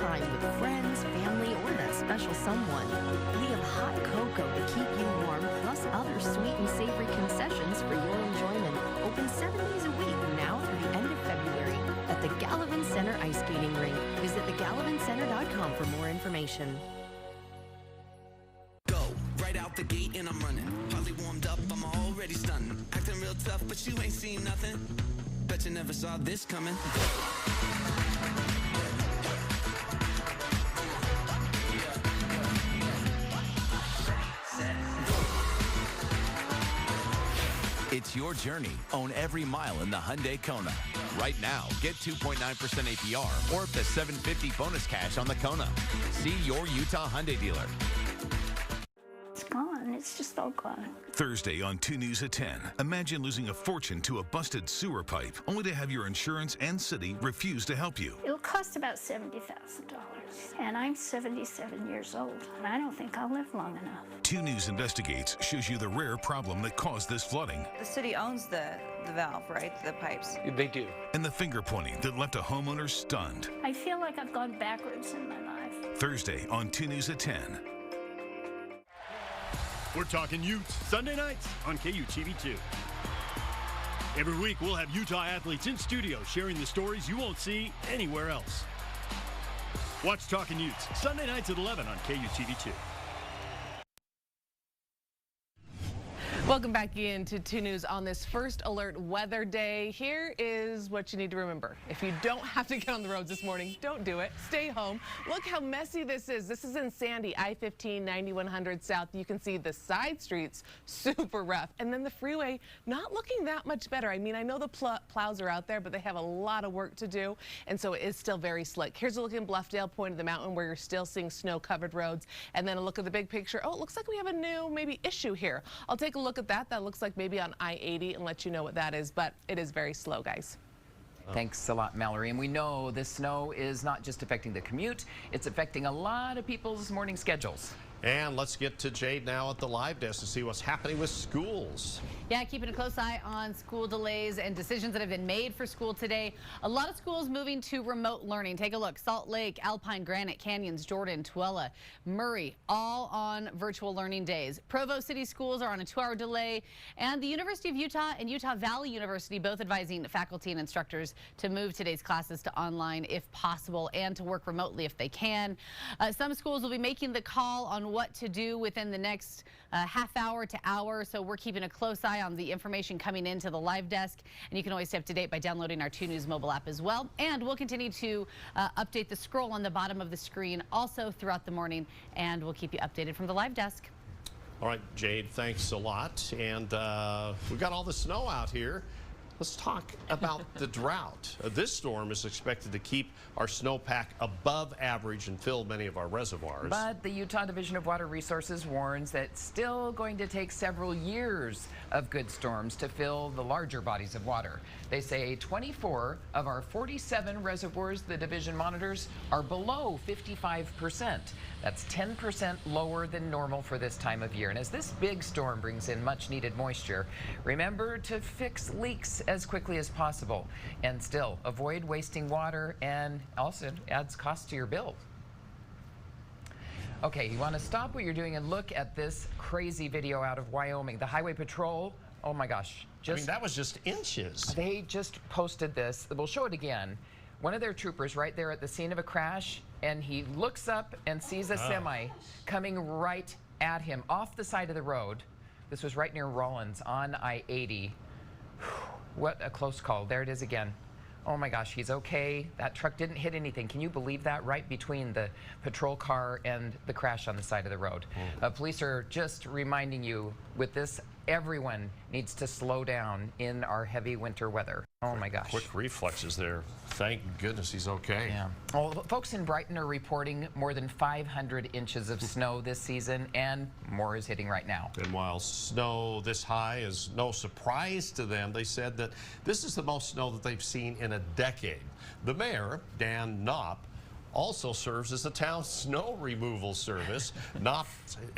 time with friends, family, or that special someone. We have hot cocoa to keep you warm, plus other sweet and savory concessions for your enjoyment. Open 7 days a week now through the end of February at the Gallivan Center Ice Skating Rink. Visit thegallavancenter.com for more information. Go right out the gate and I'm running. Hardly warmed up, I'm already stunning. Acting real tough, but you ain't seen nothing. Bet you never saw this coming. It's your journey. Own every mile in the Hyundai Kona. Right now, get 2.9% APR or up to $750 bonus cash on the Kona. See your Utah Hyundai dealer. It's gone. It's just all gone. Thursday on 2 News at 10. Imagine losing a fortune to a busted sewer pipe, only to have your insurance and city refuse to help you. It'll cost about $70,000. And I'm 77 years old, and I don't think I'll live long enough. 2 News Investigates shows you the rare problem that caused this flooding. The city owns the valve, right? The pipes. They do. And the finger pointing that left a homeowner stunned. I feel like I've gone backwards in my life. Thursday on 2 News at 10. We're talking Utes, Sunday nights on KUTV2. Every week, we'll have Utah athletes in studio sharing the stories you won't see anywhere else. Watch Talking Utes, Sunday nights at 11 on KUTV2. Welcome back into 2 News on this first alert weather day. Here is what you need to remember. If you don't have to get on the roads this morning, don't do it. Stay home. Look how messy this is. This is in Sandy, I-15, 9100 South. You can see the side streets super rough. And then the freeway not looking that much better. I mean, I know the plows are out there, but they have a lot of work to do. And so it is still very slick. Here's a look in Bluffdale, point of the mountain, where you're still seeing snow-covered roads. And then a look at the big picture. Oh, it looks like we have a new maybe issue here. I'll take a look at that. That looks like maybe on I-80 and let you know what that is, but it is very slow, guys. Thanks a lot, Mallory. And we know this snow is not just affecting the commute, it's affecting a lot of people's morning schedules. And let's get to Jade now at the live desk to see what's happening with schools. Yeah, keeping a close eye on school delays and decisions that have been made for school today. A lot of schools moving to remote learning. Take a look. Salt Lake, Alpine, Granite, Canyons, Jordan, Tooele, Murray, all on virtual learning days. Provo City schools are on a 2-hour delay. And the University of Utah and Utah Valley University both advising faculty and instructors to move today's classes to online if possible and to work remotely if they can. Some schools will be making the call on what to do within the next half hour to hour. So we're keeping a close eye on the information coming into the live desk. And you can always stay up to date by downloading our 2 News mobile app as well. And we'll continue to update the scroll on the bottom of the screen also throughout the morning. And we'll keep you updated from the live desk. All right, Jade, thanks a lot. And we've got all the snow out here. Let's talk about the drought. This storm is expected to keep our snowpack above average and fill many of our reservoirs. But the Utah Division of Water Resources warns that it's still going to take several years of good storms to fill the larger bodies of water. They say 24 of our 47 reservoirs the division monitors are below 55%. That's 10% lower than normal for this time of year. And as this big storm brings in much needed moisture, remember to fix leaks as quickly as possible and still avoid wasting water, and also adds cost to your bill. Okay, you want to stop what you're doing and look at this crazy video out of Wyoming. The Highway Patrol, oh my gosh. I mean, that was just inches. They just posted this. We'll show it again. One of their troopers right there at the scene of a crash, and he looks up and sees a semi coming right at him off the side of the road. This was right near Rollins on I-80. What a close call. There it is again. Oh my gosh, he's okay. That truck didn't hit anything. Can you believe that? Right between the patrol car and the crash on the side of the road. Police are just reminding you with this, everyone needs to slow down in our heavy winter weather. Oh my gosh. Quick reflexes there. Thank goodness he's okay. Yeah. Well, folks in Brighton are reporting more than 500 inches of snow this season, and more is hitting right now. And while snow this high is no surprise to them, they said that this is the most snow that they've seen in a decade. The mayor, Dan Knopp, also serves as the town's snow removal service. Knopp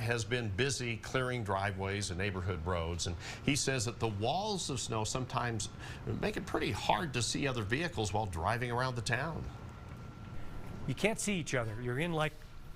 has been busy clearing driveways and neighborhood roads, and he says that the walls of snow sometimes make it pretty hard to see other vehicles while driving around the town. you can't see each other. You're in like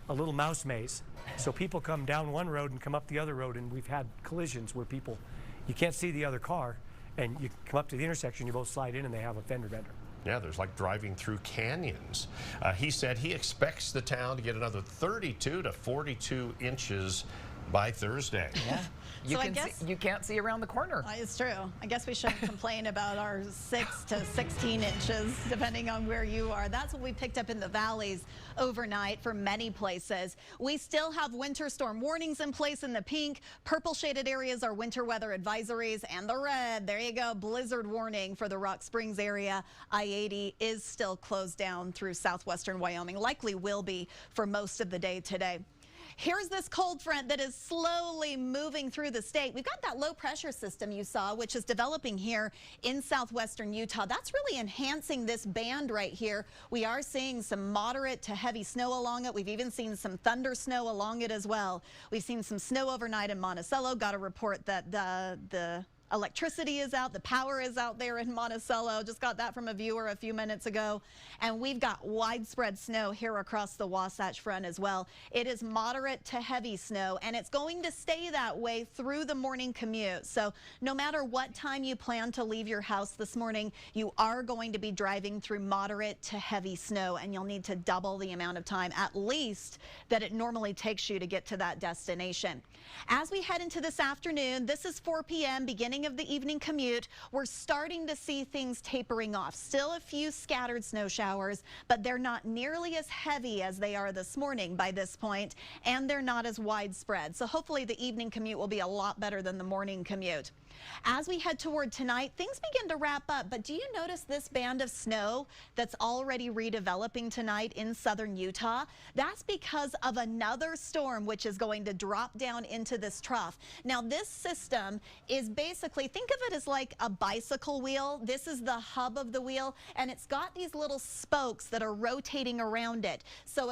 a little mouse maze. So people come down one road and come up the other road, and we've had collisions where you can't see the other car, and you come up to the intersection, you both slide in, and they have a fender bender. Yeah, there's like driving through canyons. He said he expects the town to get another 32 to 42 inches by Thursday. Yeah. You can't see around the corner. It's true. I guess we shouldn't complain about our 6 to 16 inches, depending on where you are. That's what we picked up in the valleys overnight for many places. We still have winter storm warnings in place in the pink. Purple shaded areas are winter weather advisories, and the red, there you go, blizzard warning for the Rock Springs area. I-80 is still closed down through southwestern Wyoming, likely will be for most of the day today. Here's this cold front that is slowly moving through the state. We've got that low pressure system you saw, which is developing here in southwestern Utah. That's really enhancing this band right here. We are seeing some moderate to heavy snow along it. We've even seen some thunder snow along it as well. We've seen some snow overnight in Monticello. Got a report that the electricity is out, the power is out there in Monticello. Just got that from a viewer a few minutes ago. And we've got widespread snow here across the Wasatch Front as well. It is moderate to heavy snow, and it's going to stay that way through the morning commute. So no matter what time you plan to leave your house this morning, you are going to be driving through moderate to heavy snow, and you'll need to double the amount of time at least that it normally takes you to get to that destination. As we head into this afternoon, this is 4 p.m., beginning of the evening commute. We're starting to see things tapering off. Still a few scattered snow showers, but they're not nearly as heavy as they are this morning by this point, and they're not as widespread. So hopefully the evening commute will be a lot better than the morning commute. As we head toward tonight, things begin to wrap up, but do you notice this band of snow that's already redeveloping tonight in southern Utah? That's because of another storm which is going to drop down into this trough. Now this system is basically, think of it as like a bicycle wheel. This is the hub of the wheel, and it's got these little spokes that are rotating around it. So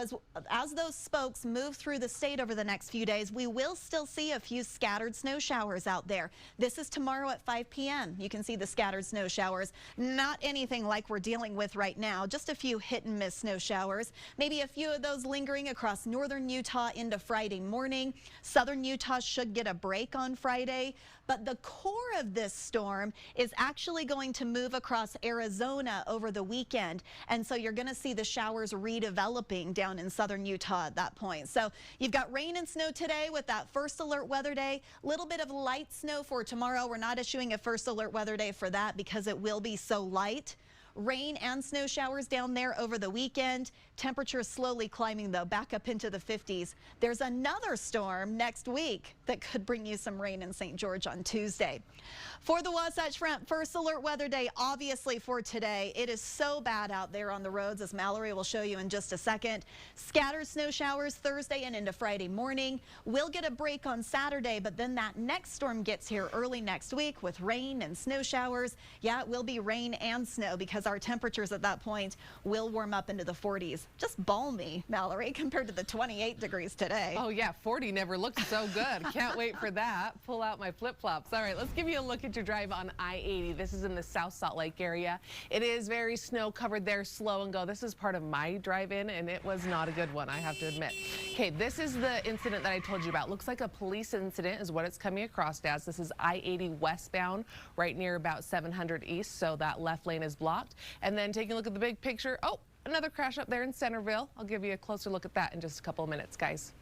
as those spokes move through the state over the next few days, we will still see a few scattered snow showers out there. This is tomorrow at 5 p.m. You can see the scattered snow showers. Not anything like we're dealing with right now, just a few hit and miss snow showers. Maybe a few of those lingering across northern Utah into Friday morning. Southern Utah should get a break on Friday, but the core of this storm is actually going to move across Arizona over the weekend, and so you're going to see the showers redeveloping down in southern Utah at that point. So you've got rain and snow today with that first alert weather day. Little bit of light snow for tomorrow. We're not issuing a first alert weather day for that because it will be so light. Rain and snow showers down there over the weekend. Temperatures slowly climbing, though, back up into the 50s. There's another storm next week that could bring you some rain in St. George on Tuesday. For the Wasatch Front, first alert weather day, obviously for today. It is so bad out there on the roads, as Mallory will show you in just a second. Scattered snow showers Thursday and into Friday morning. We'll get a break on Saturday, but then that next storm gets here early next week with rain and snow showers. Yeah, it will be rain and snow because our temperatures at that point will warm up into the 40s. Just balmy, Mallory, compared to the 28 degrees today. Oh yeah, 40 never looked so good. Can't wait for that. Pull out my flip-flops. All right, let's give you a look at your drive on I-80. This is in the South Salt Lake area. It is very snow covered there, slow and go. This is part of my drive-in, and it was not a good one, I have to admit. Okay, this is the incident that I told you about. Looks like a police incident is what it's coming across as. This is I-80 westbound, right near about 700 East, so that left lane is blocked. And then taking a look at the big picture, oh, another crash up there in Centerville. I'll give you a closer look at that in just a couple of minutes, guys.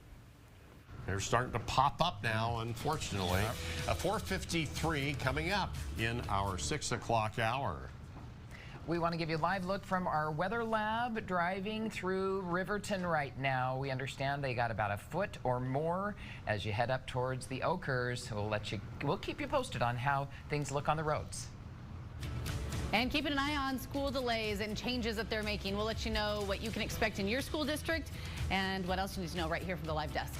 They're starting to pop up now, unfortunately. A 4:53 coming up in our 6 o'clock hour. We want to give you a live look from our weather lab driving through Riverton right now. We understand they got about a foot or more as you head up towards the Oakers. We'll keep you posted on how things look on the roads. And keeping an eye on school delays and changes that they're making. We'll let you know what you can expect in your school district and what else you need to know right here from the live desk.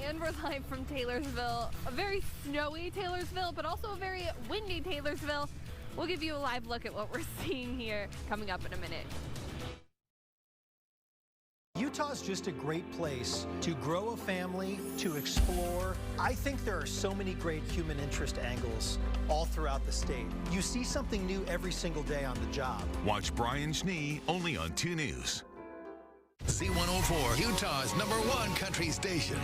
And we're live from Taylorsville, a very snowy Taylorsville, but also a very windy Taylorsville. We'll give you a live look at what we're seeing here coming up in a minute. Utah's just a great place to grow a family, to explore. I think there are so many great human interest angles all throughout the state. You see something new every single day on the job. Watch Brian Schnee only on 2 News. Z104, Utah's #1 country station.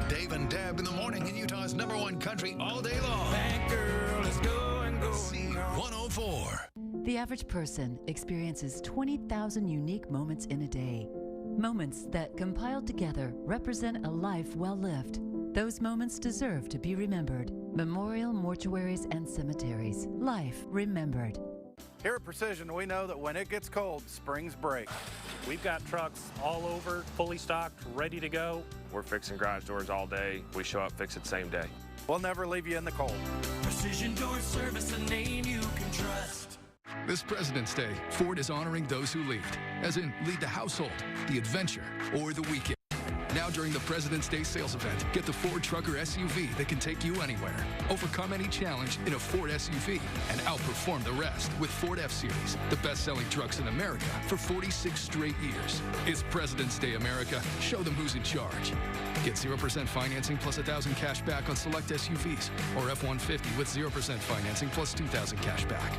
Dave and Deb in the morning in Utah's #1 country all day long. That girl is going. Z104. The average person experiences 20,000 unique moments in a day. Moments that, compiled together, represent a life well lived. Those moments deserve to be remembered. Memorial mortuaries and cemeteries. Life remembered. Here at Precision, we know that when it gets cold, springs break. We've got trucks all over, fully stocked, ready to go. We're fixing garage doors all day. We show up, fix it same day. We'll never leave you in the cold. Precision Door Service, a name you can trust. This President's Day, Ford is honoring those who lead, as in lead the household, the adventure, or the weekend. Now during the President's Day sales event, get the Ford Trucker SUV that can take you anywhere. Overcome any challenge in a Ford SUV and outperform the rest with Ford F-Series, the best-selling trucks in America for 46 straight years. It's President's Day, America. Show them who's in charge. Get 0% financing plus $1,000 cash back on select SUVs or F-150 with 0% financing plus $2,000 cash back.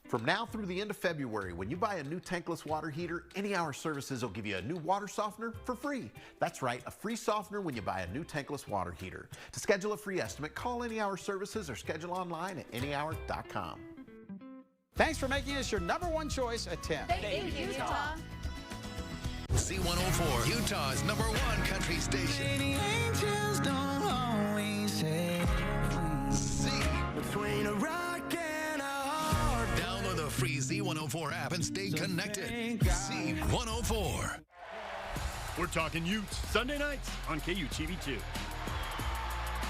From now through the end of February, when you buy a new tankless water heater, Any Hour Services will give you a new water softener for free. That's right, a free softener when you buy a new tankless water heater. To schedule a free estimate, call Any Hour Services or schedule online at anyhour.com. Thanks for making us your #1 choice at 10. Thank you, Utah. Z104, Utah's #1 country station. Angels don't always say Z. Between a rock and a hard. Download the free Z104 app and stay connected. Z104. We're talking Utes Sunday nights on KUTV2.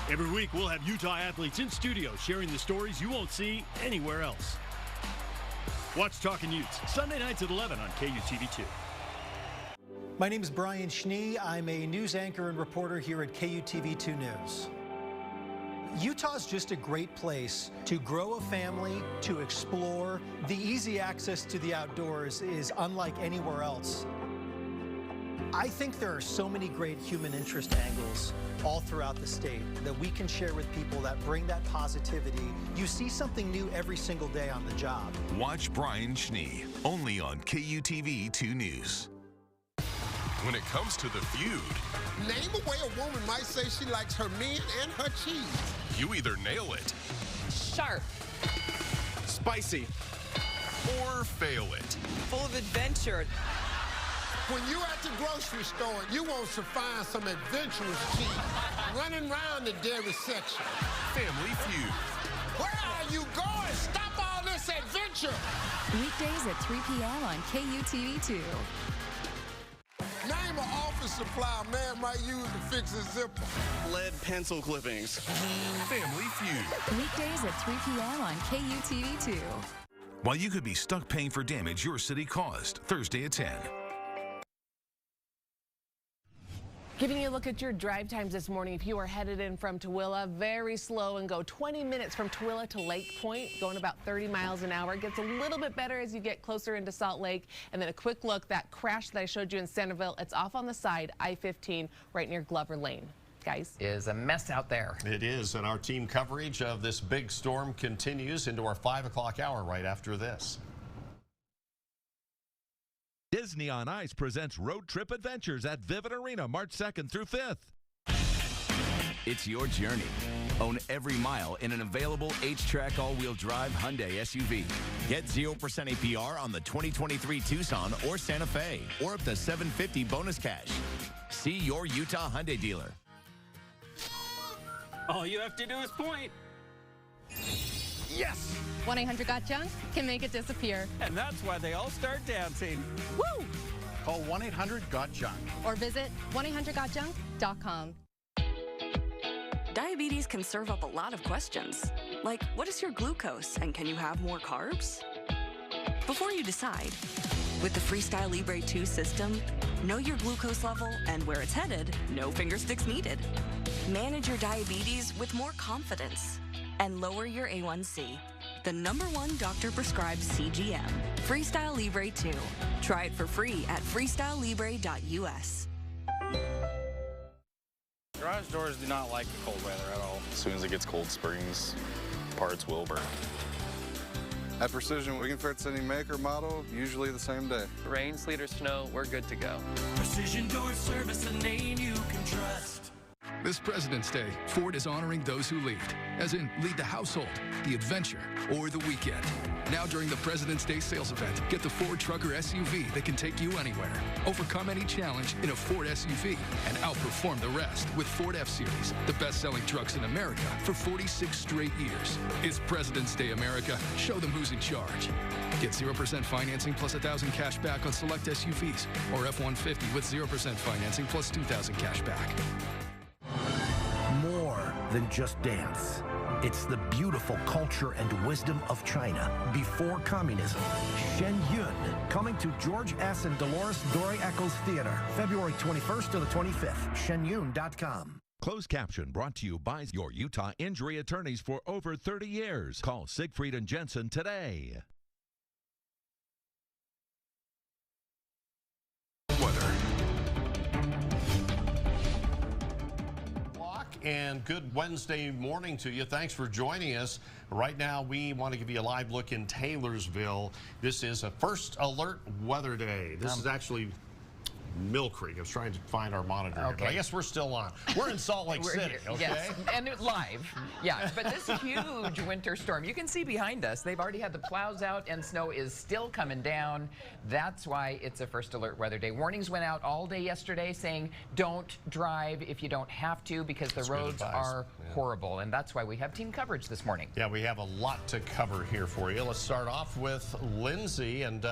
Every week we'll have Utah athletes in studio sharing the stories you won't see anywhere else. Watch Talking Utes Sunday nights at 11 on KUTV2. My name is Brian Schnee. I'm a news anchor and reporter here at KUTV2 News. Utah's just a great place to grow a family, to explore. The easy access to the outdoors is unlike anywhere else. I think there are so many great human interest angles all throughout the state that we can share with people that bring that positivity. You see something new every single day on the job. Watch Brian Schnee only on KUTV2 News. When it comes to the feud, name a way a woman might say she likes her men and her cheese. you either nail it, Sharp. spicy, or fail it. Full of adventure. When you at the grocery store, you want to find some adventurous cheese. Running around the dairy section. Family Feud. Where are you going? Stop all this adventure. Weekdays at 3 p.m. on KUTV2. Name an office supply a man might use to fix his zipper. Lead pencil clippings. Family Feud. Weekdays at 3 p.m. on KUTV2. While you could be stuck paying for damage your city caused, Thursday at 10. Giving you a look at your drive times this morning. If you are headed in from Tooele, very slow and go 20 minutes from Tooele to Lake Point, going about 30 miles an hour. It gets a little bit better as you get closer into Salt Lake. And then a quick look, that crash that I showed you in Centerville, it's off on the side, I-15, right near Glover Lane. Guys. Is a mess out there. It is, and our team coverage of this big storm continues into our 5 o'clock hour right after this. Disney on Ice presents Road Trip Adventures at Vivid Arena March 2nd through 5th. It's your journey. Own every mile in an available H-Track all-wheel drive Hyundai SUV. Get 0% APR on the 2023 Tucson or Santa Fe, or up to $750 bonus cash. See your Utah Hyundai dealer. All you have to do is point. Yes! 1-800-GOT-JUNK can make it disappear. And that's why they all start dancing. Woo! Call 1-800-GOT-JUNK. Or visit 1-800-GOT-JUNK.com. Diabetes can serve up a lot of questions, like what is your glucose and can you have more carbs? Before you decide, with the Freestyle Libre 2 system, know your glucose level and where it's headed, no finger sticks needed. Manage your diabetes with more confidence and lower your A1C. the #1 doctor-prescribed CGM, Freestyle Libre 2. Try it for free at freestylelibre.us. Garage doors do not like the cold weather at all. As soon as it gets cold, springs parts will burn. At Precision, we can fix any make or model, usually the same day. Rain, sleet, or snow, we're good to go. Precision Door Service, a name you can trust. This President's Day, Ford is honoring those who lead, as in lead the household, the adventure, or the weekend. Now during the President's Day sales event, get the Ford Trucker SUV that can take you anywhere. Overcome any challenge in a Ford SUV and outperform the rest with Ford F-Series, the best-selling trucks in America for 46 straight years. It's President's Day, America. Show them who's in charge. Get 0% financing plus $1,000 cash back on select SUVs or F-150 with 0% financing plus $2,000 cash back. More than just dance. It's the beautiful culture and wisdom of China before communism. Shen Yun, coming to George S. and Dolores Dore Eccles Theater, February 21st to the 25th. ShenYun.com. Closed caption brought to you by your Utah injury attorneys for over 30 years. Call Siegfried and Jensen today. And good Wednesday morning to you. Thanks for joining us. Right now, we want to give you a live look in Taylorsville. This is a first alert weather day. This is actually Mill Creek. I was trying to find our monitor here, but I guess we're still on. We're in Salt Lake City, here, okay? Yes, and live. Yeah, but this huge winter storm, you can see behind us, they've already had the plows out and snow is still coming down. That's why it's a first alert weather day. Warnings went out all day yesterday saying don't drive if you don't have to because the roads are horrible, and that's why we have team coverage this morning. Yeah, we have a lot to cover here for you. Let's start off with Lindsay, and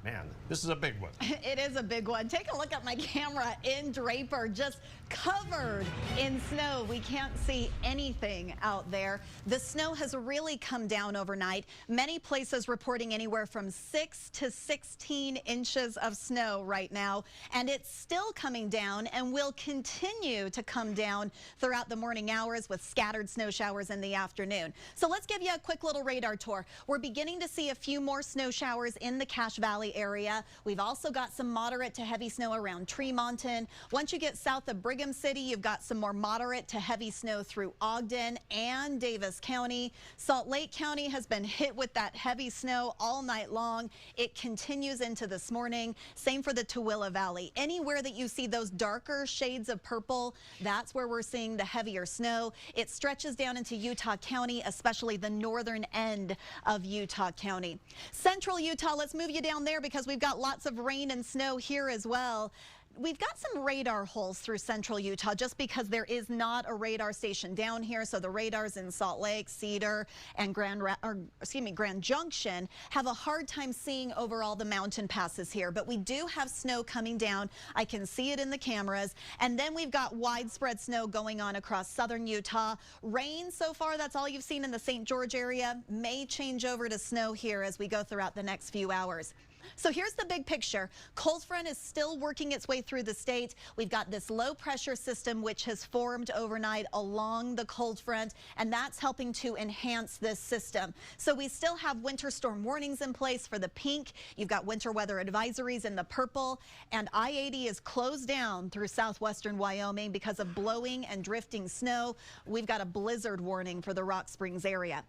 man, this is a big one. It is a big one. Take a look at my camera in Draper, just covered in snow. We can't see anything out there. The snow has really come down overnight. Many places reporting anywhere from 6 to 16 inches of snow right now, and it's still coming down and will continue to come down throughout the morning hours with scattered snow showers in the afternoon. So let's give you a quick little radar tour. We're beginning to see a few more snow showers in the Cache Valley area. We've also got some moderate to heavy snow around Tremonton. Once you get south of Brigham City, you've got some more moderate to heavy snow through Ogden and Davis County. Salt Lake County has been hit with that heavy snow all night long. It continues into this morning. Same for the Tooele Valley. Anywhere that you see those darker shades of purple, that's where we're seeing the heavier snow. It stretches down into Utah County, especially the northern end of Utah County. Central Utah, let's move you down there because we've got lots of rain and snow here as well. We've got some radar holes through central Utah just because there is not a radar station down here. So the radars in Salt Lake, Cedar, and Grand Junction have a hard time seeing over all the mountain passes here. But we do have snow coming down. I can see it in the cameras. And then we've got widespread snow going on across southern Utah. Rain so far, that's all you've seen in the St. George area. May change over to snow here as we go throughout the next few hours. So here's the big picture. Cold front is still working its way through the state. We've got this low pressure system which has formed overnight along the cold front, and that's helping to enhance this system. So we still have winter storm warnings in place for the pink. You've got winter weather advisories in the purple, and I-80 is closed down through southwestern Wyoming because of blowing and drifting snow. We've got a blizzard warning for the Rock Springs area.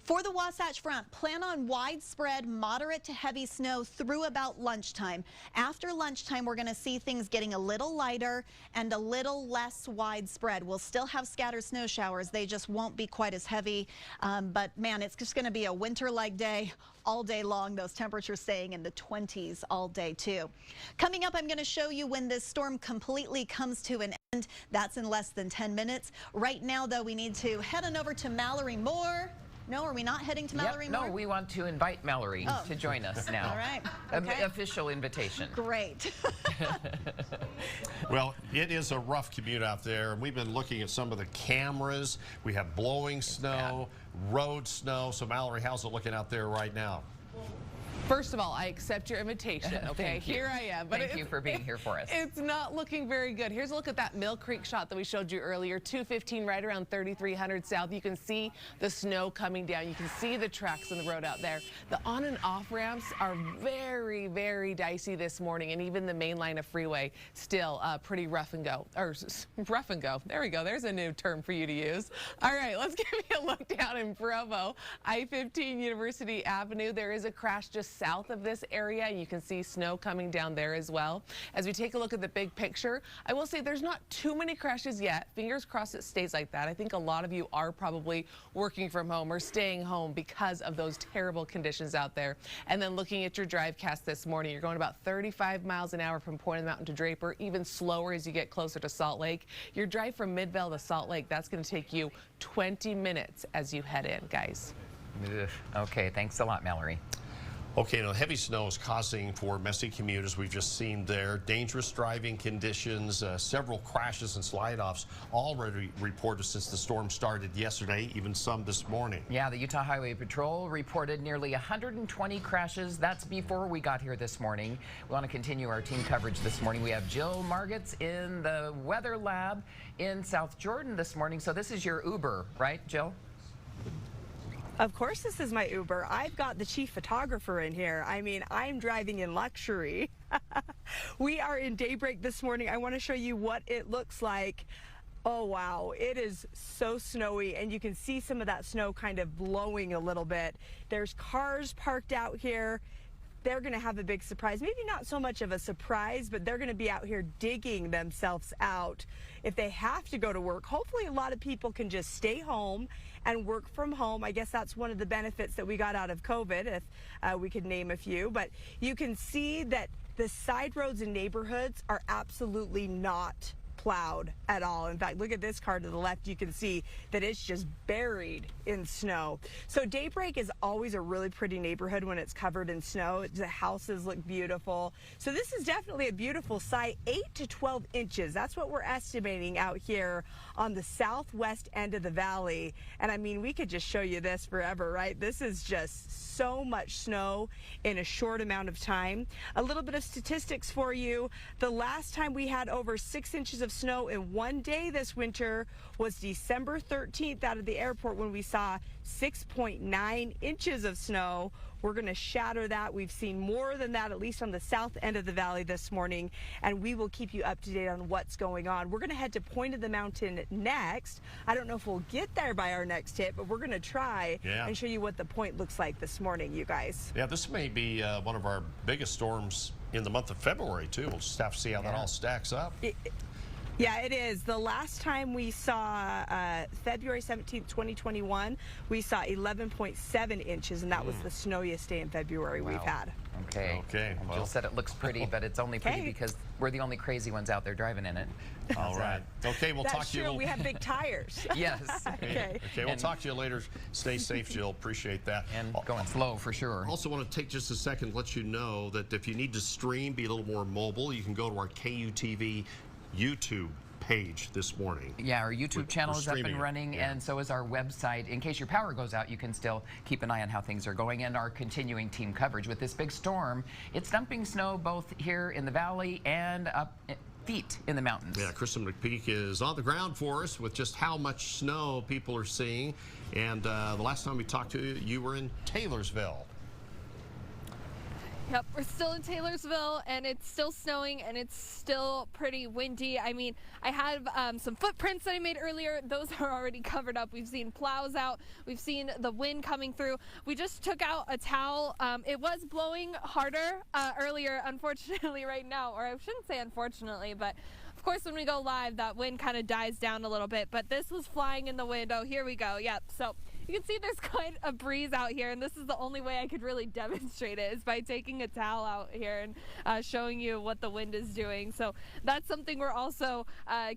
For the Wasatch Front, plan on widespread moderate to heavy snow through about lunchtime. After lunchtime, we're going to see things getting a little lighter and a little less widespread. We'll still have scattered snow showers. They just won't be quite as heavy. But man, it's just going to be a winter-like day all day long. Those temperatures staying in the 20s all day too. Coming up, I'm going to show you when this storm completely comes to an end. That's in less than 10 minutes. Right now, though, we need to head on over to Mallory Moore. No, are we not heading to Mallory Moore? No, we want to invite Mallory to join us now. All right. Okay. Official invitation. Great. Well, it is a rough commute out there. We've been looking at some of the cameras. We have blowing snow, road snow. So Mallory, how's it looking out there right now? First of all, I accept your invitation, okay? Here I am. But Thank you for being here for us. It's not looking very good. Here's a look at that Mill Creek shot that we showed you earlier, 215 right around 3300 south. You can see the snow coming down. You can see the tracks on the road out there. The on and off ramps are very, very dicey this morning, and even the main line of freeway still pretty rough and go. Or rough and go. There we go. There's a new term for you to use. All right, let's give you a look down in Provo. I-15 University Avenue. There is a crash just south of this area. You can see snow coming down there as well. As we take a look at the big picture, I will say there's not too many crashes yet. Fingers crossed it stays like that. I think a lot of you are probably working from home or staying home because of those terrible conditions out there. And then looking at your drive cast this morning, you're going about 35 miles an hour from Point of the Mountain to Draper, even slower as you get closer to Salt Lake. Your drive from Midvale to Salt Lake, that's going to take you 20 minutes as you head in, guys. Okay, thanks a lot, Mallory. Okay, now heavy snow is causing for messy commute, as we've just seen there. Dangerous driving conditions, several crashes and slide-offs already reported since the storm started yesterday, even some this morning. Yeah, the Utah Highway Patrol reported nearly 120 crashes. That's before we got here this morning. We want to continue our team coverage this morning. We have Jill Margits in the Weather Lab in South Jordan this morning. So this is your Uber, right, Jill? Of course this is my Uber. I've got the chief photographer in here. I mean, I'm driving in luxury. We are in Daybreak this morning. I want to show you what it looks like. Oh, wow. It is so snowy, and you can see some of that snow kind of blowing a little bit. There's cars parked out here. They're going to have a big surprise. Maybe not so much of a surprise, but they're going to be out here digging themselves out. If they have to go to work, hopefully a lot of people can just stay home and work from home. I guess that's one of the benefits that we got out of COVID, if we could name a few. But you can see that the side roads and neighborhoods are absolutely not plowed at all. In fact, look at this car to the left. You can see that it's just buried in snow. So Daybreak is always a really pretty neighborhood when it's covered in snow. The houses look beautiful. So this is definitely a beautiful site. 8 to 12 inches. That's what we're estimating out here on the southwest end of the valley. And I mean, we could just show you this forever, right? This is just so much snow in a short amount of time. A little bit of statistics for you. The last time we had over 6 inches of snow in one day this winter was December 13th out of the airport, when we saw 6.9 inches of snow. We're going to shatter that. We've seen more than that, at least on the south end of the valley this morning, and we will keep you up to date on what's going on. We're going to head to Point of the Mountain next. I don't know if we'll get there by our next hit, but we're going to try and show you what the point looks like this morning, you guys. Yeah, this may be one of our biggest storms in the month of February, too. We'll just have to see how that all stacks up. Yeah, it is. The last time we saw February 17th, 2021, we saw 11.7 inches, and that was the snowiest day in February we've had. Okay. Well, Jill said it looks pretty, but it's only pretty because we're the only crazy ones out there driving in it. All right. Okay, we'll talk to you. That's true. We have big tires. Yes. Okay, we'll talk to you later. Stay safe, Jill. Appreciate that. And going slow for sure. Also want to take just a second to let you know that if you need to stream, be a little more mobile, you can go to our KUTV YouTube page this morning. Yeah, our YouTube channel is up and running, and so is our website. In case your power goes out, you can still keep an eye on how things are going and our continuing team coverage. With this big storm, it's dumping snow both here in the valley and up feet in the mountains. Yeah, Kristen McPeak is on the ground for us with just how much snow people are seeing. And the last time we talked to you, you were in Taylorsville. Yep, we're still in Taylorsville, and it's still snowing, and it's still pretty windy. I mean, I have some footprints that I made earlier. Those are already covered up. We've seen plows out. We've seen the wind coming through. We just took out a towel. It was blowing harder earlier, unfortunately, right now. Or I shouldn't say unfortunately, but of course, when we go live, that wind kind of dies down a little bit. But this was flying in the wind. Oh, here we go. Yep. So you can see there's quite a breeze out here, and this is the only way I could really demonstrate it, is by taking a towel out here and showing you what the wind is doing. So that's something we're also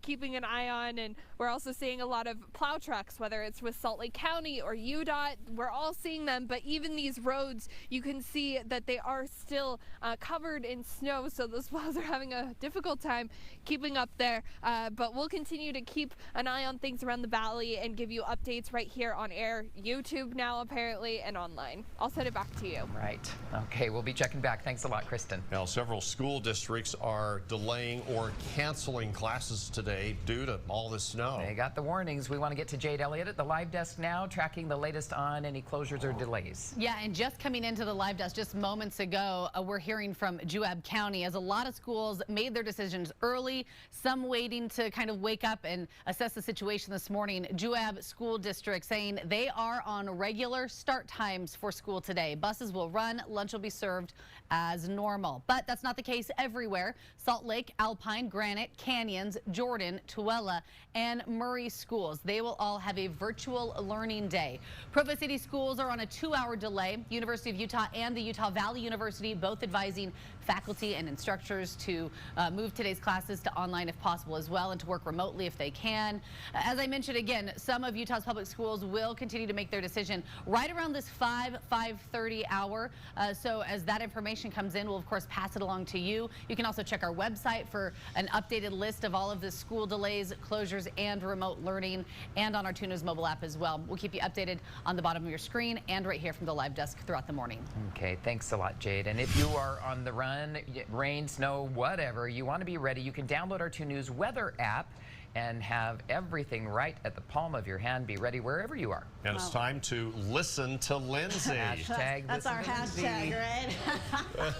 keeping an eye on, and we're also seeing a lot of plow trucks, whether it's with Salt Lake County or UDOT. We're all seeing them, but even these roads, you can see that they are still covered in snow, so those plows are having a difficult time keeping up there. But we'll continue to keep an eye on things around the valley and give you updates right here on air. everywhere, YouTube now apparently, and online. I'll send it back to you. Right. Okay, we'll be checking back. Thanks a lot, Kristen. Now, several school districts are delaying or canceling classes today due to all this snow. They got the warnings. We want to get to Jade Elliott at the live desk now, tracking the latest on any closures or delays. Yeah, and just coming into the live desk just moments ago, we're hearing from Juab County as a lot of schools made their decisions early, some waiting to kind of wake up and assess the situation this morning. Juab School District saying they are on regular start times for school today. Buses will run, lunch will be served as normal. But that's not the case everywhere. Salt Lake, Alpine, Granite, Canyons, Jordan, Tooele, and Murray schools. They will all have a virtual learning day. Provo City schools are on a 2-hour delay. University of Utah and the Utah Valley University both advising faculty and instructors to move today's classes to online if possible as well, and to work remotely if they can. As I mentioned again, some of Utah's public schools will continue to make their decision right around this 5:30 hour. So as that information comes in, we'll of course pass it along to you. You can also check our website for an updated list of all of the school delays, closures, and remote learning, and on our 2 News mobile app as well. We'll keep you updated on the bottom of your screen and right here from the live desk throughout the morning. Okay, thanks a lot, Jade. And if you are on the run, rain, snow, whatever, you want to be ready, you can download our 2 News weather app and have everything right at the palm of your hand. Be ready wherever you are. And it's time to listen to Lindsay. Hashtag That's our hashtag, right?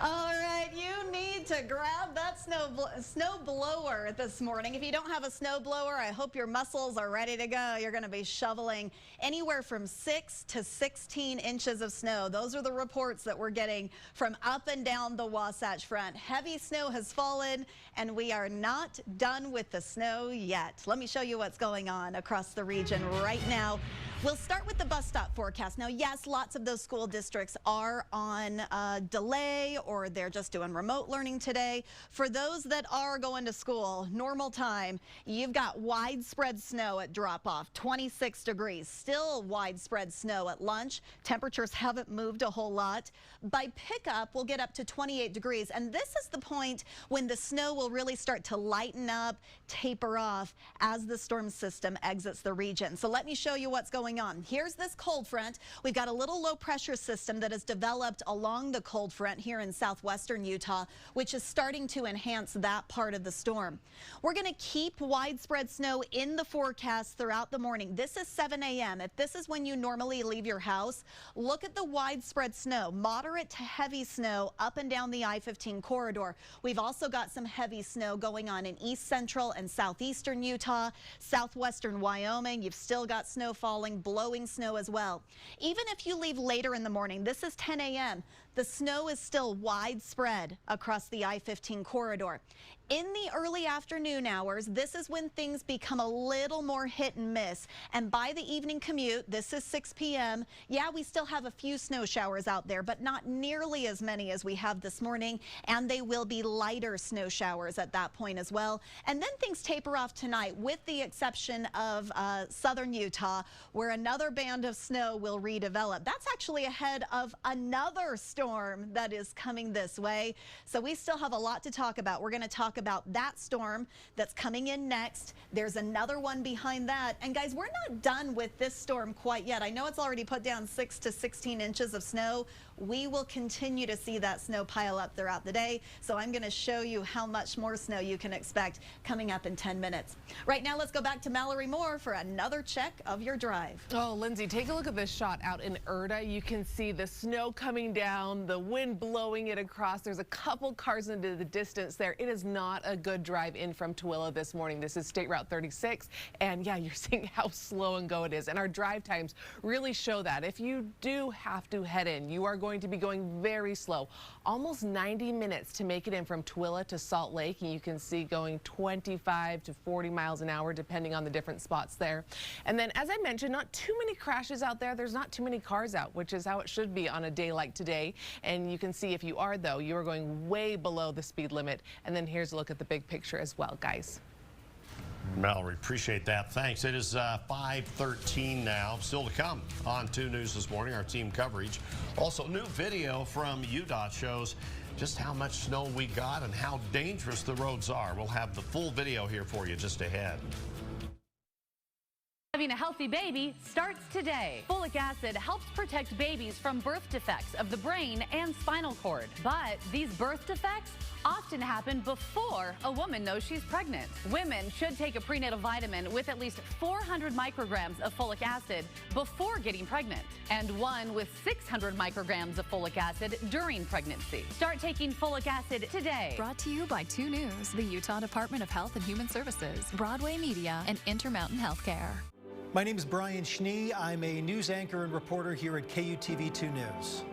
All right, you need to grab that snow blower this morning. If you don't have a snow blower, I hope your muscles are ready to go. You're going to be shoveling anywhere from 6 to 16 inches of snow. Those are the reports that we're getting from up and down the Wasatch Front. Heavy snow has fallen, and we are not done with the snow yet. Let me show you what's going on across the region right now. We'll start with the bus stop forecast. Now, yes, lots of those school districts are on delay, or they're just doing remote learning today. For those that are going to school, normal time, you've got widespread snow at drop-off, 26 degrees. Still widespread snow at lunch. Temperatures haven't moved a whole lot. By pickup, we'll get up to 28 degrees. And this is the point when the snow will really start to lighten up, taper off as the storm system exits the region. So let me show you what's going on. Here's this cold front. We've got a little low pressure system that has developed along the cold front here in southwestern Utah, which is starting to enhance that part of the storm. We're going to keep widespread snow in the forecast throughout the morning. This is 7 a.m. If this is when you normally leave your house, look at the widespread snow, moderate to heavy snow up and down the I-15 corridor. We've also got some heavy snow going on in east central and southeastern Utah, southwestern Wyoming. You've still got snow falling, blowing snow as well. Even if you leave later in the morning, this is 10 a.m., the snow is still widespread across the I-15 corridor. In the early afternoon hours, this is when things become a little more hit and miss. And by the evening commute, this is 6 p.m. Yeah, we still have a few snow showers out there, but not nearly as many as we have this morning. And they will be lighter snow showers at that point as well. And then things taper off tonight, with the exception of southern Utah, where another band of snow will redevelop. That's actually ahead of another storm that is coming this way. So we still have a lot to talk about. We're going to talk about that storm that's coming in next. There's another one behind that. And guys, we're not done with this storm quite yet. I know it's already put down 6 to 16 inches of snow. We will continue to see that snow pile up throughout the day. So I'm going to show you how much more snow you can expect coming up in 10 minutes. Right now, let's go back to Mallory Moore for another check of your drive. Oh, Lindsay, take a look at this shot out in Erta. You can see the snow coming down, the wind blowing it across. There's a couple cars into the distance there. It is not a good drive in from Tooele this morning. This is State Route 36, and yeah, you're seeing how slow and go it is. And our drive times really show that. If you do have to head in, you are going to be going very slow. Almost 90 minutes to make it in from Tooele to Salt Lake, and you can see going 25 to 40 miles an hour depending on the different spots there. And then, as I mentioned, not too many crashes out there. There's not too many cars out, which is how it should be on a day like today. And you can see if you are, though, you are going way below the speed limit. And then here's a look at the big picture as well, guys. Mallory, appreciate that. Thanks. It is 5:13 now. Still to come on 2 News this morning, our team coverage. Also, new video from UDOT shows just how much snow we got and how dangerous the roads are. We'll have the full video here for you just ahead. Having a healthy baby starts today. Folic acid helps protect babies from birth defects of the brain and spinal cord. But these birth defects often happen before a woman knows she's pregnant. Women should take a prenatal vitamin with at least 400 micrograms of folic acid before getting pregnant, and one with 600 micrograms of folic acid during pregnancy. Start taking folic acid today. Brought to you by 2 News, the Utah Department of Health and Human Services, Broadway Media, and Intermountain Healthcare. My name is Brian Schnee. I'm a news anchor and reporter here at KUTV 2 News.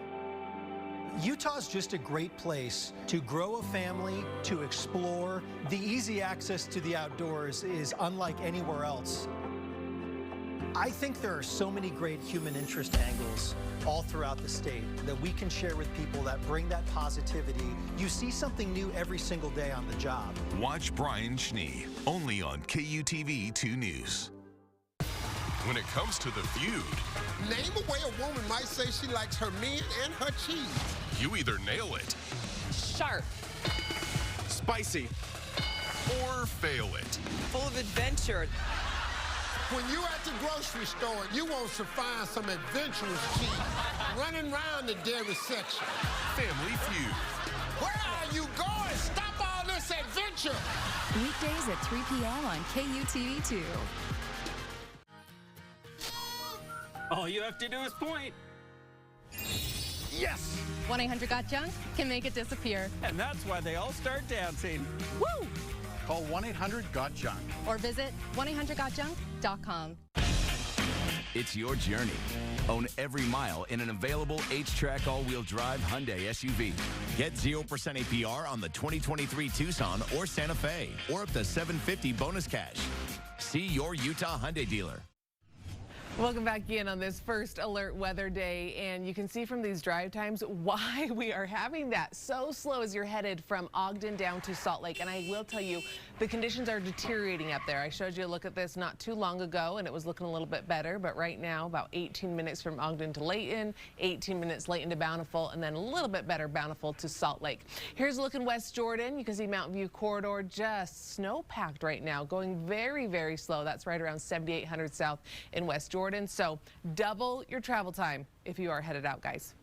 Utah's just a great place to grow a family, to explore. The easy access to the outdoors is unlike anywhere else. I think there are so many great human interest angles all throughout the state that we can share with people that bring that positivity. You see something new every single day on the job. Watch Brian Schnee, only on KUTV 2 News. When it comes to the feud, name a way a woman might say she likes her men and her cheese. You either nail it, Sharp, spicy, or fail it. Full of adventure. When you're at the grocery store, you want to find some adventurous cheese running around the dairy section. Family Feud. Where are you going? Stop all this adventure. Weekdays at 3 p.m. on KUTV 2. All you have to do is point. Yes! 1-800-GOT-JUNK can make it disappear. And that's why they all start dancing. Woo! Call 1-800-GOT-JUNK. Or visit 1-800-GOT-JUNK.com. It's your journey. Own every mile in an available H-Track all-wheel drive Hyundai SUV. Get 0% APR on the 2023 Tucson or Santa Fe, or up to $750 bonus cash. See your Utah Hyundai dealer. Welcome back in on this first alert weather day, and you can see from these drive times why we are having that so slow as you're headed from Ogden down to Salt Lake. And I will tell you, the conditions are deteriorating up there. I showed you a look at this not too long ago, and it was looking a little bit better, but right now about 18 minutes from Ogden to Layton, 18 minutes Layton to Bountiful, and then a little bit better Bountiful to Salt Lake. Here's a look in West Jordan. You can see Mountain View Corridor just snow-packed right now, going very, very slow. That's right around 7800 south in West Jordan. So double your travel time if you are headed out, guys.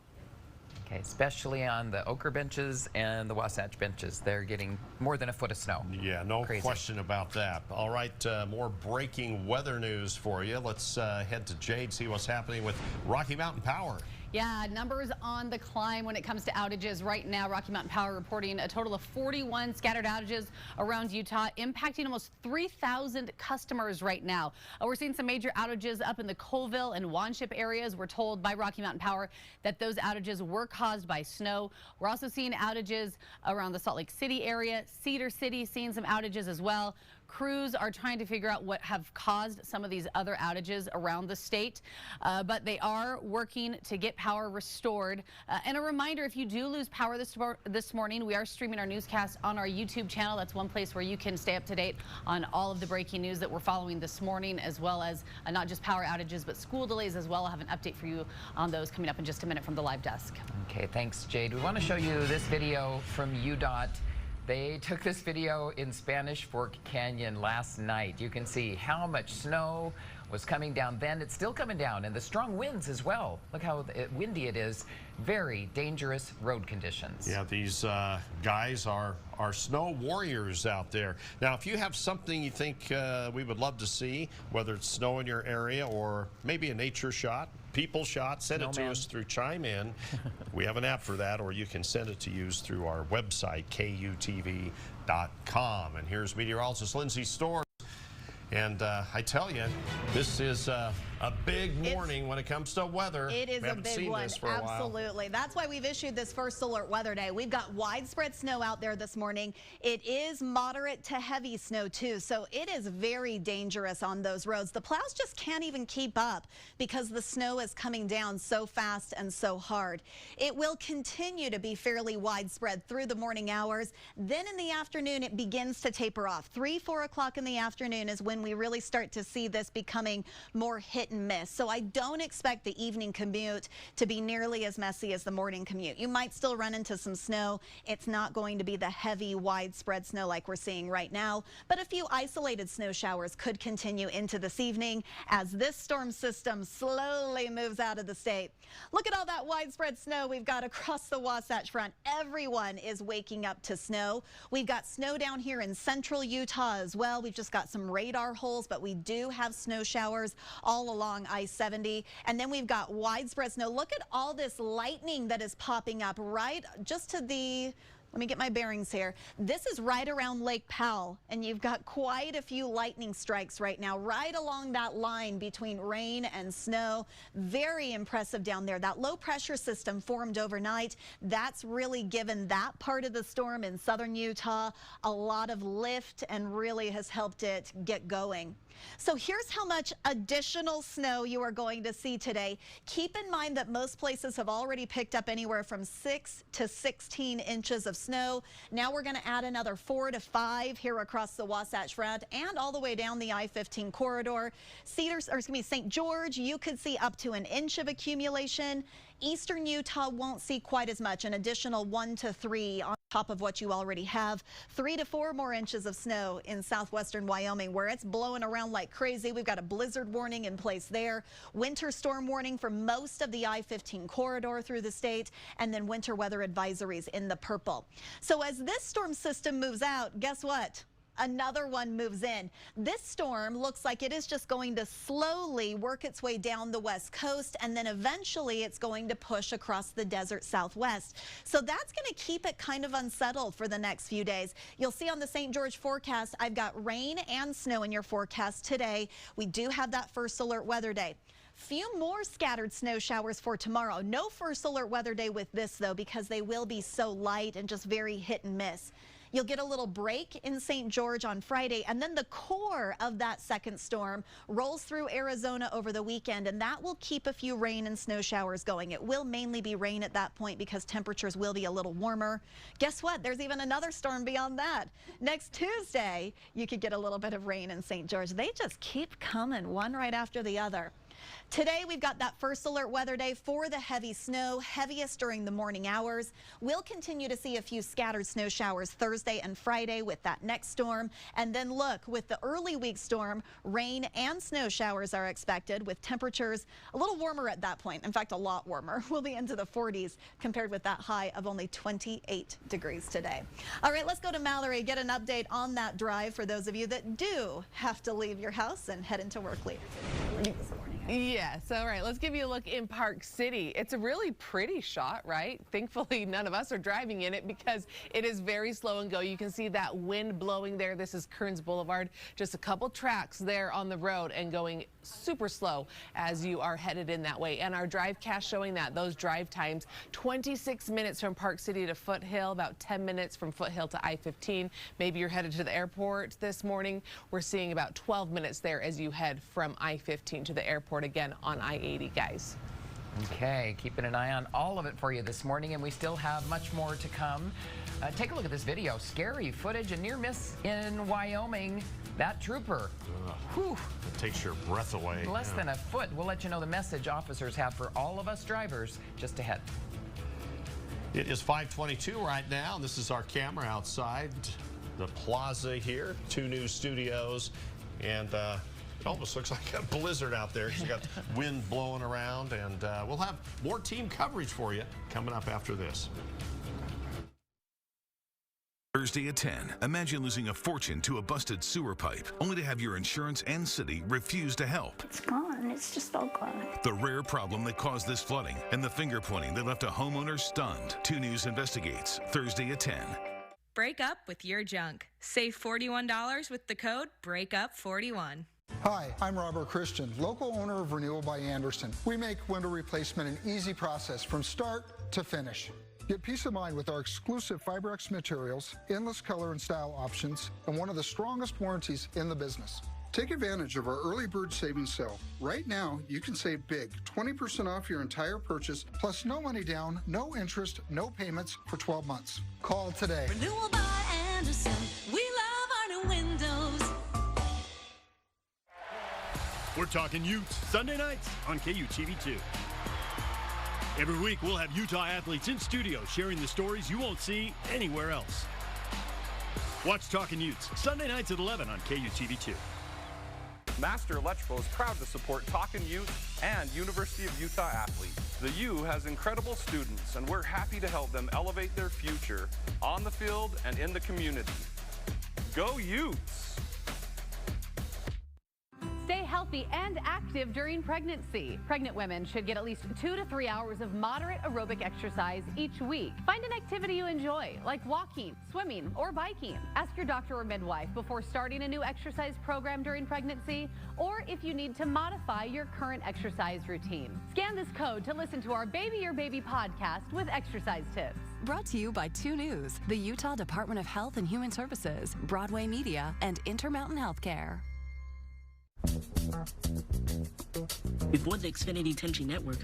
Okay, especially on the Ochre benches and the Wasatch benches. They're getting more than a foot of snow. Yeah, no question about that. All right, more breaking weather news for you. Let's head to Jade, see what's happening with Rocky Mountain Power. Yeah, numbers on the climb when it comes to outages. Right now, Rocky Mountain Power reporting a total of 41 scattered outages around Utah, impacting almost 3,000 customers right now. We're seeing some major outages up in the Colville and Wanship areas. We're told by Rocky Mountain Power that those outages were caused by snow. We're also seeing outages around the Salt Lake City area. Cedar City seeing some outages as well. Crews are trying to figure out what have caused some of these other outages around the state, but they are working to get power restored. And a reminder, if you do lose power this morning, we are streaming our newscast on our YouTube channel. That's one place where you can stay up to date on all of the breaking news that we're following this morning, as well as not just power outages, but school delays as well. I'll have an update for you on those coming up in just a minute from the live desk. Okay, thanks, Jade. We want to show you this video from UDOT. They took this video in Spanish Fork Canyon last night. You can see how much snow was coming down then. It's still coming down, and the strong winds as well. Look how windy it is. Very dangerous road conditions. Yeah, these guys are snow warriors out there. Now, if you have something you think we would love to see, whether it's snow in your area or maybe a nature shot, people shot, send it to us through Chime In. We have an app for that, or you can send it to use through our website, KUTV.com. And here's meteorologist Lindsay Storrs. And I tell you, this is a big morning when it comes to weather. It is a big one. Absolutely. That's why we've issued this first alert weather day. We've got widespread snow out there this morning. It is moderate to heavy snow too, so it is very dangerous on those roads. The plows just can't even keep up because the snow is coming down so fast and so hard. It will continue to be fairly widespread through the morning hours. Then in the afternoon, it begins to taper off. 3, 4 o'clock in the afternoon is when we really start to see this becoming more hit hit and miss. So I don't expect the evening commute to be nearly as messy as the morning commute. You might still run into some snow. It's not going to be the heavy, widespread snow like we're seeing right now, but a few isolated snow showers could continue into this evening as this storm system slowly moves out of the state. Look at all that widespread snow we've got across the Wasatch Front. Everyone is waking up to snow. We've got snow down here in central Utah as well. We've just got some radar holes, but we do have snow showers all along I-70. And then we've got widespread snow. Look at all this lightning that is popping up right just to the... Let me get my bearings here. This is right around Lake Powell, and you've got quite a few lightning strikes right now, right along that line between rain and snow. Very impressive down there. That low pressure system formed overnight. That's really given that part of the storm in southern Utah a lot of lift and really has helped it get going. So here's how much additional snow you are going to see today. Keep in mind that most places have already picked up anywhere from 6 to 16 inches of snow. Now we're going to add another 4 to 5 here across the Wasatch Front and all the way down the I-15 corridor. St. George, you could see up to an inch of accumulation. Eastern Utah won't see quite as much, an additional 1 to 3 on top of what you already have. 3 to 4 more inches of snow in southwestern Wyoming, where it's blowing around like crazy. We've got a blizzard warning in place there. Winter storm warning for most of the I-15 corridor through the state, and then winter weather advisories in the purple. So as this storm system moves out, guess what? Another one moves in. This storm looks like it is just going to slowly work its way down the west coast, and then eventually it's going to push across the desert southwest. So that's going to keep it kind of unsettled for the next few days. You'll see on the St. George forecast, I've got rain and snow in your forecast today. We do have that first alert weather day. Few more scattered snow showers for tomorrow. No first alert weather day with this, though, because they will be so light and just very hit and miss. You'll get a little break in St. George on Friday, and then the core of that second storm rolls through Arizona over the weekend, and that will keep a few rain and snow showers going. It will mainly be rain at that point because temperatures will be a little warmer. Guess what? There's even another storm beyond that. Next Tuesday, you could get a little bit of rain in St. George. They just keep coming, one right after the other. Today, we've got that first alert weather day for the heavy snow, heaviest during the morning hours. We'll continue to see a few scattered snow showers Thursday and Friday with that next storm. And then look, with the early week storm, rain and snow showers are expected with temperatures a little warmer at that point. In fact, a lot warmer. We'll be into the 40s compared with that high of only 28 degrees today. All right, let's go to Mallory, get an update on that drive for those of you that do have to leave your house and head into work later this morning. Yes, all right, let's give you a look in Park City. It's a really pretty shot, right? Thankfully, none of us are driving in it because it is very slow and go. You can see that wind blowing there. This is Kearns Boulevard. Just a couple tracks there on the road and going super slow as you are headed in that way. And our drive cache showing that those drive times, 26 minutes from Park City to Foothill, about 10 minutes from Foothill to I-15. Maybe you're headed to the airport this morning. We're seeing about 12 minutes there as you head from I-15 to the airport again on I-80, guys. Okay, keeping an eye on all of it for you this morning, and we still have much more to come. Take a look at this video. Scary footage, a near miss in Wyoming. That trooper. Whew. It takes your breath away. Less than a foot. We'll let you know the message officers have for all of us drivers just ahead. It is 5:22 right now. This is our camera outside the plaza here, 2 News Studios, and it almost looks like a blizzard out there. You got wind blowing around, and we'll have more team coverage for you coming up after this. Thursday at 10, imagine losing a fortune to a busted sewer pipe, only to have your insurance and city refuse to help. It's gone. It's just all gone. The rare problem that caused this flooding and the finger pointing that left a homeowner stunned. 2 News investigates, Thursday at 10. Break up with your junk. Save $41 with the code BREAKUP41. Hi, I'm Robert Christian, local owner of Renewal by Anderson. We make window replacement an easy process from start to finish. Get peace of mind with our exclusive FiberX materials, endless color and style options, and one of the strongest warranties in the business. Take advantage of our early bird savings sale. Right now, you can save big, 20% off your entire purchase, plus no money down, no interest, no payments for 12 months. Call today. Renewal by Anderson. We love our new windows. We're talking Utes, Sunday nights on KUTV2. Every week, we'll have Utah athletes in studio sharing the stories you won't see anywhere else. Watch Talking Utes, Sunday nights at 11 on KUTV2. Master Electrical is proud to support Talkin' Utes and University of Utah athletes. The U has incredible students, and we're happy to help them elevate their future on the field and in the community. Go Utes! Stay healthy and active during pregnancy. Pregnant women should get at least 2 to 3 hours of moderate aerobic exercise each week. Find an activity you enjoy, like walking, swimming, or biking. Ask your doctor or midwife before starting a new exercise program during pregnancy, or if you need to modify your current exercise routine. Scan this code to listen to our Baby Your Baby podcast with exercise tips. Brought to you by 2 News, the Utah Department of Health and Human Services, Broadway Media, and Intermountain Healthcare. Before the Xfinity 10G network,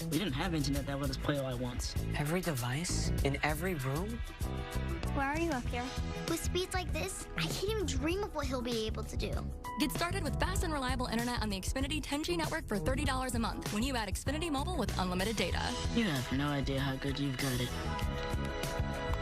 we didn't have internet that let us play all at once. Every device? In every room? Why are you up here? With speeds like this, I can't even dream of what he'll be able to do. Get started with fast and reliable internet on the Xfinity 10G network for $30 a month when you add Xfinity Mobile with unlimited data. You have no idea how good you've got it.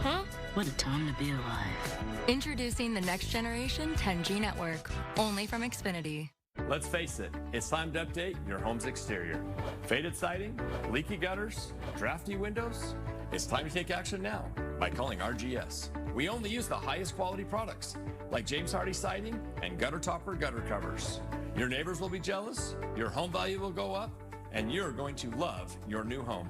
Huh? What a time to be alive. Introducing the next generation 10G network, only from Xfinity. Let's face it, it's time to update your home's exterior. Faded siding, leaky gutters, drafty windows. It's time to take action now by calling RGS. We only use the highest quality products, like James Hardy siding and gutter topper gutter covers. Your neighbors will be jealous, your home value will go up, and you're going to love your new home.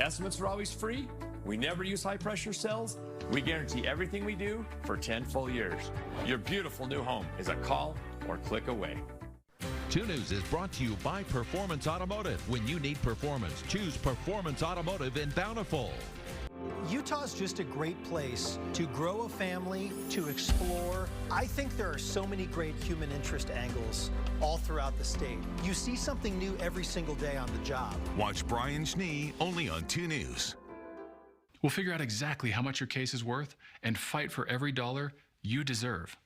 Estimates are always free. We never use high pressure cells. We guarantee everything we do for 10 full years. Your beautiful new home is a call or click away. 2 News is brought to you by Performance Automotive. When you need performance, choose Performance Automotive in Bountiful. Utah's just a great place to grow a family, to explore. I think there are so many great human interest angles all throughout the state. You see something new every single day on the job. Watch Brian Schnee only on 2 News. We'll figure out exactly how much your case is worth and fight for every dollar you deserve.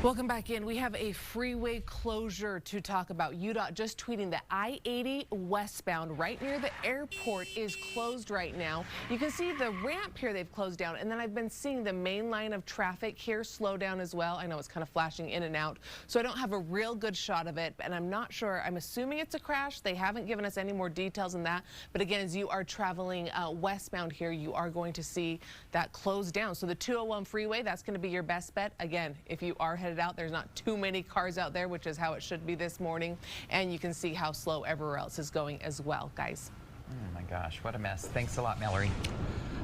Welcome back in. We have a freeway closure to talk about. UDOT just tweeting that I-80 westbound right near the airport is closed right now. You can see the ramp here they've closed down, and then I've been seeing the main line of traffic here slow down as well. I know it's kind of flashing in and out, so I don't have a real good shot of it, and I'm not sure. I'm assuming it's a crash. They haven't given us any more details than that, but again, as you are traveling westbound here, you are going to see that closed down. So the 201 freeway, that's going to be your best bet. Again, if you are headed out, there's not too many cars out there, which is how it should be this morning, and you can see how slow everywhere else is going as well, guys. Oh my gosh, what a mess. Thanks a lot, Mallory.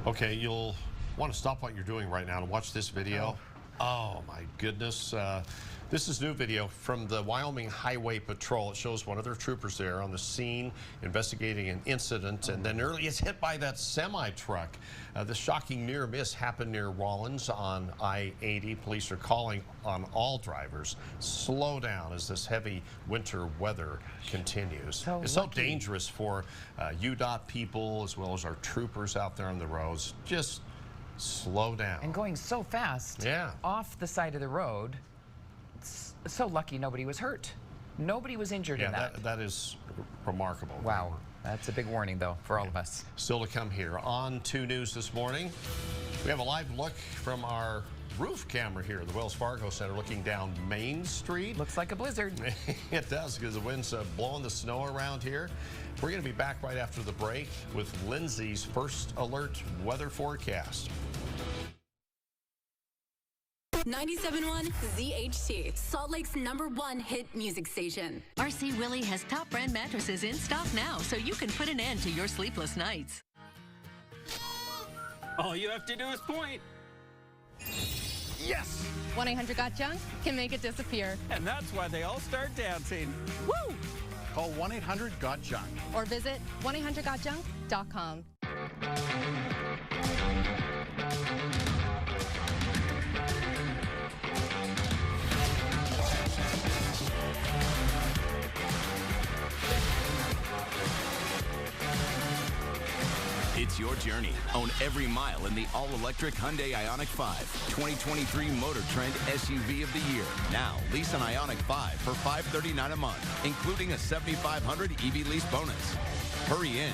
Okay, you'll want to stop what you're doing right now and watch this video. Oh my goodness. This is new video from the Wyoming Highway Patrol. It shows one of their troopers there on the scene investigating an incident, and then early it's hit by that semi-truck. The shocking near miss happened near Rollins on I-80. Police are calling on all drivers, slow down as this heavy winter weather continues. It's so dangerous for UDOT people as well as our troopers out there on the roads. Just slow down. And going so fast off the side of the road. So lucky nobody was hurt. Nobody was injured in that. That is remarkable. Wow. That's a big warning, though, for all of us. Still to come here on 2 News this morning. We have a live look from our roof camera here at the Wells Fargo Center looking down Main Street. Looks like a blizzard. It does, because the wind's blowing the snow around here. We're going to be back right after the break with Lindsay's first alert weather forecast. 97.1 ZHT, Salt Lake's #1 hit music station. RC Willey has top brand mattresses in stock now, so you can put an end to your sleepless nights. All you have to do is point. Yes! 1-800-GOT-JUNK can make it disappear. And that's why they all start dancing. Woo! Call 1-800-GOT-JUNK. Or visit 1-800-GOT-JUNK.com. It's your journey. Own every mile in the all-electric Hyundai Ioniq 5, 2023 Motor Trend SUV of the year. Now, lease an Ioniq 5 for $539 a month, including a $7,500 EV lease bonus. Hurry in.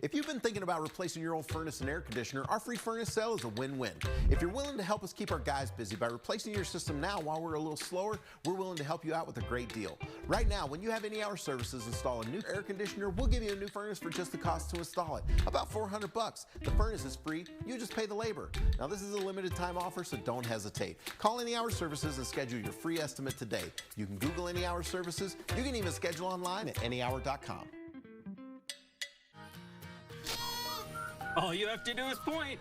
If you've been thinking about replacing your old furnace and air conditioner, our free furnace sale is a win-win. If you're willing to help us keep our guys busy by replacing your system now while we're a little slower, we're willing to help you out with a great deal. Right now, when you have Any Hour Services install a new air conditioner, we'll give you a new furnace for just the cost to install it, about $400. The furnace is free, you just pay the labor. Now this is a limited time offer, so don't hesitate. Call Any Hour Services and schedule your free estimate today. You can Google Any Hour Services. You can even schedule online at anyhour.com. All you have to do is point.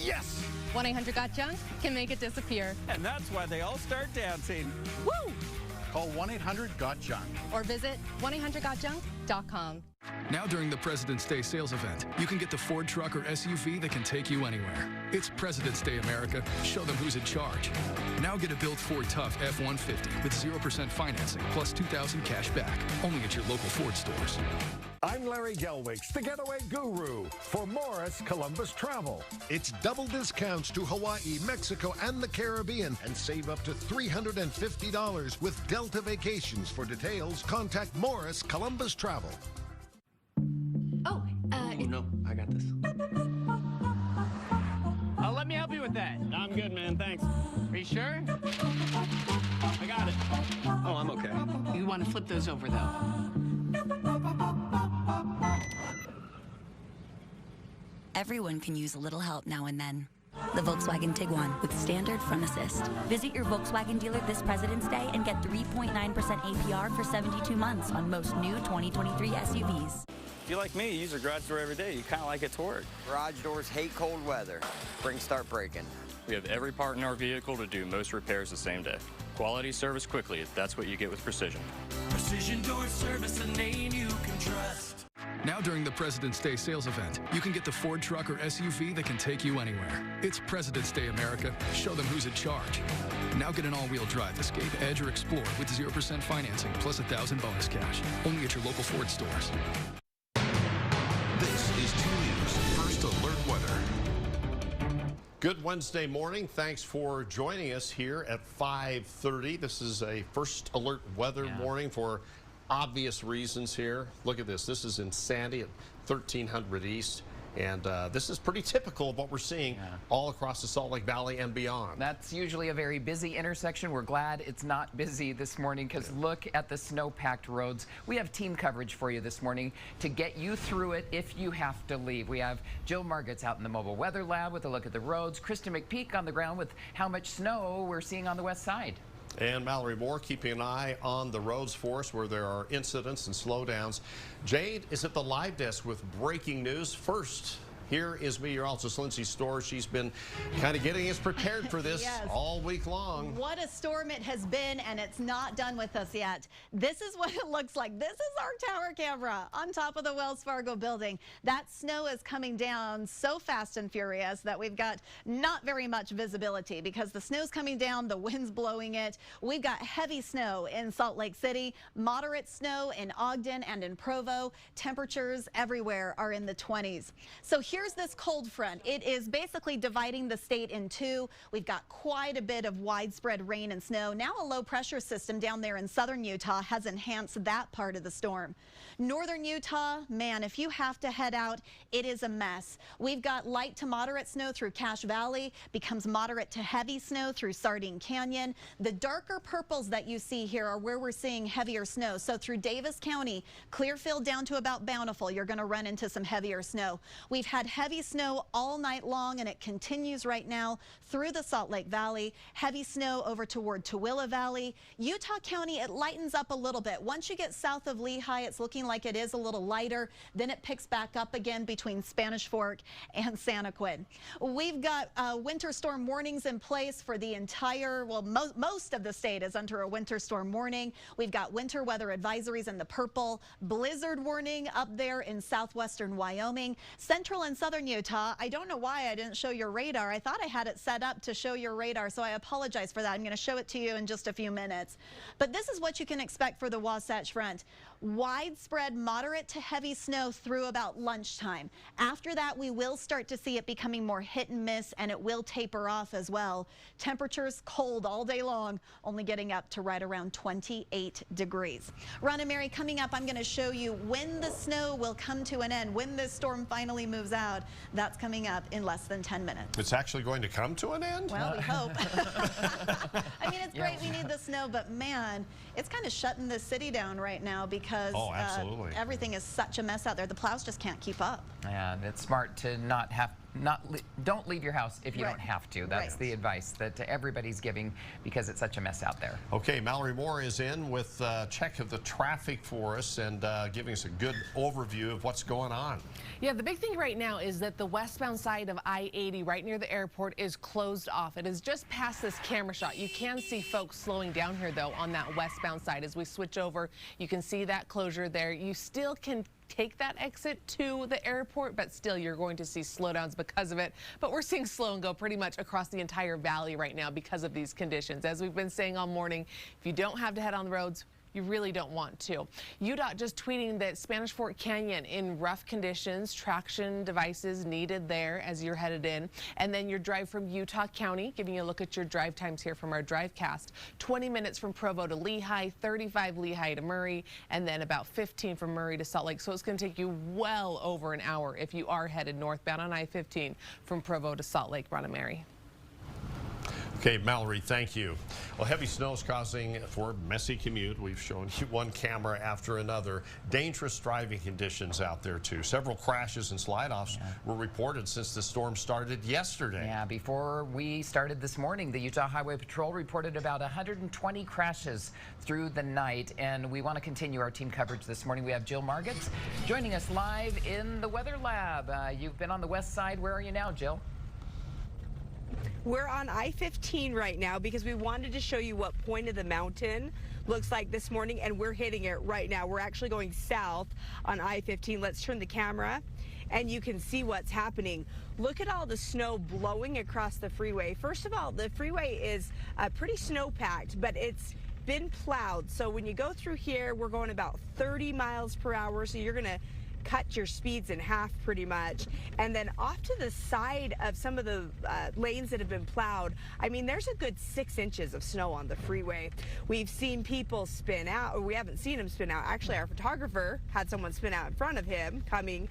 Yes! 1-800-GOT-JUNK can make it disappear. And that's why they all start dancing. Woo! Call 1-800-GOT-JUNK. Or visit 1-800-GOT-JUNK.com. Now during the President's Day sales event, you can get the Ford truck or SUV that can take you anywhere. It's President's Day, America. Show them who's in charge. Now get a built Ford Tough F-150 with 0% financing plus $2,000 cash back. Only at your local Ford stores. I'm Larry Gelwicks, the getaway guru for Morris Columbus Travel. It's double discounts to Hawaii, Mexico, and the Caribbean, and save up to $350 with Delta Vacations. For details, contact Morris Columbus Travel. Oh, no, I got this. let me help you with that. I'm good, man, thanks. Are you sure? I got it. Oh, I'm okay. You want to flip those over, though. Everyone can use a little help now and then. The Volkswagen Tiguan with standard front assist. Visit your Volkswagen dealer this President's Day and get 3.9% APR for 72 months on most new 2023 SUVs. If you like me, you use your garage door every day. You kind of like it to work. Garage doors hate cold weather. Springs start breaking. We have every part in our vehicle to do most repairs the same day. Quality service quickly. That's what you get with Precision. Precision Door Service, a name you can trust. Now during the President's Day sales event, you can get the Ford truck or SUV that can take you anywhere. It's President's Day, America. Show them who's in charge. Now get an all-wheel drive, Escape, Edge, or Explorer with 0% financing plus $1,000 bonus cash. Only at your local Ford stores. This is 2 News First Alert Weather. Good Wednesday morning. Thanks for joining us here at 5:30. This is a First Alert weather morning for obvious reasons here. Look at this. This is in Sandy at 1300 East. And this is pretty typical of what we're seeing all across the Salt Lake Valley and beyond. That's usually a very busy intersection. We're glad it's not busy this morning because look at the snow-packed roads. We have team coverage for you this morning to get you through it if you have to leave. We have Jill Margetts out in the mobile weather lab with a look at the roads. Kristen McPeak on the ground with how much snow we're seeing on the west side. And Mallory Moore keeping an eye on the roads for us where there are incidents and slowdowns. Jade is at the live desk with breaking news. First, here is meteorologist Lindsay Storr. She's been kind of getting us prepared for this all week long. What a storm it has been, and it's not done with us yet. This is what it looks like. This is our tower camera on top of the Wells Fargo building. That snow is coming down so fast and furious that we've got not very much visibility because the snow's coming down, the wind's blowing it. We've got heavy snow in Salt Lake City, moderate snow in Ogden and in Provo. Temperatures everywhere are in the 20s. So here's this cold front. It is basically dividing the state in two. We've got quite a bit of widespread rain and snow. Now a low pressure system down there in southern Utah has enhanced that part of the storm. Northern Utah, man, if you have to head out, it is a mess. We've got light to moderate snow through Cache Valley, becomes moderate to heavy snow through Sardine Canyon. The darker purples that you see here are where we're seeing heavier snow. So through Davis County, Clearfield down to about Bountiful, you're going to run into some heavier snow. We've had heavy snow all night long, and it continues right now through the Salt Lake Valley. Heavy snow over toward Tooele Valley. Utah County, it lightens up a little bit. Once you get south of Lehi, it's looking like it is a little lighter. Then it picks back up again between Spanish Fork and Santaquin. We've got winter storm warnings in place for the entire, well, most of the state is under a winter storm warning. We've got winter weather advisories in the purple, blizzard warning up there in southwestern Wyoming, central and southern Utah. I don't know why I didn't show your radar. I thought I had it set up to show your radar, so I apologize for that. I'm going to show it to you in just a few minutes. But this is what you can expect for the Wasatch Front. Widespread moderate to heavy snow through about lunchtime. After that, we will start to see it becoming more hit and miss, and it will taper off as well. Temperatures cold all day long, only getting up to right around 28 degrees. Ron and Mary, coming up, I'm going to show you when the snow will come to an end, when this storm finally moves out. That's coming up in less than 10 minutes. It's actually going to come to an end? Well, we hope. I mean, it's great we need the snow, but man, it's kind of shutting the city down right now because everything is such a mess out there. The plows just can't keep up. And it's smart to don't leave your house if you don't have to. That's the advice that everybody's giving because it's such a mess out there. Okay, Mallory Moore is in with a check of the traffic for us and giving us a good overview of what's going on. Yeah, the big thing right now is that the westbound side of I-80 right near the airport is closed off. It is just past this camera shot. You can see folks slowing down here, though, on that westbound side. As we switch over, you can see that closure there. You still can take that exit to the airport, but still you're going to see slowdowns because of it. But we're seeing slow and go pretty much across the entire valley right now because of these conditions. As we've been saying all morning, if you don't have to head on the roads, you really don't want to. UDOT just tweeting that Spanish Fort Canyon in rough conditions, traction devices needed there as you're headed in. And then your drive from Utah County, giving you a look at your drive times here from our DriveCast. 20 minutes from Provo to Lehigh, 35 Lehigh to Murray, and then about 15 from Murray to Salt Lake. So it's going to take you well over an hour if you are headed northbound on I-15 from Provo to Salt Lake, Ron and Mary. Okay, Mallory, thank you. Well, heavy snow is causing for messy commute. We've shown you one camera after another. Dangerous driving conditions out there, too. Several crashes and slide-offs were reported since the storm started yesterday. Yeah, before we started this morning, the Utah Highway Patrol reported about 120 crashes through the night, and we want to continue our team coverage this morning. We have Jill Margits joining us live in the Weather Lab. You've been on the west side. Where are you now, Jill? We're on I-15 right now because we wanted to show you what point of the mountain looks like this morning, and we're hitting it right now. We're actually going south on I-15. Let's turn the camera and you can see what's happening. Look at all the snow blowing across the freeway. First of all, the freeway is pretty snow-packed, but it's been plowed. So when you go through here, we're going about 30 miles per hour, so you're going to cut your speeds in half pretty much. And then off to the side of some of the lanes that have been plowed, I mean, there's a good 6 inches of snow on the freeway. We've seen people spin out, or we haven't seen them spin out. Actually, our photographer had someone spin out in front of him coming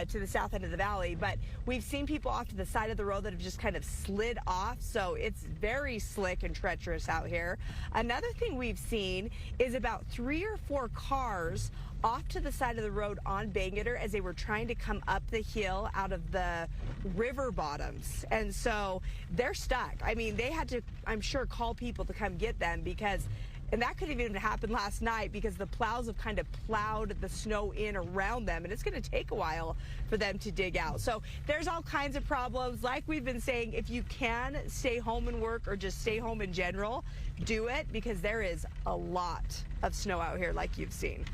to the south end of the valley, but we've seen people off to the side of the road that have just kind of slid off, so it's very slick and treacherous out here. Another thing we've seen is about 3 or 4 cars off to the side of the road on Bangeter as they were trying to come up the hill out of the river bottoms. And so they're stuck. I mean, they had to, I'm sure, call people to come get them because, and that could have even happened last night because the plows have kind of plowed the snow in around them, and it's going to take a while for them to dig out. So there's all kinds of problems. Like we've been saying, if you can stay home and work or just stay home in general, do it because there is a lot of snow out here like you've seen.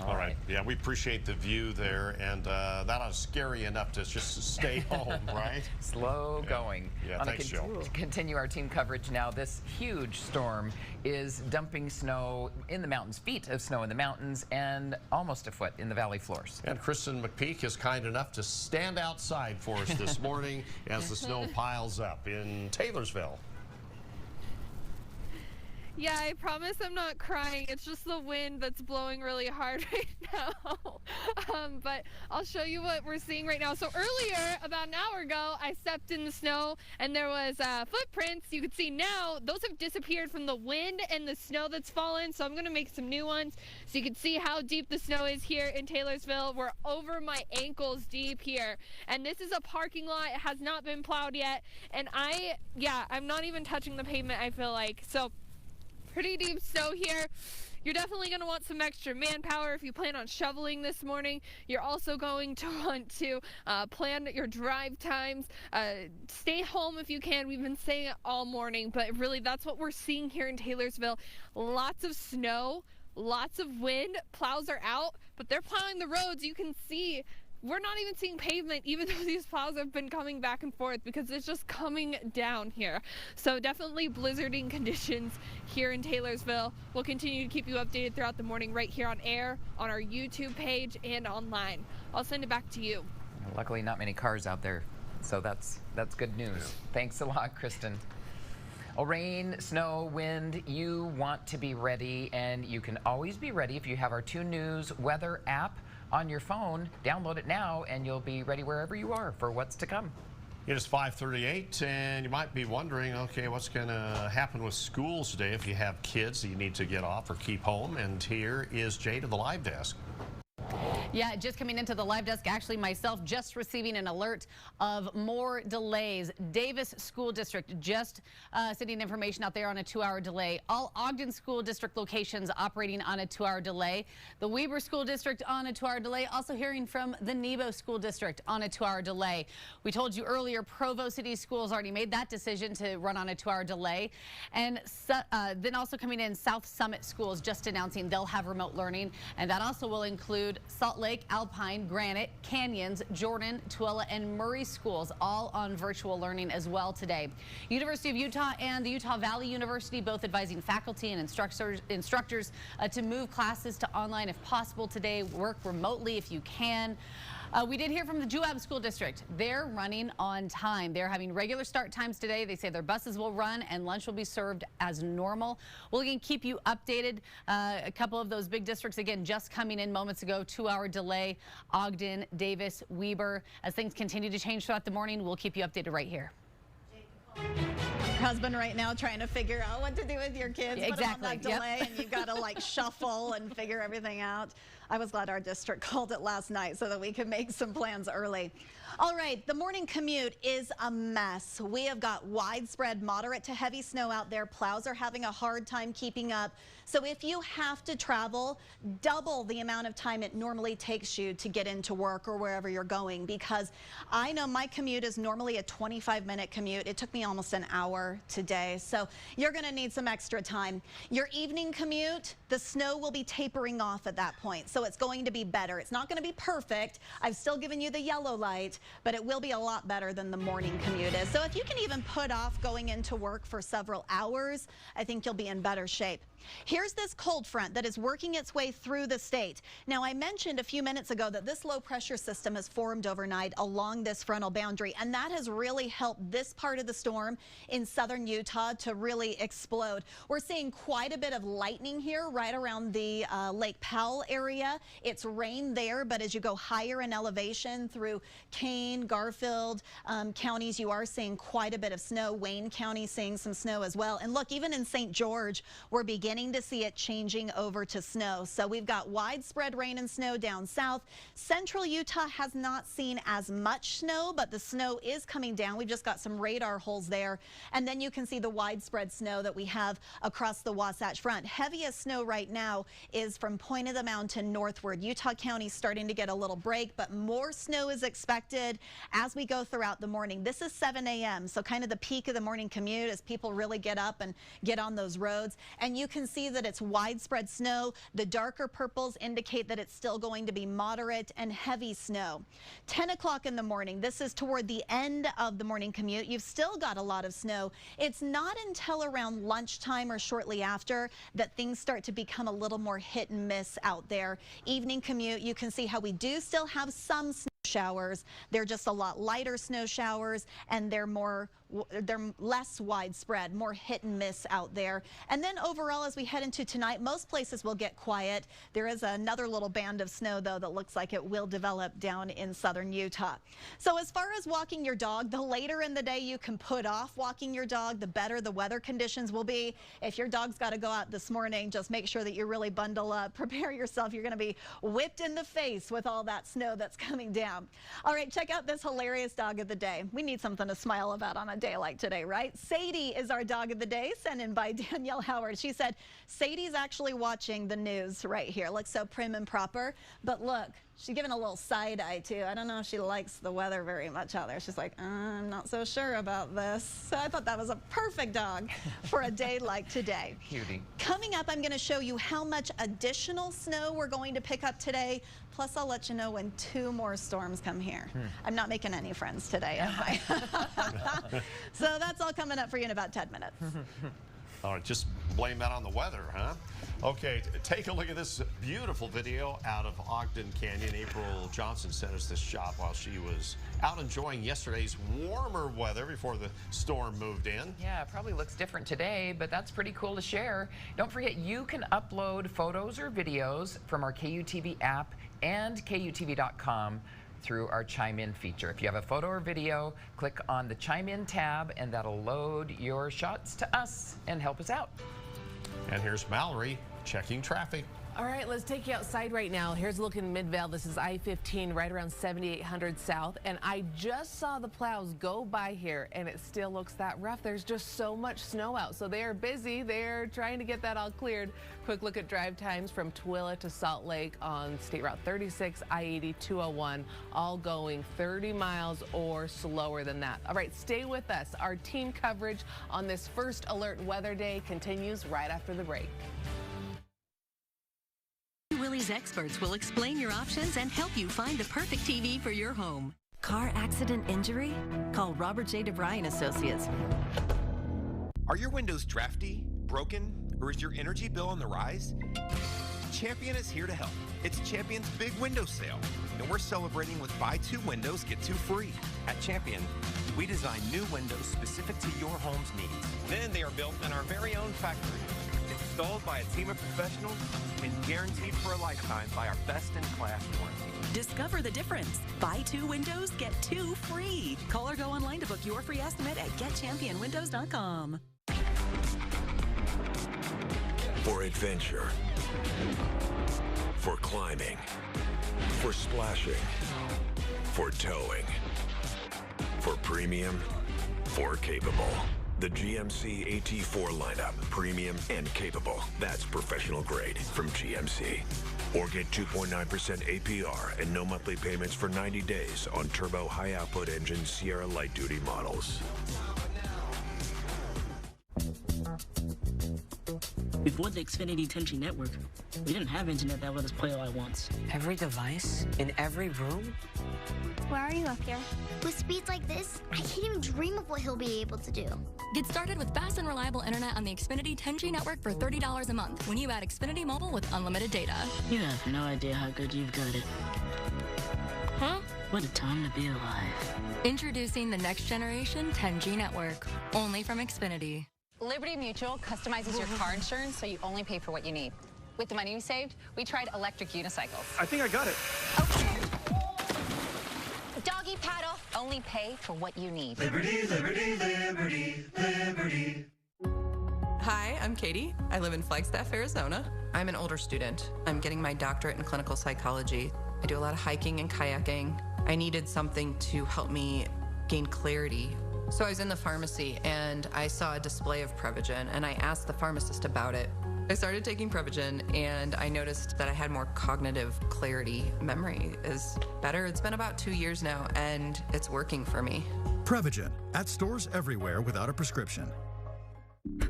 All right. Yeah, we appreciate the view there, and that was scary enough to just stay home, right? Slow going. Yeah, thanks, Jill. Continue our team coverage now. This huge storm is dumping snow in the mountains, feet of snow in the mountains, and almost a foot in the valley floors. And Kristen McPeak is kind enough to stand outside for us this morning as the snow piles up in Taylorsville. Yeah, I promise I'm not crying. It's just the wind that's blowing really hard right now. But I'll show you what we're seeing right now. So earlier, about an hour ago, I stepped in the snow and there was footprints. You can see now those have disappeared from the wind and the snow that's fallen. So I'm going to make some new ones so you can see how deep the snow is here in Taylorsville. We're over my ankles deep here. And this is a parking lot. It has not been plowed yet. And I'm not even touching the pavement, I feel like. So pretty deep snow here. You're definitely going to want some extra manpower if you plan on shoveling this morning. You're also going to want to plan your drive times. Stay home if you can. We've been saying it all morning, but really that's what we're seeing here in Taylorsville. Lots of snow, lots of wind. Plows are out, but they're plowing the roads. You can see we're not even seeing pavement, even though these plows have been coming back and forth, because it's just coming down here. So definitely blizzarding conditions here in Taylorsville. We'll continue to keep you updated throughout the morning right here on air, on our YouTube page, and online. I'll send it back to you. Luckily, not many cars out there, so that's good news. Thanks a lot, Kristen. Rain, snow, wind, you want to be ready, and you can always be ready if you have our 2 News weather app on your phone. Download it now, and you'll be ready wherever you are for what's to come. It is 5:38, and you might be wondering, okay, what's going to happen with schools today if you have kids that you need to get off or keep home? And here is Jay to the live desk. Yeah, just coming into the live desk, actually myself just receiving an alert of more delays. Davis School District just sending information out there on a 2-hour delay. All Ogden School District locations operating on a 2-hour delay. The Weber School District on a 2-hour delay. Also hearing from the Nebo School District on a 2-hour delay. We told you earlier, Provo City Schools already made that decision to run on a 2-hour delay. And then also coming in, South Summit Schools just announcing they'll have remote learning, and that also will include Salt Lake, Alpine, Granite, Canyons, Jordan, Tooele, and Murray schools, all on virtual learning as well today. University of Utah and the Utah Valley University both advising faculty and instructors to move classes to online if possible today. Work remotely if you can. We did hear from the Juab School District. They're running on time. They're having regular start times today. They say their buses will run and lunch will be served as normal. We'll again keep you updated. A couple of those big districts, again, just coming in moments ago, 2-hour delay, Ogden, Davis, Weber. As things continue to change throughout the morning, we'll keep you updated right here. Husband right now trying to figure out what to do with your kids. Yeah, exactly. Put them on that delay, and you've got to like shuffle and figure everything out. I was glad our district called it last night so that we could make some plans early. All right, the morning commute is a mess. We have got widespread moderate to heavy snow out there. Plows are having a hard time keeping up. So if you have to travel, double the amount of time it normally takes you to get into work or wherever you're going, because I know my commute is normally a 25-minute commute. It took me almost an hour today, so you're going to need some extra time. Your evening commute, the snow will be tapering off at that point, so it's going to be better. It's not going to be perfect. I've still given you the yellow light, but it will be a lot better than the morning commute is. So if you can even put off going into work for several hours, I think you'll be in better shape. Here's this cold front that is working its way through the state. Now, I mentioned a few minutes ago that this low pressure system has formed overnight along this frontal boundary, and that has really helped this part of the storm in southern Utah to really explode. We're seeing quite a bit of lightning here right around the Lake Powell area. It's rained there, but as you go higher in elevation through Kane, Garfield counties, you are seeing quite a bit of snow. Wayne County seeing some snow as well. And look, even in St. George, we're beginning to see it changing over to snow. So we've got widespread rain and snow down south. Central Utah has not seen as much snow, but the snow is coming down. We've just got some radar holes there. And then you can see the widespread snow that we have across the Wasatch Front. Heaviest snow right now is from Point of the Mountain northward. Utah County starting to get a little break, but more snow is expected as we go throughout the morning. This is 7 a.m., so kind of the peak of the morning commute as people really get up and get on those roads. And you can see that it's widespread snow. The darker purples indicate that it's still going to be moderate and heavy snow. 10 o'clock in the morning, this is toward the end of the morning commute. You've still got a lot of snow. It's not until around lunchtime or shortly after that things start to become a little more hit and miss out there. Evening commute, you can see how we do still have some snow showers. They're just a lot lighter snow showers, and they're less widespread, more hit and miss out there. And then overall, as we head into tonight, most places will get quiet. There is another little band of snow, though, that looks like it will develop down in southern Utah. So as far as walking your dog, the later in the day you can put off walking your dog, the better the weather conditions will be. If your dog's got to go out this morning, just make sure that you really bundle up, prepare yourself. You're going to be whipped in the face with all that snow that's coming down. All right, check out this hilarious dog of the day. We need something to smile about on a a day like today, right? Sadie is our dog of the day, sent in by Danielle Howard. She said, Sadie's actually watching the news right here. Looks so prim and proper. But look, she's giving a little side eye, too. I don't know if she likes the weather very much out there. She's like, I'm not so sure about this. So I thought that was a perfect dog for a day like today. Cutie. Coming up, I'm going to show you how much additional snow we're going to pick up today. Plus, I'll let you know when 2 more storms come here. I'm not making any friends today, am I? So that's all coming up for you in about 10 minutes. All right, just blame that on the weather, huh? Okay, take a look at this beautiful video out of Ogden Canyon. April Johnson sent us this shot while she was out enjoying yesterday's warmer weather before the storm moved in. Yeah, it probably looks different today, but that's pretty cool to share. Don't forget, you can upload photos or videos from our KUTV app and KUTV.com through our Chime In feature. If you have a photo or video, click on the Chime In tab and that'll load your shots to us and help us out. And here's Mallory checking traffic. All right, let's take you outside right now. Here's a look in Midvale. This is I-15 right around 7800 South. And I just saw the plows go by here and it still looks that rough. There's just so much snow out. So they are busy. They're trying to get that all cleared. Quick look at drive times from Tooele to Salt Lake on State Route 36, I-80, 201, all going 30 miles or slower than that. All right, stay with us. Our team coverage on this first alert weather day continues right after the break. Willie's experts will explain your options and help you find the perfect TV for your home. Car accident injury? Call Robert J. DeVry Associates. Are your windows drafty, broken, or is your energy bill on the rise? Champion is here to help. It's Champion's big window sale, and we're celebrating with buy 2 windows, get 2 free. At Champion, we design new windows specific to your home's needs. Then they are built in our very own factory, installed by a team of professionals, and guaranteed for a lifetime by our best-in-class warranty. Discover the difference. Buy 2 windows, get 2 free. Call or go online to book your free estimate at getchampionwindows.com. For adventure, for climbing, for splashing, for towing, for premium, for capable. The GMC AT4 lineup, premium and capable. That's professional grade from GMC. Or get 2.9% APR and no monthly payments for 90 days on turbo high output engine Sierra light duty models. Before the Xfinity 10G network, we didn't have internet that let us play all at once. Every device? In every room? Why are you up here? With speeds like this, I can't even dream of what he'll be able to do. Get started with fast and reliable internet on the Xfinity 10G network for $30 a month when you add Xfinity Mobile with unlimited data. You have no idea how good you've got it. Huh? What a time to be alive. Introducing the next generation 10G network, only from Xfinity. Liberty Mutual customizes your car insurance so you only pay for what you need. With the money we saved, we tried electric unicycles. I think I got it. Doggy paddle, only pay for what you need. Liberty, liberty, liberty, liberty. Hi, I'm Katie. I live in Flagstaff, Arizona. I'm an older student. I'm getting my doctorate in clinical psychology. I do a lot of hiking and kayaking. I needed something to help me gain clarity. So I was in the pharmacy and I saw a display of Prevagen and I asked the pharmacist about it. I started taking Prevagen and I noticed that I had more cognitive clarity. Memory is better. It's been about 2 years now and it's working for me. Prevagen, at stores everywhere without a prescription.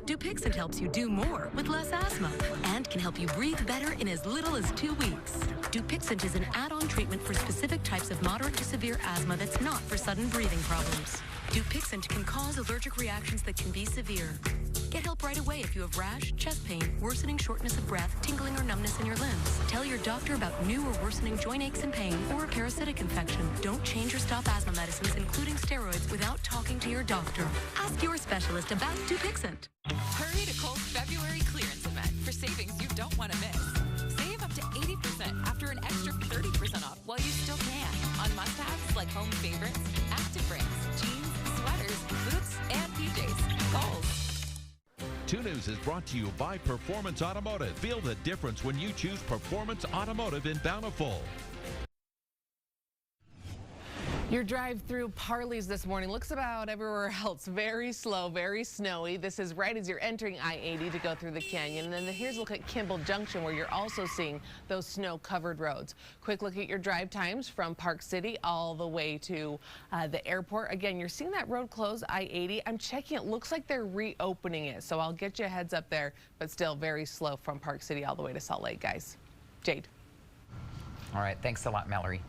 Dupixent helps you do more with less asthma and can help you breathe better in as little as 2 weeks. Dupixent is an add-on treatment for specific types of moderate to severe asthma that's not for sudden breathing problems. Dupixent can cause allergic reactions that can be severe. Get help right away if you have rash, chest pain, worsening shortness of breath, tingling or numbness in your limbs. Tell your doctor about new or worsening joint aches and pain or a parasitic infection. Don't change or stop asthma medicines, including steroids, without talking to your doctor. Ask your specialist about Dupixent. Hurry to Kohl's February clearance event for savings you don't want to miss. Save up to 80% after an extra 30% off while you still can on must-haves like home favorites, active brands, jeans, sweaters, boots, and PJs. Kohl's. 2 News is brought to you by Performance Automotive. Feel the difference when you choose Performance Automotive in Bountiful. Your drive through Parley's this morning looks about everywhere else. Very slow, very snowy. This is right as you're entering I-80 to go through the canyon. And then here's a look at Kimball Junction, where you're also seeing those snow-covered roads. Quick look at your drive times from Park City all the way to the airport. Again, you're seeing that road close, I-80. I'm checking. It looks like they're reopening it, so I'll get you a heads up there, but still very slow from Park City all the way to Salt Lake, guys. Jade. All right. Thanks a lot, Mallory.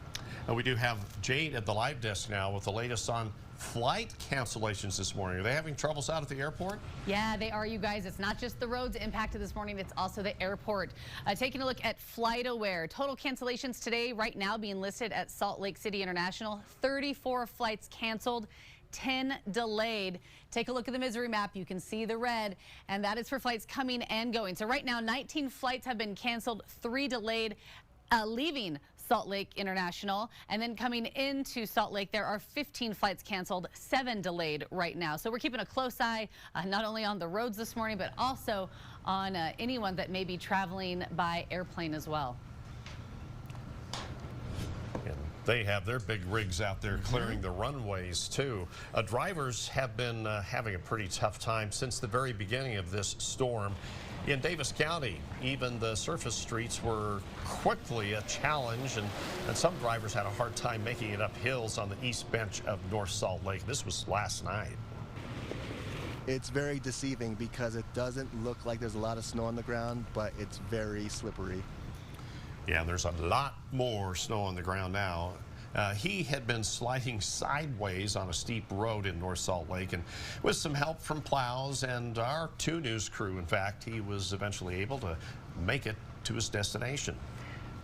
We do have Jade at the live desk now with the latest on flight cancellations this morning. Are they having troubles out at the airport? Yeah, they are, you guys. It's not just the roads impacted this morning, it's also the airport. Taking a look at FlightAware. Total cancellations today right now being listed at Salt Lake City International. 34 flights canceled, 10 delayed. Take a look at the misery map. You can see the red, and that is for flights coming and going. So right now, 19 flights have been canceled, 3 delayed, leaving Salt Lake International, and then coming into Salt Lake, there are 15 flights canceled, 7 delayed right now. So we're keeping a close eye not only on the roads this morning, but also on anyone that may be traveling by airplane as well. And they have their big rigs out there clearing the runways too. Drivers have been having a pretty tough time since the very beginning of this storm. In Davis County, even the surface streets were quickly a challenge, and some drivers had a hard time making it up hills on the east bench of North Salt Lake. This was last night. It's very deceiving because it doesn't look like there's a lot of snow on the ground, but it's very slippery. Yeah, there's a lot more snow on the ground now. He had been sliding sideways on a steep road in North Salt Lake, and with some help from plows and our 2 News crew, in fact, he was eventually able to make it to his destination.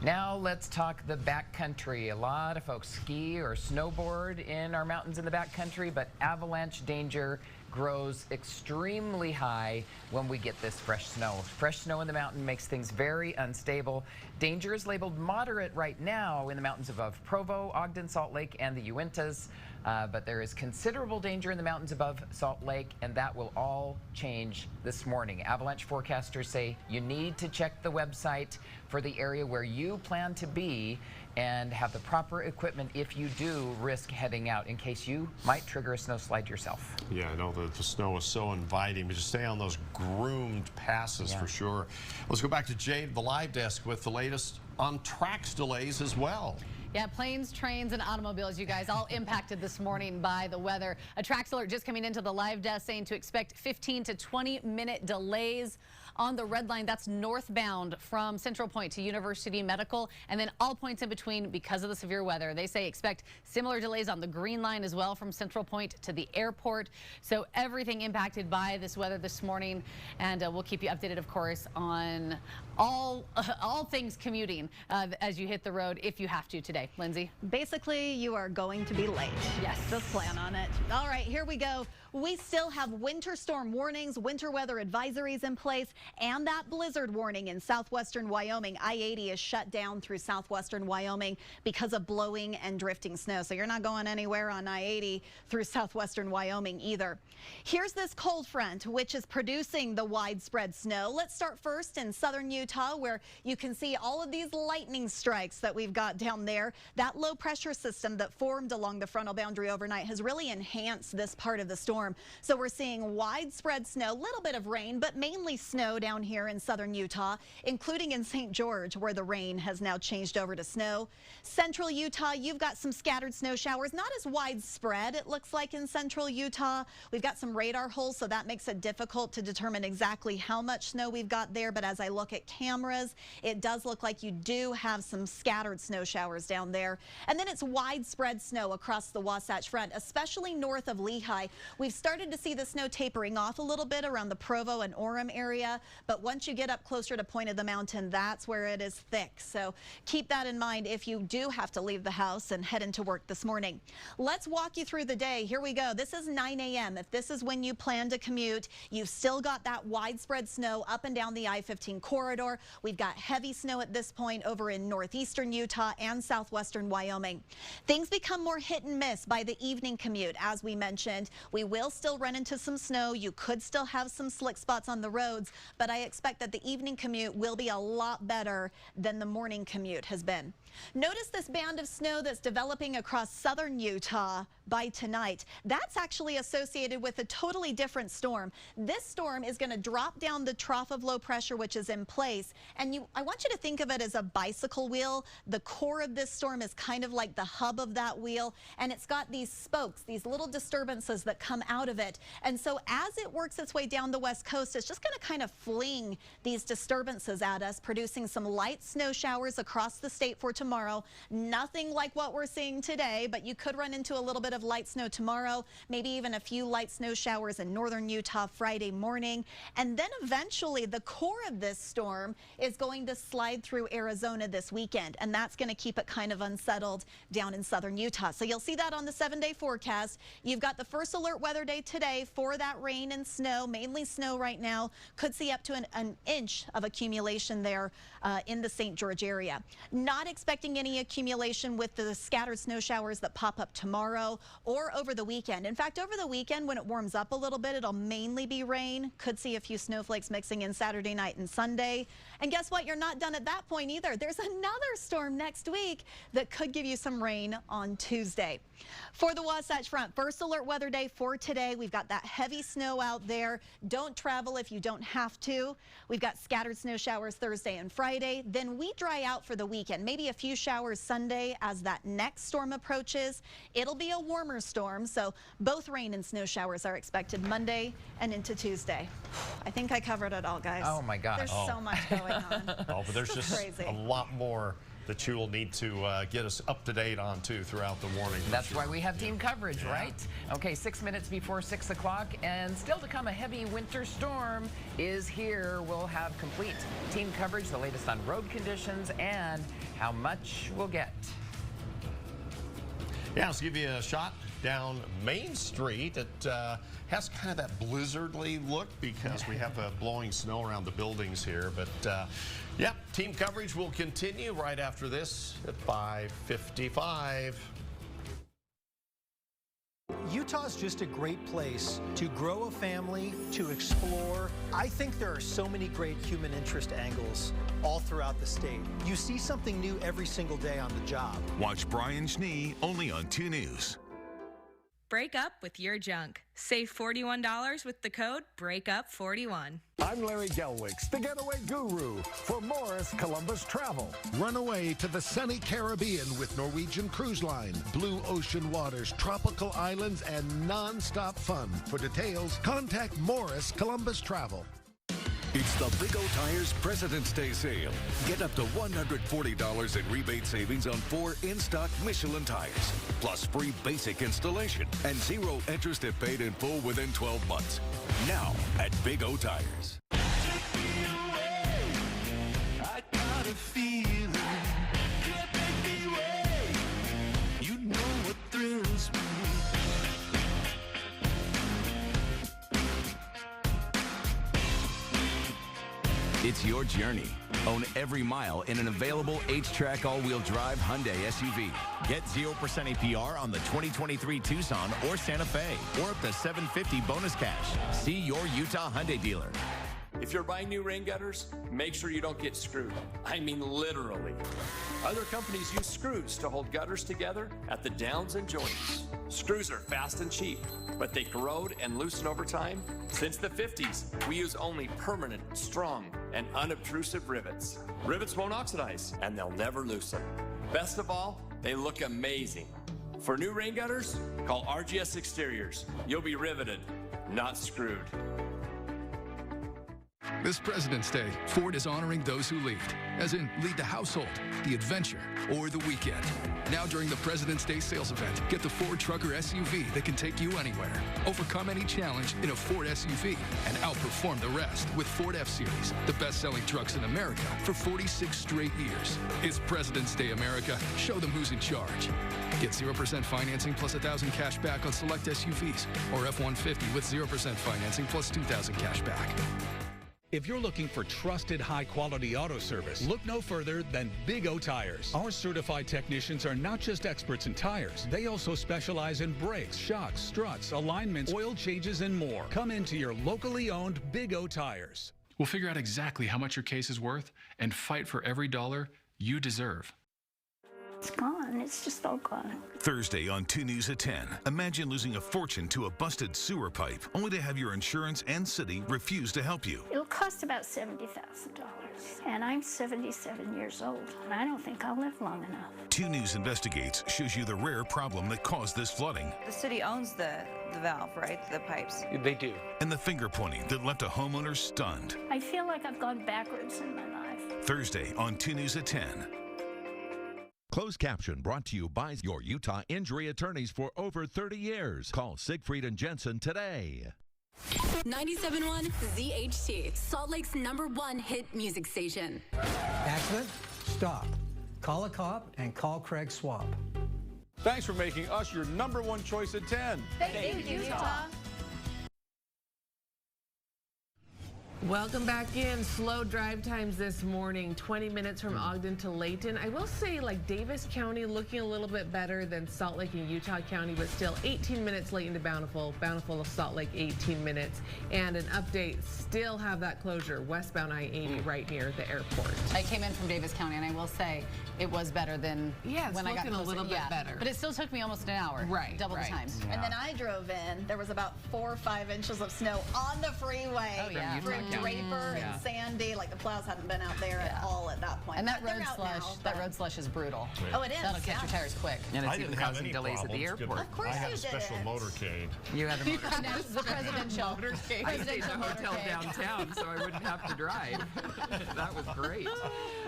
Now let's talk the backcountry. A lot of folks ski or snowboard in our mountains in the backcountry, but avalanche danger grows extremely high when we get this fresh snow. Fresh snow in the mountain makes things very unstable. Danger is labeled moderate right now in the mountains above Provo, Ogden, Salt Lake, and the Uintas. But there is considerable danger in the mountains above Salt Lake, and that will all change this morning. Avalanche forecasters say you need to check the website for the area where you plan to be and have the proper equipment if you do risk heading out, in case you might trigger a snowslide yourself. Yeah, I know the snow is so inviting, but just stay on those groomed passes for sure. Let's go back to Jade, the live desk, with the latest on tracks delays as well. Yeah, planes, trains, and automobiles, you guys, all impacted this morning by the weather. A tracks alert just coming into the live desk saying to expect 15 to 20-minute delays on the red line. That's northbound from Central Point to University Medical, and then all points in between because of the severe weather. They say expect similar delays on the green line as well from Central Point to the airport. So everything impacted by this weather this morning, and we'll keep you updated, of course, on all things commuting as you hit the road if you have to today. Lindsay? Basically, you are going to be late. Yes. Just plan on it. All right, here we go. We still have winter storm warnings, winter weather advisories in place, and that blizzard warning in southwestern Wyoming. I-80 is shut down through southwestern Wyoming because of blowing and drifting snow. So you're not going anywhere on I-80 through southwestern Wyoming either. Here's this cold front, which is producing the widespread snow. Let's start first in southern Utah, where you can see all of these lightning strikes that we've got down there. That low pressure system that formed along the frontal boundary overnight has really enhanced this part of the storm. So we're seeing widespread snow, a little bit of rain, but mainly snow down here in southern Utah, including in St. George, where the rain has now changed over to snow. Central Utah, you've got some scattered snow showers, not as widespread, it looks like, in central Utah. We've got some radar holes, so that makes it difficult to determine exactly how much snow we've got there. But as I look at cameras, it does look like you do have some scattered snow showers down there. And then it's widespread snow across the Wasatch Front, especially north of Lehigh. We've started to see the snow tapering off a little bit around the Provo and Orem area, but once you get up closer to Point of the Mountain, that's where it is thick. So keep that in mind if you do have to leave the house and head into work this morning. Let's walk you through the day. Here we go. This is 9 a.m. If this is when you plan to commute, you've still got that widespread snow up and down the I-15 corridor. corridor. We've got heavy snow at this point over in northeastern Utah and southwestern Wyoming. Things become more hit and miss by the evening commute. As we mentioned, we will still run into some snow. You could still have some slick spots on the roads, but I expect that the evening commute will be a lot better than the morning commute has been. Notice this band of snow that's developing across southern Utah by tonight. That's actually associated with a totally different storm. This storm is going to drop down the trough of low pressure, which is in place. And I want you to think of it as a bicycle wheel. The core of this storm is kind of like the hub of that wheel. And it's got these spokes, these little disturbances that come out of it. And so as it works its way down the west coast, it's just going to kind of fling these disturbances at us, producing some light snow showers across the state for tomorrow. Nothing like what we're seeing today, but you could run into a little bit of light snow tomorrow, maybe even a few light snow showers in northern Utah Friday morning. And then eventually the core of this storm is going to slide through Arizona this weekend, and that's going to keep it kind of unsettled down in southern Utah. So you'll see that on the 7-day forecast. You've got the first alert weather day today for that rain and snow, mainly snow right now. Could see up to an inch of accumulation there in the St. George area. Not expecting any accumulation with the scattered snow showers that pop up tomorrow or over the weekend. In fact, over the weekend, when it warms up a little bit, it'll mainly be rain. Could see a few snowflakes mixing in Saturday night and Sunday. And guess what? You're not done at that point either. There's another storm next week that could give you some rain on Tuesday. For the Wasatch Front, first alert weather day for today. We've got that heavy snow out there. Don't travel if you don't have to. We've got scattered snow showers Thursday and Friday. Then we dry out for the weekend. Maybe a few showers Sunday as that next storm approaches. It'll be a warmer storm, so both rain and snow showers are expected Monday and into Tuesday. I think I covered it all, guys. Oh my gosh. There's so much going on. Oh, but there's just crazy. a lot more that you will need to get us up to date on too throughout the morning. That's why we have team coverage, right? Okay, 6 minutes before 6 o'clock, and still to come, a heavy winter storm is here. We'll have complete team coverage, the latest on road conditions, and how much we'll get. Yeah, let's give you a shot down Main Street. It has kind of that blizzardly look because we have blowing snow around the buildings here. But yeah, team coverage will continue right after this at 5:55. Utah's just a great place to grow a family, to explore. I think there are so many great human interest angles all throughout the state. You see something new every single day on the job. Watch Brian Schnee only on 2 News. Break up with your junk. Save $41 with the code BREAKUP41. I'm Larry Gelwicks, the getaway guru for Morris Columbus Travel. Run away to the sunny Caribbean with Norwegian Cruise Line. Blue ocean waters, tropical islands, and non-stop fun. For details, contact Morris Columbus Travel. It's the Big O Tires President's Day sale. Get up to $140 in rebate savings on 4 in-stock Michelin tires, plus free basic installation and 0 interest if paid in full within 12 months. Now at Big O Tires. I got a feeling, can't make me wait. You know what thrills me. It's your journey. Own every mile in an available H-Track all-wheel drive Hyundai SUV. Get 0% APR on the 2023 Tucson or Santa Fe, or up to $750 bonus cash. See your Utah Hyundai dealer. If you're buying new rain gutters, make sure you don't get screwed. I mean literally. Other companies use screws to hold gutters together at the downs and joints. Screws are fast and cheap, but they corrode and loosen over time. Since the 50s, we use only permanent, strong, and unobtrusive rivets. Rivets won't oxidize, and they'll never loosen. Best of all, they look amazing. For new rain gutters, call RGS Exteriors. You'll be riveted, not screwed. This President's Day, Ford is honoring those who lead, as in lead the household, the adventure, or the weekend. Now during the President's Day sales event, get the Ford Trucker SUV that can take you anywhere. Overcome any challenge in a Ford SUV and outperform the rest with Ford F-Series, the best-selling trucks in America for 46 straight years. It's President's Day, America. Show them who's in charge. Get 0% financing plus $1,000 cash back on select SUVs, or F-150 with 0% financing plus $2,000 cash back. If you're looking for trusted, high-quality auto service, look no further than Big O Tires. Our certified technicians are not just experts in tires. They also specialize in brakes, shocks, struts, alignments, oil changes, and more. Come into your locally owned Big O Tires. We'll figure out exactly how much your case is worth and fight for every dollar you deserve. It's gone. It's just all gone. Thursday on 2 News at 10. Imagine losing a fortune to a busted sewer pipe, only to have your insurance and city refuse to help you. It'll cost about $70,000. And I'm 77 years old, and I don't think I'll live long enough. 2 News Investigates shows you the rare problem that caused this flooding. The city owns the valve, right? The pipes. They do. And the finger pointing that left a homeowner stunned. I feel like I've gone backwards in my life. Thursday on 2 News at 10. Closed caption brought to you by your Utah injury attorneys for over 30 years. Call Siegfried and Jensen today. 97.1 ZHT, Salt Lake's #1 hit music station. Accident? Stop. Call a cop and call Craig Swab. Thanks for making us your #1 choice at 10. Thank you, Utah. Welcome back in. Slow drive times this morning, 20 minutes from Ogden to Layton. I will say, like, Davis County looking a little bit better than Salt Lake and Utah County, but still 18 minutes Layton to Bountiful. Bountiful to Salt Lake, 18 minutes. And an update, still have that closure, westbound I-80 right near the airport. I came in from Davis County, and I will say it was better than when I got closer. A little bit better. But it still took me almost an hour. Right. Double the time. And then I drove in. There was about 4 or 5 inches of snow on the freeway. Oh, yeah. From Draper and Sandy. Like, the plows hadn't been out there at all at that point. And that But road they're out slush, now, that but- road slush is brutal. Oh, it is. That'll catch your tires quick. And I it's even didn't have causing any delays at the problems. airport. Of course I had you a special didn't. motorcade. You had a motorcade. That's the presidential motorcade. I stayed in a hotel downtown, so I wouldn't have to drive. That was great.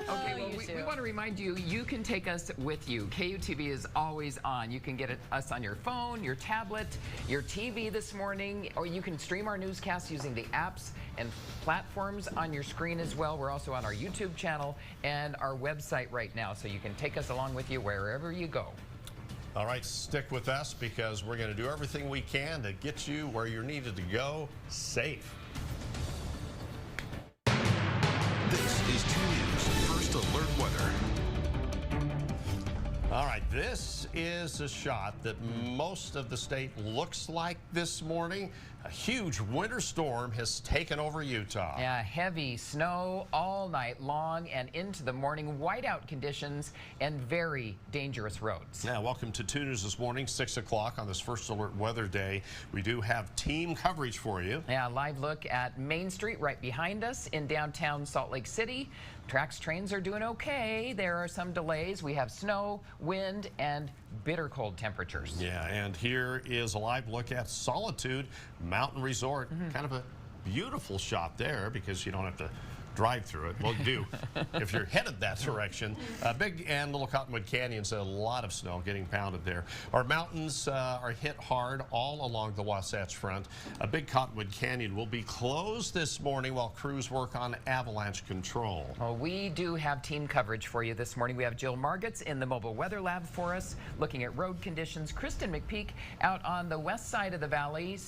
Okay, well, we want to remind you, you can take us with you. KUTV is always on. You can get us on your phone, your tablet, your TV this morning, or you can stream our newscasts using the apps and platforms on your screen as well. We're also on our YouTube channel and our website right now, so you can take us along with you wherever you go. All right, stick with us because we're going to do everything we can to get you where you're needed to go safe. This is 2 News First Alert Weather. All right, this is a shot that most of the state looks like this morning. A huge winter storm has taken over Utah. Yeah, heavy snow all night long and into the morning, whiteout conditions and very dangerous roads. Yeah, welcome to 2 News this morning, 6 o'clock on this First Alert Weather Day. We do have team coverage for you. Yeah, live look at Main Street right behind us in downtown Salt Lake City. Tracks, trains are doing okay. There are some delays. We have snow, wind, and bitter cold temperatures. Yeah, and here is a live look at Solitude Mountain Resort. Kind of a beautiful shot there because you don't have to drive through it. Well, you do if you're headed that direction. Big and Little Cottonwood Canyons, a lot of snow getting pounded there. Our mountains are hit hard all along the Wasatch Front. A Big Cottonwood Canyon will be closed this morning while crews work on avalanche control. Well, we do have team coverage for you this morning. We have Jill Margotts in the mobile weather lab for us, looking at road conditions. Kristen McPeak out on the west side of the valley,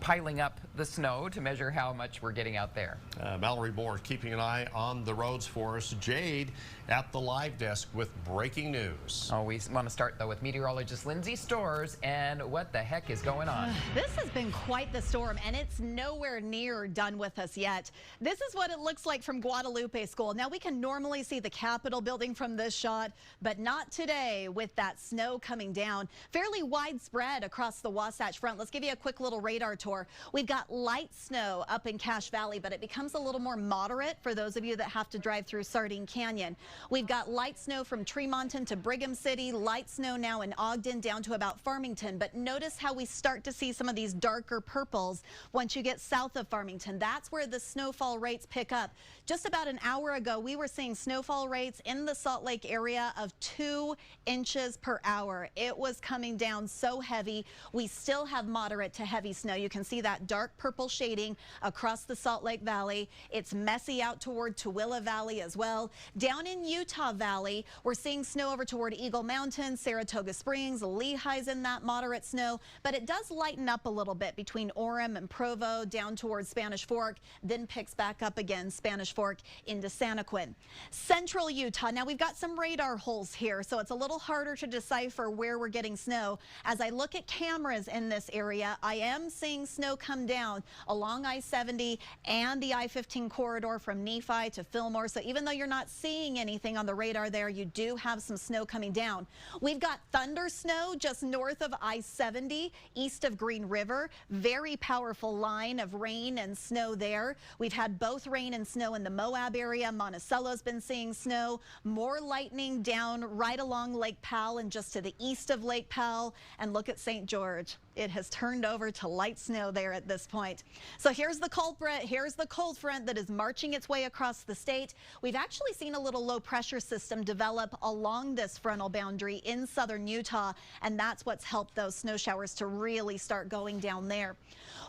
piling up the snow to measure how much we're getting out there. Mallory Moore keeping an eye on the roads for us. Jade at the live desk with breaking news. Oh, we want to start though with meteorologist Lindsay Storrs and what the heck is going on. This has been quite the storm, and it's nowhere near done with us yet. This is what it looks like from Guadalupe School. Now, we can normally see the Capitol building from this shot, but not today with that snow coming down. Fairly widespread across the Wasatch Front. Let's give you a quick little radar tour. We've got light snow up in Cache Valley, but it becomes a little more moderate for those of you that have to drive through Sardine Canyon. We've got light snow from Tremonton to Brigham City, light snow now in Ogden down to about Farmington. But notice how we start to see some of these darker purples once you get south of Farmington. That's where the snowfall rates pick up. Just about an hour ago, we were seeing snowfall rates in the Salt Lake area of 2 inches per hour. It was coming down so heavy. We still have moderate to heavy snow. You can see that dark purple shading across the Salt Lake Valley. It's messy out toward Tooele Valley as well. Down in Utah Valley, we're seeing snow over toward Eagle Mountain, Saratoga Springs, Lehigh's in that moderate snow, but it does lighten up a little bit between Orem and Provo down towards Spanish Fork, then picks back up again Spanish Fork into Santaquin. Central Utah, now we've got some radar holes here, so it's a little harder to decipher where we're getting snow. As I look at cameras in this area, I am seeing snow come down along I-70 and the I-15 corridor from Nephi to Fillmore. So even though you're not seeing anything on the radar there, you do have some snow coming down. We've got thunder snow just north of I-70, east of Green River. Very powerful line of rain and snow there. We've had both rain and snow in the Moab area. Monticello's been seeing snow. More lightning down right along Lake Powell and just to the east of Lake Powell. And look at St. George. It has turned over to light snow there at this point. So here's the culprit. Here's the cold front that is marching its way across the state. We've actually seen a little low pressure system develop along this frontal boundary in southern Utah, and that's what's helped those snow showers to really start going down there.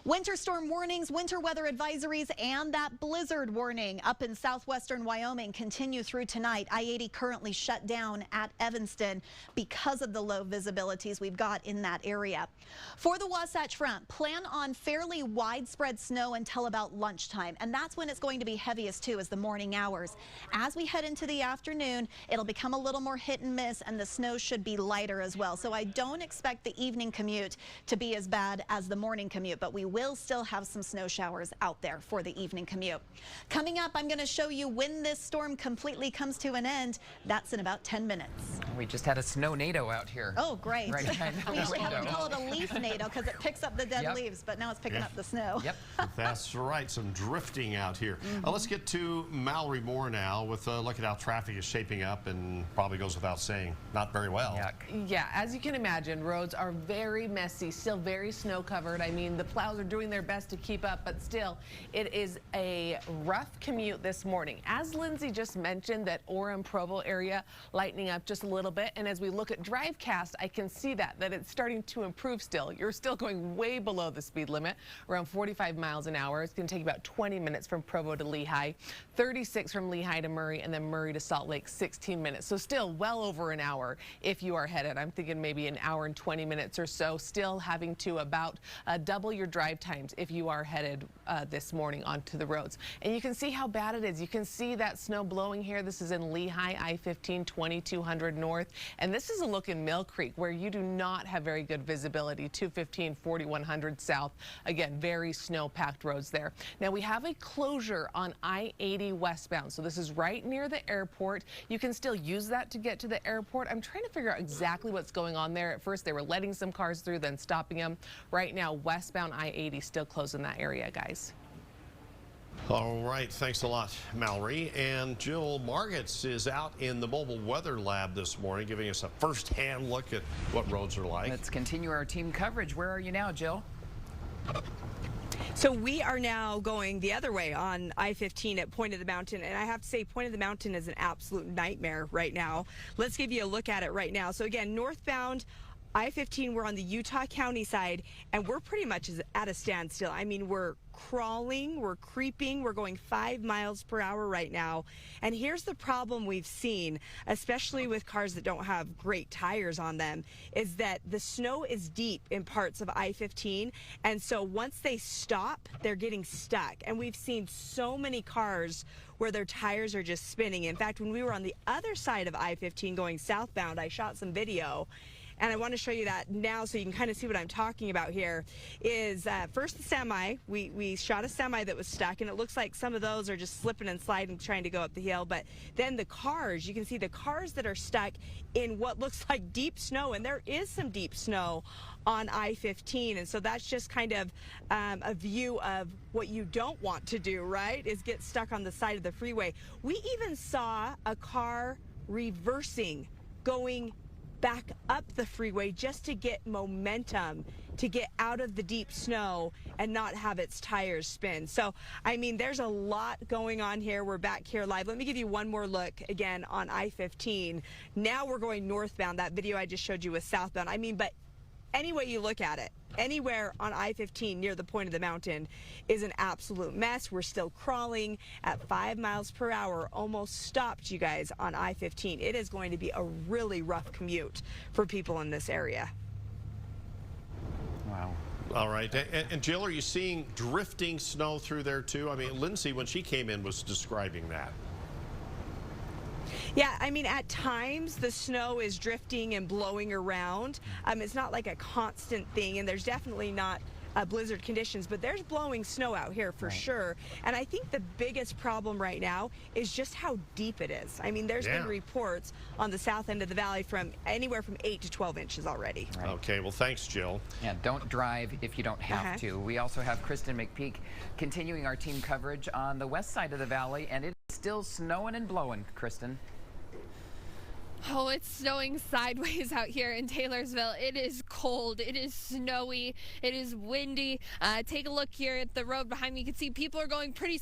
Winter storm warnings, winter weather advisories, and that blizzard warning up in southwestern Wyoming continue through tonight. I-80 currently shut down at Evanston because of the low visibilities we've got in that area. For the Wasatch Front, plan on fairly widespread snow until about lunchtime, and that's when it's going to be heaviest too, is the morning hours. As we head into the afternoon, it'll become a little more hit and miss, and the snow should be lighter as well. So I don't expect the evening commute to be as bad as the morning commute, but we will still have some snow showers out there for the evening commute. Coming up, I'm going to show you when this storm completely comes to an end. That's in about 10 minutes. We just had a snow-nado out here. Oh, great. Right, We usually have to call it a leaf-nado because it picks up the dead leaves, but now it's picking up the snow. Yep. That's right, some drifting out here. Let's get to Mallory Moore now with a look at how traffic is shaping up, and probably goes without saying, not very well. Yeah, as you can imagine, roads are very messy, still very snow covered. I mean, the plows are doing their best to keep up, but still, it is a rough commute this morning. As Lindsay just mentioned, that Orem Provo area lightening up just a little bit, and as we look at DriveCast, I can see that it's starting to improve still. You're still going way below the speed limit, around 45 miles an hour. It's going to take about 20 minutes from Provo to Lehi, 36 from Lehi to Murray, and then Murray to Salt Lake, 16 minutes. So still well over an hour if you are headed. I'm thinking maybe an hour and 20 minutes or so, still having to about double your drive times if you are headed this morning onto the roads. And you can see how bad it is. You can see that snow blowing here. This is in Lehi, I-15, 2200 north. And this is a look in Mill Creek where you do not have very good visibility, 215, 4100 south. Again, very snow-packed roads there. Now we have a closure on I-80 westbound. So this is right near the airport. You can still use that to get to the airport. I'm trying to figure out exactly what's going on there. At first they were letting some cars through, then stopping them. Right now, westbound I-80 still closed in that area, guys. All right, thanks a lot, Mallory. And Jill Margits is out in the mobile weather lab this morning, giving us a first-hand look at what roads are like. Let's continue our team coverage. Where are you now, Jill? So we are now going the other way on I-15 at Point of the Mountain, and I have to say Point of the Mountain is an absolute nightmare right now. Let's give you a look at it right now. So again, northbound I-15, we're on the Utah County side, and we're pretty much at a standstill. I mean, we're crawling, we're creeping, we're going 5 miles per hour right now. And here's the problem we've seen, especially with cars that don't have great tires on them, is that the snow is deep in parts of I-15. And so once they stop, they're getting stuck. And we've seen so many cars where their tires are just spinning. In fact, when we were on the other side of I-15 going southbound, I shot some video. And I want to show you that now so you can kind of see what I'm talking about here. Is first the semi. We shot a semi that was stuck, and it looks like some of those are just slipping and sliding trying to go up the hill. But then the cars, you can see the cars that are stuck in what looks like deep snow, and there is some deep snow on I-15. And so that's just kind of a view of what you don't want to do, right, is get stuck on the side of the freeway. We even saw a car reversing, going back up the freeway just to get momentum, to get out of the deep snow and not have its tires spin. So, I mean, there's a lot going on here. We're back here live. Let me give you one more look again on I-15. Now we're going northbound. That video I just showed you was southbound. I mean, but any way you look at it, anywhere on I-15 near the point of the mountain is an absolute mess. We're still crawling at 5 miles per hour, almost stopped, you guys, on I-15. It is going to be a really rough commute for people in this area. Wow. All right. And Jill, are you seeing drifting snow through there too? I mean, Lindsay, when she came in, was describing that. Yeah, I mean, at times the snow is drifting and blowing around. It's not like a constant thing, and there's definitely not blizzard conditions, but there's blowing snow out here for sure. And I think the biggest problem right now is just how deep it is. I mean, there's been reports on the south end of the valley from anywhere from 8 to 12 inches already. Okay, well, thanks, Jill. Yeah, don't drive if you don't have to. We also have Kristen McPeak continuing our team coverage on the west side of the valley, and it's still snowing and blowing, Kristen. Oh, it's snowing sideways out here in Taylorsville. It is cold. It is snowy. It is windy. Take a look here at the road behind me. You can see people are going pretty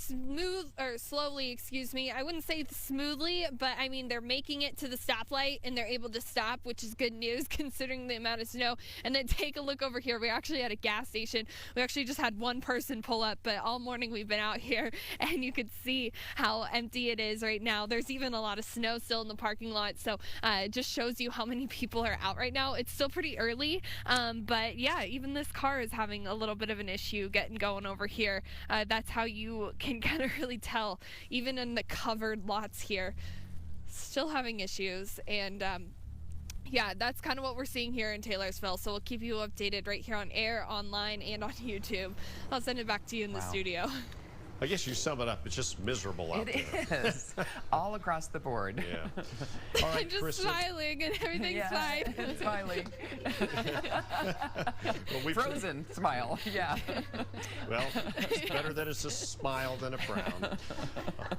slowly, excuse me. I wouldn't say smoothly, but I mean, they're making it to the stoplight and they're able to stop, which is good news considering the amount of snow. And then take a look over here. We actually had a gas station. We actually just had one person pull up, but all morning we've been out here and you could see how empty it is right now. There's even a lot of snow still in the parking lot. So it just shows you how many people are out right now. It's still pretty early, but yeah, even this car is having a little bit of an issue getting going over here. That's how you can kind of really tell, even in the covered lots here, still having issues. And yeah, that's kind of what we're seeing here in Taylorsville. So we'll keep you updated right here on air, online, and on YouTube. I'll send it back to you in the studio. I guess you sum it up. It's just miserable out there. It is. All across the board. Yeah. All right, I'm just Kristen. smiling and everything's fine. Smiling. Well, Frozen smile. Yeah. Well, it's better that it's a smile than a frown.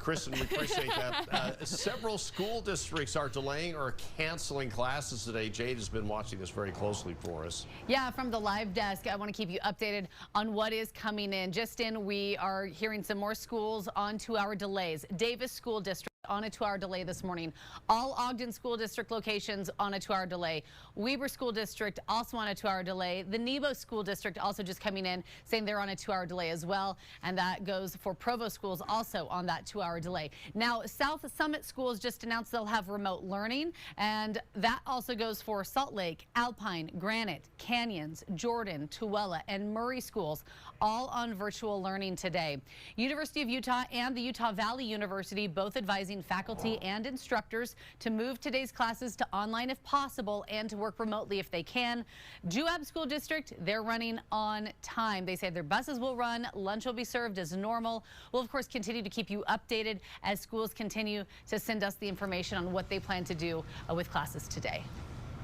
Kristen, we appreciate that. Several school districts are delaying or canceling classes today. Jade has been watching this very closely for us. Yeah, from the live desk, I want to keep you updated on what is coming in. Just in, we are hearing some more schools on 2-hour delays. Davis School District on a 2-hour delay this morning. All Ogden School District locations on a 2-hour delay. Weber School District also on a 2-hour delay. The Nebo School District also just coming in saying they're on a 2-hour delay as well. And that goes for Provo schools also on that 2-hour delay. Now, South Summit schools just announced they'll have remote learning. And that also goes for Salt Lake, Alpine, Granite, Canyons, Jordan, Tooele, and Murray schools, all on virtual learning today. University of Utah and the Utah Valley University both advising faculty and instructors to move today's classes to online if possible and to work remotely if they can. Juab School District, they're running on time. They say their buses will run, lunch will be served as normal. We'll, of course, continue to keep you updated as schools continue to send us the information on what they plan to do with classes today.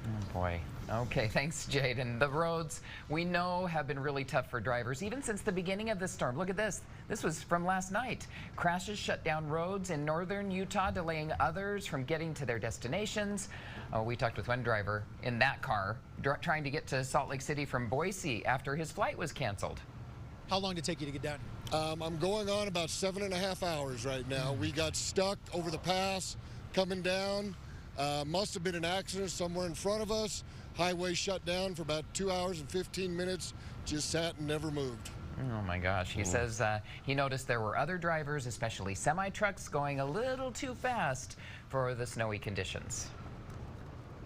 Oh boy. Okay, thanks, Jade. And the roads, we know, have been really tough for drivers, even since the beginning of the storm. Look at this. This was from last night. Crashes shut down roads in northern Utah, delaying others from getting to their destinations. Oh, we talked with one driver in that car trying to get to Salt Lake City from Boise after his flight was canceled. How long did it take you to get down? I'm going on about 7.5 hours right now. We got stuck over the pass coming down. Must have been an accident somewhere in front of us. Highway shut down for about 2 hours and 15 minutes. Just sat and never moved. Oh my gosh. He says he noticed there were other drivers, especially semi-trucks, going a little too fast for the snowy conditions.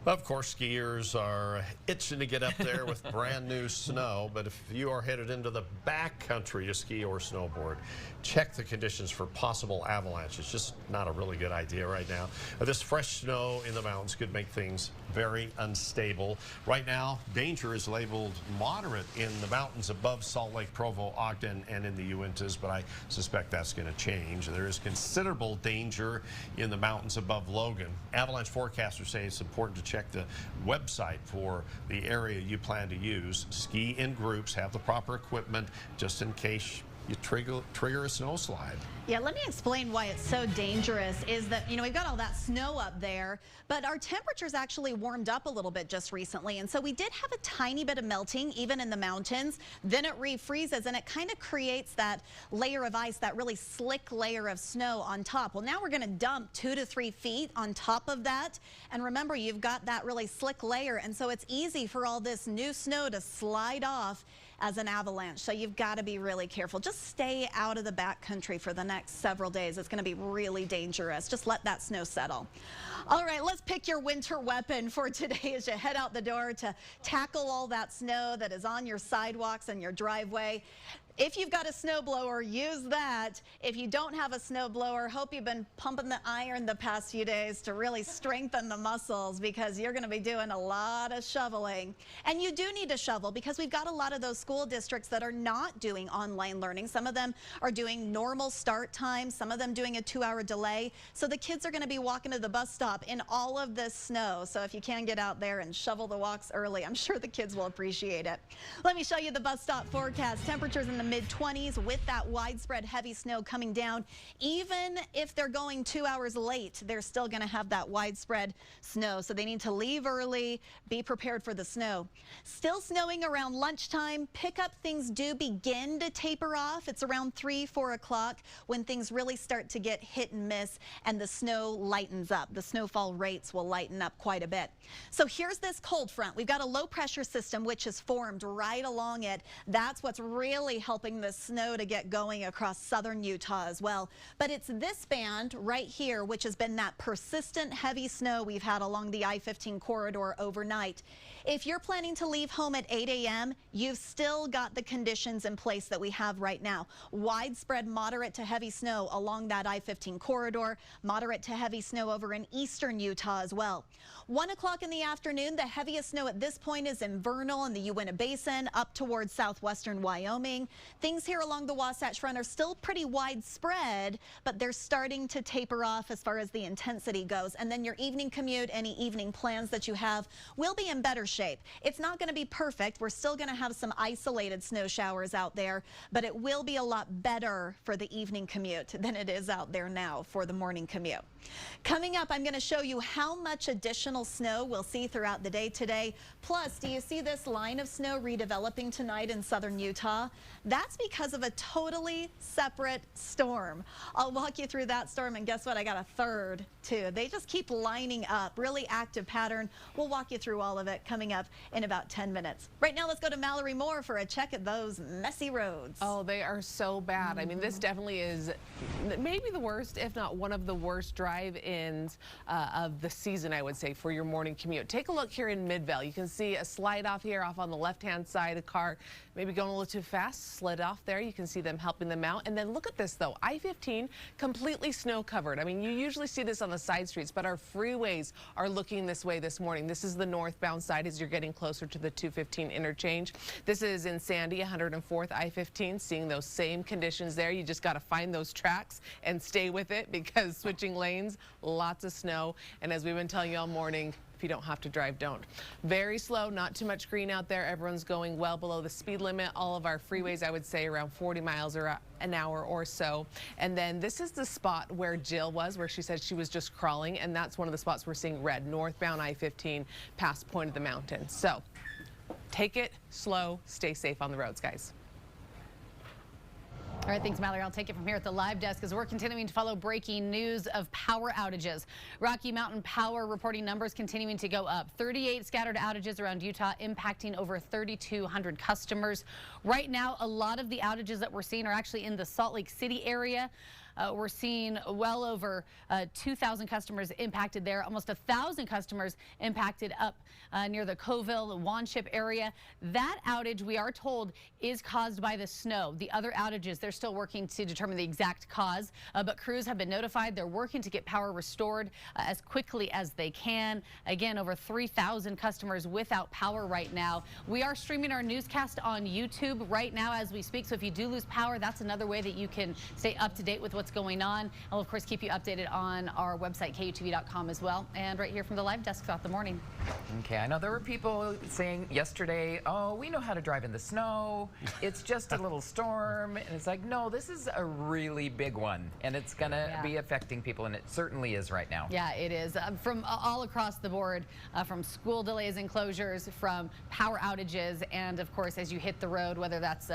Of course, skiers are itching to get up there with brand new snow, but if you are headed into the backcountry to ski or snowboard, check the conditions for possible avalanche. It's just not a really good idea right now. This fresh snow in the mountains could make things very unstable. Right now, danger is labeled moderate in the mountains above Salt Lake, Provo, Ogden, and in the Uintas, but I suspect that's going to change. There is considerable danger in the mountains above Logan. Avalanche forecasters say it's important to check the website for the area you plan to use. Ski in groups, have the proper equipment just in case you trigger a snowslide. Yeah, let me explain why it's so dangerous is that, we've got all that snow up there, but our temperatures actually warmed up a little bit just recently. And so we did have a tiny bit of melting, even in the mountains. Then it refreezes and it kind of creates that layer of ice, that really slick layer of snow on top. Well, now we're going to dump 2 to 3 feet on top of that. And remember, you've got that really slick layer. And so it's easy for all this new snow to slide off as an avalanche. So you've got to be really careful. Just stay out of the backcountry for the next several days. It's going to be really dangerous. Just let that snow settle. All right, let's pick your winter weapon for today as you head out the door to tackle all that snow that is on your sidewalks and your driveway. If you've got a snowblower, use that. If you don't have a snowblower, hope you've been pumping the iron the past few days to really strengthen the muscles, because you're going to be doing a lot of shoveling. And you do need to shovel because we've got a lot of those school districts that are not doing online learning. Some of them are doing normal start times, some of them doing a 2-hour delay. So the kids are going to be walking to the bus stop in all of this snow. So if you can get out there and shovel the walks early, I'm sure the kids will appreciate it. Let me show you the bus stop forecast. Temperatures in the mid-20s with that widespread heavy snow coming down. Even if they're going 2 hours late, they're still going to have that widespread snow. So they need to leave early, be prepared for the snow. Still snowing around lunchtime. Pickup things do begin to taper off. It's around 3, 4 o'clock when things really start to get hit and miss and the snow lightens up. The snowfall rates will lighten up quite a bit. So here's this cold front. We've got a low pressure system which is formed right along it. That's what's really helping the snow to get going across southern Utah as well. But it's this band right here which has been that persistent heavy snow we've had along the I-15 corridor overnight. If you're planning to leave home at 8 a.m., you've still got the conditions in place that we have right now. Widespread moderate to heavy snow along that I-15 corridor, moderate to heavy snow over in eastern Utah as well. 1 o'clock in the afternoon, the heaviest snow at this point is in Vernal and the Uinta Basin up towards southwestern Wyoming. Things here along the Wasatch Front are still pretty widespread, but they're starting to taper off as far as the intensity goes. And then your evening commute, any evening plans that you have, will be in better shape. It's not going to be perfect. We're still going to have some isolated snow showers out there, but it will be a lot better for the evening commute than it is out there now for the morning commute. Coming up, I'm going to show you how much additional snow we'll see throughout the day today. Plus, do you see this line of snow redeveloping tonight in southern Utah? That's because of a totally separate storm. I'll walk you through that storm, and guess what? I got a third too. They just keep lining up. Really active pattern. We'll walk you through all of it coming up in about 10 minutes. Right now, let's go to Mallory Moore for a check at those messy roads. Oh, they are so bad. I mean, this definitely is maybe the worst, if not one of the worst drive-ins of the season, I would say, for your morning commute. Take a look here in Midvale. You can see a slide off here off on the left-hand side. A car maybe going a little too fast, slid off there. You can see them helping them out. And then look at this, though. I-15 completely snow-covered. I mean, you usually see this on the side streets, but our freeways are looking this way this morning. This is the northbound side as you're getting closer to the 215 interchange. This is in Sandy, 104th I-15, seeing those same conditions there. You just got to find those tracks and stay with it, because switching lanes, lots of snow. And as we've been telling you all morning, if you don't have to drive, don't. Very slow, not too much green out there. Everyone's going well below the speed limit. All of our freeways, I would say, around 40 miles an hour or so. And then this is the spot where Jill was, where she said she was just crawling. And that's one of the spots we're seeing red, northbound I-15 past Point of the Mountain. So take it slow, stay safe on the roads, guys. All right, thanks, Mallory. I'll take it from here at the live desk as we're continuing to follow breaking news of power outages. Rocky Mountain Power reporting numbers continuing to go up. 38 scattered outages around Utah, impacting over 3,200 customers. Right now, a lot of the outages that we're seeing are actually in the Salt Lake City area. We're seeing well over 2,000 customers impacted there, almost 1,000 customers impacted up near the Coville, Wanship area. That outage, we are told, is caused by the snow. The other outages, they're still working to determine the exact cause, but crews have been notified. They're working to get power restored as quickly as they can. Again, over 3,000 customers without power right now. We are streaming our newscast on YouTube right now as we speak, so if you do lose power, that's another way that you can stay up to date with what's going on. I'll, of course, keep you updated on our website, KUTV.com as well, and right here from the live desk throughout the morning. Okay, I know there were people saying yesterday, oh, we know how to drive in the snow. It's just a little storm. And it's like, no, this is a really big one. And it's going to be affecting people. And it certainly is right now. Yeah, it is. From all across the board, from school delays and closures, from power outages, and of course, as you hit the road, whether that's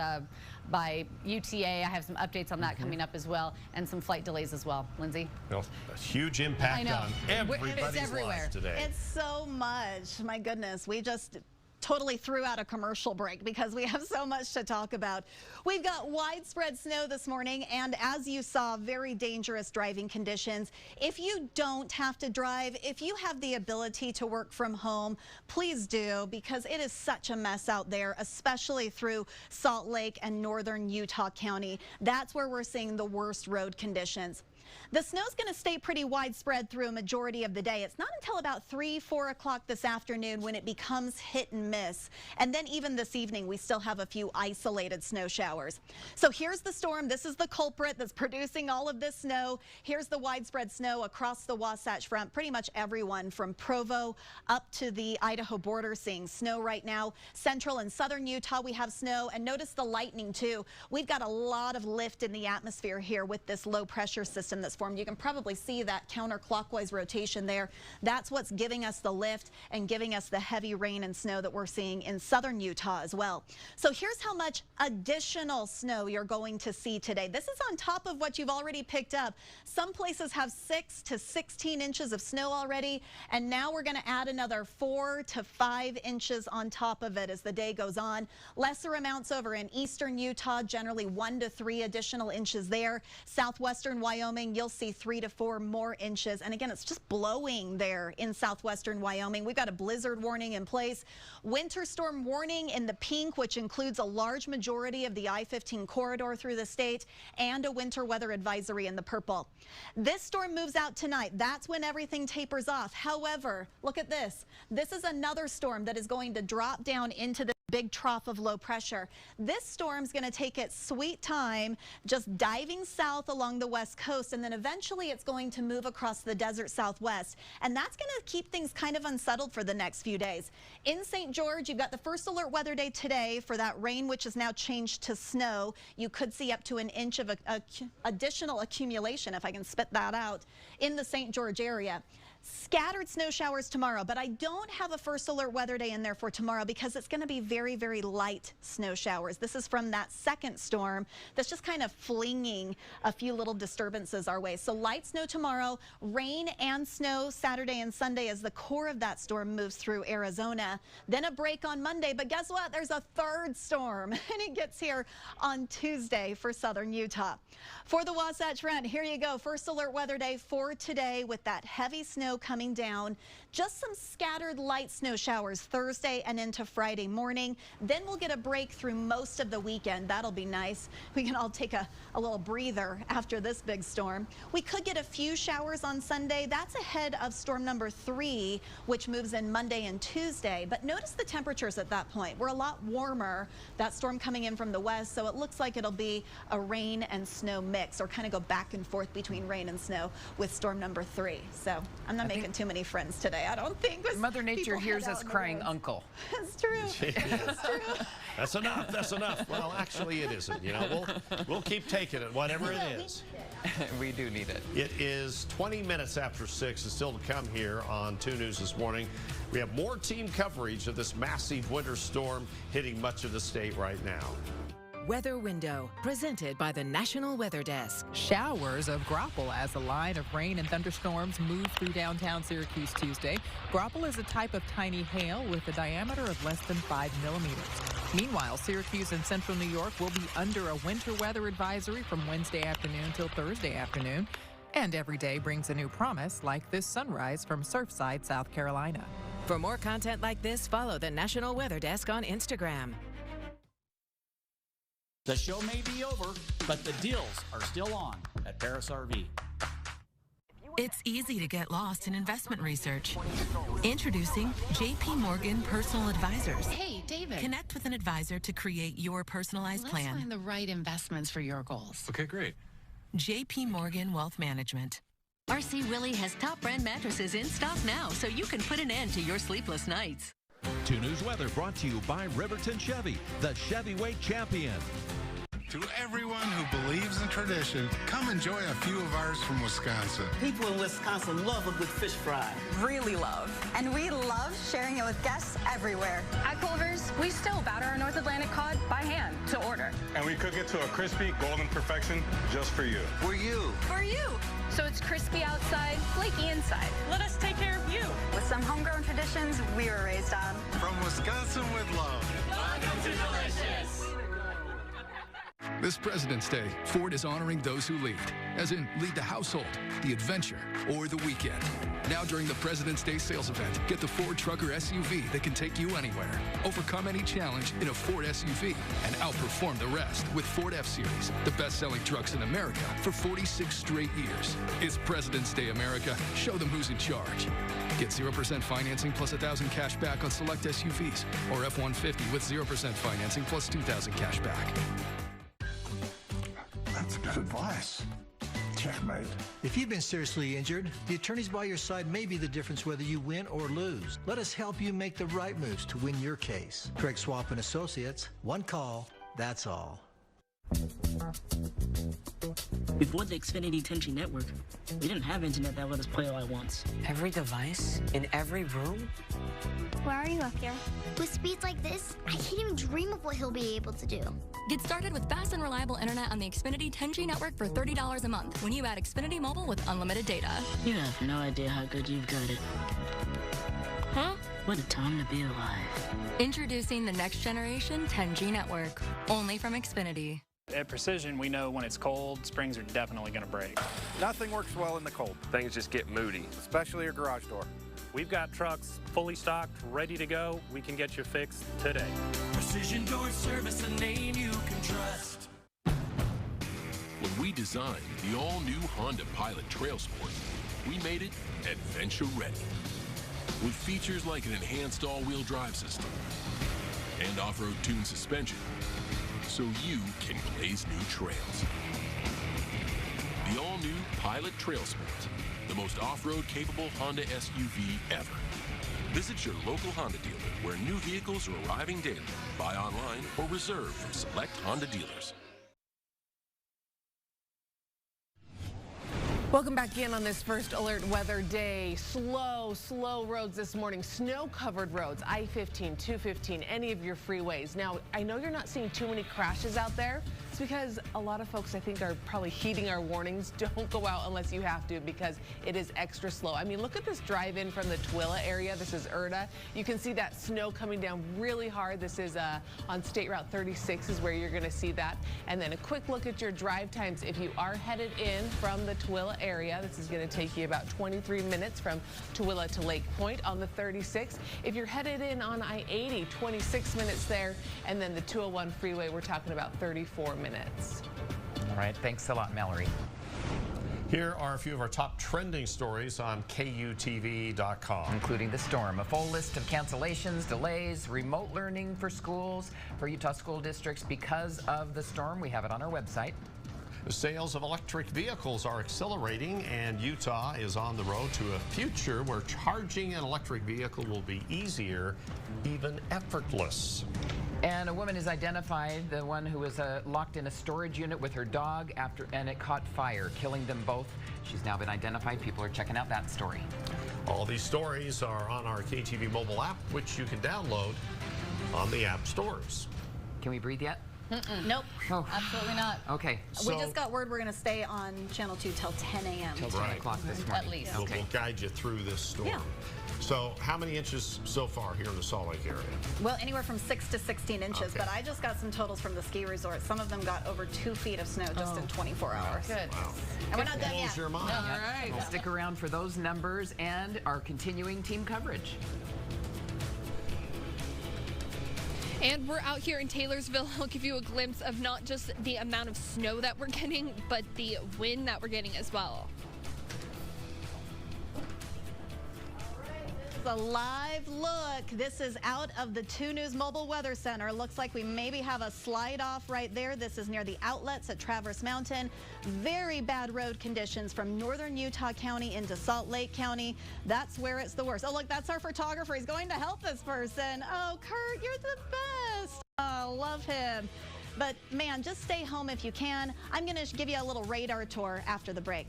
by UTA, I have some updates on that coming up as well, and some flight delays as well. Lindsay? Well, a huge impact on everybody's lives today. It's so much. My goodness, we just totally threw out a commercial break because we have so much to talk about. We've got widespread snow this morning, and as you saw, very dangerous driving conditions. If you don't have to drive, if you have the ability to work from home, please do, because it is such a mess out there, especially through Salt Lake and northern Utah County. That's where we're seeing the worst road conditions. The snow's going to stay pretty widespread through a majority of the day. It's not until about 3, 4 o'clock this afternoon when it becomes hit and miss. And then even this evening, we still have a few isolated snow showers. So here's the storm. This is the culprit that's producing all of this snow. Here's the widespread snow across the Wasatch Front. Pretty much everyone from Provo up to the Idaho border seeing snow right now. Central and southern Utah, we have snow. And notice the lightning, too. We've got a lot of lift in the atmosphere here with this low pressure system that's formed. You can probably see that counterclockwise rotation there. That's what's giving us the lift and giving us the heavy rain and snow that we're seeing in southern Utah as well. So here's how much additional snow you're going to see today. This is on top of what you've already picked up. Some places have 6 to 16 inches of snow already, and now we're going to add another 4 to 5 inches on top of it as the day goes on. Lesser amounts over in eastern Utah, generally 1 to 3 additional inches there. Southwestern Wyoming, you'll see 3 to 4 more inches. And again, it's just blowing there in southwestern Wyoming. We've got a blizzard warning in place. Winter storm warning in the pink, which includes a large majority of the I-15 corridor through the state, and a winter weather advisory in the purple. This storm moves out tonight. That's when everything tapers off. However, look at this. This is another storm that is going to drop down into the big trough of low pressure. This storm's going to take its sweet time just diving south along the west coast, and then eventually it's going to move across the desert southwest. And that's going to keep things kind of unsettled for the next few days. In St. George, you've got the first alert weather day today for that rain, which is now changed to snow. You could see up to an inch of additional accumulation, if I can spit that out, in the St. George area. Scattered snow showers tomorrow, but I don't have a first alert weather day in there for tomorrow because it's going to be very, very light snow showers. This is from that second storm that's just kind of flinging a few little disturbances our way. So light snow tomorrow, rain and snow Saturday and Sunday as the core of that storm moves through Arizona. Then a break on Monday, but guess what? There's a third storm, and it gets here on Tuesday for southern Utah. For the Wasatch Front, here you go. First alert weather day for today with that heavy snow coming down. Just some scattered light snow showers Thursday and into Friday morning. Then we'll get a break through most of the weekend. That'll be nice. We can all take a little breather after this big storm. We could get a few showers on Sunday. That's ahead of storm number 3, which moves in Monday and Tuesday. But notice the temperatures at that point. We're a lot warmer. That storm coming in from the west, so it looks like it'll be a rain and snow mix, or kind of go back and forth between rain and snow with storm number 3. So I'm not making too many friends today, I don't think. Mother Nature hears us crying uncle. That's true. That's true. That's enough. That's enough. Well, actually, it isn't. You know, we'll keep taking it, whatever it is. We do need it. It is 20 minutes after 6, and still to come here on 2 News this morning. We have more team coverage of this massive winter storm hitting much of the state right now. Weather Window, presented by the National Weather Desk. Showers of graupel as a line of rain and thunderstorms move through downtown Syracuse Tuesday. Graupel is a type of tiny hail with a diameter of less than 5 millimeters. Meanwhile, Syracuse and central New York will be under a winter weather advisory from Wednesday afternoon till Thursday afternoon. And every day brings a new promise, like this sunrise from Surfside, South Carolina. For more content like this, follow the National Weather Desk on Instagram. The show may be over, but the deals are still on at Paris RV. It's easy to get lost in investment research. Introducing JP Morgan Personal Advisors. Hey, David. Connect with an advisor to create your personalized plan. Let's find the right investments for your goals. Okay, great. JP Morgan Wealth Management. RC Willie has top brand mattresses in stock now, so you can put an end to your sleepless nights. 2 News weather brought to you by Riverton Chevy, the Chevyweight champion. To everyone who believes in tradition, come enjoy a few of ours from Wisconsin. People in Wisconsin love a good fish fry. Really love. And we love sharing it with guests everywhere. At Culver's, we still batter our North Atlantic cod by hand to order. And we cook it to a crispy, golden perfection just for you. For you. For you. So it's crispy outside, flaky inside. Let us take care of you. With some homegrown traditions we were raised on. From Wisconsin with love. Welcome to Delicious. This President's Day, Ford is honoring those who lead, as in lead the household, the adventure, or the weekend. Now during the President's Day sales event, get the Ford truck or SUV that can take you anywhere. Overcome any challenge in a Ford SUV and outperform the rest with Ford F-Series, the best-selling trucks in America for 46 straight years. It's President's Day, America. Show them who's in charge. Get 0% financing plus $1,000 cash back on select SUVs, or F-150 with 0% financing plus $2,000 cash back. That's good advice. Checkmate. If you've been seriously injured, the attorneys by your side may be the difference whether you win or lose. Let us help you make the right moves to win your case. Craig Swap and Associates, one call, that's all. Before the Xfinity 10G network, we didn't have internet that let us play all at once. Every device in every room? Where are you up here? With speeds like this, I can't even dream of what he'll be able to do. Get started with fast and reliable internet on the Xfinity 10G network for $30 a month when you add Xfinity Mobile with unlimited data. You have no idea how good you've got it. Huh? What a time to be alive. Introducing the next generation 10G network, only from Xfinity. At Precision, we know when it's cold, springs are definitely going to break. Nothing works well in the cold. Things just get moody. Especially your garage door. We've got trucks fully stocked, ready to go. We can get you fixed today. Precision Door Service, a name you can trust. When we designed the all-new Honda Pilot Trail Sport, we made it adventure ready. With features like an enhanced all-wheel drive system and off-road tuned suspension, so you can blaze new trails. The all-new Pilot Trail Sport, the most off-road capable Honda SUV ever. Visit your local Honda dealer where new vehicles are arriving daily. Buy online or reserve from select Honda dealers. Welcome back in on this first alert weather day. Slow roads this morning. Snow-covered roads, I-15, 215, any of your freeways. Now, I know you're not seeing too many crashes out there. It's because a lot of folks, I think, are probably heeding our warnings. Don't go out unless you have to because it is extra slow. I mean, look at this drive-in from the Tooele area. This is Erta. You can see that snow coming down really hard. This is on State Route 36 is where you're going to see that. And then a quick look at your drive times. If you are headed in from the Tooele area, this is going to take you about 23 minutes from Tooele to Lake Point on the 36. If you're headed in on I-80, 26 minutes there. And then the 201 freeway, we're talking about 34 minutes. All right, thanks a lot, Mallory. Here are a few of our top trending stories on KUTV.com. Including the storm. A full list of cancellations, delays, remote learning for schools, for Utah school districts because of the storm. We have it on our website. The sales of electric vehicles are accelerating, and Utah is on the road to a future where charging an electric vehicle will be easier, even effortless. And a woman is identified, the one who was locked in a storage unit with her dog and it caught fire, killing them both. She's now been identified. People are checking out that story. All these stories are on our KTV mobile app, which you can download on the app stores. Can we breathe yet? Nope, Oh. absolutely not. Okay. We just got word we're going to stay on Channel 2 till 10 a.m. Till 10 o'clock this morning. At least. We'll guide you through this storm. Yeah. So how many inches so far here in the Salt Lake area? Well, anywhere from 6 to 16 inches, Okay. but I just got some totals from the ski resort. Some of them got over 2 feet of snow just in 24 hours. Good. Wow. And we're not done yet. Your mind. All right. We'll stick around for those numbers and our continuing team coverage. And we're out here in Taylorsville. I'll give you a glimpse of not just the amount of snow that we're getting, but the wind that we're getting as well. a live look. This is out of the 2 News Mobile Weather Center. Looks like we maybe have a slide off right there. This is near the outlets at Traverse Mountain. Very bad road conditions from northern Utah County into Salt Lake County. That's where it's the worst. Oh, look, that's our photographer. He's going to help this person. Oh, Kurt, you're the best. Oh, love him. But man, just stay home if you can. I'm going to give you a little radar tour after the break.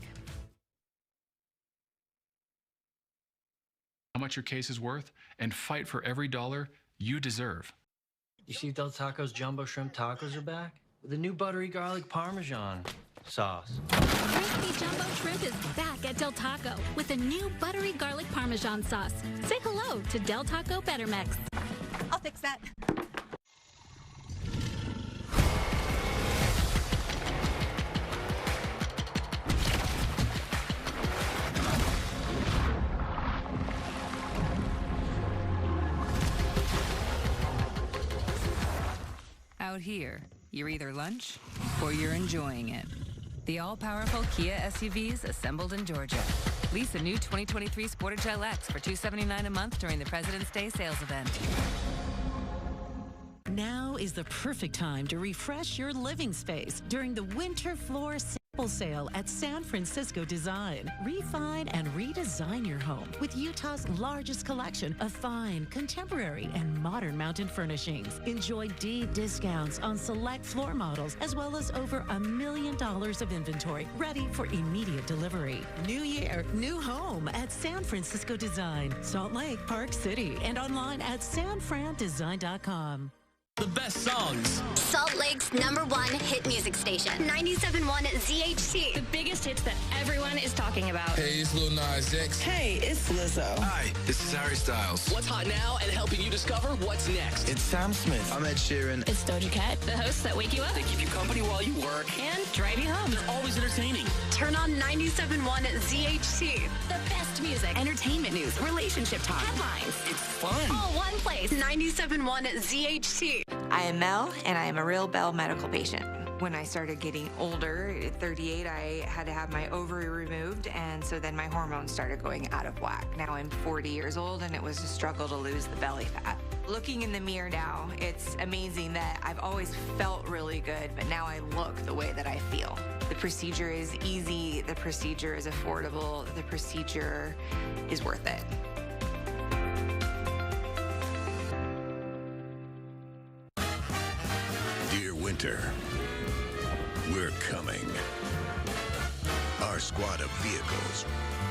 How much your case is worth and fight for every dollar you deserve. You see Del Taco's jumbo shrimp tacos are back with a new buttery garlic parmesan sauce. Crispy jumbo shrimp is back at Del Taco with a new buttery garlic parmesan sauce. Say hello to Del Taco Better Mix. I'll fix that. Out here, you're either lunch or you're enjoying it. The all-powerful Kia SUVs assembled in Georgia. Lease a new 2023 Sportage LX for $279 a month during the President's Day sales event. Now is the perfect time to refresh your living space during the Winter Floor Sample Sale at San Francisco Design. Refine and redesign your home with Utah's largest collection of fine, contemporary, and modern mountain furnishings. Enjoy deep discounts on select floor models, as well as over $1 million of inventory ready for immediate delivery. New year, new home at San Francisco Design, Salt Lake, Park City, and online at sanfrandesign.com. The best songs. Salt Lake's #1 hit music station, 97.1 ZHT. The biggest hits that everyone is talking about. Hey, it's Lil Nas X. Hey, it's Lizzo. Hi, this is Harry Styles. What's hot now and helping you discover what's next. It's Sam Smith. I'm Ed Sheeran. It's Doja Cat, the hosts that wake you up. They keep you company while you work. And drive you home. They're always entertaining. Turn on 97.1 ZHT. The best music, entertainment news, relationship talk, headlines. It's fun. All one place. 97.1 ZHT. I am Mel, and I am a real Bell medical patient. When I started getting older, at 38, I had to have my ovary removed, and so then my hormones started going out of whack. Now I'm 40 years old, and it was a struggle to lose the belly fat. Looking in the mirror now, it's amazing that I've always felt really good, but now I look the way that I feel. The procedure is easy, the procedure is affordable, the procedure is worth it. Dear Winter, we're coming. Our squad of vehicles,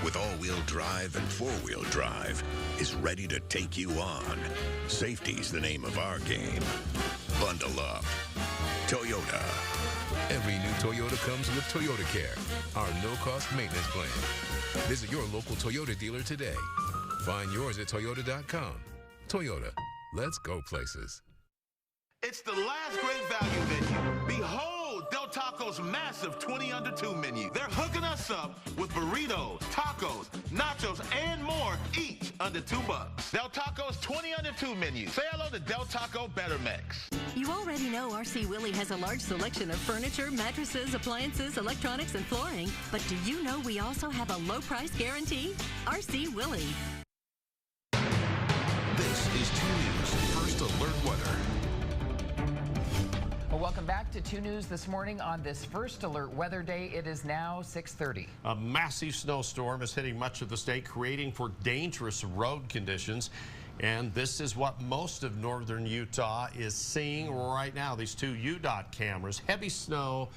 with all-wheel drive and four-wheel drive, is ready to take you on. Safety's the name of our game. Bundle up. Toyota. Every new Toyota comes with Toyota Care, our no-cost maintenance plan. Visit your local Toyota dealer today. Find yours at Toyota.com. Toyota, let's go places. It's the last great value menu. Behold Del Taco's massive 20 under 2 menu. They're hooking us up with burritos, tacos, nachos, and more, each under $2. Del Taco's 20 under 2 menu. Say hello to Del Taco Better Mix. You already know RC Willey has a large selection of furniture, mattresses, appliances, electronics, and flooring. But do you know we also have a low price guarantee? RC Willey. This is 2 News First Alert Weather. Well, welcome back to 2 News this morning on this First Alert Weather Day. It is now 6:30. A massive snowstorm is hitting much of the state, creating for dangerous road conditions. And this is what most of northern Utah is seeing right now. These 2 UDOT cameras, heavy snow,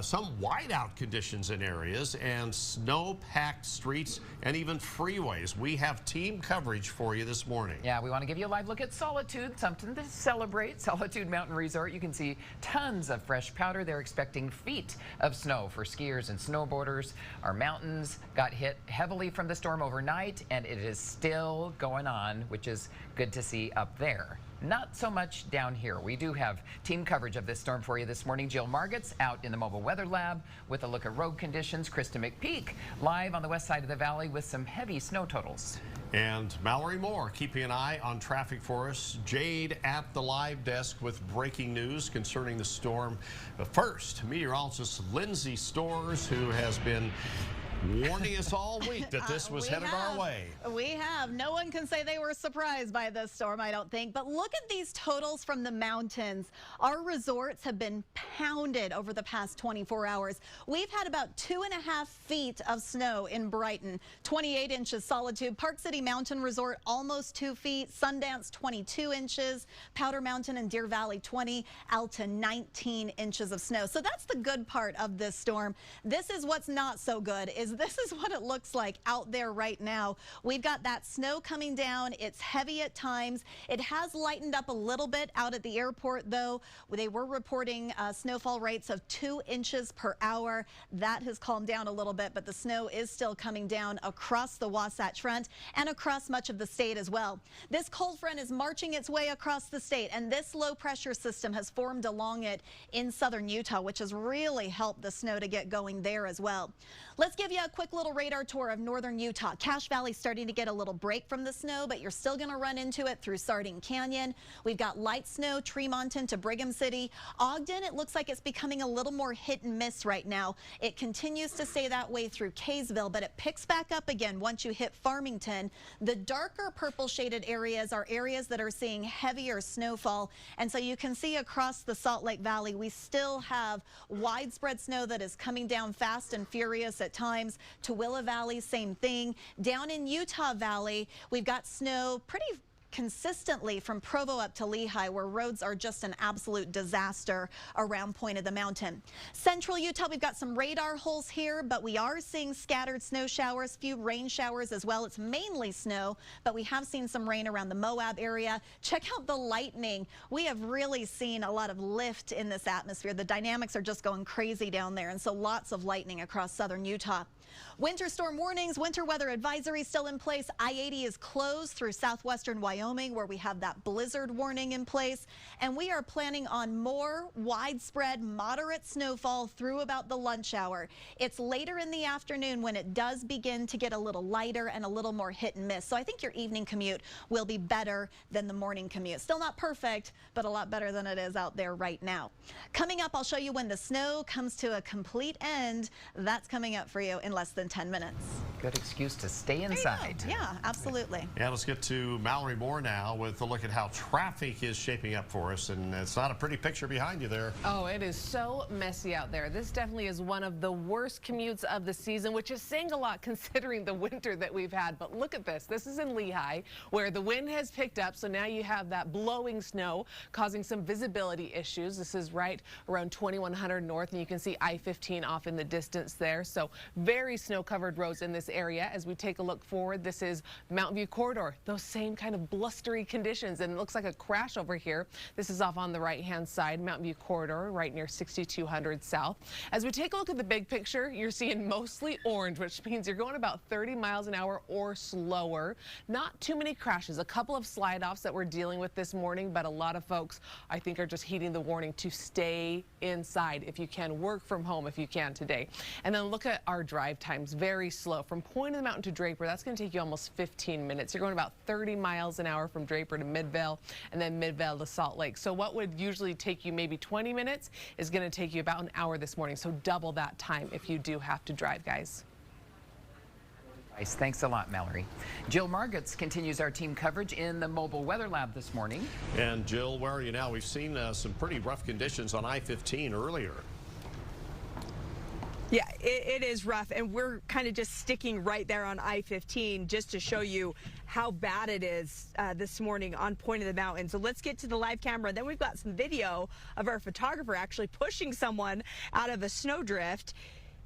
some whiteout conditions in areas, and snow-packed streets and even freeways. We have team coverage for you this morning. Yeah, we want to give you a live look at Solitude, something to celebrate. Solitude Mountain Resort. You can see tons of fresh powder. They're expecting feet of snow for skiers and snowboarders. Our mountains got hit heavily from the storm overnight, and it is still going on, which is good to see up there. Not so much down here. We do have team coverage of this storm for you this morning. Jill Marget's out in the mobile weather lab with a look at road conditions. Krista McPeak live on the west side of the valley with some heavy snow totals. And Mallory Moore keeping an eye on traffic for us. Jade at the live desk with breaking news concerning the storm. But first, meteorologist Lindsay Storrs, who has been warning us all week that this was headed our way. We have. No one can say they were surprised by this storm, I don't think. But look at these totals from the mountains. Our resorts have been pounded over the past 24 hours. We've had about 2.5 feet of snow in Brighton, 28 inches Solitude. Park City Mountain Resort, almost 2 feet. Sundance, 22 inches. Powder Mountain and Deer Valley, 20. Alta, 19 inches of snow. So that's the good part of this storm. This is what's not so good, is this is what it looks like out there right now. We've got that snow coming down. It's heavy at times. It has lightened up a little bit out at the airport, though. They were reporting snowfall rates of 2 inches per hour. That has calmed down a little bit, but the snow is still coming down across the Wasatch Front and across much of the state as well. This cold front is marching its way across the state, and this low pressure system has formed along it in southern Utah, which has really helped the snow to get going there as well. Let's give you a quick little radar tour of northern Utah. Cache Valley starting to get a little break from the snow, but you're still going to run into it through Sardine Canyon. We've got light snow, Tremonton to Brigham City. Ogden, it looks like it's becoming a little more hit and miss right now. It continues to stay that way through Kaysville, but it picks back up again once you hit Farmington. The darker purple shaded areas are areas that are seeing heavier snowfall, and so you can see across the Salt Lake Valley we still have widespread snow that is coming down fast and furious at times. Tooele Valley, same thing. Down in Utah Valley, we've got snow pretty consistently from Provo up to Lehigh, where roads are just an absolute disaster around Point of the Mountain. Central Utah, we've got some radar holes here, but we are seeing scattered snow showers, few rain showers as well. It's mainly snow, but we have seen some rain around the Moab area. Check out the lightning. We have really seen a lot of lift in this atmosphere. The dynamics are just going crazy down there, and so lots of lightning across southern Utah. Winter storm warnings, winter weather advisory still in place. I-80 is closed through southwestern Wyoming, where we have that blizzard warning in place. And we are planning on more widespread moderate snowfall through about the lunch hour. It's later in the afternoon when it does begin to get a little lighter and a little more hit and miss. So I think your evening commute will be better than the morning commute. Still not perfect, but a lot better than it is out there right now. Coming up, I'll show you when the snow comes to a complete end. That's coming up for you in less than 10 minutes. Good excuse to stay inside. Yeah, absolutely. Yeah, let's get to Mallory Moore now with a look at how traffic is shaping up for us. And it's not a pretty picture behind you there. Oh, it is so messy out there. This definitely is one of the worst commutes of the season, which is saying a lot considering the winter that we've had. But look at this. This is in Lehigh, where the wind has picked up. So now you have that blowing snow causing some visibility issues. This is right around 2100 North, and you can see I-15 off in the distance there. So very snow-covered roads in this area. As we take a look forward, this is Mountain View Corridor. Those same kind of blustery conditions, and it looks like a crash over here. This is off on the right-hand side, Mountain View Corridor, right near 6200 South. As we take a look at the big picture, you're seeing mostly orange, which means you're going about 30 miles an hour or slower. Not too many crashes. A couple of slide-offs that we're dealing with this morning, but a lot of folks, I think, are just heeding the warning to stay inside if you can. Work from home if you can today. And then look at our drive times. Very slow. From Point of the Mountain to Draper, that's going to take you almost 15 minutes. You're going about 30 miles an hour from Draper to Midvale, and then Midvale to Salt Lake. So what would usually take you maybe 20 minutes is going to take you about an hour this morning. So double that time if you do have to drive, guys. Thanks a lot, Mallory. Jill Margotts continues our team coverage in the mobile weather lab this morning. And Jill, where are you now? We've seen some pretty rough conditions on I-15 earlier. Yeah, it is rough, and we're kind of just sticking right there on I-15 just to show you how bad it is this morning on Point of the Mountain. So let's get to the live camera. Then we've got some video of our photographer actually pushing someone out of a snowdrift.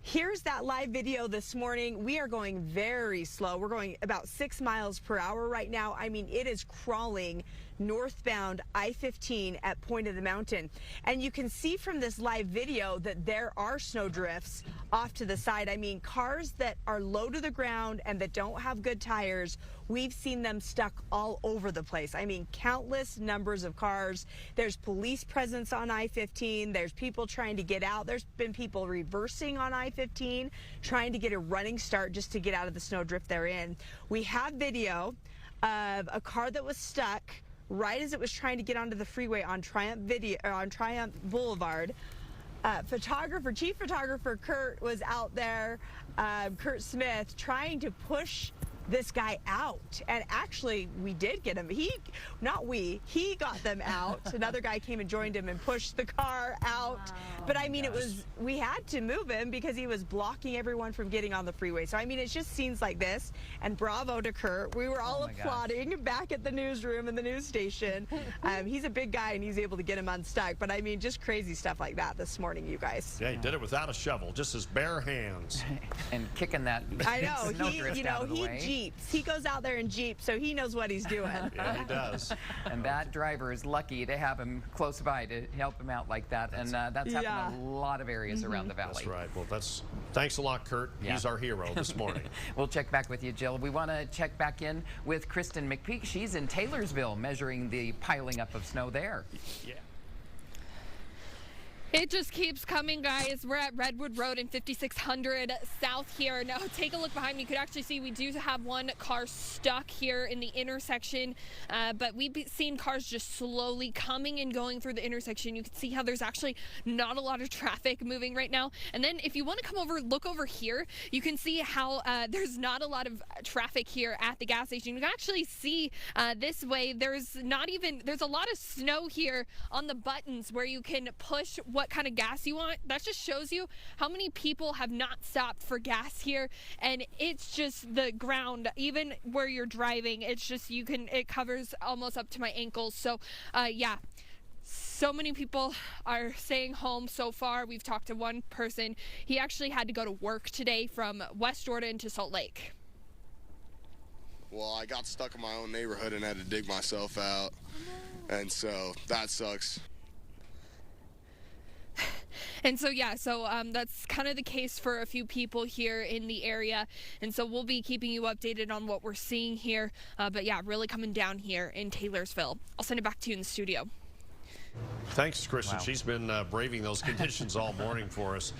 Here's that live video this morning. We are going very slow. We're going about 6 miles per hour right now. I mean, it is crawling northbound I-15 at Point of the Mountain. And you can see from this live video that there are snowdrifts off to the side. I mean, cars that are low to the ground and that don't have good tires, we've seen them stuck all over the place. I mean, countless numbers of cars. There's police presence on I-15. There's people trying to get out. There's been people reversing on I-15, trying to get a running start just to get out of the snowdrift they're in. We have video of a car that was stuck right as it was trying to get onto the freeway on Triumph Boulevard. Chief photographer Kurt was out there, Kurt Smith, trying to push this guy out, and actually we did get him. He got them out. Another guy came and joined him and pushed the car out. Wow. But I mean, we had to move him because he was blocking everyone from getting on the freeway. So I mean, it's just scenes like this, and bravo to Kurt. We were all applauding back at the newsroom and the news station. He's a big guy and he's able to get him unstuck. But I mean, just crazy stuff like that this morning, you guys. Yeah, he did it without a shovel, just his bare hands. And kicking that I know, snowdrift out of the way. Jeeps. He goes out there in Jeep, so he knows what he's doing. Yeah, he does. And that driver is lucky to have him close by to help him out like that. And that's happened in a lot of areas around the valley. That's right. Well, thanks a lot, Kurt. Yeah. He's our hero this morning. We'll check back with you, Jill. We want to check back in with Kristen McPeak. She's in Taylorsville measuring the piling up of snow there. Yeah. It just keeps coming, guys. We're at Redwood Road in 5600 South here. Now, take a look behind me. You could actually see we do have one car stuck here in the intersection, but we've seen cars just slowly coming and going through the intersection. You can see how there's actually not a lot of traffic moving right now. And then if you want to come over, look over here, you can see how there's not a lot of traffic here at the gas station. You can actually see this way, there's a lot of snow here on the buttons where you can push what kind of gas you want. That just shows you how many people have not stopped for gas here, and it's just the ground, even where you're driving, it's just it covers almost up to my ankles. So yeah, so many people are staying home so far. We've talked to one person. He actually had to go to work today from West Jordan to Salt Lake. Well, I got stuck in my own neighborhood and had to dig myself out, and so that sucks. And so, yeah, that's kind of the case for a few people here in the area. And so we'll be keeping you updated on what we're seeing here. But yeah, really coming down here in Taylorsville. I'll send it back to you in the studio. Thanks, Kristen. Wow. She's been braving those conditions all morning for us.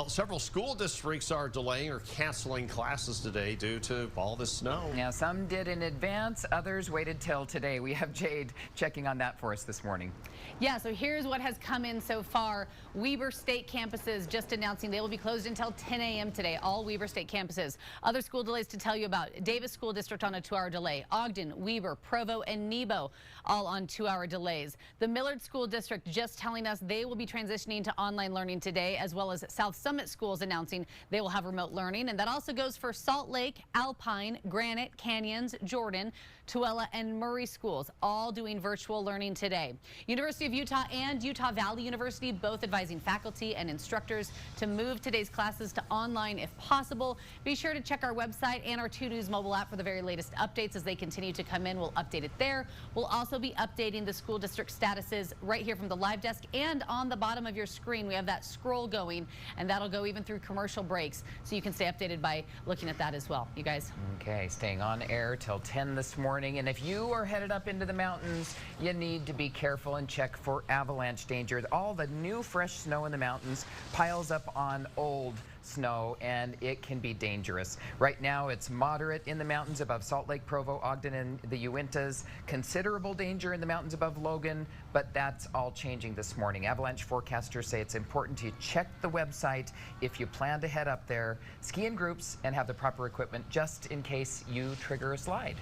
Several school districts are delaying or canceling classes today due to all this snow. Yeah, some did in advance. Others waited till today. We have Jade checking on that for us this morning. Yeah, so here's what has come in so far. Weber State campuses just announcing they will be closed until 10 a.m. today, all Weber State campuses. Other school delays to tell you about: Davis School District on a 2-hour delay, Ogden, Weber, Provo, and Nebo all on 2-hour delays. The Millard School District just telling us they will be transitioning to online learning today, as well as South Summit Schools announcing they will have remote learning. And that also goes for Salt Lake, Alpine, Granite, Canyons, Jordan, Tooele, and Murray schools, all doing virtual learning today. University of Utah and Utah Valley University both advising faculty and instructors to move today's classes to online if possible. Be sure to check our website and our 2 News mobile app for the very latest updates as they continue to come in. We'll update it there. We'll also be updating the school district statuses right here from the live desk, and on the bottom of your screen we have that scroll going, and that'll go even through commercial breaks, so you can stay updated by looking at that as well. You guys. Okay, staying on air till 10 this morning, and if you are headed up into the mountains, you need to be careful and check for avalanche danger. All the new fresh snow in the mountains piles up on old snow, and it can be dangerous. Right now it's moderate in the mountains above Salt Lake, Provo, Ogden, and the Uintas. Considerable danger in the mountains above Logan, but that's all changing this morning. Avalanche forecasters say it's important to check the website if you plan to head up there, ski in groups, and have the proper equipment just in case you trigger a slide.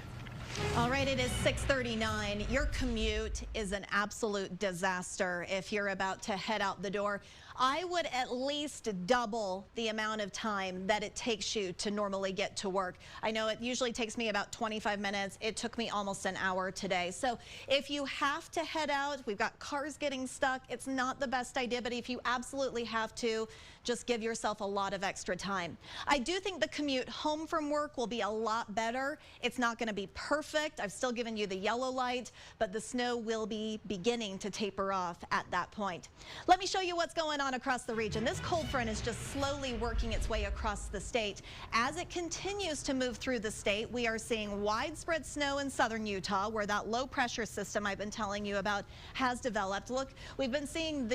All right, it is 6:39. Your commute is an absolute disaster if you're about to head out the door. I would at least double the amount of time that it takes you to normally get to work. I know it usually takes me about 25 minutes. It took me almost an hour today. So if you have to head out, we've got cars getting stuck. It's not the best idea, but if you absolutely have to, just give yourself a lot of extra time. I do think the commute home from work will be a lot better. It's not going to be perfect. I've still given you the yellow light, but the snow will be beginning to taper off at that point. Let me show you what's going on across the region. This cold front is just slowly working its way across the state. As it continues to move through the state, we are seeing widespread snow in southern Utah, where that low pressure system I've been telling you about has developed. Look, we've been seeing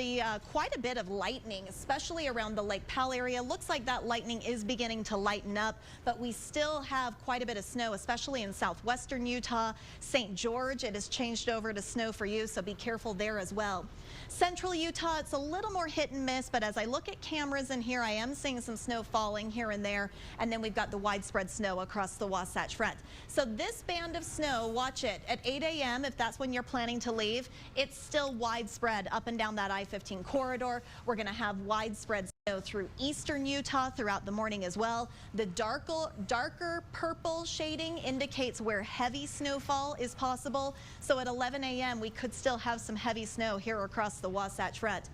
quite a bit of lightning, especially around the Lake Powell area. Looks like that lightning is beginning to lighten up, but we still have quite a bit of snow, especially in southwestern Utah. St. George, it has changed over to snow for you, so be careful there as well. Central Utah, it's a little more hit and and miss, but as I look at cameras in here, I am seeing some snow falling here and there, and then we've got the widespread snow across the Wasatch Front. So this band of snow, watch it, at 8 a.m., if that's when you're planning to leave, it's still widespread up and down that I-15 corridor. We're going to have widespread snow through eastern Utah throughout the morning as well. The darker purple shading indicates where heavy snowfall is possible. So at 11 a.m. we could still have some heavy snow here across the Wasatch Front.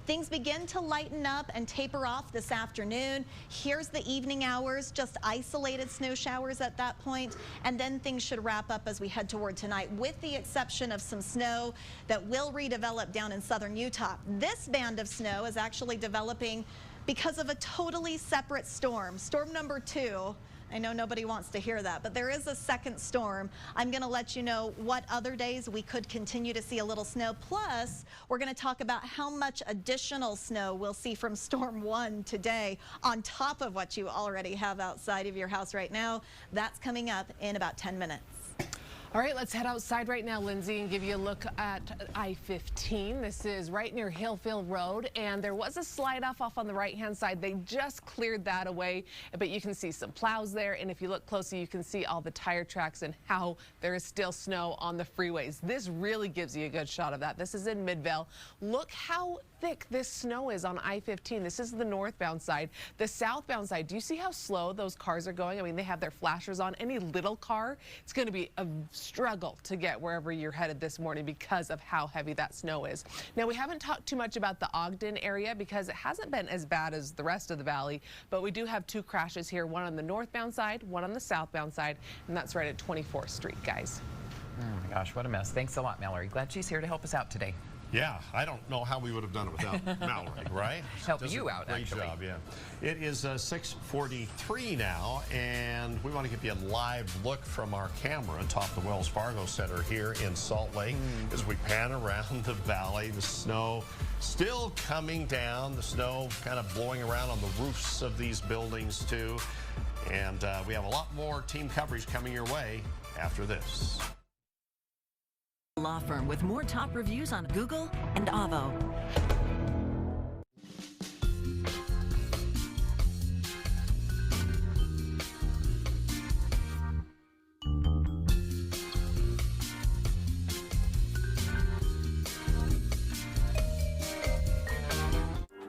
Things begin to lighten up and taper off this afternoon. Here's the evening hours, just isolated snow showers at that point, and then things should wrap up as we head toward tonight, with the exception of some snow that will redevelop down in southern Utah. This band of snow is actually developing because of a totally separate storm, storm number 2. I know nobody wants to hear that, but there is a second storm. I'm going to let you know what other days we could continue to see a little snow. Plus, we're going to talk about how much additional snow we'll see from Storm 1 today on top of what you already have outside of your house right now. That's coming up in about 10 minutes. All right, let's head outside right now, Lindsay, and give you a look at I-15. This is right near Hillfield Road, and there was a slide off on the right-hand side. They just cleared that away, but you can see some plows there, and if you look closely, you can see all the tire tracks and how there is still snow on the freeways. This really gives you a good shot of that. This is in Midvale. Look how thick this snow is on I-15. This is the northbound side. The southbound side, do you see how slow those cars are going? I mean, they have their flashers on. Any little car, it's going to be a struggle to get wherever you're headed this morning because of how heavy that snow is. Now, we haven't talked too much about the Ogden area because it hasn't been as bad as the rest of the valley, but we do have 2 crashes here, one on the northbound side, one on the southbound side, and that's right at 24th Street, guys. Oh my gosh, what a mess. Thanks a lot, Mallory. Glad she's here to help us out today. Yeah, I don't know how we would have done it without Mallory, right? Helping you out, great actually. Job, yeah. It is 6:43 now, and we want to give you a live look from our camera atop the Wells Fargo Center here in Salt Lake as we pan around the valley. The snow still coming down, the snow kind of blowing around on the roofs of these buildings, too. And we have a lot more team coverage coming your way after this. Law firm with more top reviews on Google and Avvo.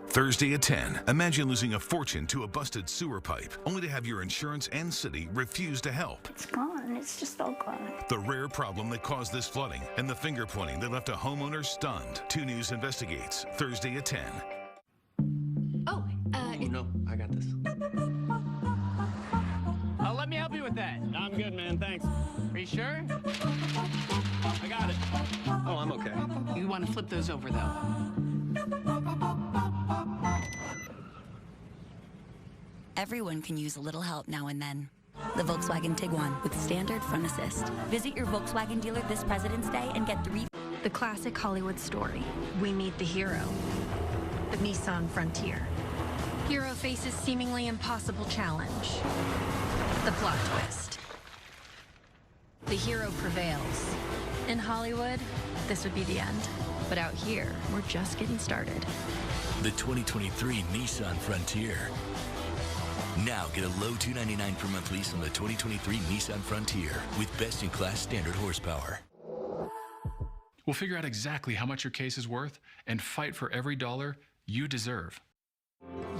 Thursday at 10, imagine losing a fortune to a busted sewer pipe, only to have your insurance and city refuse to help. It's gone. It's just all gone. The rare problem that caused this flooding and the finger pointing that left a homeowner stunned. 2 News investigates, Thursday at 10. Oh, no, I got this. Let me help you with that. I'm good, man, thanks. Are you sure? I got it. Oh, I'm okay. You want to flip those over, though. Everyone can use a little help now and then. The Volkswagen Tiguan with standard front assist. Visit your Volkswagen dealer this President's Day and get 3. The classic Hollywood story. We meet the hero, the Nissan Frontier. Hero faces seemingly impossible challenge. The plot twist. The hero prevails. In Hollywood, this would be the end. But out here, we're just getting started. The 2023 Nissan Frontier. Now get a low $299 per month lease on the 2023 Nissan Frontier with best-in-class standard horsepower. We'll figure out exactly how much your case is worth and fight for every dollar you deserve.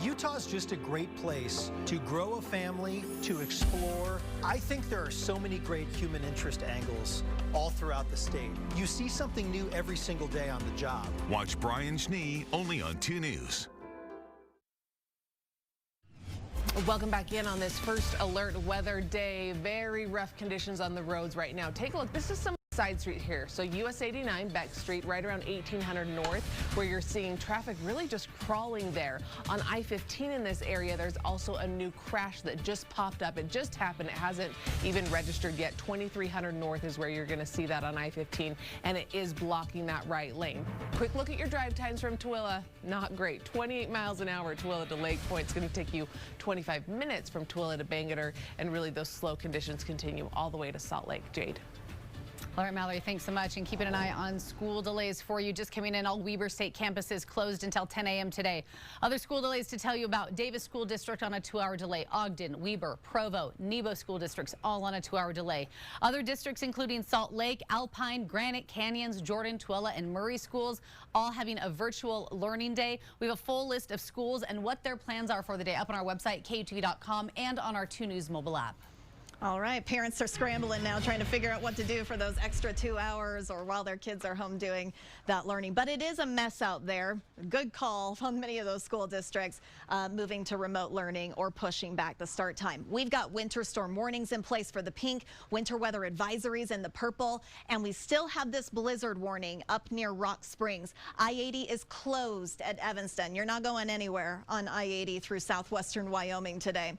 Utah's just a great place to grow a family, to explore. I think there are so many great human interest angles all throughout the state. You see something new every single day on the job. Watch Brian Schnee only on 2 News. Welcome back in on this first alert weather day. Very rough conditions on the roads right now. Take a look. This is some side street here. So US 89 Beck Street right around 1800 North, where you're seeing traffic really just crawling there. On I-15 in this area, there's also a new crash that just popped up. It just happened. It hasn't even registered yet. 2300 North is where you're going to see that on I-15, and it is blocking that right lane. Quick look at your drive times from Tooele. Not great. 28 miles an hour Tooele to Lake Point. It's going to take you 25 minutes from Tooele to Bangerter, and really those slow conditions continue all the way to Salt Lake. Jade. All right, Mallory, thanks so much. And keeping an eye on school delays for you. Just coming in, all Weber State campuses closed until 10 a.m. today. Other school delays to tell you about: Davis School District on a 2-hour delay. Ogden, Weber, Provo, Nebo school districts all on a 2-hour delay. Other districts including Salt Lake, Alpine, Granite, Canyons, Jordan, Tooele, and Murray schools all having a virtual learning day. We have a full list of schools and what their plans are for the day up on our website, KUTV.com, and on our 2 News mobile app. All right, parents are scrambling now, trying to figure out what to do for those extra 2 hours or while their kids are home doing that learning. But it is a mess out there. Good call on many of those school districts moving to remote learning or pushing back the start time. We've got winter storm warnings in place for the pink, winter weather advisories in the purple, and we still have this blizzard warning up near Rock Springs. I-80 is closed at Evanston. You're not going anywhere on I-80 through southwestern Wyoming today.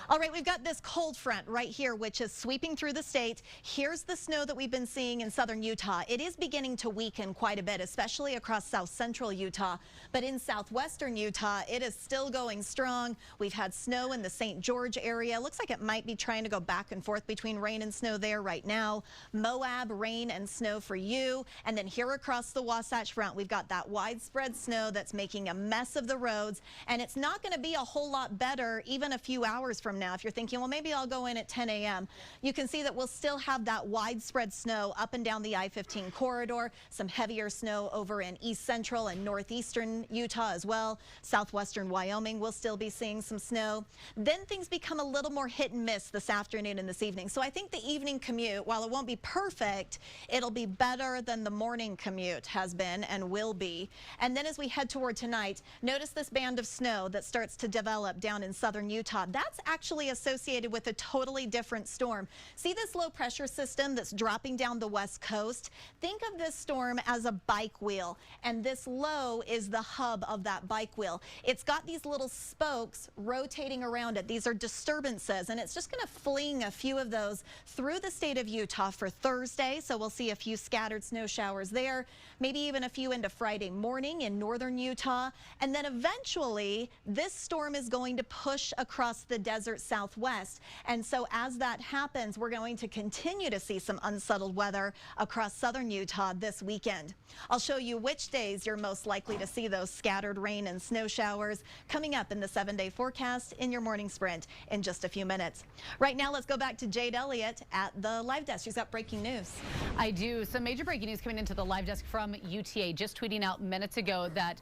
All right, we've got this cold front right here, which is sweeping through the state. Here's the snow that we've been seeing in southern Utah. It is beginning to weaken quite a bit, especially across south central Utah. But in southwestern Utah, it is still going strong. We've had snow in the St. George area. Looks like it might be trying to go back and forth between rain and snow there right now. Moab, rain and snow for you. And then here across the Wasatch Front, we've got that widespread snow that's making a mess of the roads. And it's not going to be a whole lot better even a few hours from now. If you're thinking, well, maybe I'll go in at 10 a.m., you can see that we'll still have that widespread snow up and down the I-15 corridor, some heavier snow over in east central and northeastern Utah as well. Southwestern Wyoming will still be seeing some snow. Then things become a little more hit and miss this afternoon and this evening. So I think the evening commute, while it won't be perfect, it'll be better than the morning commute has been and will be. And then as we head toward tonight, notice this band of snow that starts to develop down in southern Utah. That's actually associated with a totally different storm. See this low pressure system that's dropping down the west coast? Think of this storm as a bike wheel, and this low is the hub of that bike wheel. It's got these little spokes rotating around it. These are disturbances, and it's just going to fling a few of those through the state of Utah for Thursday. So we'll see a few scattered snow showers there, maybe even a few into Friday morning in northern Utah. And then eventually this storm is going to push across the desert southwest. And so as that happens, we're going to continue to see some unsettled weather across southern Utah this weekend. I'll show you which days you're most likely to see those scattered rain and snow showers coming up in the 7-day forecast in your morning sprint in just a few minutes. Right now, let's go back to Jade Elliott at the live desk. She's got breaking news. I do. Some major breaking news coming into the live desk from UTA. Just tweeting out minutes ago that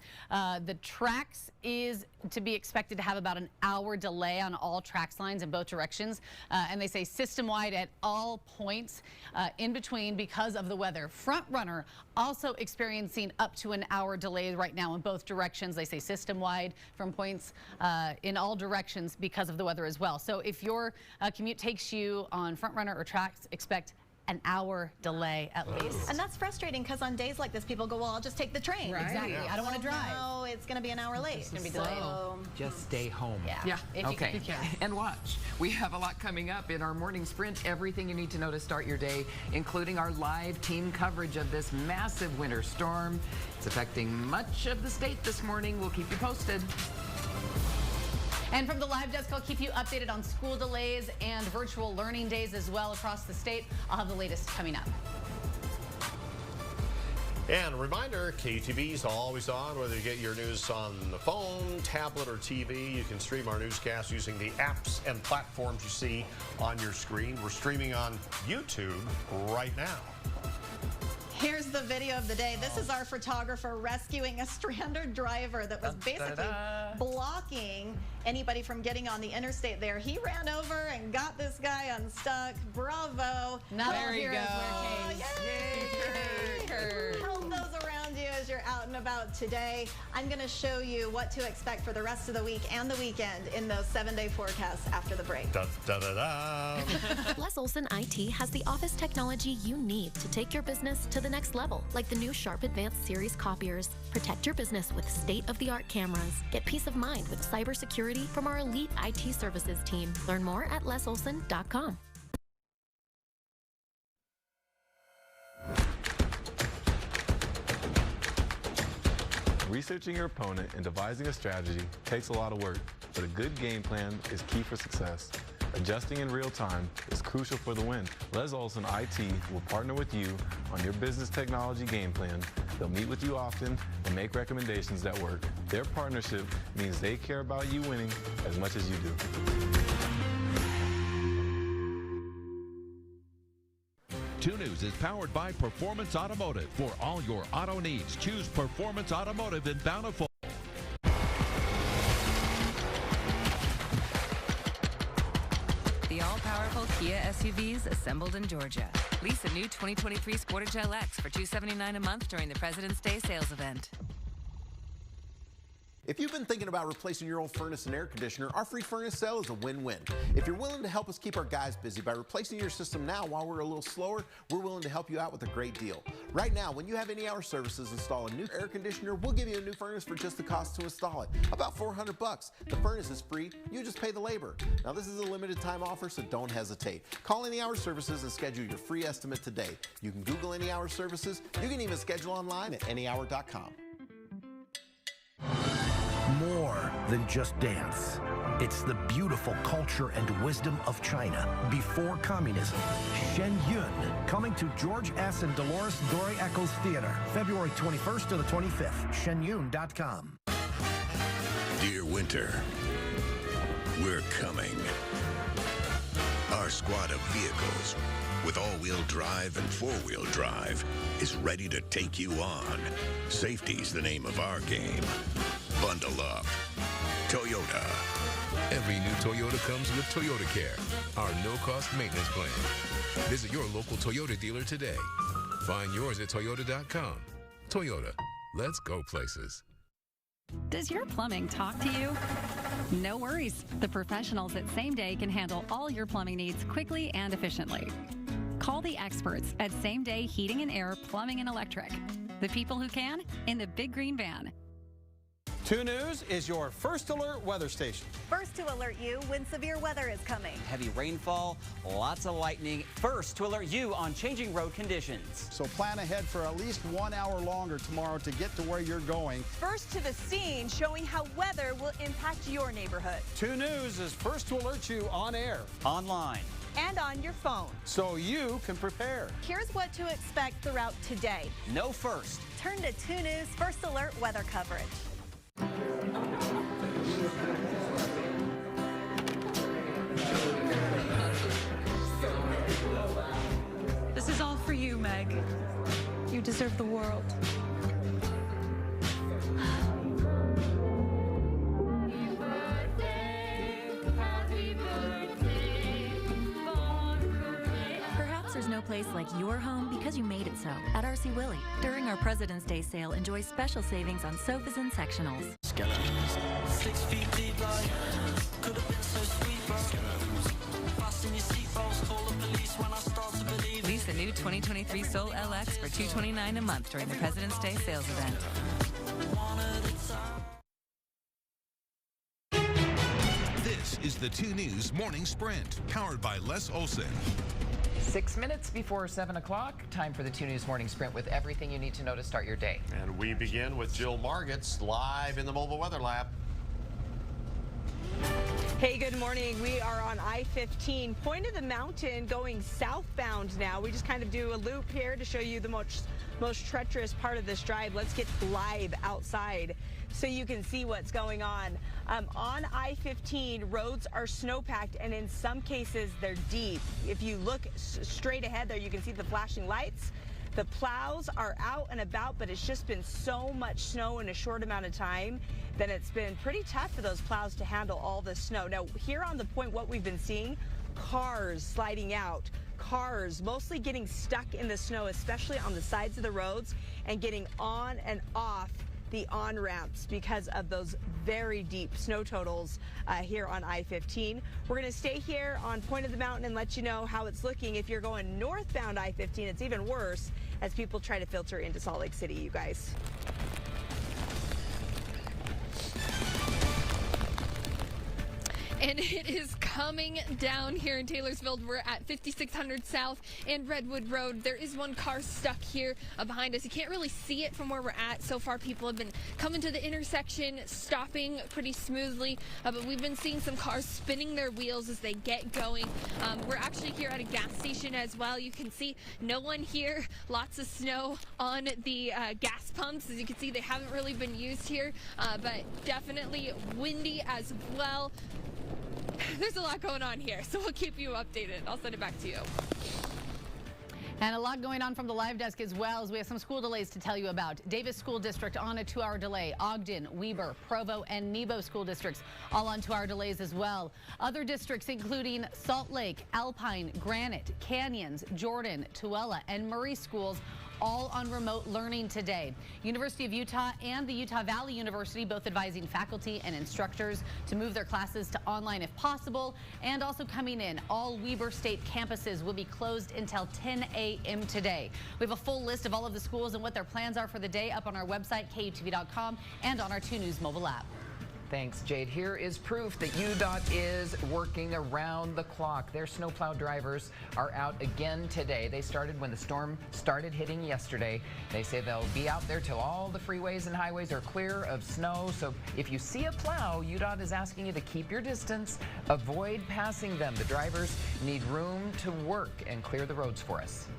the tracks is to be expected to have about an hour delay on all tracks lines in both directions. And they say system-wide at all points in between because of the weather. Front runner also experiencing up to an hour delay right now in both directions. They say system-wide from points in all directions because of the weather as well. So if your commute takes you on front runner or tracks, expect an hour delay at least. And that's frustrating because on days like this, people go, well, I'll just take the train. Right. Exactly. I don't want to drive. No, it's going to be an hour late. It's going to be delayed. So, just stay home. Yeah. Okay. And watch. We have a lot coming up in our morning sprint. Everything you need to know to start your day, including our live team coverage of this massive winter storm. It's affecting much of the state this morning. We'll keep you posted. And from the live desk, I'll keep you updated on school delays and virtual learning days as well across the state. I'll have the latest coming up. And a reminder, KUTV is always on, whether you get your news on the phone, tablet, or TV. You can stream our newscast using the apps and platforms you see on your screen. We're streaming on YouTube right now. Here's the video of the day. This is our photographer rescuing a stranded driver that was basically blocking anybody from getting on the interstate there. He ran over and got this guy unstuck. Bravo. There you go. Help those around you as you're out and about today. I'm going to show you what to expect for the rest of the week and the weekend in those 7-day forecasts after the break. Da, da, da, da. Les Olson IT has the office technology you need to take your business to the next level, like the new Sharp Advanced Series copiers. Protect your business with state-of-the-art cameras. Get peace of mind with cybersecurity from our elite IT services team. Learn more at lesolson.com. Researching your opponent and devising a strategy takes a lot of work, but a good game plan is key for success. Adjusting in real time is crucial for the win. Les Olson IT will partner with you on your business technology game plan. They'll meet with you often and make recommendations that work. Their partnership means they care about you winning as much as you do. 2 News is powered by Performance Automotive. For all your auto needs, choose Performance Automotive in Bountiful. The all-powerful Kia SUVs assembled in Georgia. Lease a new 2023 Sportage LX for $279 a month during the President's Day sales event. If you've been thinking about replacing your old furnace and air conditioner, our free furnace sale is a win-win. If you're willing to help us keep our guys busy by replacing your system now while we're a little slower, we're willing to help you out with a great deal. Right now, when you have any hour services install a new air conditioner, we'll give you a new furnace for just the cost to install it, about $400. The furnace is free, you just pay the labor. Now this is a limited time offer, so don't hesitate. Call Any Hour Services and schedule your free estimate today. You can Google Any Hour Services. You can even schedule online at anyhour.com. More than just dance. It's the beautiful culture and wisdom of China before communism. Shen Yun, coming to George S. and Dolores Dore Eccles Theater, February 21st to the 25th. shenyun.com. Dear Winter, we're coming. Our squad of vehicles, with all-wheel drive and four-wheel drive, is ready to take you on. Safety's the name of our game. Bundle up. Toyota. Every new Toyota comes with Toyota Care, our no-cost maintenance plan. Visit your local Toyota dealer today. Find yours at Toyota.com. Toyota. Let's go places. Does your plumbing talk to you? No worries. The professionals at Same Day can handle all your plumbing needs quickly and efficiently. Call the experts at Same Day Heating and Air, Plumbing and Electric. The people who can in the big green van. 2 News is your first alert weather station. First to alert you when severe weather is coming. Heavy rainfall, lots of lightning. First to alert you on changing road conditions. So plan ahead for at least 1 hour longer tomorrow to get to where you're going. First to the scene, showing how weather will impact your neighborhood. 2 News is first to alert you on air, online, and on your phone, so you can prepare. Here's what to expect throughout today. Know first. Turn to 2 News First Alert weather coverage. This is all for you, Meg. You deserve the world. Perhaps there's no place like your home because you made it so at RC Willey. During our President's Day sale, enjoy special savings on sofas and sectionals. 6 feet deep, like could have been so sweet, bro. Fasten your seatbelts, call the police when I start to believe. Lease a new 2023 Soul LX for $229 a month during the President's Day sales event. This is the 2 News Morning Sprint, powered by Les Olson. 6 minutes before 7 o'clock, time for the 2 News Morning Sprint with everything you need to know to start your day. And we begin with Jill Margits live in the Mobile Weather Lab. Hey, good morning. We are on I-15, point of the mountain, going southbound now. We just kind of do a loop here to show you the most treacherous part of this drive. Let's get live outside so you can see what's going on. On I-15, roads are snow-packed, and in some cases, they're deep. If you look straight ahead there, you can see the flashing lights. The plows are out and about, but it's just been so much snow in a short amount of time that it's been pretty tough for those plows to handle all the snow. Now, here on the point, what we've been seeing, cars sliding out, cars mostly getting stuck in the snow, especially on the sides of the roads, and getting on and off the on-ramps because of those very deep snow totals here on I-15. We're going to stay here on Point of the Mountain and let you know how it's looking. If you're going northbound I-15, it's even worse as people try to filter into Salt Lake City, you guys. And it is coming down here in Taylorsville. We're at 5600 South and Redwood Road. There is one car stuck here behind us. You can't really see it from where we're at. So far, people have been coming to the intersection, stopping pretty smoothly. But we've been seeing some cars spinning their wheels as they get going. We're actually here at a gas station as well. You can see no one here. Lots of snow on the gas pumps. As you can see, they haven't really been used here, but definitely windy as well. There's a lot going on here, so we'll keep you updated. I'll send it back to you. And a lot going on from the live desk as well, as we have some school delays to tell you about. Davis School District on a 2-hour delay. Ogden, Weber, Provo, and Nebo school districts all on 2-hour delays as well. Other districts including Salt Lake, Alpine, Granite, Canyons, Jordan, Tooele, and Murray schools all on remote learning today. University of Utah and the Utah Valley University both advising faculty and instructors to move their classes to online if possible. And also coming in, all Weber State campuses will be closed until 10 a.m. today. We have a full list of all of the schools and what their plans are for the day up on our website, KUTV.com, and on our 2 News mobile app. Thanks, Jade. Here is proof that UDOT is working around the clock. Their snowplow drivers are out again today. They started when the storm started hitting yesterday. They say they'll be out there till all the freeways and highways are clear of snow. So if you see a plow, UDOT is asking you to keep your distance, avoid passing them. The drivers need room to work and clear the roads for us.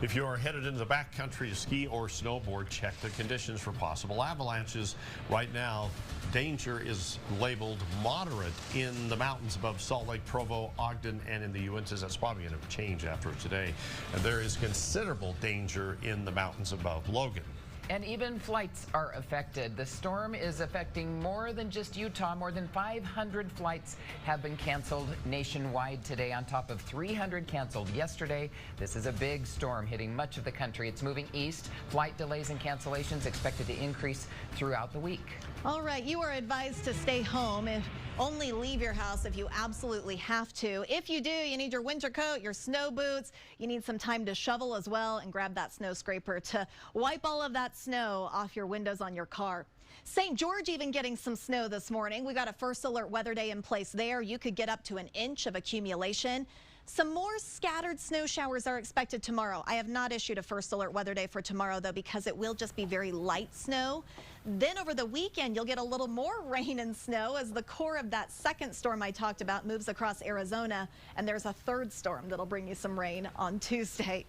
If you're headed into the backcountry to ski or snowboard, check the conditions for possible avalanches. Right now, danger is labeled moderate in the mountains above Salt Lake, Provo, Ogden, and in the Utes. That's probably going to change after today. And there is considerable danger in the mountains above Logan. And even flights are affected. The storm is affecting more than just Utah. More than 500 flights have been canceled nationwide today, on top of 300 canceled yesterday. This is a big storm hitting much of the country. It's moving east. Flight delays and cancellations expected to increase throughout the week. All right, you are advised to stay home and only leave your house if you absolutely have to. If you do, you need your winter coat, your snow boots. You need some time to shovel as well and grab that snow scraper to wipe all of that snow off your windows on your car. St. George even getting some snow this morning. We got a first alert weather day in place there. You could get up to an inch of accumulation. Some more scattered snow showers are expected tomorrow. I have not issued a first alert weather day for tomorrow, though, because it will just be very light snow. Then over the weekend, you'll get a little more rain and snow as the core of that second storm I talked about moves across Arizona, and there's a third storm that'll bring you some rain on Tuesday.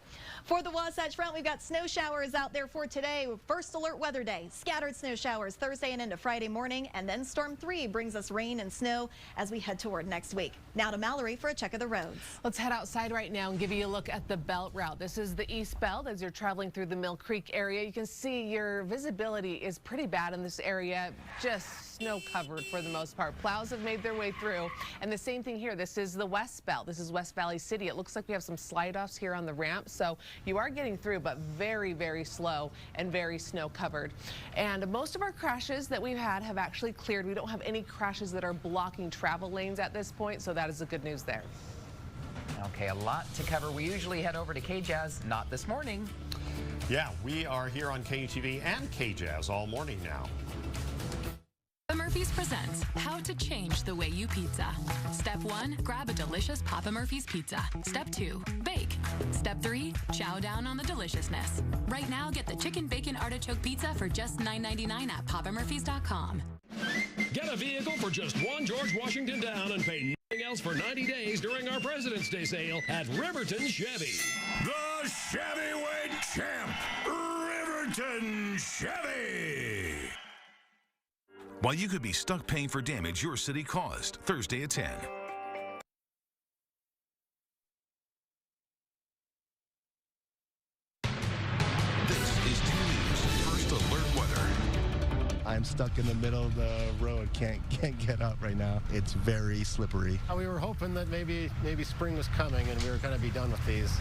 For the Wasatch Front, we've got snow showers out there for today. First alert weather day, scattered snow showers Thursday and into Friday morning, and then Storm 3 brings us rain and snow as we head toward next week. Now to Mallory for a check of the roads. Let's head outside right now and give you a look at the belt route. This is the East Belt as you're traveling through the Mill Creek area. You can see your visibility is pretty bad in this area, just snow covered for the most part. Plows have made their way through, and the same thing here. This is the West Belt. This is West Valley City. It looks like we have some slide-offs here on the ramp, so you are getting through, but very, very slow and very snow covered. And most of our crashes that we've had have actually cleared. We don't have any crashes that are blocking travel lanes at this point, so that is the good news there. Okay, a lot to cover. We usually head over to KJazz, not this morning. Yeah, we are here on KUTV and KJazz all morning now. Papa Murphy's presents How to Change the Way You Pizza. Step 1, grab a delicious Papa Murphy's pizza. Step 2, bake. Step 3, chow down on the deliciousness. Right now, get the chicken bacon artichoke pizza for just $9.99 at papamurphys.com. Get a vehicle for just one George Washington down and pay nothing else for 90 days during our President's Day sale at Riverton Chevy. The Chevyweight Champ, Riverton Chevy. While you could be stuck paying for damage your city caused, Thursday at 10. This is 2 News First Alert Weather. I'm stuck in the middle of the road, can't get up right now. It's very slippery. We were hoping that maybe spring was coming and we were going to be done with these.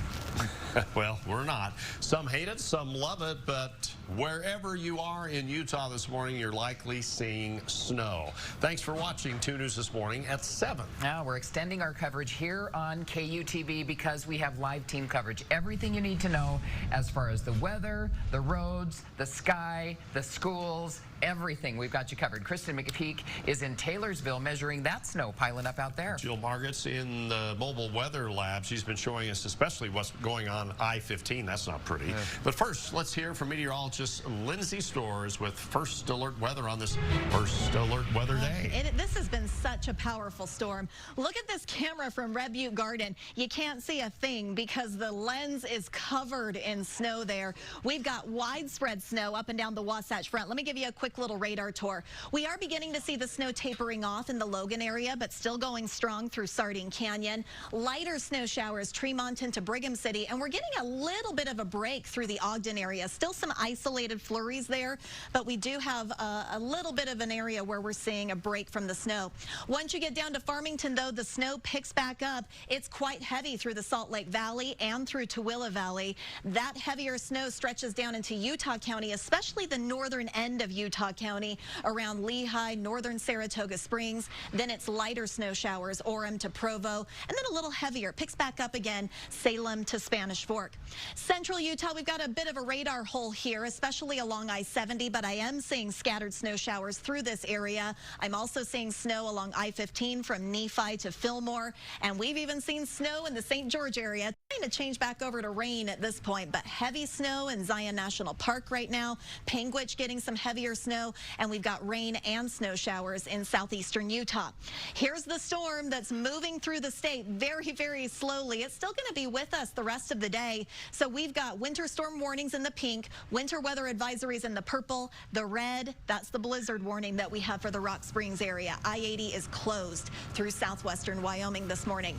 Well, we're not. Some hate it, some love it, but wherever you are in Utah this morning, you're likely seeing snow. Thanks for watching 2 News this morning at 7. Now we're extending our coverage here on KUTV because we have live team coverage. Everything you need to know as far as the weather, the roads, the sky, the schools, everything. We've got you covered. Kristen McPeak is in Taylorsville measuring that snow piling up out there. Jill Marget's in the mobile weather lab. She's been showing us especially what's going on I-15. That's not pretty. Yeah. But first, let's hear from meteorologist Lindsay Storrs with First Alert Weather on this First Alert Weather Day. This has been such a powerful storm. Look at this camera from Red Butte Garden. You can't see a thing because the lens is covered in snow there. We've got widespread snow up and down the Wasatch Front. Let me give you a quick little radar tour. We are beginning to see the snow tapering off in the Logan area, but still going strong through Sardine Canyon. Lighter snow showers, Tremont into Brigham City, and we're getting a little bit of a break through the Ogden area. Still some isolated flurries there, but we do have a little bit of an area where we're seeing a break from the snow. Once you get down to Farmington, though, the snow picks back up. It's quite heavy through the Salt Lake Valley and through Tooele Valley. That heavier snow stretches down into Utah County, especially the northern end of Utah County around Lehigh, northern Saratoga Springs. Then it's lighter snow showers, Orem to Provo, and then a little heavier. Picks back up again, Salem to Spanish Fork. Central Utah, we've got a bit of a radar hole here, especially along I-70, but I am seeing scattered snow showers through this area. I'm also seeing snow along I-15 from Nephi to Fillmore, and we've even seen snow in the St. George area. Trying to change back over to rain at this point, but heavy snow in Zion National Park right now. Panguitch getting some heavier snow, and we've got rain and snow showers in southeastern Utah. Here's the storm that's moving through the state very, very slowly. It's still going to be with us the rest of the day. So we've got winter storm warnings in the pink, winter weather advisories in the purple, the red, that's the blizzard warning that we have for the Rock Springs area. I-80 is closed through southwestern Wyoming this morning.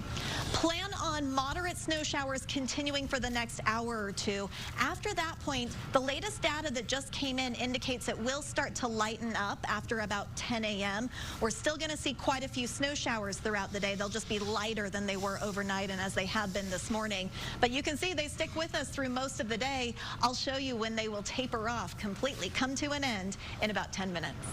Plan on moderate snow showers continuing for the next hour or two. After that point, the latest data that just came in indicates it will start to lighten up after about 10 a.m. We're still going to see quite a few snow showers throughout the day. They'll just be lighter than they were overnight and as they have been this morning. But you can see they stick with us through most of the day. I'll show you when they will taper off completely, come to an end in about 10 minutes.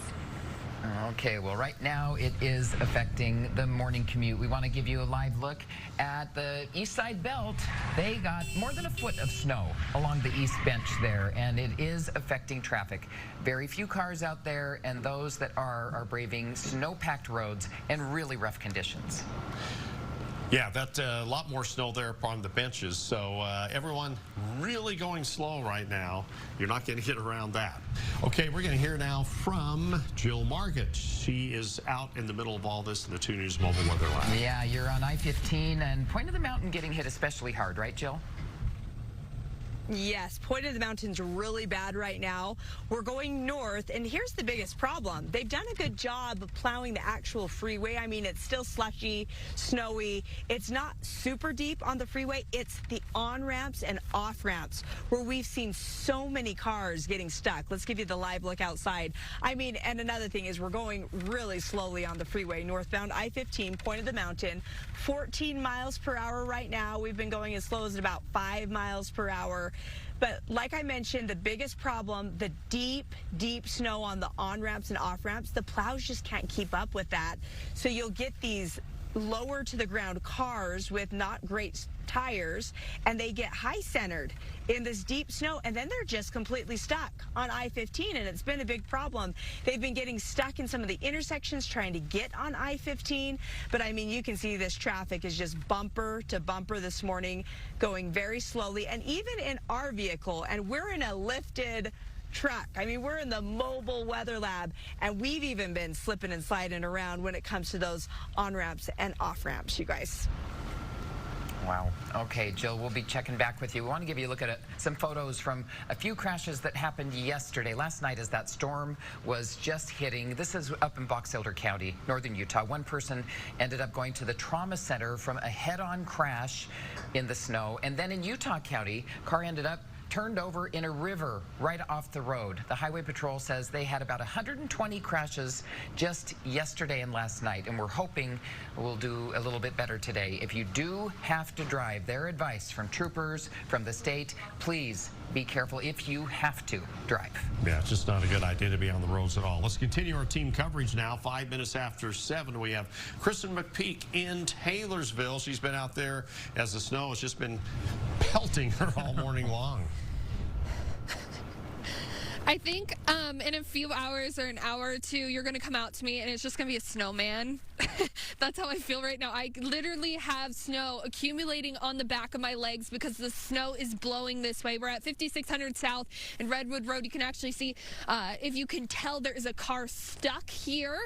Okay, well, right now it is affecting the morning commute. We want to give you a live look at the east side belt. They got more than a foot of snow along the east bench there, and it is affecting traffic. Very few cars out there, and those that are braving snow-packed roads and really rough conditions. Yeah, that a lot more snow there upon the benches, so everyone really going slow right now. You're not going to get around that. Okay, we're going to hear now from Jill Marget. She is out in the middle of all this in the 2 News Mobile Weather Lab. Yeah, you're on I-15 and Point of the Mountain getting hit especially hard, right, Jill? Yes, Point of the Mountain's really bad right now. We're going north, and here's the biggest problem. They've done a good job of plowing the actual freeway. I mean, it's still slushy, snowy. It's not super deep on the freeway. It's the on-ramps and off-ramps where we've seen so many cars getting stuck. Let's give you the live look outside. I mean, and another thing is we're going really slowly on the freeway. Northbound I-15, Point of the Mountain, 14 miles per hour right now. We've been going as slow as about 5 miles per hour. But like I mentioned, the biggest problem, the deep, deep snow on the on-ramps and off-ramps, the plows just can't keep up with that. So you'll get these lower to the ground cars with not great tires, and they get high centered in this deep snow, and then they're just completely stuck on I-15, and it's been a big problem. They've been getting stuck in some of the intersections trying to get on I-15, but I mean, you can see this traffic is just bumper to bumper this morning, going very slowly, and even in our vehicle, and we're in a lifted truck. I mean, we're in the mobile weather lab, and we've even been slipping and sliding around when it comes to those on-ramps and off-ramps, you guys. Wow. Okay, Jill, we'll be checking back with you. We want to give you a look at some photos from a few crashes that happened yesterday. Last night as that storm was just hitting. This is up in Box Elder County, northern Utah. One person ended up going to the trauma center from a head-on crash in the snow. And then in Utah County, car ended up turned over in a river right off the road. The Highway Patrol says they had about 120 crashes just yesterday and last night, and we're hoping we'll do a little bit better today. If you do have to drive, their advice from troopers, from the state, please be careful if you have to drive. Yeah, it's just not a good idea to be on the roads at all. Let's continue our team coverage now. 5 minutes after 7, we have Kristen McPeak in Taylorsville. She's been out there as the snow has just been pelting her all morning long. I think In a few hours or an hour or two, you're going to come out to me and it's just going to be a snowman. That's how I feel right now. I literally have snow accumulating on the back of my legs because the snow is blowing this way. We're at 5600 South and Redwood Road. You can actually see, if you can tell, there is a car stuck here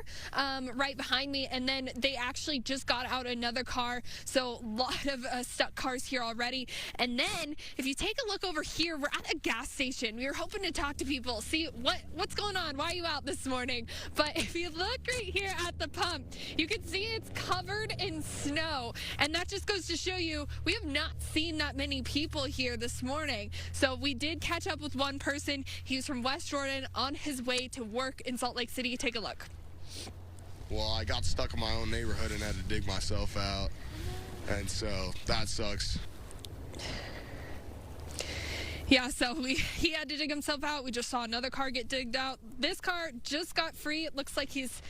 right behind me. And then they actually just got out another car. So a lot of stuck cars here already. And then if you take a look over here, we're at a gas station. We were hoping to talk to people, see what's going on. Why are you out this morning? But if you look right here at the pump, you can see it's covered in snow. And that just goes to show you we have not seen that many people here this morning. So we did catch up with one person. He was from West Jordan on his way to work in Salt Lake City. Take a look. Well, I got stuck in my own neighborhood and had to dig myself out. And so that sucks. Yeah, so he had to dig himself out. We just saw another car get digged out. This car just got free. It looks like he's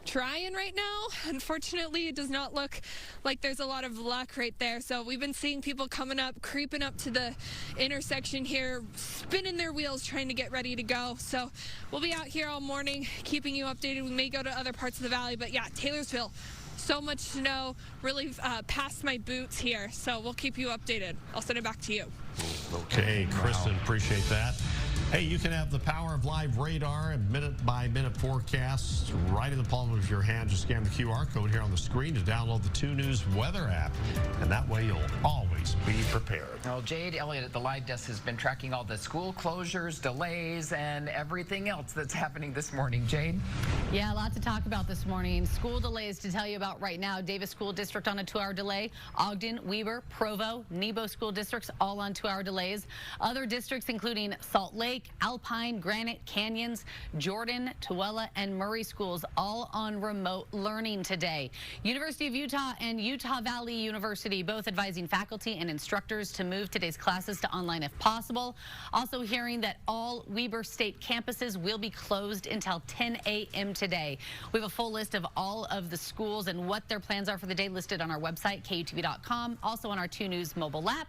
trying right now. Unfortunately, it does not look like there's a lot of luck right there. So we've been seeing people coming up, creeping up to the intersection here, spinning their wheels, trying to get ready to go. So we'll be out here all morning, keeping you updated. We may go to other parts of the valley, but yeah, Taylorsville, so much snow, really past my boots here. So we'll keep you updated. I'll send it back to you. Okay, Kristen, appreciate that. Hey, you can have the power of live radar and minute-by-minute forecasts right in the palm of your hand. Just scan the QR code here on the screen to download the 2 News weather app, and that way you'll always be prepared. Well, Jade Elliott at the Live Desk has been tracking all the school closures, delays, and everything else that's happening this morning. Jade? Yeah, a lot to talk about this morning. School delays to tell you about right now. Davis School District on a 2-hour delay. Ogden, Weber, Provo, Nebo School Districts all on 2-hour delays. Other districts including Salt Lake, Alpine, Granite, Canyons, Jordan, Tooele, and Murray schools all on remote learning today. University of Utah and Utah Valley University both advising faculty and instructors to move today's classes to online if possible. Also hearing that all Weber State campuses will be closed until 10 a.m. today. We have a full list of all of the schools and what their plans are for the day listed on our website, KUTV.com, also on our 2 News mobile app,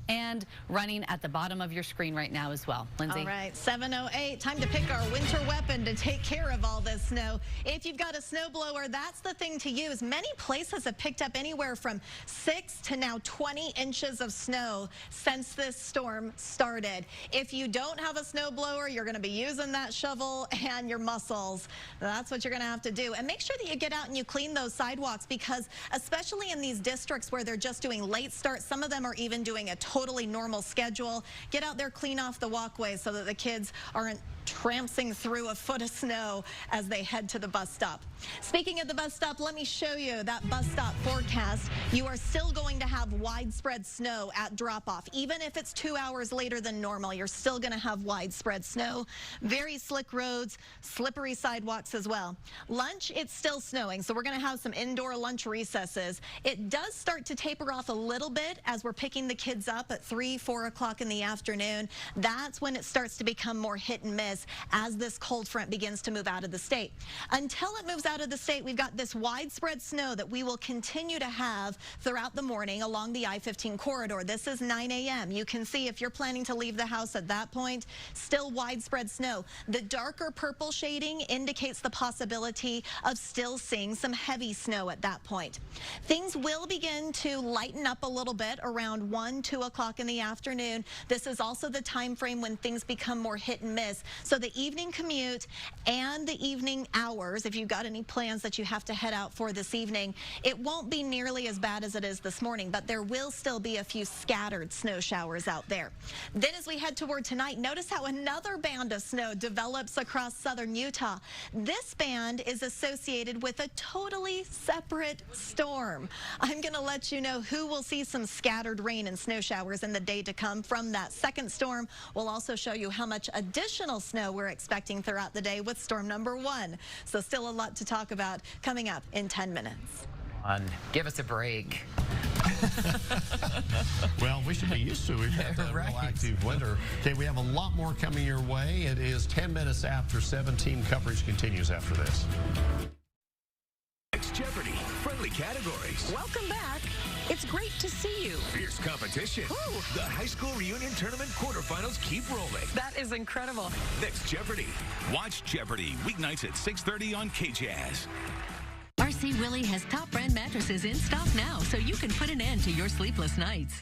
and running at the bottom of your screen right now as well. Lindsay? All right, 7:08. Time to pick our winter weapon to take care of all this snow. If you've got a snowblower, that's the thing to use. Many places have picked up anywhere from 6 to now 20 inches of snow since this storm started. If you don't have a snowblower, you're going to be using that shovel and your muscles. That's what you're going to have to do. And make sure that you get out and you clean those sidewalks, because especially in these districts where they're just doing late starts, some of them are even doing a totally normal schedule. Get out there, clean off the walkways so that the kids aren't tramping through a foot of snow as they head to the bus stop. Speaking of the bus stop, let me show you that bus stop forecast. You are still going to have widespread snow at drop-off. Even if it's 2 hours later than normal, you're still going to have widespread snow. Very slick roads, slippery sidewalks as well. Lunch, it's still snowing, so we're going to have some indoor lunch recesses. It does start to taper off a little bit as we're picking the kids up at 3, 4 o'clock in the afternoon. That's when it starts to become more hit and miss as this cold front begins to move out of the state. Until it moves out of the state, we've got this widespread snow that we will continue to have throughout the morning along the I-15 corridor. This is 9 a.m. You can see if you're planning to leave the house at that point, still widespread snow. The darker purple shading indicates the possibility of still seeing some heavy snow at that point. Things will begin to lighten up a little bit around 1, 2 o'clock in the afternoon. This is also the time frame when things become more hit and miss. So the evening commute and the evening hours, if you've got any plans that you have to head out for this evening, it won't be nearly as bad as it is this morning, but there will still be a few scattered snow showers out there. Then as we head toward tonight, notice how another band of snow develops across southern Utah. This band is associated with a totally separate storm. I'm going to let you know who will see some scattered rain and snow showers in the day to come from that second storm. We'll also show you how much additional snow we're expecting throughout the day with storm number 1. So still a lot to talk about coming up in 10 minutes. Give us a break. Well, we should be used to it. We've had a real active winter. Okay, we have a lot more coming your way. It is 10 minutes after 17. Coverage continues after this. Jeopardy! Friendly categories. Welcome back. It's great to see you. Fierce competition. Ooh. The high school reunion tournament quarterfinals keep rolling. That is incredible. Next Jeopardy! Watch Jeopardy weeknights at 6:30 on KJazz. RC Willey has top brand mattresses in stock now, so you can put an end to your sleepless nights.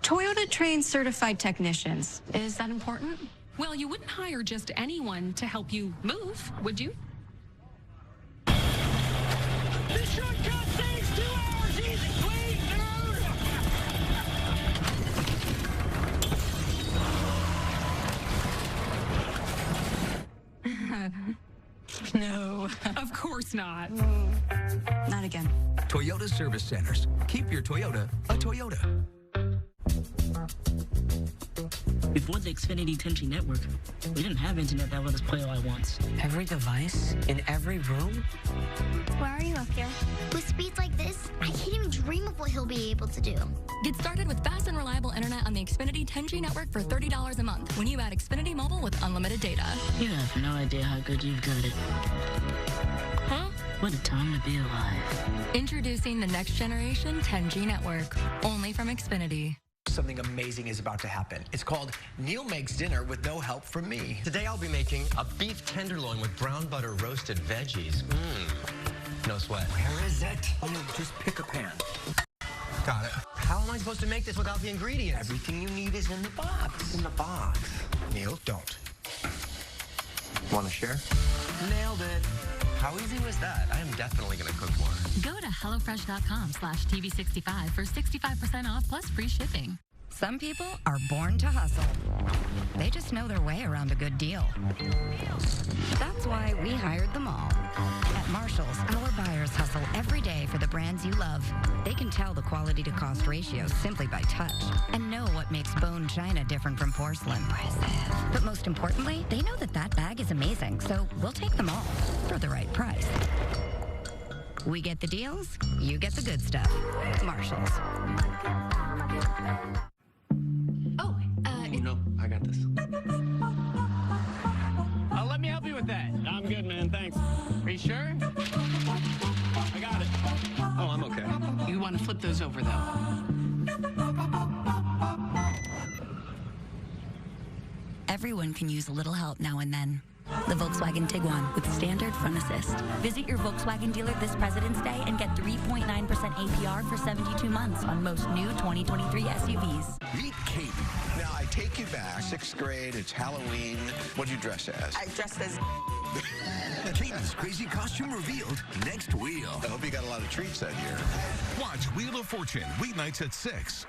Toyota trains certified technicians. Is that important? Well, you wouldn't hire just anyone to help you move, would you? This shortcut saves 2 hours easy, please, dude! No. Of course not. Not again. Toyota Service Centers. Keep your Toyota a Toyota. Before the Xfinity 10G network, we didn't have internet that let us play all at once. Every device in every room? Where are you up here? With speeds like this, I can't even dream of what he'll be able to do. Get started with fast and reliable internet on the Xfinity 10G network for $30 a month when you add Xfinity Mobile with unlimited data. You have no idea how good you've got it. Huh? What a time to be alive. Introducing the next generation 10G network, only from Xfinity. Something amazing is about to happen. It's called Neil Makes Dinner with no help from me. Today I'll be making a beef tenderloin with brown butter roasted veggies. No sweat. Where is it? Just pick a pan. Got it. How am I supposed to make this without the ingredients? Everything you need is in the box. In the box. Neil, don't. Want to share? Nailed it. How easy was that? I am definitely going to cook more. Go to HelloFresh.com/TV65 for 65% off plus free shipping. Some people are born to hustle. They just know their way around a good deal. That's why we hired them all. At Marshall's, our buyers hustle every day for the brands you love. They can tell the quality to cost ratio simply by touch and know what makes bone china different from porcelain. But most importantly, they know that that bag is amazing, so we'll take them all for the right price. We get the deals, you get the good stuff. Marshall's. No, I got this. Let me help you with that. I'm good, man. Thanks. Are you sure? I got it. Oh, I'm okay. You want to flip those over, though. Everyone can use a little help now and then. The Volkswagen Tiguan with standard front assist. Visit your Volkswagen dealer this President's Day and get 3.9% APR for 72 months on most new 2023 SUVs. Meet Kate. Now, I take you back, 6th grade, it's Halloween. What do you dress as? I dressed as... Kate's crazy costume revealed next Wheel. I hope you got a lot of treats that year. Watch Wheel of Fortune weeknights at 6.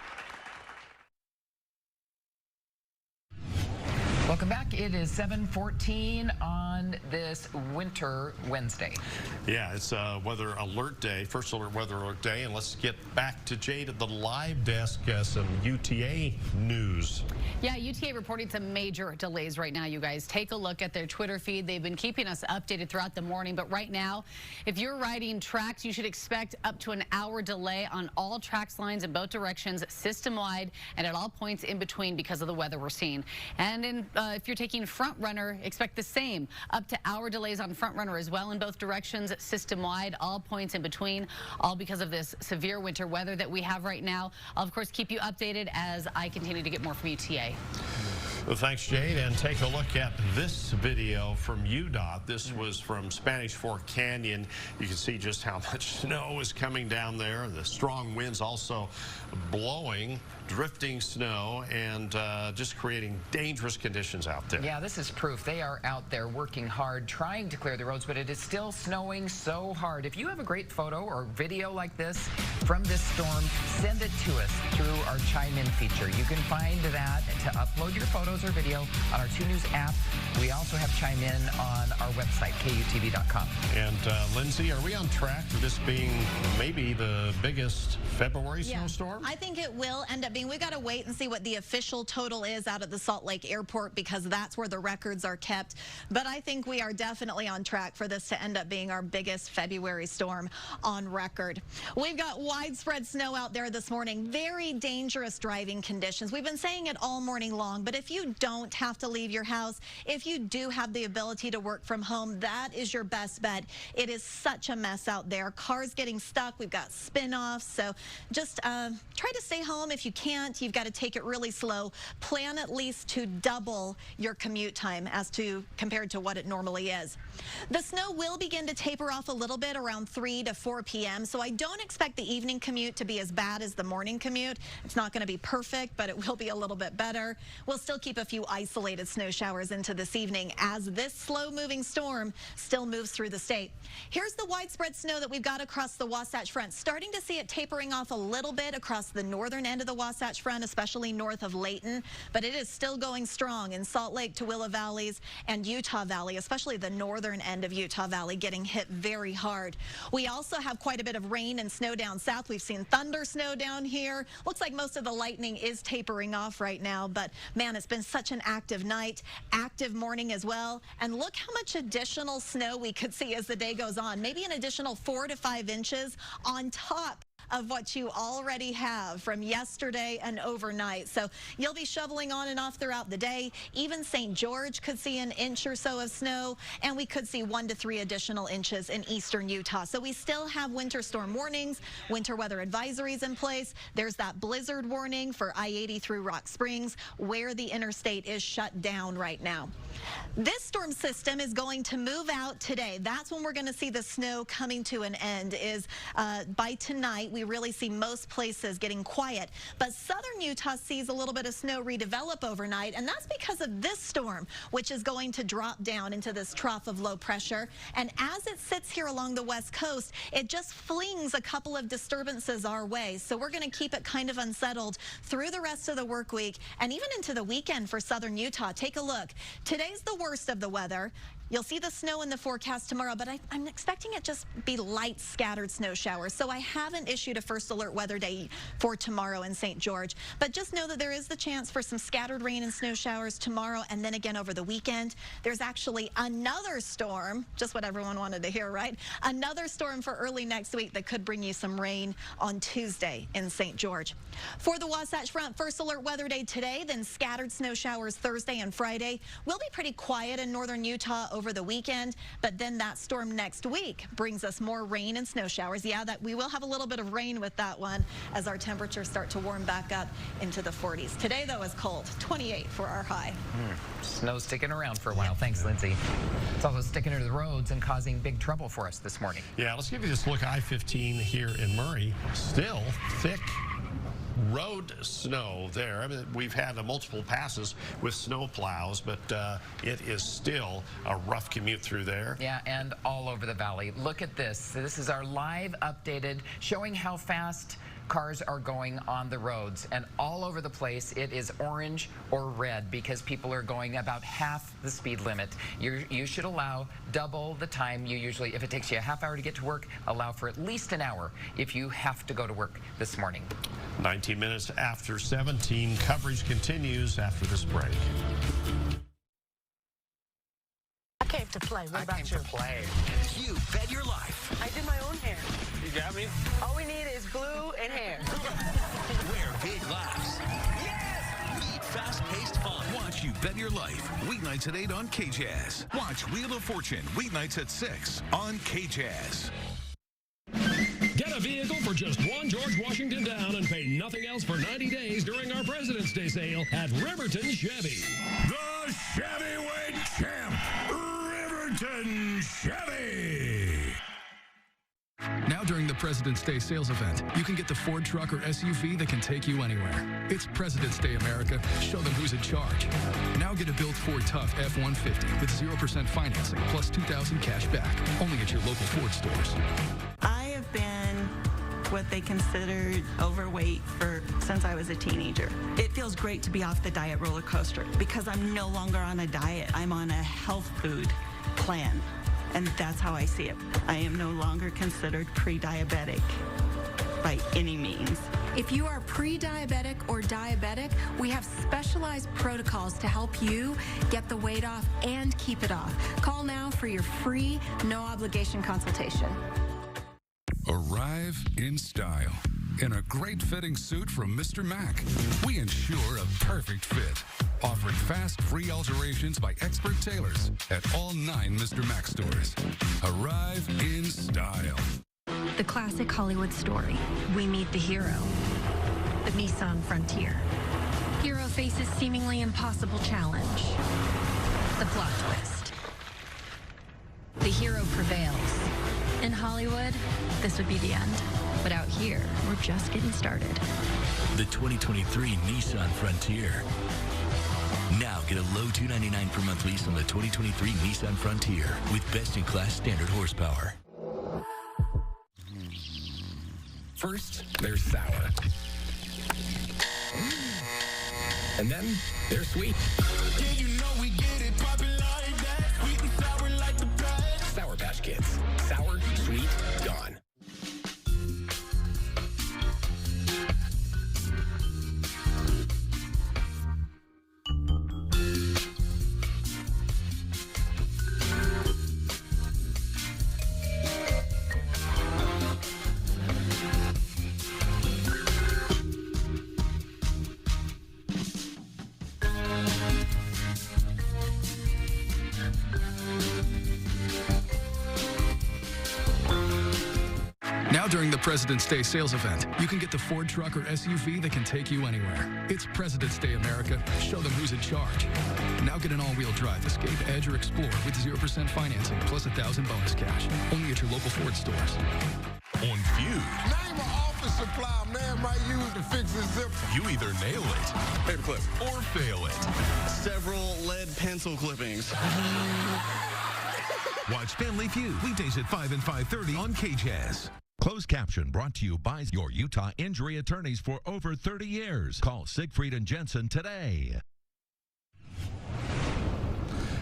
Welcome back. It is 7:14 on this winter Wednesday. Yeah, it's weather alert day, first alert weather alert day, and let's get back to Jade at the live desk. Some UTA news. Yeah, UTA reporting some major delays right now, you guys. Take a look at their Twitter feed. They've been keeping us updated throughout the morning, but right now, if you're riding tracks, you should expect up to an hour delay on all tracks lines in both directions, system-wide, and at all points in between because of the weather we're seeing. And if you're taking front runner, expect the same. Up to hour delays on front runner as well in both directions, system-wide, all points in between, all because of this severe winter weather that we have right now. I'll, of course, keep you updated as I continue to get more from UTA. Well, thanks, Jade. And take a look at this video from UDOT. This was from Spanish Fork Canyon. You can see just how much snow is coming down there. The strong winds also blowing, drifting snow, and just creating dangerous conditions out there. Yeah, this is proof. They are out there working hard, trying to clear the roads, but it is still snowing so hard. If you have a great photo or video like this from this storm, send it to us through our Chime In feature. You can find that to upload your photos or video on our 2 News app. We also have chime in on our website, KUTV.com. And Lindsay, are we on track for this being maybe the biggest February snowstorm? I think it will end up being. We've got to wait and see what the official total is out of the Salt Lake Airport, because that's where the records are kept. But I think we are definitely on track for this to end up being our biggest February storm on record. We've got widespread snow out there this morning. Very dangerous driving conditions. We've been saying it all morning long, but if you don't have to leave your house, if you do have the ability to work from home, that is your best bet. It is such a mess out there. Cars getting stuck. We've got spin-offs. So just try to stay home. If you can't, you've got to take it really slow. Plan at least to double your commute time compared to what it normally is. The snow will begin to taper off a little bit around 3 to 4 p.m. So I don't expect the evening commute to be as bad as the morning commute. It's not going to be perfect, but it will be a little bit better. We'll still keep a few isolated snow showers into this evening as this slow-moving storm still moves through the state. Here's the widespread snow that we've got across the Wasatch Front. Starting to see it tapering off a little bit across the northern end of the Wasatch Front, especially north of Layton, but it is still going strong in Salt Lake, Tooele Valleys, and Utah Valley, especially the northern end of Utah Valley getting hit very hard. We also have quite a bit of rain and snow down south. We've seen thunder snow down here. Looks like most of the lightning is tapering off right now, but man, it's been such an active night, active morning as well. And look how much additional snow we could see as the day goes on. Maybe an additional 4 to 5 inches on top of what you already have from yesterday and overnight. So you'll be shoveling on and off throughout the day. Even St. George could see an inch or so of snow, and we could see 1 to 3 additional inches in eastern Utah. So we still have winter storm warnings, winter weather advisories in place. There's that blizzard warning for I-80 through Rock Springs, where the interstate is shut down right now. This storm system is going to move out today. That's when we're going to see the snow coming to an end, is by tonight. We really see most places getting quiet, but southern Utah sees a little bit of snow redevelop overnight, and that's because of this storm, which is going to drop down into this trough of low pressure. And as it sits here along the west coast, it just flings a couple of disturbances our way. So we're going to keep it kind of unsettled through the rest of the work week and even into the weekend for southern Utah. Take a look. Today's the worst of the weather. You'll see the snow in the forecast tomorrow, but I'm expecting it just be light scattered snow showers. So I haven't issued a first alert weather day for tomorrow in St. George, but just know that there is the chance for some scattered rain and snow showers tomorrow and then again over the weekend. There's actually another storm, just what everyone wanted to hear, right? Another storm for early next week that could bring you some rain on Tuesday in St. George. For the Wasatch Front, first alert weather day today, then scattered snow showers Thursday and Friday. We'll be pretty quiet in northern Utah over the weekend, but then that storm next week brings us more rain and snow showers. Yeah, that we will have a little bit of rain with that one as our temperatures start to warm back up into the 40s. Today, though, is cold. 28 for our high. Snow's sticking around for a while. Thanks, Lindsay. It's also sticking to the roads and causing big trouble for us this morning. Yeah, let's give you this look. I-15 here in Murray. Still thick road snow there. I mean, we've had multiple passes with snow plows, but it is still a rough commute through there. Yeah, and all over the valley. Look at this. This is our live updated showing how fast cars are going on the roads, and all over the place it is orange or red because people are going about half the speed limit. You should allow double the time you usually, if it takes you a half hour to get to work, allow for at least an hour if you have to go to work this morning. 19 minutes after 17, coverage continues after this break. I came to play. What about you? You bet your life. I did my own hair. You got me? All we need is glue and hair. Wear big laughs. Yes! Meet fast-paced fun. Watch You Bet Your Life, weeknights at 8 on KJazz. Watch Wheel of Fortune, weeknights at 6 on KJazz. Get a vehicle for just one George Washington down and pay nothing else for 90 days during our President's Day sale at Riverton Chevy. The Chevyweight Champ, Riverton Chevy. Now during the President's Day sales event, you can get the Ford truck or SUV that can take you anywhere. It's President's Day, America. Show them who's in charge. Now get a built Ford Tough F-150 with 0% financing plus $2,000 cash back. Only at your local Ford stores. I have been what they considered overweight since I was a teenager. It feels great to be off the diet roller coaster because I'm no longer on a diet. I'm on a health food plan, and that's how I see it. I am no longer considered pre-diabetic by any means. If you are pre-diabetic or diabetic, we have specialized protocols to help you get the weight off and keep it off. Call now for your free, no-obligation consultation. Arrive in style. In a great fitting suit from Mr. Mac. We ensure a perfect fit. Offering fast, free alterations by expert tailors at all 9 Mr. Mac stores. Arrive in style. The classic Hollywood story. We meet the hero, the Nissan Frontier. Hero faces seemingly impossible challenge. The plot twist. The hero prevails. In Hollywood, this would be the end. But out here, we're just getting started. The 2023 Nissan Frontier. Now get a low $299 per month lease on the 2023 Nissan Frontier with best-in-class standard horsepower. First, there's sour. And then there's sweet. Yeah, you know we get it poppin' like that. Sweet and sour like the best. Sour Patch Kids. Sour, sweet, gone. Now during the President's Day sales event, you can get the Ford truck or SUV that can take you anywhere. It's President's Day, America. Show them who's in charge. Now get an all-wheel drive Escape, Edge, or Explorer with 0% financing plus $1,000 bonus cash. Only at your local Ford stores. On Feud. Name an office supply man might use to fix his zipper. You either nail it, Paperclip, or fail it. Several lead pencil clippings. Watch Family Feud weekdays at 5 and 5:30 on KJAS. Closed caption brought to you by your Utah injury attorneys for over 30 years. Call Siegfried and Jensen today.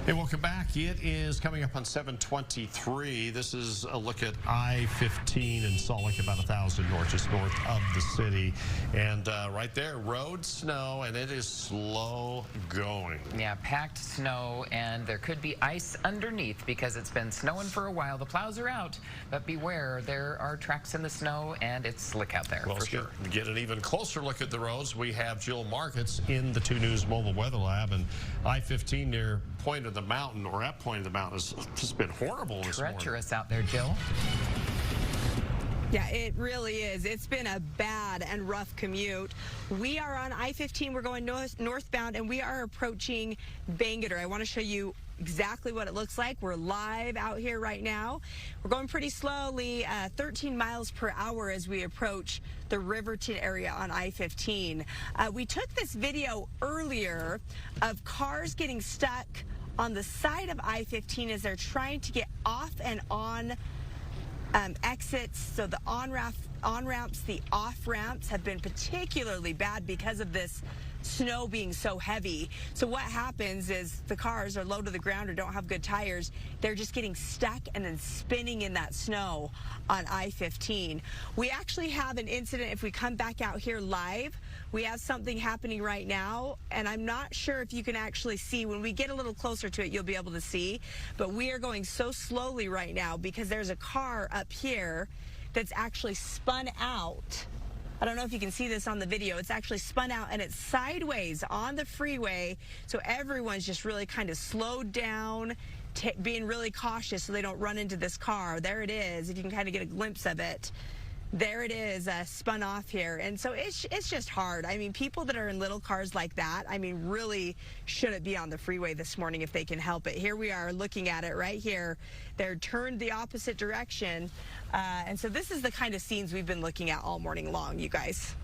Hey, welcome back. It is coming up on 7:23. This is a look at I-15 in Salt Lake, about 1,000 north, just north of the city. And right there, road snow, and it is slow going. Yeah, packed snow, and there could be ice underneath because it's been snowing for a while. The plows are out, but beware, there are tracks in the snow, and it's slick out there, for sure. Get an even closer look at the roads. We have Jill Markets in the 2 News Mobile Weather Lab, and I-15 near Point of the Mountain, or at Point of the Mountain, has just been horrible this morning. Treacherous out there, Jill. Yeah, it really is. It's been a bad and rough commute. We are on I-15. We're going northbound, and we are approaching Bangerter. I want to show you exactly what it looks like. We're live out here right now. We're going pretty slowly, 13 miles per hour as we approach the Riverton area on I-15. We took this video earlier of cars getting stuck on the side of I-15 as they're trying to get off and on exits. So the on-ramps, the off-ramps have been particularly bad because of this snow being so heavy. So what happens is the cars are low to the ground or don't have good tires. They're just getting stuck and then spinning in that snow on I-15. We actually have an incident. If we come back out here live, we have something happening right now, and I'm not sure if you can actually see. When we get a little closer to it, you'll be able to see, but we are going so slowly right now because there's a car up here that's actually spun out. I don't know if you can see this on the video. It's actually spun out, and it's sideways on the freeway, so everyone's just really kind of slowed down, being really cautious so they don't run into this car. There it is, if you can kind of get a glimpse of it. There it is, spun off here. And so it's just hard. I mean, people that are in little cars like that, I mean, really shouldn't be on the freeway this morning if they can help it. Here we are looking at it right here. They're turned the opposite direction. And so this is the kind of scenes we've been looking at all morning long, you guys.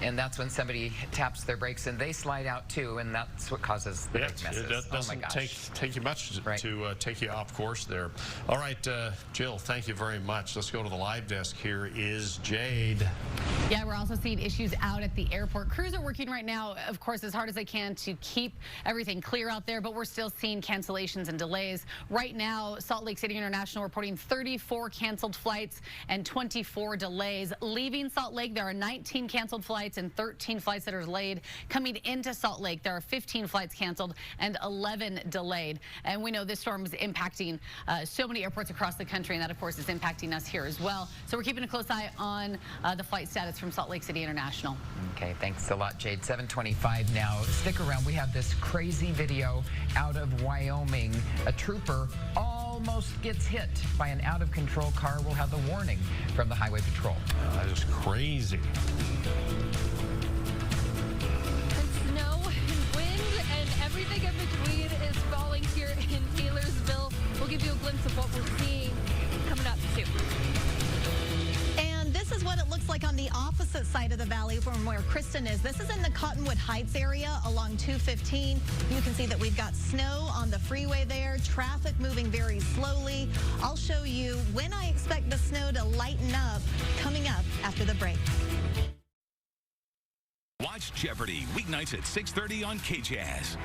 and that's when somebody taps their brakes and they slide out too, and that's what causes the big messes. It doesn't take you much to take you off course there. All right, Jill, thank you very much. Let's go to the live desk. Here is Jade. Yeah, we're also seeing issues out at the airport. Crews are working right now, of course, as hard as they can to keep everything clear out there, but we're still seeing cancellations and delays. Right now, Salt Lake City International reporting 34 canceled flights and 24 delays. Leaving Salt Lake, there are 19 canceled flights and 13 flights that are delayed. Coming into Salt Lake, there are 15 flights canceled and 11 delayed. And we know this storm is impacting so many airports across the country, and that, of course, is impacting us here as well. So we're keeping a close eye on the flight status from Salt Lake City International. Okay, thanks a lot, Jade. 7:25 now. Stick around. We have this crazy video out of Wyoming. A trooper almost gets hit by an out-of-control car. We'll have the warning from the Highway Patrol. That is crazy. Snow and wind and everything in between is falling here in Taylorsville. We'll give you a glimpse of what we're seeing coming up soon. And this is what it looks like on the opposite side of the valley from where Kristen is. This is in the Cottonwood Heights area along 215. You can see that we've got snow on the freeway there, traffic moving very slowly. I'll show you when I expect the snow to lighten up coming up after the break. Watch Jeopardy! Weeknights at 6:30 on KJazz.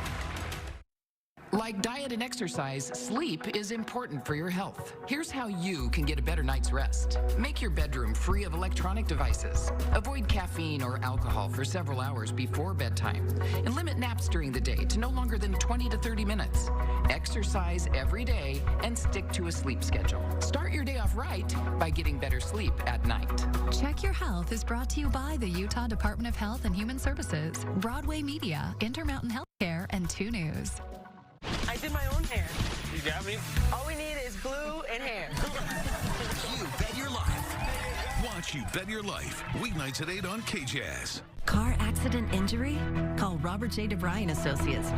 Like diet and exercise, sleep is important for your health. Here's how you can get a better night's rest. Make your bedroom free of electronic devices. Avoid caffeine or alcohol for several hours before bedtime. And limit naps during the day to no longer than 20 to 30 minutes. Exercise every day and stick to a sleep schedule. Start your day off right by getting better sleep at night. Check Your Health is brought to you by the Utah Department of Health and Human Services, Broadway Media, Intermountain Healthcare, and 2 News. I did my own hair. You got me? All we need is glue and hair. You Bet Your Life. Watch You Bet Your Life. Weeknights at 8 on KJazz. Car accident injury? Call Robert J. DeBryan Associates.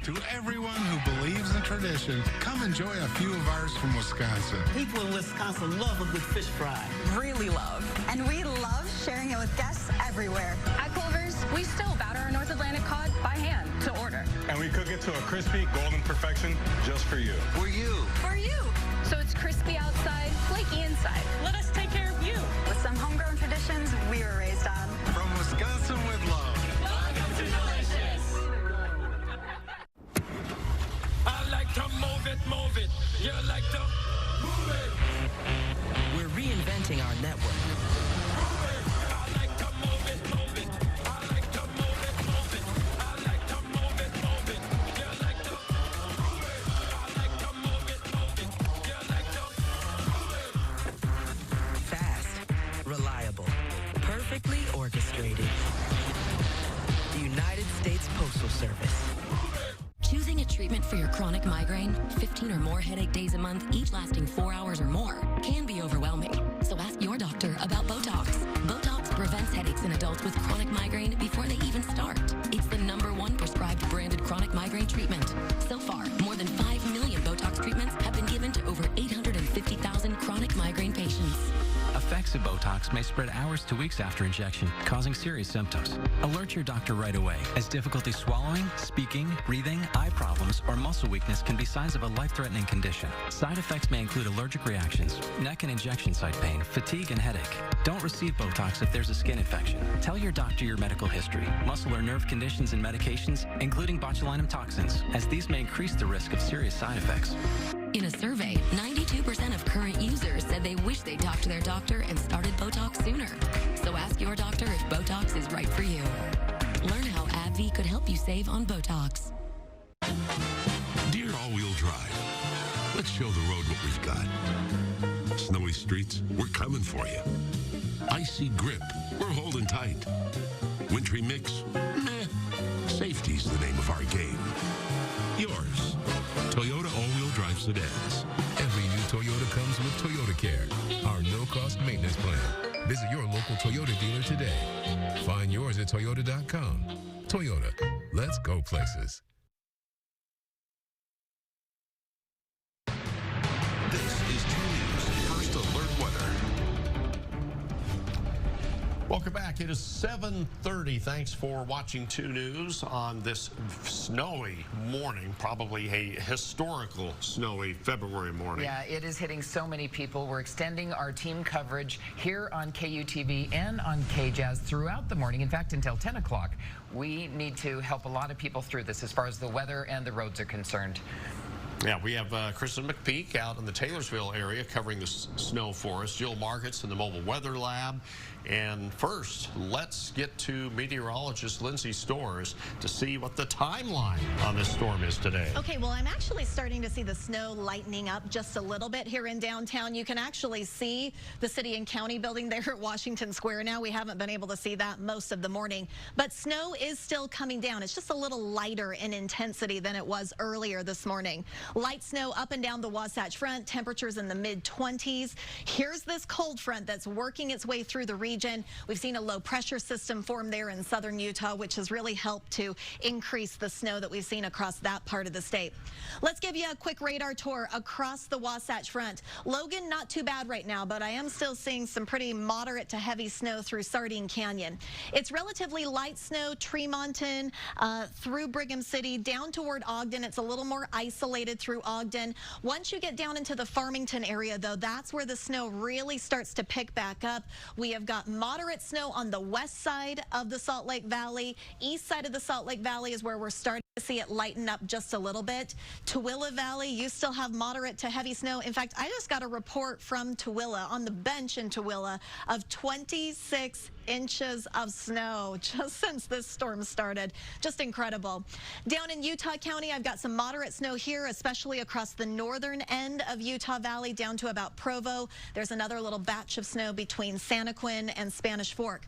To everyone who believes in tradition, come enjoy a few of ours from Wisconsin. People in Wisconsin love a good fish fry. Really love. And we love sharing it with guests everywhere. At Culver's, we still batter our North Atlantic cod by hand to order. And we cook it to a crispy, golden perfection just for you. For you. For you. So it's crispy outside, flaky inside. Let us take care of you. With some homegrown traditions we were raised on. From Wisconsin with love. Welcome to Delicious. I like to move it. You like to move it. We're reinventing our network. I like to move it. I like to move it. I like to move it. You like to move it. I like to move it. You like to move it. Fast, reliable, perfectly orchestrated. The United States Postal Service. Choosing a treatment for your chronic migraine, 15 or more headache days a month, each lasting 4 hours or more, can be overwhelming. So ask your doctor about Botox. Botox prevents headaches in adults with chronic migraine before they even start. It's the #1 prescribed branded chronic migraine treatment. So far, more than 5 million Botox treatments have been given to over 850,000 chronic migraine patients. Effects of Botox may spread hours to weeks after injection, causing serious symptoms. Alert your doctor right away, as difficulty swallowing, speaking, breathing, eye problems, or muscle weakness can be signs of a life-threatening condition. Side effects may include allergic reactions, neck and injection site pain, fatigue, and headache. Don't receive Botox if there's a skin infection. Tell your doctor your medical history, muscle or nerve conditions and medications, including botulinum toxins, as these may increase the risk of serious side effects. In a survey, 92% of current users said they wish they talked to their doctor and started Botox sooner. So ask your doctor if Botox is right for you. Learn how AbbVie could help you save on Botox. Dear all-wheel drive, let's show the road what we've got. Snowy streets, we're coming for you. Icy grip, we're holding tight. Wintry mix, meh. Safety's the name of our game. Yours. Toyota all-wheel drive sedans. Every new Toyota comes with Toyota Care, our no-cost maintenance plan. Visit your local Toyota dealer today. Find yours at Toyota.com. Toyota, let's go places. This is 2 News First Alert Weather. Welcome back. It is 7:30. Thanks for watching 2 News on this snowy morning, probably a historical snowy February morning. Yeah, it is hitting so many people. We're extending our team coverage here on KUTV and on KJazz throughout the morning. In fact, until 10 o'clock. We need to help a lot of people through this as far as the weather and the roads are concerned. Yeah, we have Kristen McPeak out in the Taylorsville area covering the snow for us. Jill Markets in the Mobile Weather Lab. And first, let's get to meteorologist Lindsay Storrs to see what the timeline on this storm is today. Okay, well, I'm actually starting to see the snow lightening up just a little bit here in downtown. You can actually see the city and county building there at Washington Square now. We haven't been able to see that most of the morning, but snow is still coming down. It's just a little lighter in intensity than it was earlier this morning. Light snow up and down the Wasatch Front, temperatures in the mid-20s. Here's this cold front that's working its way through the region. We've seen a low pressure system form there in southern Utah, which has really helped to increase the snow that we've seen across that part of the state. Let's give you a quick radar tour across the Wasatch Front. Logan, not too bad right now, but I am still seeing some pretty moderate to heavy snow through Sardine Canyon. It's relatively light snow, Tremonton, through Brigham City, down toward Ogden. It's a little more isolated through Ogden. Once you get down into the Farmington area, though, that's where the snow really starts to pick back up. We have got moderate snow on the west side of the Salt Lake Valley. East side of the Salt Lake Valley is where we're starting to see it lighten up just a little bit. Tooele Valley, you still have moderate to heavy snow. In fact, I just got a report from Tooele on the bench in Tooele of 26 inches of snow just since this storm started. Just incredible. Down in Utah County, I've got some moderate snow here, especially across the northern end of Utah Valley down to about Provo. There's another little batch of snow between Santaquin and Spanish Fork.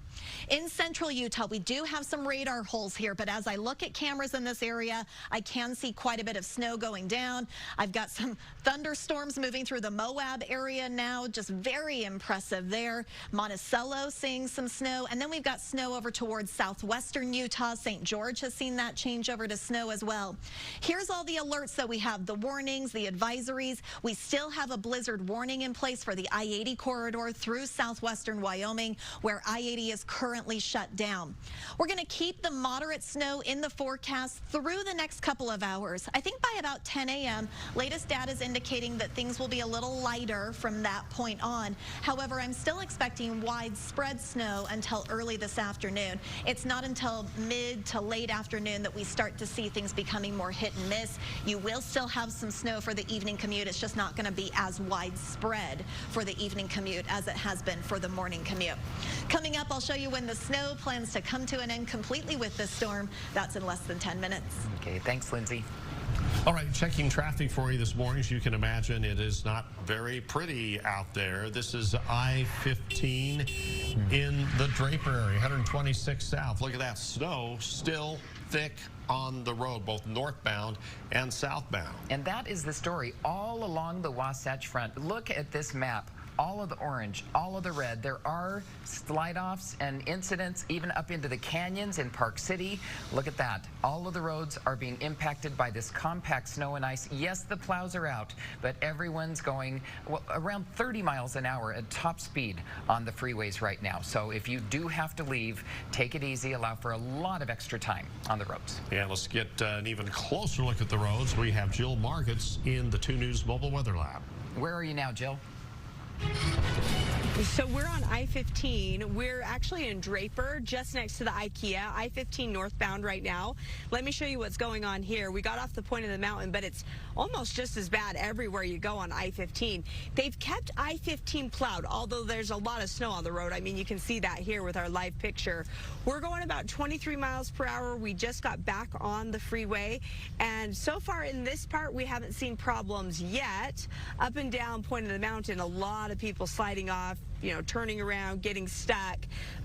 In central Utah, we do have some radar holes here, but as I look at cameras in this area, I can see quite a bit of snow going down. I've got some thunderstorms moving through the Moab area now, just very impressive there. Monticello seeing some snow, and then we've got snow over towards southwestern Utah. St. George has seen that change over to snow as well. Here's all the alerts that we have, the warnings, the advisories. We still have a blizzard warning in place for the I-80 corridor through southwestern Wyoming, where I-80 is currently shut down. We're going to keep the moderate snow in the forecast through the next couple of hours. I think by about 10 a.m., latest data is indicating that things will be a little lighter from that point on. However, I'm still expecting widespread snow until early this afternoon. It's not until mid to late afternoon that we start to see things becoming more hit and miss. You will still have some snow for the evening commute. It's just not going to be as widespread for the evening commute as it has been for the morning commute. Coming up, I'll show you when the snow plans to come to an end completely with this storm. That's in less than 10 minutes. Okay, thanks, Lindsay. All right, checking traffic for you this morning. As you can imagine, it is not very pretty out there. This is I-15 in the Draper area, 126 south. Look at that snow still thick on the road, both northbound and southbound. And that is the story all along the Wasatch Front. Look at this map. All of the orange, all of the red. There are slide-offs and incidents even up into the canyons in Park City. Look at that. All of the roads are being impacted by this compact snow and ice. Yes, the plows are out, but everyone's going around 30 miles an hour at top speed on the freeways right now. So if you do have to leave, take it easy. Allow for a lot of extra time on the roads. Yeah, let's get an even closer look at the roads. We have Jill Markets in the 2 News Mobile Weather Lab. Where are you now, Jill? So we're on I-15. We're actually in Draper, just next to the IKEA. I-15 northbound right now. Let me show you what's going on here. We got off the point of the mountain, but it's almost just as bad everywhere you go on I-15. They've kept I-15 plowed, although there's a lot of snow on the road. I mean, you can see that here with our live picture. We're going about 23 miles per hour. We just got back on the freeway, and so far in this part, we haven't seen problems yet. Up and down Point of the Mountain, a lot of people sliding off, you know, turning around, getting stuck.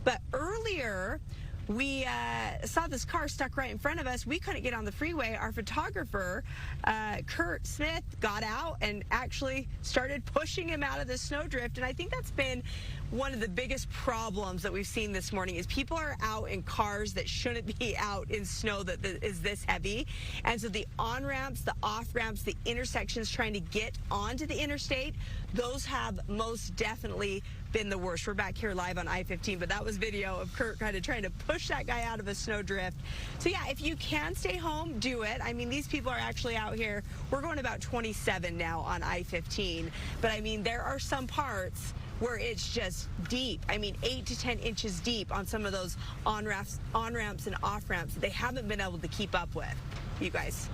But earlier, we saw this car stuck right in front of us. We couldn't get on the freeway. Our photographer, Kurt Smith, got out and actually started pushing him out of the snowdrift. And I think that's been one of the biggest problems that we've seen this morning is people are out in cars that shouldn't be out in snow that is this heavy. And so the on-ramps, the off-ramps, the intersections trying to get onto the interstate, those have most definitely been the worst. We're back here live on I-15, but that was video of Kurt kind of trying to push that guy out of a snowdrift. So yeah, if you can stay home, do it. I mean, these people are actually out here. We're going about 27 now on I-15, but I mean, there are some parts where it's just deep. I mean, 8 to 10 inches deep on some of those on-ramps and off-ramps that they haven't been able to keep up with, you guys.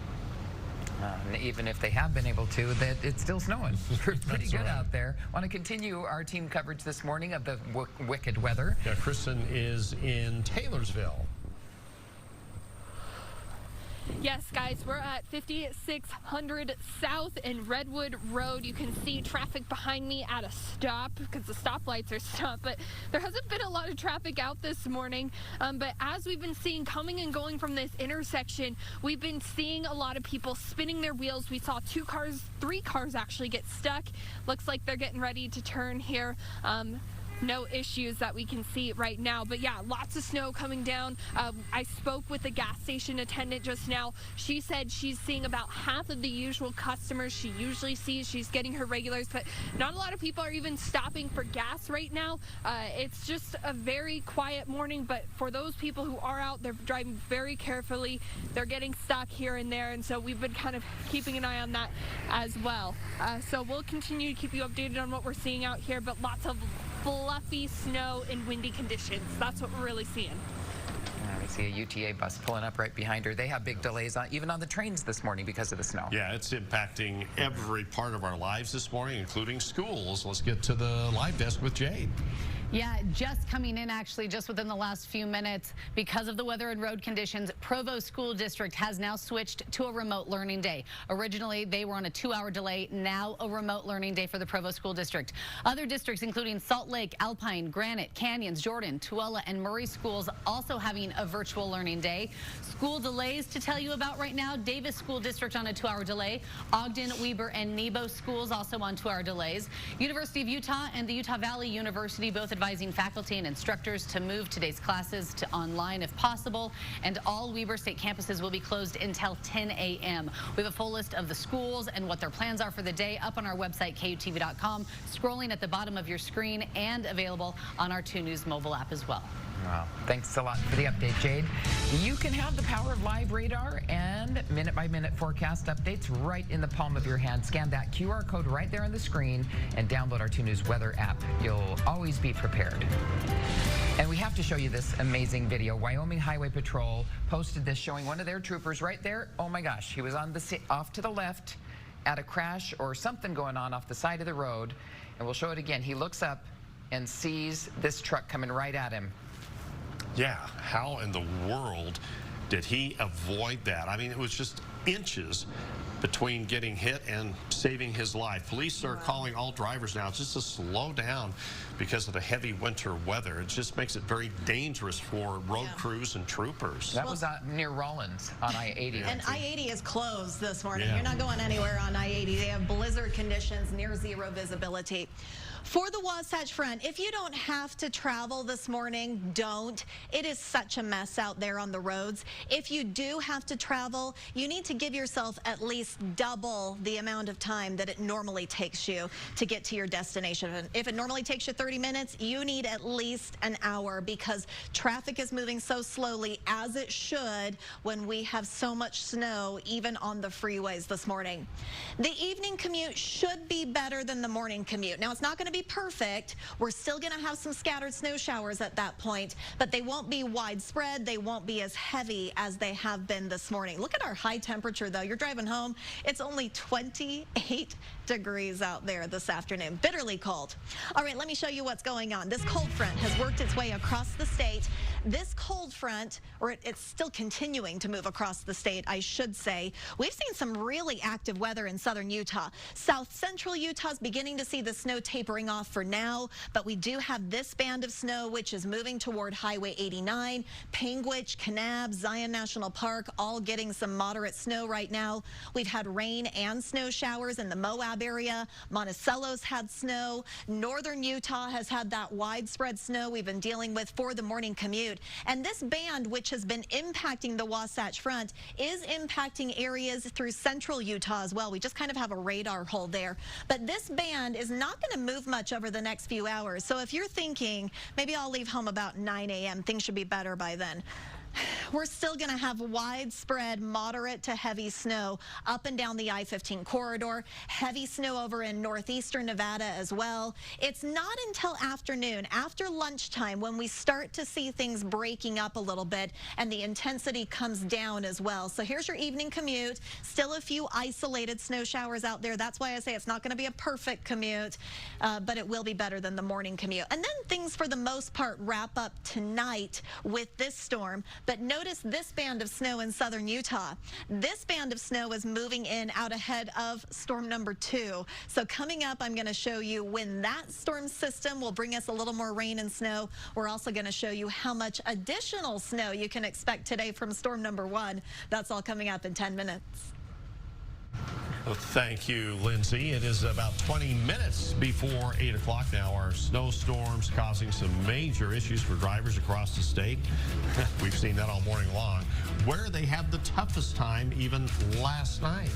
Even if they have been able to, that it's still snowing. Pretty good out there. Want to continue our team coverage this morning of the wicked weather. Yeah, Kristen is in Taylorsville. Yes, guys, we're at 5600 South and Redwood Road. You can see traffic behind me at a stop because the stoplights are stopped, but there hasn't been a lot of traffic out this morning. But as we've been seeing coming and going from this intersection, we've been seeing a lot of people spinning their wheels. We saw 3 cars actually get stuck. Looks like they're getting ready to turn here. No issues that we can see right now, but yeah, lots of snow coming down. I spoke with the gas station attendant just now. She said she's seeing about half of the usual customers she usually sees. She's getting her regulars, but not a lot of people are even stopping for gas right now. It's just a very quiet morning, but for those people who are out, they're driving very carefully. They're getting stuck here and there, and so we've been kind of keeping an eye on that as well. So we'll continue to keep you updated on what we're seeing out here, but lots of fluffy snow and windy conditions. That's what we're really seeing. We see a UTA bus pulling up right behind her. They have big delays even on the trains this morning because of the snow. Yeah, it's impacting every part of our lives this morning, including schools. Let's get to the live desk with Jade. Yeah, just coming in actually just within the last few minutes because of the weather and road conditions. Provo School District has now switched to a remote learning day. Originally, they were on a 2-hour delay. Now a remote learning day for the Provo School District. Other districts, including Salt Lake, Alpine, Granite, Canyons, Jordan, Tooele, and Murray schools also having a virtual learning day. School delays to tell you about right now. Davis School District on a 2-hour delay. Ogden, Weber, and Nebo schools also on 2-hour delays. University of Utah and the Utah Valley University both advising faculty and instructors to move today's classes to online if possible, and all Weber State campuses will be closed until 10 a.m. We have a full list of the schools and what their plans are for the day up on our website, KUTV.com, scrolling at the bottom of your screen, and available on our 2 News mobile app as well. Wow. Thanks a lot for the update, Jade. You can have the power of live radar and minute-by-minute forecast updates right in the palm of your hand. Scan that QR code right there on the screen and download our 2 News weather app. You'll always be prepared. And we have to show you this amazing video. Wyoming Highway Patrol posted this showing one of their troopers right there. Oh my gosh, he was on the off to the left at a crash or something going on off the side of the road. And we'll show it again. He looks up and sees this truck coming right at him. Yeah, how in the world did he avoid that? I mean, it was just inches between getting hit and saving his life. Police are calling all drivers now just to slow down because of the heavy winter weather. It just makes it very dangerous for road crews and troopers. That was near Rollins on I-80. And I-80 is closed this morning. You're not going anywhere on I-80. They have blizzard conditions, near zero visibility. For the Wasatch Front, if you don't have to travel this morning, don't. It is such a mess out there on the roads. If you do have to travel, you need to give yourself at least double the amount of time that it normally takes you to get to your destination. If it normally takes you 30 minutes, you need at least an hour because traffic is moving so slowly, as it should, when we have so much snow, even on the freeways this morning. The evening commute should be better than the morning commute. Now, it's not going to be perfect. We're still going to have some scattered snow showers at that point, but they won't be widespread. They won't be as heavy as they have been this morning. Look at our high temperature, though. You're driving home. It's only 28 degrees out there this afternoon. Bitterly cold. All right, let me show you what's going on. This cold front has worked its way across the state. This cold front, or it's still continuing to move across the state, I should say. We've seen some really active weather in southern Utah. South central Utah's beginning to see the snow tapering off for now, but we do have this band of snow which is moving toward Highway 89, Panguitch, Kanab, Zion National Park, all getting some moderate snow right now. We've had rain and snow showers in the Moab area. Monticello's had snow. Northern Utah has had that widespread snow we've been dealing with for the morning commute. And this band, which has been impacting the Wasatch Front, is impacting areas through central Utah as well. We just kind of have a radar hole there. But this band is not going to move much over the next few hours. So if you're thinking, maybe I'll leave home about 9 a.m., things should be better by then. We're still going to have widespread moderate to heavy snow up and down the I-15 corridor. Heavy snow over in northeastern Nevada as well. It's not until afternoon, after lunchtime, when we start to see things breaking up a little bit and the intensity comes down as well. So here's your evening commute. Still a few isolated snow showers out there. That's why I say it's not going to be a perfect commute, but it will be better than the morning commute. And then things for the most part wrap up tonight with this storm. But notice this band of snow in southern Utah. This band of snow is moving in out ahead of storm number 2. So coming up, I'm going to show you when that storm system will bring us a little more rain and snow. We're also going to show you how much additional snow you can expect today from storm number 1. That's all coming up in 10 minutes. Well, thank you, Lindsay. It is about 20 minutes before 8 o'clock now. Our snowstorms causing some major issues for drivers across the state. We've seen that all morning long. Where they had the toughest time even last night.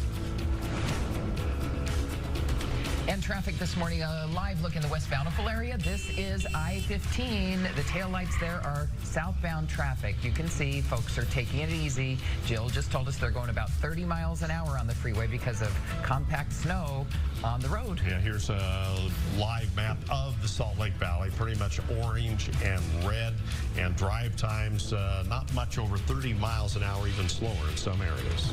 And traffic this morning, a live look in the West Bountiful area. This is I-15. The taillights there are southbound traffic. You can see folks are taking it easy. Jill just told us they're going about 30 miles an hour on the freeway because of compact snow on the road. Yeah, here's a live map of the Salt Lake Valley, pretty much orange and red, and drive times not much over 30 miles an hour, even slower in some areas.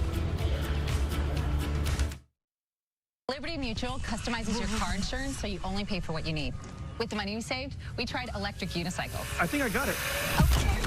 Liberty Mutual customizes your car insurance so you only pay for what you need. With the money you saved, we tried electric unicycles. I think I got it. Okay.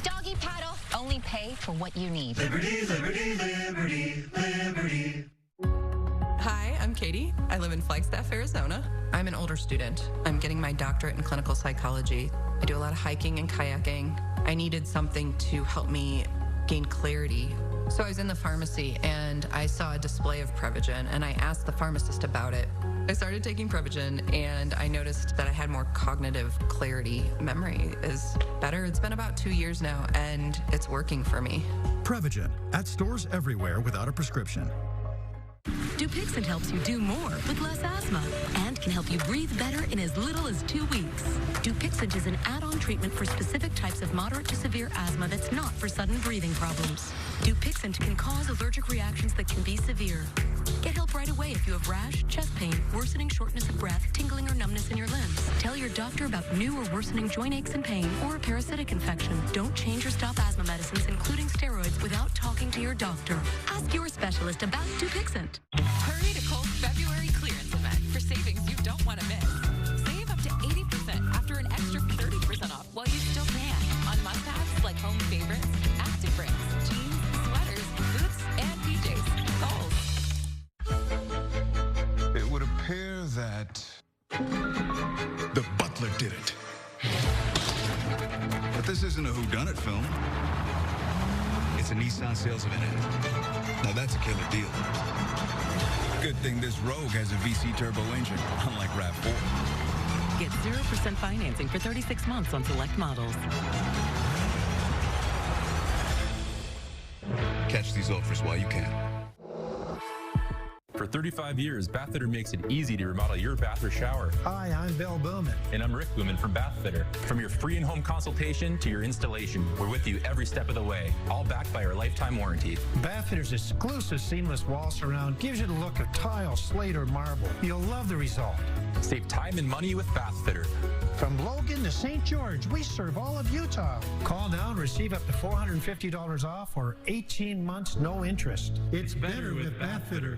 Doggy paddle. Only pay for what you need. Liberty, liberty, liberty, liberty. Hi, I'm Katie. I live in Flagstaff, Arizona. I'm an older student. I'm getting my doctorate in clinical psychology. I do a lot of hiking and kayaking. I needed something to help me gain clarity. So I was in the pharmacy and I saw a display of Prevagen and I asked the pharmacist about it. I started taking Prevagen and I noticed that I had more cognitive clarity. Memory is better. It's been about 2 years now and it's working for me. Prevagen at stores everywhere without a prescription. Dupixent helps you do more with less asthma and can help you breathe better in as little as 2 weeks. Dupixent is an add-on treatment for specific types of moderate to severe asthma that's not for sudden breathing problems. Dupixent can cause allergic reactions that can be severe. Get help right away if you have rash, chest pain, worsening shortness of breath, tingling or numbness in your limbs. Tell your doctor about new or worsening joint aches and pain or a parasitic infection. Don't change or stop asthma medicines, including steroids, without talking to your doctor. Ask your specialist about Dupixent. Hurry to Kohl's February clearance event for savings you don't want to miss. Save up to 80% after an extra 30% off while you still can on must-haves like home favorites, active brands, jeans, sweaters, boots, and PJs. Kohl's. It would appear that the butler did it. But this isn't a whodunit film. It's a Nissan sales event. Now that's a killer deal. Good thing this Rogue has a VC turbo engine, unlike RAV4. Get 0% financing for 36 months on select models. Catch these offers while you can. For 35 years, Bathfitter makes it easy to remodel your bath or shower. Hi, I'm Bill Booman. And I'm Rick Booman from Bathfitter. From your free in-home consultation to your installation, we're with you every step of the way, all backed by our lifetime warranty. Bathfitter's exclusive seamless wall surround gives you the look of tile, slate, or marble. You'll love the result. Save time and money with Bathfitter. From Logan to St. George, we serve all of Utah. Call now and receive up to $450 off or 18 months no interest. It's better with Bathfitter.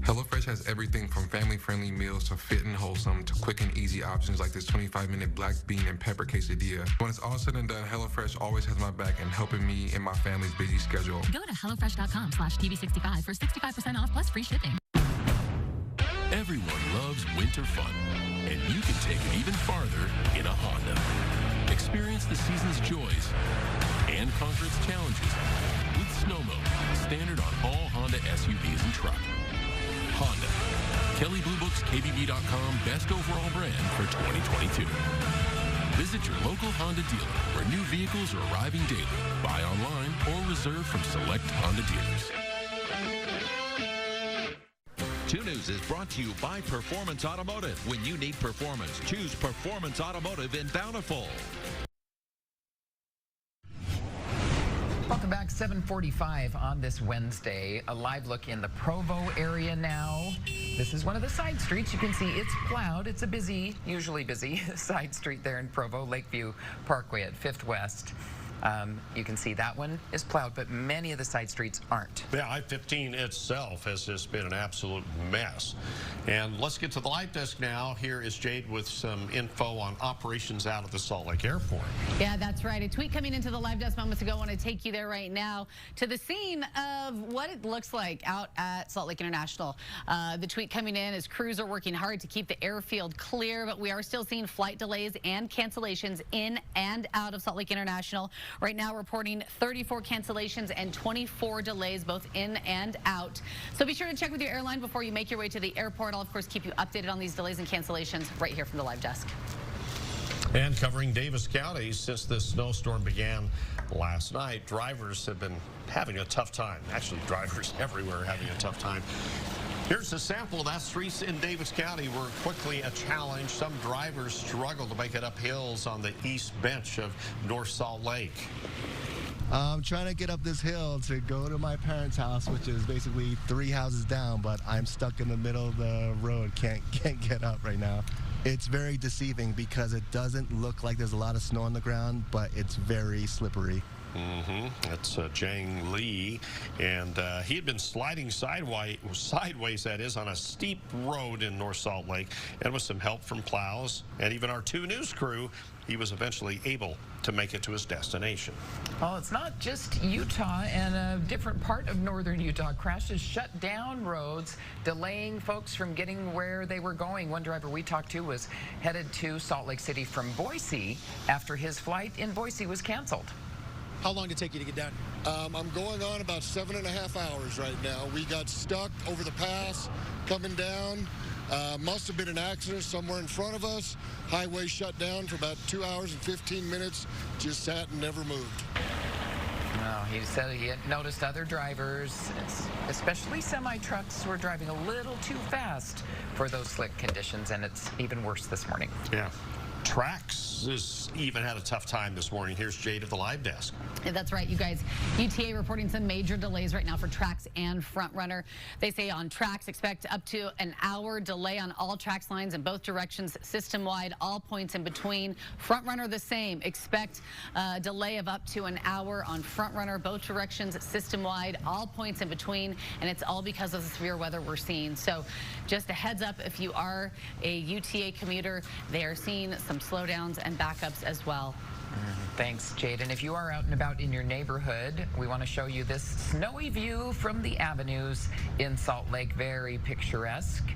HelloFresh has everything from family-friendly meals to fit and wholesome to quick and easy options like this 25-minute black bean and pepper quesadilla. When it's all said and done, HelloFresh always has my back in helping me and my family's busy schedule. Go to HelloFresh.com/TV65 for 65% off plus free shipping. Everyone loves winter fun, and you can take it even farther in a Honda. Experience the season's joys and conquer its challenges with Snow Mode, standard on all Honda SUVs and truck. Honda. Kelley Blue Book's KBB.com best overall brand for 2022. Visit your local Honda dealer where new vehicles are arriving daily. Buy online or reserve from select Honda dealers. 2 News is brought to you by Performance Automotive. When you need performance, choose Performance Automotive in Bountiful. Welcome back, 7:45 on this Wednesday. A live look in the Provo area now. This is one of the side streets. You can see it's plowed. It's a busy, usually busy side street there in Provo, Lakeview Parkway at 5th West. You can see that one is plowed, but many of the side streets aren't. Yeah, I-15 itself has just been an absolute mess. And let's get to the live desk now. Here is Jade with some info on operations out of the Salt Lake Airport. Yeah, that's right. A tweet coming into the live desk moments ago. I want to take you there right now to the scene of what it looks like out at Salt Lake International. The tweet coming in is crews are working hard to keep the airfield clear, but we are still seeing flight delays and cancellations in and out of Salt Lake International. Right now reporting 34 cancellations and 24 delays both in and out. So be sure to check with your airline before you make your way to the airport. I'll of course keep you updated on these delays and cancellations right here from the live desk. And covering Davis County since this snowstorm began last night, drivers have been having a tough time. Actually, drivers everywhere are having a tough time. Here's a sample of that. Streets in Davis County were quickly a challenge. Some drivers struggled to make it up hills on the east bench of North Salt Lake. I'm trying to get up this hill to go to my parents' house, which is basically 3 houses down, but I'm stuck in the middle of the road. Can't get up right now. It's very deceiving because it doesn't look like there's a lot of snow on the ground, but it's very slippery. That's Jang Lee, and he had been sliding sideways, that is, on a steep road in North Salt Lake, and with some help from plows and even our 2 News crew, he was eventually able to make it to his destination. Well, it's not just Utah, and a different part of northern Utah. Crashes shut down roads, delaying folks from getting where they were going. One driver we talked to was headed to Salt Lake City from Boise after his flight in Boise was canceled. How long did it take you to get down? I'm going on about 7.5 hours right now. We got stuck over the pass, coming down. Must have been an accident somewhere in front of us. Highway shut down for about 2 hours and 15 minutes. Just sat and never moved. No, he said he had noticed other drivers, especially semi-trucks, were driving a little too fast for those slick conditions, and it's even worse this morning. Yeah. Trax has even had a tough time this morning. Here's Jade at the live desk. That's right, you guys. UTA reporting some major delays right now for Trax and Front Runner. They say on Trax, expect up to an hour delay on all Trax lines in both directions, system-wide, all points in between. Front Runner the same. Expect a delay of up to an hour on Front Runner, both directions, system-wide, all points in between, and it's all because of the severe weather we're seeing. So just a heads up, if you are a UTA commuter, they are seeing some slowdowns and backups as well. Thanks, Jade. And if you are out and about in your neighborhood, we want to show you this snowy view from the avenues in Salt Lake. Very picturesque,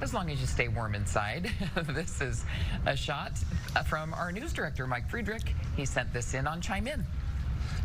as long as you stay warm inside. This is a shot from our news director, Mike Friedrich. He sent this in on Chime In.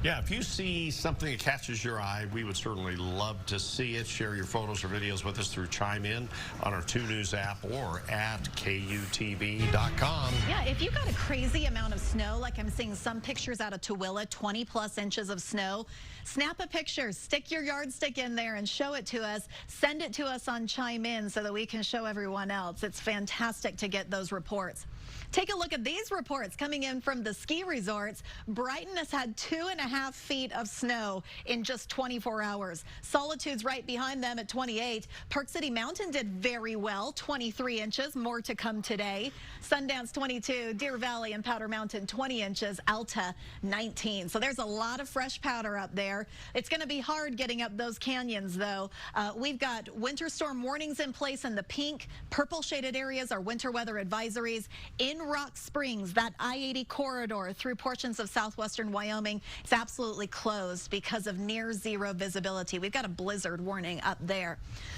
Yeah, if you see something that catches your eye, we would certainly love to see it. Share your photos or videos with us through Chime In on our 2 News app or at KUTV.com. Yeah, if you got a crazy amount of snow, like I'm seeing some pictures out of Tooele, 20+ inches of snow, snap a picture, stick your yardstick in there and show it to us. Send it to us on Chime In so that we can show everyone else. It's fantastic to get those reports. Take a look at these reports coming in from the ski resorts. Brighton has had 2.5 feet of snow in just 24 hours. Solitude's right behind them at 28. Park City Mountain did very well, 23 inches, more to come today. Sundance 22, Deer Valley and Powder Mountain 20 inches, Alta 19. So there's a lot of fresh powder up there. It's going to be hard getting up those canyons, though. We've got winter storm warnings in place in the pink. Purple shaded areas are winter weather advisories. In Rock Springs, that I-80 corridor through portions of southwestern Wyoming, it's absolutely closed because of near zero visibility. We've got a blizzard warning up there.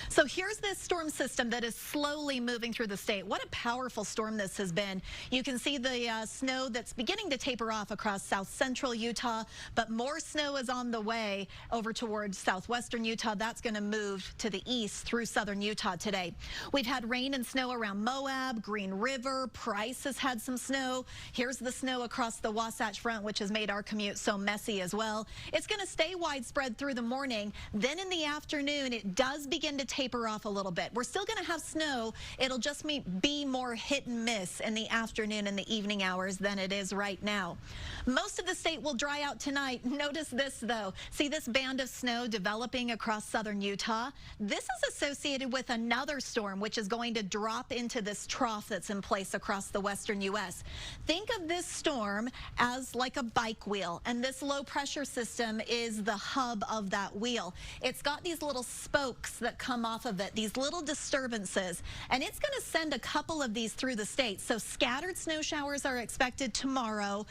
So here's this storm system that is slowly moving through the state. What a powerful storm this has been. You can see the snow that's beginning to taper off across south central Utah, but more snow is on the way over towards southwestern Utah. That's going to move to the east through southern Utah today. We've had rain and snow around Moab, Green River, Price has had some snow. Here's the snow across the Wasatch Front, which has made our commute so messy as well. It's going to stay widespread through the morning. Then in the afternoon, it does begin to taper off a little bit. We're still going to have snow. It'll just be more hit and miss in the afternoon and the evening hours than it is right now. Most of the state will dry out tonight. Notice this, though. See this band of snow developing across southern Utah? This is associated with another storm, which is going to drop into this trough that's in place across the western U.S. Think of this storm as like a bike wheel, and this low pressure system is the hub of that wheel. It's got these little spokes that come off of it, these little disturbances, and it's going to send a couple of these through the state. So scattered snow showers are expected tomorrow.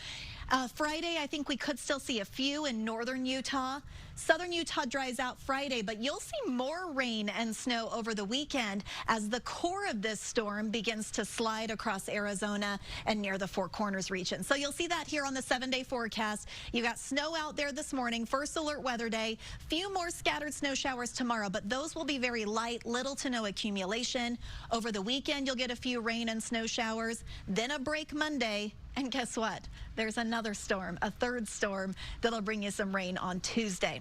Friday, I think we could still see a few in northern Utah. Southern Utah dries out Friday, but you'll see more rain and snow over the weekend as the core of this storm begins to slide across Arizona and near the Four Corners region. So you'll see that here on the 7-day forecast. You got snow out there this morning, first alert weather day. Few more scattered snow showers tomorrow, but those will be very light, little to no accumulation. Over the weekend, you'll get a few rain and snow showers, then a break Monday. And guess what? There's another storm, a third storm that'll bring you some rain on Tuesday.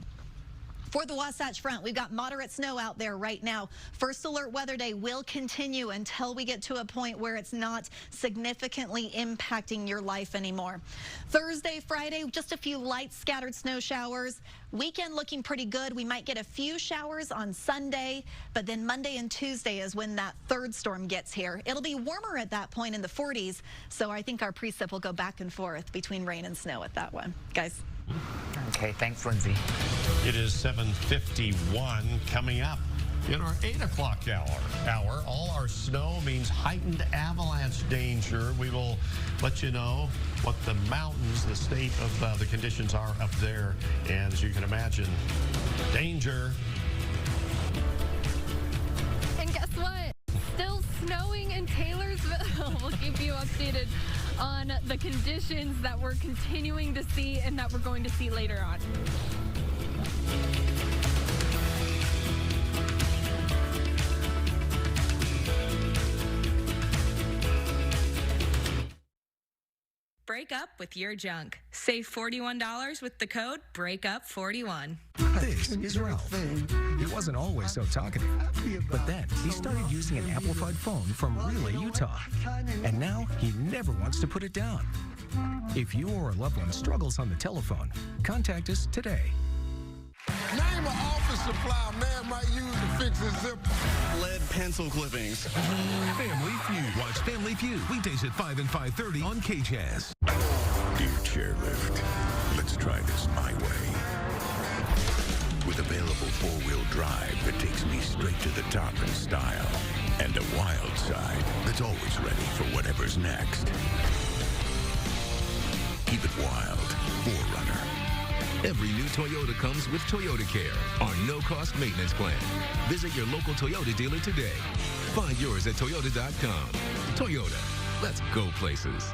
For the Wasatch Front, we've got moderate snow out there right now. First alert weather day will continue until we get to a point where it's not significantly impacting your life anymore. Thursday, Friday, just a few light scattered snow showers. Weekend looking pretty good. We might get a few showers on Sunday, but then Monday and Tuesday is when that third storm gets here. It'll be warmer at that point in the 40s, so I think our precip will go back and forth between rain and snow at that one. Guys. Okay, thanks, Lindsay. It is 7:51 coming up. In our 8 o'clock hour, all our snow means heightened avalanche danger. We will let you know what the mountains, the state of the conditions are up there. And as you can imagine, danger. And guess what? Still snowing in Taylorsville. We'll keep you updated on the conditions that we're continuing to see and that we're going to see later on. Break up with your junk. Save $41 with the code BREAKUP41. This is Ralph. He wasn't always so talkative, but then he started using an amplified phone from Relay, Utah. And now he never wants to put it down. If you or a loved one struggles on the telephone, contact us today. Name an office supply a man might use to fix his zipper. Lead pencil clippings. Family Feud. Watch Family Feud weekdays at 5 and 5:30 on KJAS. Dear Chairlift, let's try this my way. With available four-wheel drive that takes me straight to the top in style. And a wild side that's always ready for whatever's next. Keep it wild. 4Runner. Every new Toyota comes with Toyota Care, our no-cost maintenance plan. Visit your local Toyota dealer today. Find yours at Toyota.com. Toyota, let's go places.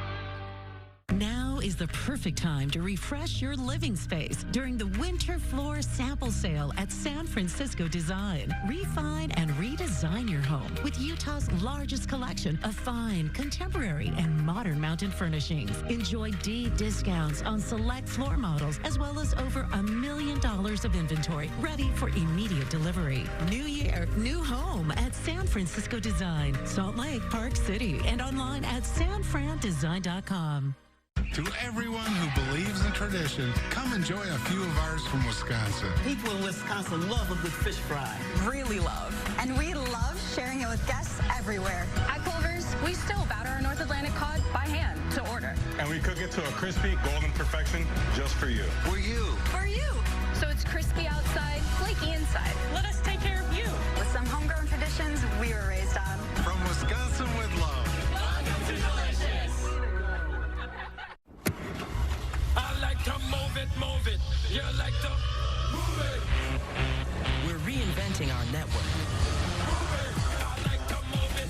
Now is the perfect time to refresh your living space during the Winter Floor Sample Sale at San Francisco Design. Refine and redesign your home with Utah's largest collection of fine, contemporary, and modern mountain furnishings. Enjoy deep discounts on select floor models, as well as over $1 million of inventory ready for immediate delivery. New year, new home at San Francisco Design, Salt Lake, Park City, and online at sanfrandesign.com. To everyone who believes in tradition, come enjoy a few of ours from Wisconsin. People in Wisconsin love a good fish fry. Really love. And we love sharing it with guests everywhere. At Culver's, we still batter our North Atlantic cod by hand to order. And we cook it to a crispy, golden perfection just for you. For you. For you. So it's crispy outside, flaky inside. Let us take care of you. With some homegrown traditions we were raised on. From Wisconsin with love. Welcome to Delicious. I like to move it. You like to move it. We're reinventing our network. Move it. I like to move it.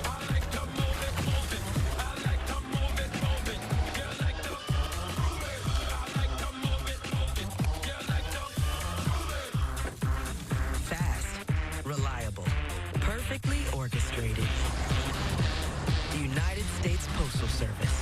I like to move it. I like to move it. You like to move it. I like to move it. You like to move it. Fast, reliable, perfectly orchestrated. The United States Postal Service.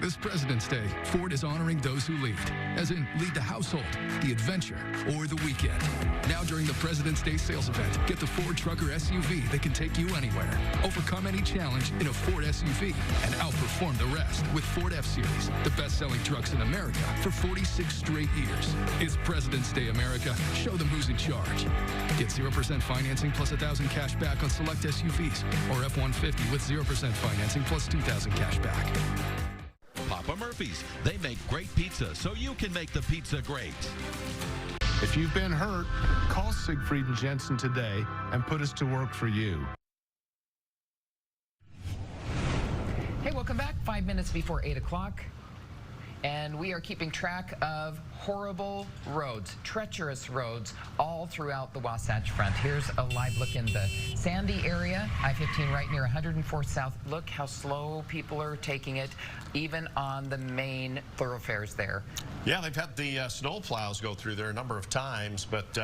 This President's Day, Ford is honoring those who lead, as in lead the household, the adventure, or the weekend. Now during the President's Day sales event, get the Ford Trucker SUV that can take you anywhere. Overcome any challenge in a Ford SUV and outperform the rest with Ford F-Series, the best-selling trucks in America for 46 straight years. It's President's Day, America. Show them who's in charge. Get 0% financing plus $1,000 cash back on select SUVs, or F-150 with 0% financing plus $2,000 cash back. Papa Murphy's. They make great pizza, so you can make the pizza great. If you've been hurt, call Siegfried and Jensen today and put us to work for you. Hey, welcome back. 5 minutes before 8 o'clock. And we are keeping track of horrible roads, treacherous roads, all throughout the Wasatch Front. Here's a live look in the Sandy area, I-15 right near 104 South. Look how slow people are taking it, even on the main thoroughfares there. Yeah, they've had the snow plows go through there a number of times, but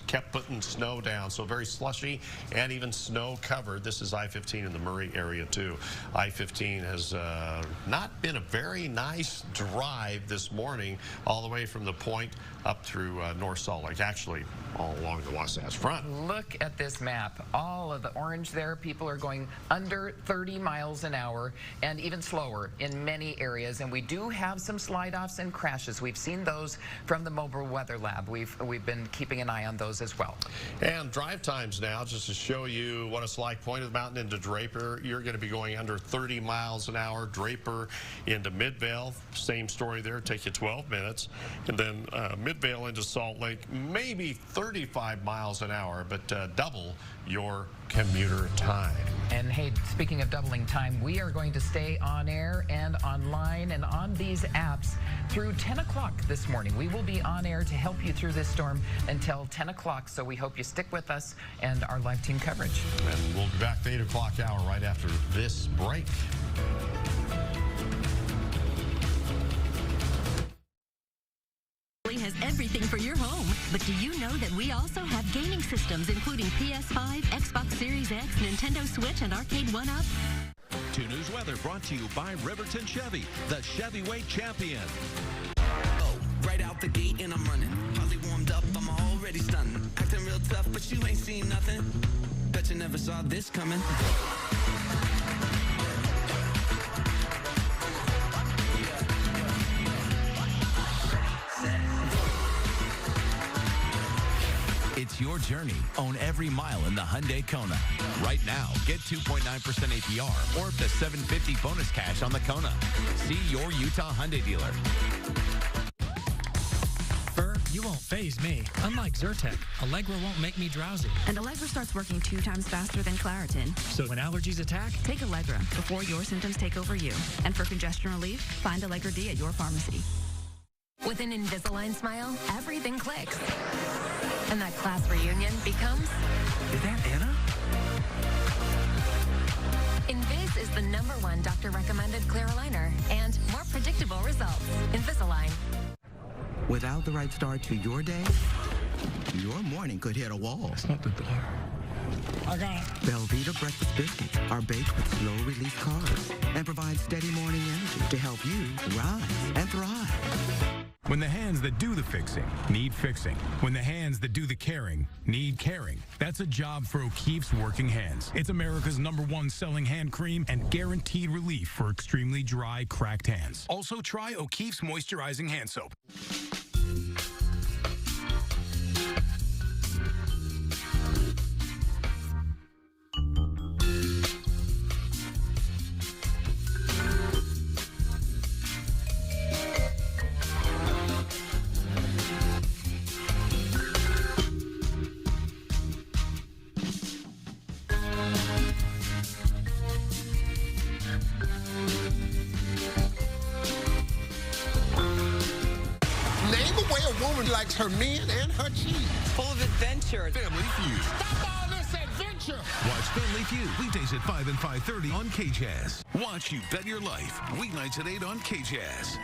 kept putting snow down, so very slushy and even snow covered. This is I-15 in the Murray area too. I-15 has not been a very nice drive this morning, all the way from the point up through North Salt Lake, actually all along the Wasatch Front. Look at this map. All of the orange there, people are going under 30 miles an hour and even slower in many areas. And we do have some slide-offs and crashes. We've seen those from the Mobile Weather Lab. We've been keeping an eye on those as well. And drive times now, just to show you what it's like, Point of the Mountain into Draper, you're going to be going under 30 miles an hour. Draper into Midvale, same story there, take you 12 minutes. And then Midvale into Salt Lake, maybe 35 miles an hour, but double your commuter time. And hey, speaking of doubling time, we are going to stay on air and online and on these apps through 10 o'clock this morning. We will be on air to help you through this storm until 10 o'clock, so we hope you stick with us and our live team coverage. And we'll be back to 8 o'clock hour right after this break. Has everything for your home. But do you know that we also have gaming systems including PS5, Xbox Series X, Nintendo Switch, and Arcade One-Up? 2 News Weather brought to you by Riverton Chevy, the Chevyweight champion. Oh, right out the gate and I'm running. Hardly warmed up, I'm already stunning. Acting real tough, but you ain't seen nothing. Bet you never saw this coming. It's your journey. Own every mile in the Hyundai Kona. Right now, get 2.9% APR or up to $750 bonus cash on the Kona. See your Utah Hyundai dealer. You won't faze me. Unlike Zyrtec, Allegra won't make me drowsy. And Allegra starts working 2 times faster than Claritin. So when allergies attack, take Allegra before your symptoms take over you. And for congestion relief, find Allegra D at your pharmacy. With an Invisalign smile, everything clicks. And that class reunion becomes... Is that Anna? Invis is the #1 doctor-recommended clear aligner and more predictable. predictable results. Invisalign. Without the right start to your day, your morning could hit a wall. It's not the door. I got it. Velveeta breakfast biscuits are baked with slow-release carbs and provide steady morning energy to help you rise and thrive. When the hands that do the fixing need fixing. When the hands that do the caring need caring. That's a job for O'Keeffe's Working Hands. It's America's #1 selling hand cream and guaranteed relief for extremely dry, cracked hands. Also try O'Keeffe's Moisturizing Hand Soap. Likes her men and her cheese. Full of adventure. Family Feud. Stop all this adventure. Watch Family Feud weekdays at 5 and 5:30 on KJazz. Watch You Bet Your Life weeknights at 8 on KJazz.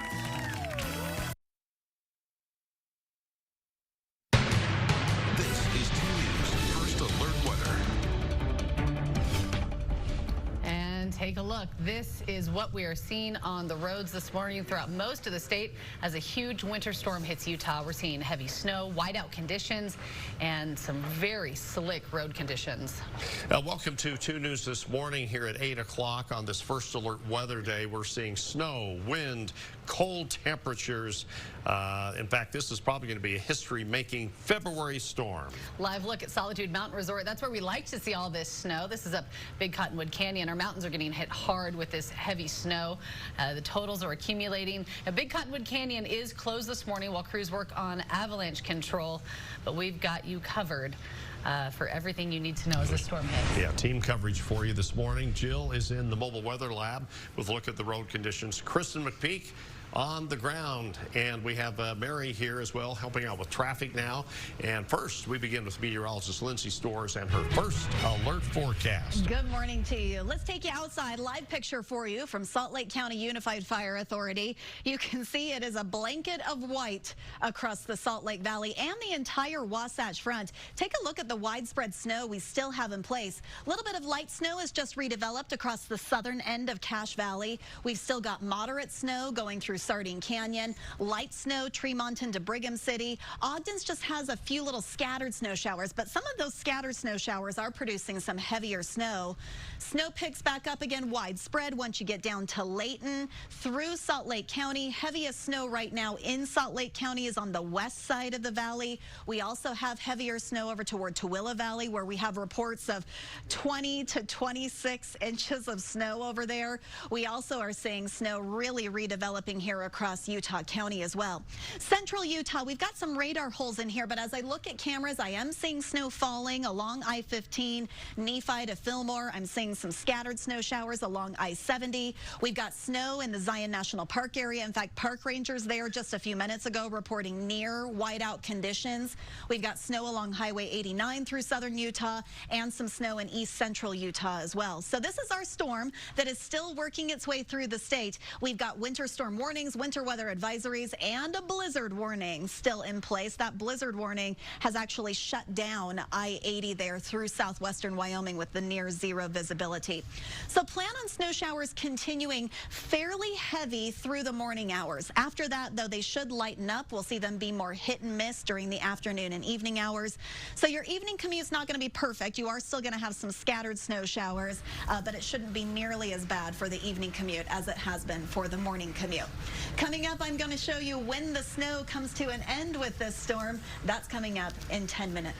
This is 2 News First Alert Weather. Take a look. This is what we are seeing on the roads this morning throughout most of the state as a huge winter storm hits Utah. We're seeing heavy snow, whiteout conditions, and some very slick road conditions. Welcome to 2 News this morning here at 8 o'clock on this First Alert Weather Day. We're seeing snow, wind, cold temperatures. In fact, this is probably going to be a history-making February storm. Live look at Solitude Mountain Resort. That's where we like to see all this snow. This is up Big Cottonwood Canyon. Our mountains are getting hit hard with this heavy snow. The totals are accumulating. Now, Big Cottonwood Canyon is closed this morning while crews work on avalanche control, but we've got you covered for everything you need to know as the storm hits. Yeah, team coverage for you this morning. Jill is in the mobile weather lab with a look at the road conditions. Kristen McPeak on the ground, and we have Mary here as well helping out with traffic now. And first we begin with meteorologist Lindsay Storrs and her first alert forecast. Good morning to you. Let's take you outside. Live picture for you from Salt Lake County Unified Fire Authority. You can see it is a blanket of white across the Salt Lake Valley and the entire Wasatch Front. Take a look at the widespread snow we still have in place. A little bit of light snow is just redeveloped across the southern end of Cache Valley. We've still got moderate snow going through Sardine Canyon, light snow Tremont into Brigham City. Ogden's just has a few little scattered snow showers, but some of those scattered snow showers are producing some heavier snow. Snow picks back up again widespread once you get down to Layton through Salt Lake County. Heaviest snow right now in Salt Lake County is on the west side of the valley. We also have heavier snow over toward Tooele Valley, where we have reports of 20 to 26 inches of snow over there. We also are seeing snow really redeveloping here across Utah County as well. Central Utah, we've got some radar holes in here, but as I look at cameras, I am seeing snow falling along I-15, Nephi to Fillmore. I'm seeing some scattered snow showers along I-70. We've got snow in the Zion National Park area. In fact, park rangers there just a few minutes ago reporting near whiteout conditions. We've got snow along Highway 89 through southern Utah and some snow in east central Utah as well. So this is our storm that is still working its way through the state. We've got winter storm warnings, winter weather advisories, and a blizzard warning still in place. That blizzard warning has actually shut down I-80 there through southwestern Wyoming with the near zero visibility. So plan on snow showers continuing fairly heavy through the morning hours. After that, though, they should lighten up. We'll see them be more hit and miss during the afternoon and evening hours. So your evening commute's not going to be perfect. You are still going to have some scattered snow showers, but it shouldn't be nearly as bad for the evening commute as it has been for the morning commute. Coming up, I'm going to show you when the snow comes to an end with this storm. That's coming up in 10 minutes.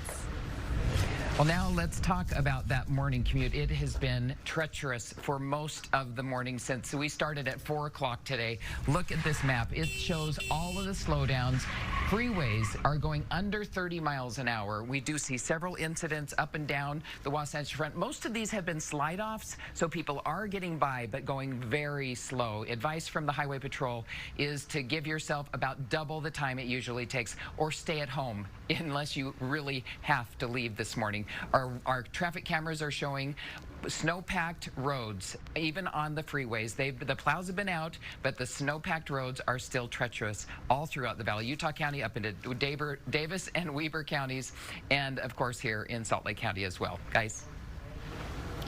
Well, now let's talk about that morning commute. It has been treacherous for most of the morning since we started at 4 o'clock today. Look at this map. It shows all of the slowdowns. Freeways are going under 30 miles an hour. We do see several incidents up and down the Wasatch Front. Most of these have been slide-offs, so people are getting by, but going very slow. Advice from the Highway Patrol is to give yourself about double the time it usually takes, or stay at home unless you really have to leave this morning. Our traffic cameras are showing snow-packed roads, even on the freeways. The plows have been out, but the snow-packed roads are still treacherous all throughout the valley. Utah County up into Davis and Weber counties, and of course here in Salt Lake County as well. Guys.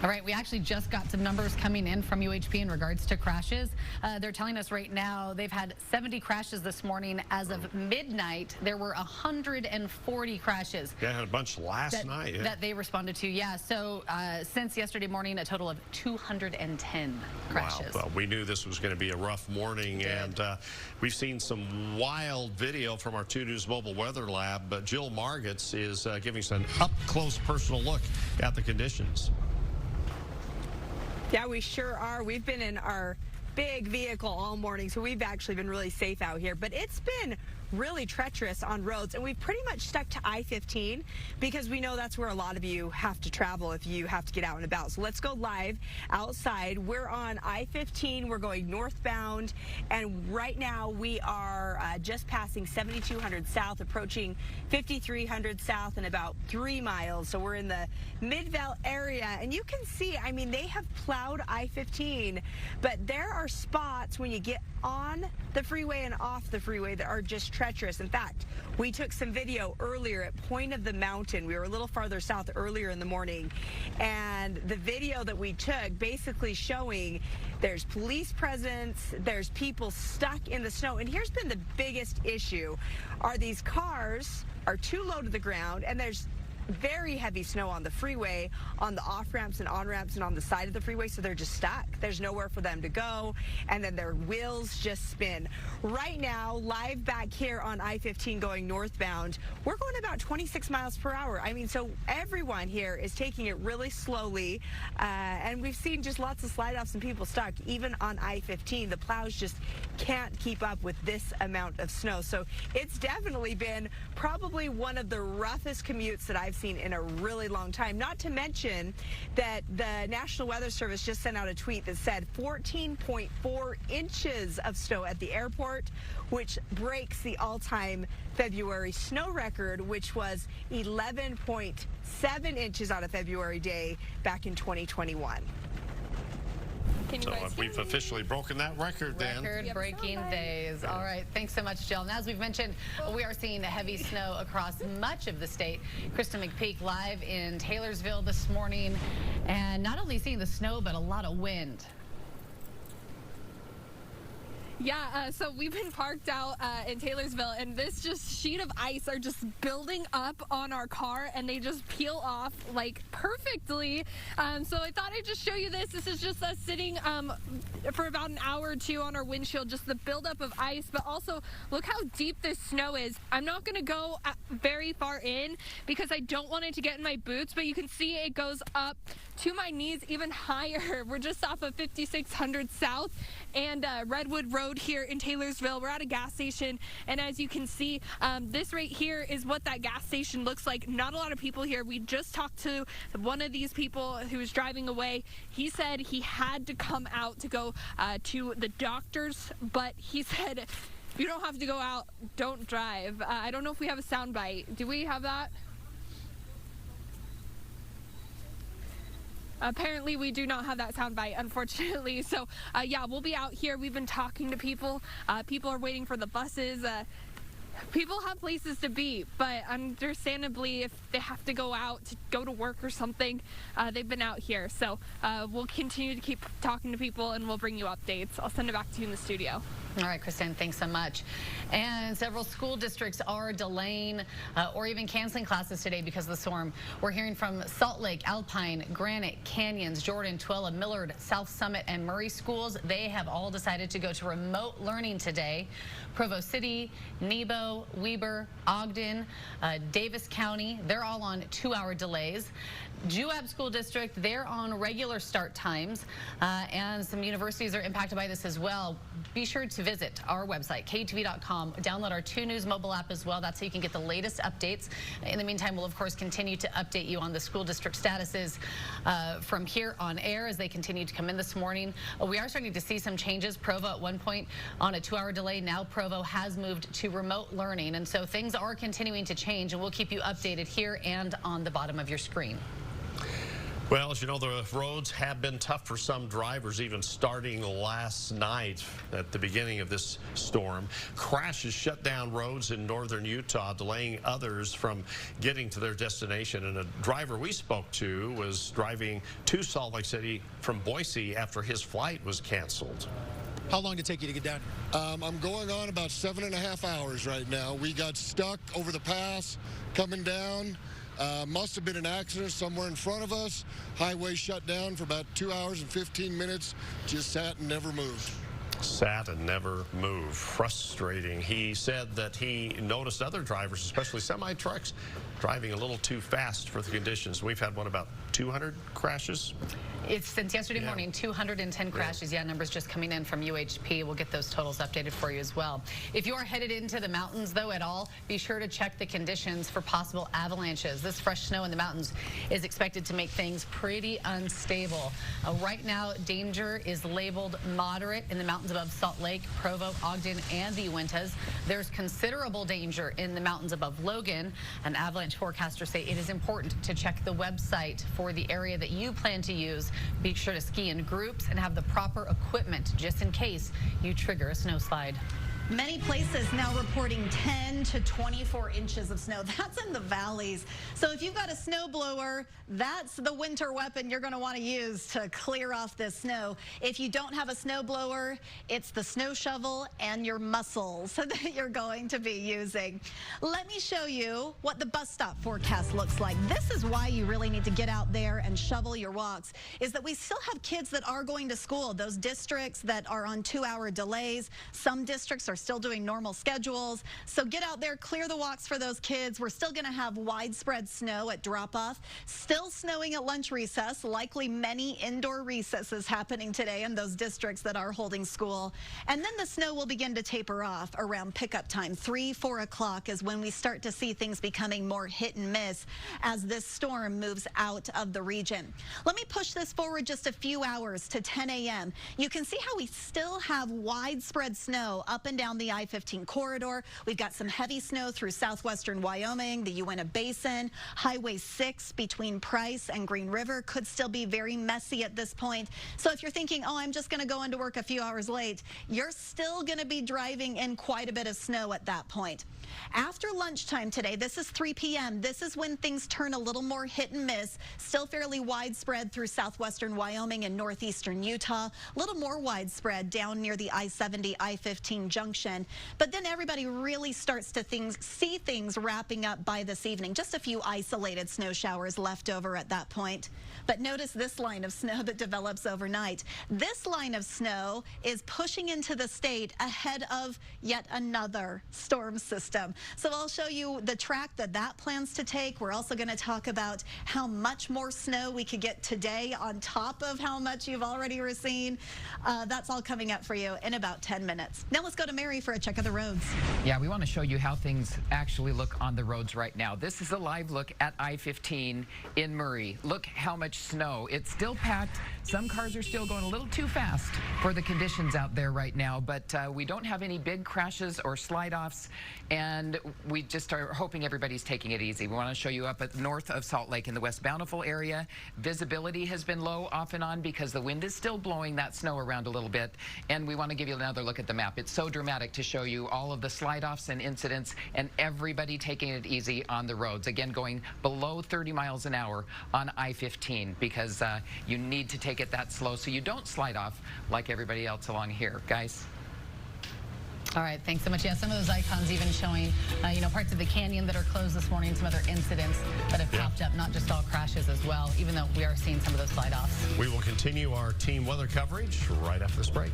All right, we actually just got some numbers coming in from UHP in regards to crashes. They're telling us right now they've had 70 crashes this morning. As of midnight, there were 140 crashes. Yeah, I had a bunch last night. Yeah. That they responded to, yeah. So since yesterday morning, a total of 210 crashes. Wow, well, we knew this was going to be a rough morning, and we've seen some wild video from our 2 News Mobile Weather Lab, but Jill Margits is giving us an up-close personal look at the conditions. Yeah, we sure are. We've been in our big vehicle all morning, so we've actually been really safe out here. But it's been really treacherous on roads, and we've pretty much stuck to I-15 because we know that's where a lot of you have to travel if you have to get out and about. So let's go live outside. We're on I-15. We're going northbound, and right now we are just passing 7200 south, approaching 5300 south in about 3 miles. So we're in the Midvale area, and you can see, I mean, they have plowed I-15, but there are spots when you get on the freeway and off the freeway that are just treacherous. In fact, we took some video earlier at Point of the Mountain. We were a little farther south earlier in the morning, and the video that we took basically showing there's police presence, there's people stuck in the snow, and here's been the biggest issue, are these cars are too low to the ground, and there's very heavy snow on the freeway, on the off-ramps and on-ramps and on the side of the freeway, so they're just stuck. There's nowhere for them to go, and then their wheels just spin. Right now, live back here on I-15 going northbound, we're going about 26 miles per hour. I mean, so everyone here is taking it really slowly, and we've seen just lots of slide-offs and people stuck. Even on I-15, the plows just can't keep up with this amount of snow. So it's definitely been probably one of the roughest commutes that I've seen in a really long time. Not to mention that the National Weather Service just sent out a tweet that said 14.4 inches of snow at the airport, which breaks the all-time February snow record, which was 11.7 inches on a February day back in 2021. So we've officially broken that record then. Record-breaking days. All right, thanks so much, Jill. And as we've mentioned, we are seeing heavy snow across much of the state. Kristen McPeak live in Taylorsville this morning, and not only seeing the snow, but a lot of wind. Yeah, so we've been parked out in Taylorsville, and this just sheet of ice are just building up on our car, and they just peel off like perfectly. So I thought I'd just show you this. This is just us sitting for about an hour or two on our windshield, just the buildup of ice, but also look how deep this snow is. I'm not going to go very far in because I don't want it to get in my boots, but you can see it goes up to my knees, even higher. We're just off of 5600 South and Redwood Road here in Taylorsville. We're at a gas station, and as you can see, this right here is what that gas station looks like. Not a lot of people here. We just talked to one of these people who was driving away. He said he had to come out to go to the doctor's, but he said, if you don't have to go out, don't drive. I don't know if we have a sound bite. Do we have that? Apparently we do not have that soundbite, unfortunately. So yeah, we'll be out here. We've been talking to people. People are waiting for the buses. People have places to be, but understandably, if they have to go out to go to work or something, they've been out here. So we'll continue to keep talking to people, and we'll bring you updates. I'll send it back to you in the studio. All right, Kristen, thanks so much. And several school districts are delaying or even canceling classes today because of the storm. We're hearing from Salt Lake, Alpine, Granite, Canyons, Jordan, Twila, Millard, South Summit, and Murray schools. They have all decided to go to remote learning today. Provo City, Nebo, Weber, Ogden, Davis County, they're all on 2-hour delays. Juab School District, they're on regular start times, and some universities are impacted by this as well. Be sure to visit our website, KTV.com. Download our 2 News mobile app as well. That's how you can get the latest updates. In the meantime, we'll, of course, continue to update you on the school district statuses from here on air as they continue to come in this morning. We are starting to see some changes. Provo at one point on a 2-hour delay. Now Provo has moved to remote learning, and so things are continuing to change, and we'll keep you updated here and on the bottom of your screen. Well, as you know, the roads have been tough for some drivers, even starting last night at the beginning of this storm. Crashes shut down roads in northern Utah, delaying others from getting to their destination. And a driver we spoke to was driving to Salt Lake City from Boise after his flight was canceled. How long did it take you to get down here? I'm going on about 7.5 hours right now. We got stuck over the pass coming down. Must have been an accident somewhere in front of us. Highway shut down for about 2 hours and 15 minutes. Just sat and never moved. Sat and never moved. Frustrating. He said that he noticed other drivers, especially semi-trucks, driving a little too fast for the conditions. We've had, what, about 200 crashes? It's since yesterday morning, 210 crashes. Yeah, numbers just coming in from UHP. We'll get those totals updated for you as well. If you are headed into the mountains, though, at all, be sure to check the conditions for possible avalanches. This fresh snow in the mountains is expected to make things pretty unstable. Right now, danger is labeled moderate in the mountains above Salt Lake, Provo, Ogden, and the Uintas. There's considerable danger in the mountains above Logan. An avalanche forecasters say it is important to check the website for the area that you plan to use. Be sure to ski in groups and have the proper equipment just in case you trigger a snowslide. Many places now reporting 10 to 24 inches of snow. That's in the valleys. So if you've got a snowblower, that's the winter weapon you're going to want to use to clear off this snow. If you don't have a snowblower, it's the snow shovel and your muscles that you're going to be using. Let me show you what the bus stop forecast looks like. This is why you really need to get out there and shovel your walks, is that we still have kids that are going to school. Those districts that are on 2-hour delays, some districts are still doing normal schedules. So get out there, clear the walks for those kids. We're still going to have widespread snow at drop-off. Still snowing at lunch recess. Likely many indoor recesses happening today in those districts that are holding school. And then the snow will begin to taper off around pickup time. 3, 4 o'clock is when we start to see things becoming more hit and miss as this storm moves out of the region. Let me push this forward just a few hours to 10 a.m. You can see how we still have widespread snow up and down the I-15 corridor. We've got some heavy snow through southwestern Wyoming, the Uinta Basin. Highway 6 between Price and Green River could still be very messy at this point. So if you're thinking, oh, I'm just going to go into work a few hours late, you're still going to be driving in quite a bit of snow at that point. After lunchtime today, this is 3 p.m. This is when things turn a little more hit and miss. Still fairly widespread through southwestern Wyoming and northeastern Utah. A little more widespread down near the I-70, I-15 junction. But then everybody really starts to see things wrapping up by this evening. Just a few isolated snow showers left over at that point. But notice this line of snow that develops overnight. This line of snow is pushing into the state ahead of yet another storm system. So I'll show you the track that plans to take. We're also going to talk about how much more snow we could get today on top of how much you've already seen. That's all coming up for you in about 10 minutes. Now let's go to Mary for a check of the roads. Yeah, we want to show you how things actually look on the roads right now. This is a live look at I-15 in Murray. Look how much snow. It's still packed. Some cars are still going a little too fast for the conditions out there right now, but we don't have any big crashes or slide-offs, and we just are hoping everybody's taking it easy. We want to show you up at north of Salt Lake in the West Bountiful area. Visibility has been low off and on because the wind is still blowing that snow around a little bit, and we want to give you another look at the map. It's so dramatic to show you all of the slide-offs and incidents and everybody taking it easy on the roads. Again, going below 30 miles an hour on I-15 because you need to take it that slow so you don't slide off like everybody else along here. Guys? All right, thanks so much. Yeah, some of those icons even showing, parts of the canyon that are closed this morning, some other incidents that have popped up, not just all crashes as well, even though we are seeing some of those slide-offs. We will continue our team weather coverage right after this break.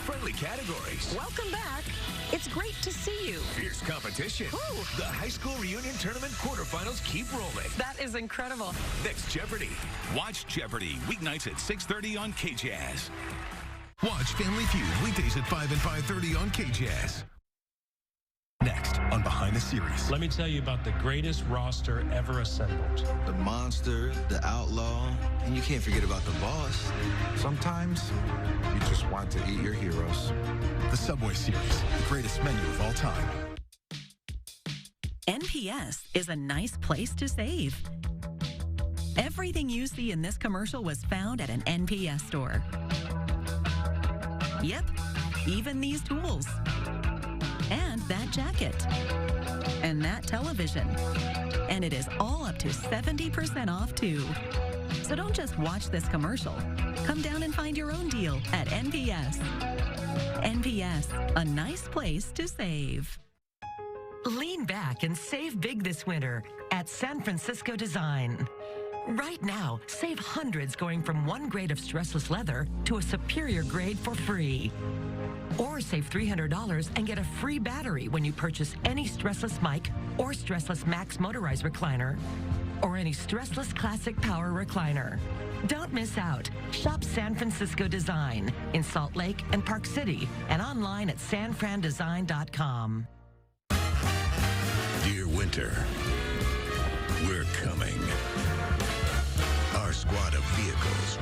Friendly categories. Welcome back. It's great to see you. Fierce competition. Ooh. The high school reunion tournament quarterfinals keep rolling. That is incredible. Next, Jeopardy. Watch Jeopardy weeknights at 6:30 on KJazz. Watch Family Feud weekdays at 5 and 5:30 on KJazz. Next on Behind the Series. Let me tell you about the greatest roster ever assembled. The monster, the outlaw, and you can't forget about the boss. Sometimes you just want to eat your heroes. The Subway Series, the greatest menu of all time. NP NPS is a nice place to save. Everything you see in this commercial was found at an NPS store. Yep, even these tools. And that jacket. And that television. And it is all up to 70% off too. So don't just watch this commercial. Come down and find your own deal at NPS. NPS, a nice place to save. Lean back and save big this winter at San Francisco Design. Right now, save hundreds going from one grade of stressless leather to a superior grade for free. Or save $300 and get a free battery when you purchase any stressless mic or stressless max motorized recliner or any stressless classic power recliner. Don't miss out. Shop San Francisco Design in Salt Lake and Park City and online at sanfrandesign.com. Dear winter, we're coming. Our squad of vehicles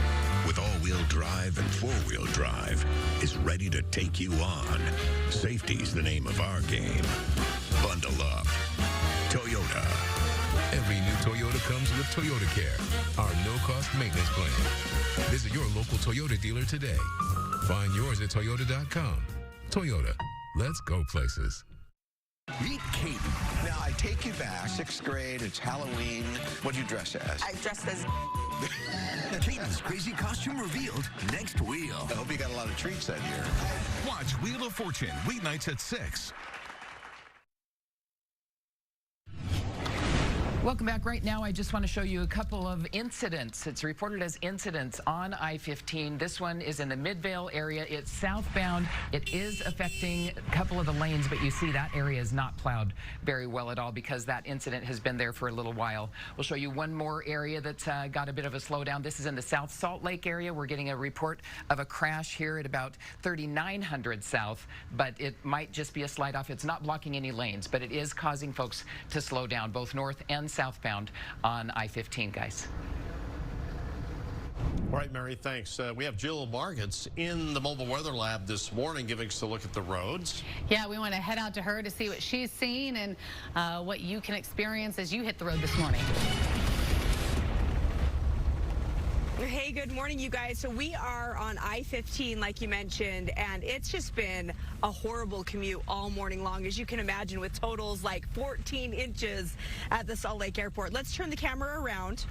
with all-wheel drive and four-wheel drive is ready to take you on. Safety's the name of our game. Bundle up. Toyota. Every new Toyota comes with Toyota Care, our no-cost maintenance plan. Visit your local Toyota dealer today. Find yours at Toyota.com. Toyota, let's go places. Meet Katie. Now, I take you back, 6th grade, it's Halloween. What'd you dress as? I dressed as... Katie's crazy costume revealed next Wheel. I hope you got a lot of treats that year. Watch Wheel of Fortune, weeknights at 6. Welcome back. Right now, I just want to show you a couple of incidents. It's reported as incidents on I-15. This one is in the Midvale area. It's southbound. It is affecting a couple of the lanes, but you see that area is not plowed very well at all because that incident has been there for a little while. We'll show you one more area that's got a bit of a slowdown. This is in the South Salt Lake area. We're getting a report of a crash here at about 3900 South, but it might just be a slide off. It's not blocking any lanes, but it is causing folks to slow down, both north and southbound on I-15, guys. All right, Mary, thanks. We have Jill Margits in the mobile weather lab this morning giving us a look at the roads. Yeah, we want to head out to her to see what she's seen and what you can experience as you hit the road this morning. Hey, good morning, you guys. So we are on I-15, like you mentioned, and it's just been a horrible commute all morning long, as you can imagine, with totals like 14 inches at the Salt Lake Airport. Let's turn the camera around.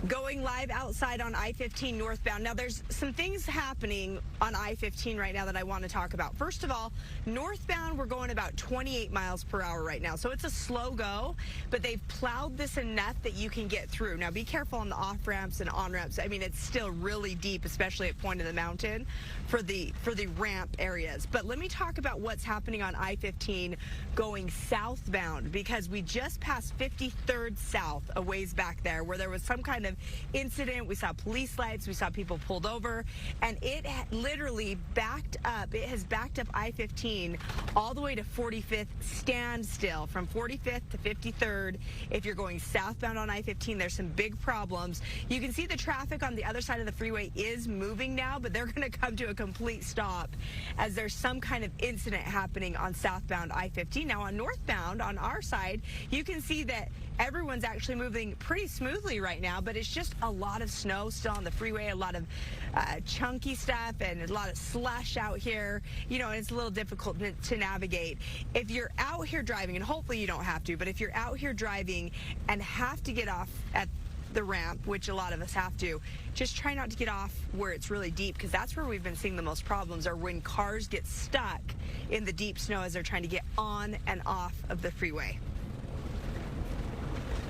Going live outside on I-15 northbound. Now, there's some things happening on I-15 right now that I want to talk about. First of all, northbound, we're going about 28 miles per hour right now. So it's a slow go, but they've plowed this enough that you can get through. Now, be careful on the off-ramps and on-ramps. I mean, it's still really deep, especially at Point of the Mountain for the ramp areas. But let me talk about what's happening on I-15 going southbound, because we just passed 53rd South a ways back there where there was some kind of incident. We saw police lights, we saw people pulled over, and it literally backed up. It has backed up I-15 all the way to 45th standstill. From 45th to 53rd, if you're going southbound on I-15, there's some big problems. You can see the traffic on the other side of the freeway is moving now, but they're going to come to a complete stop as there's some kind of incident happening on southbound I-15. Now on northbound, on our side, you can see that everyone's actually moving pretty smoothly right now, but it's just a lot of snow still on the freeway, a lot of chunky stuff, and a lot of slush out here. You know, it's a little difficult to navigate. If you're out here driving, and hopefully you don't have to, but if you're out here driving and have to get off at the ramp, which a lot of us have to, just try not to get off where it's really deep, because that's where we've been seeing the most problems, are when cars get stuck in the deep snow as they're trying to get on and off of the freeway.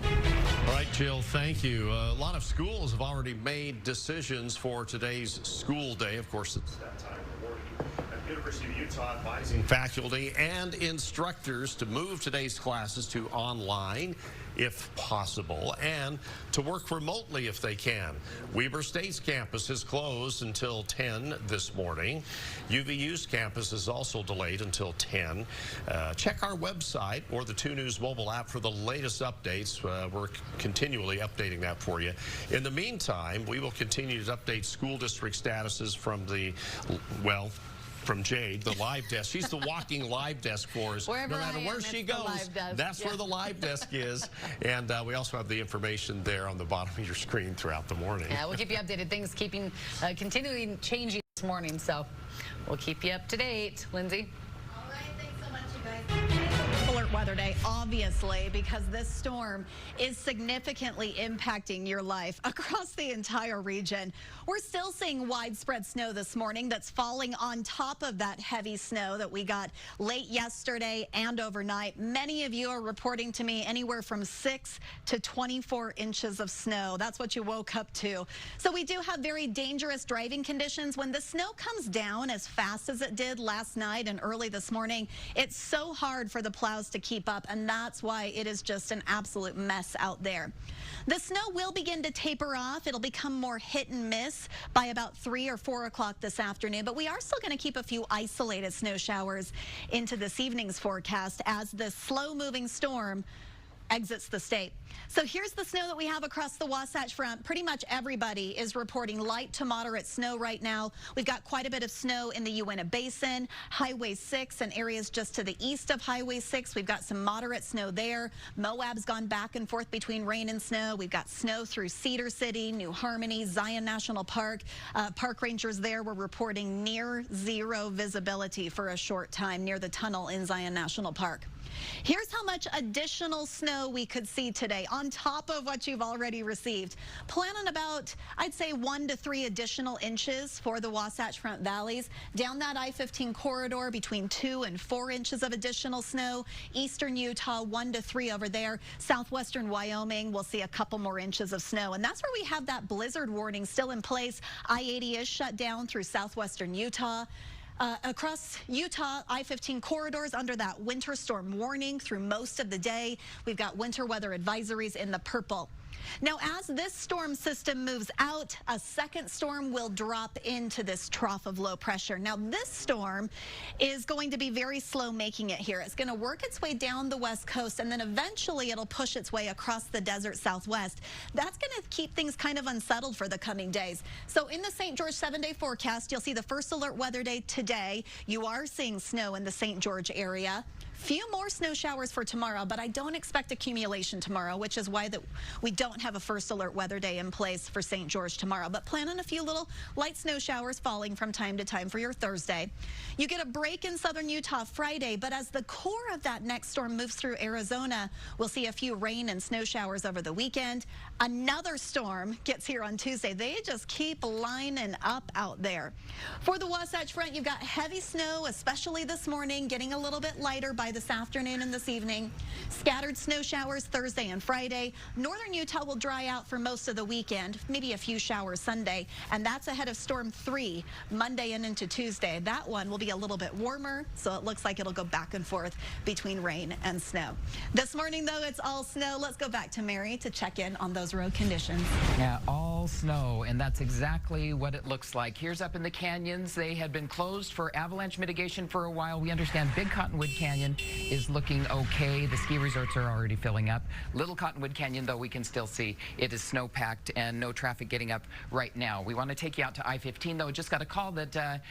All right, Jill, thank you. A lot of schools have already made decisions for today's school day. Of course, it's that time of morning. At the University of Utah, advising faculty and instructors to move today's classes to online if possible, and to work remotely if they can. Weber State's campus is closed until 10 this morning. UVU's campus is also delayed until 10. Check our website or the 2 News mobile app for the latest updates. We're continually updating that for you. In the meantime, we will continue to update school district statuses from the, well, from Jade, the live desk. She's the walking live desk for us. Wherever no matter where she goes, that's where the live desk is. And we also have the information there on the bottom of your screen throughout the morning. Yeah, we'll keep you updated. Things continually changing this morning, so we'll keep you up to date. Lindsay? All right, thanks so much, you guys. Alert weather day, obviously, because this storm is significantly impacting your life across the entire region. We're still seeing widespread snow this morning that's falling on top of that heavy snow that we got late yesterday and overnight. Many of you are reporting to me anywhere from 6 to 24 inches of snow. That's what you woke up to. So we do have very dangerous driving conditions. When the snow comes down as fast as it did last night and early this morning, it's so hard for the plows to keep up, and that's why it is just an absolute mess out there. The snow will begin to taper off. It'll become more hit and miss by about 3 or 4 o'clock this afternoon, but we are still going to keep a few isolated snow showers into this evening's forecast as the slow-moving storm exits the state. So here's the snow that we have across the Wasatch Front. Pretty much everybody is reporting light to moderate snow right now. We've got quite a bit of snow in the Uinta Basin, Highway 6, and areas just to the east of Highway 6. We've got some moderate snow there. Moab's gone back and forth between rain and snow. We've got snow through Cedar City, New Harmony, Zion National Park. Park rangers there were reporting near zero visibility for a short time near the tunnel in Zion National Park. Here's how much additional snow we could see today on top of what you've already received. Plan on about, I'd say, 1 to 3 additional inches for the Wasatch Front valleys. Down that I-15 corridor, between 2 and 4 inches of additional snow. Eastern Utah, 1 to 3 over there. Southwestern Wyoming, we'll see a couple more inches of snow. And that's where we have that blizzard warning still in place. I-80 is shut down through southwestern Utah. Across Utah, I-15 corridors under that winter storm warning through most of the day. We've got winter weather advisories in the purple. Now, as this storm system moves out, a second storm will drop into this trough of low pressure. Now, this storm is going to be very slow making it here. It's going to work its way down the west coast, and then eventually it'll push its way across the desert southwest. That's going to keep things kind of unsettled for the coming days. So in the St. George 7-day forecast, you'll see the first alert weather day today. You are seeing snow in the St. George area. Few more snow showers for tomorrow, but I don't expect accumulation tomorrow, which is why we don't have a first alert weather day in place for St. George tomorrow. But plan on a few little light snow showers falling from time to time for your Thursday. You get a break in southern Utah Friday, but as the core of that next storm moves through Arizona, we'll see a few rain and snow showers over the weekend. Another storm gets here on Tuesday. They just keep lining up out there. For the Wasatch Front, you've got heavy snow, especially this morning, getting a little bit lighter by this afternoon and this evening. Scattered snow showers Thursday and Friday. Northern Utah will dry out for most of the weekend, maybe a few showers Sunday, and that's ahead of Storm 3 Monday and into Tuesday. That one will be a little bit warmer, so it looks like it'll go back and forth between rain and snow. This morning, though, it's all snow. Let's go back to Mary to check in on those road conditions. Yeah, all snow, and that's exactly what it looks like. Here's up in the canyons. They had been closed for avalanche mitigation for a while. We understand Big Cottonwood Canyon is looking okay. The ski resorts are already filling up. Little Cottonwood Canyon, though, we can still see it is snow-packed and no traffic getting up right now. We want to take you out to I-15, though. Just got a call that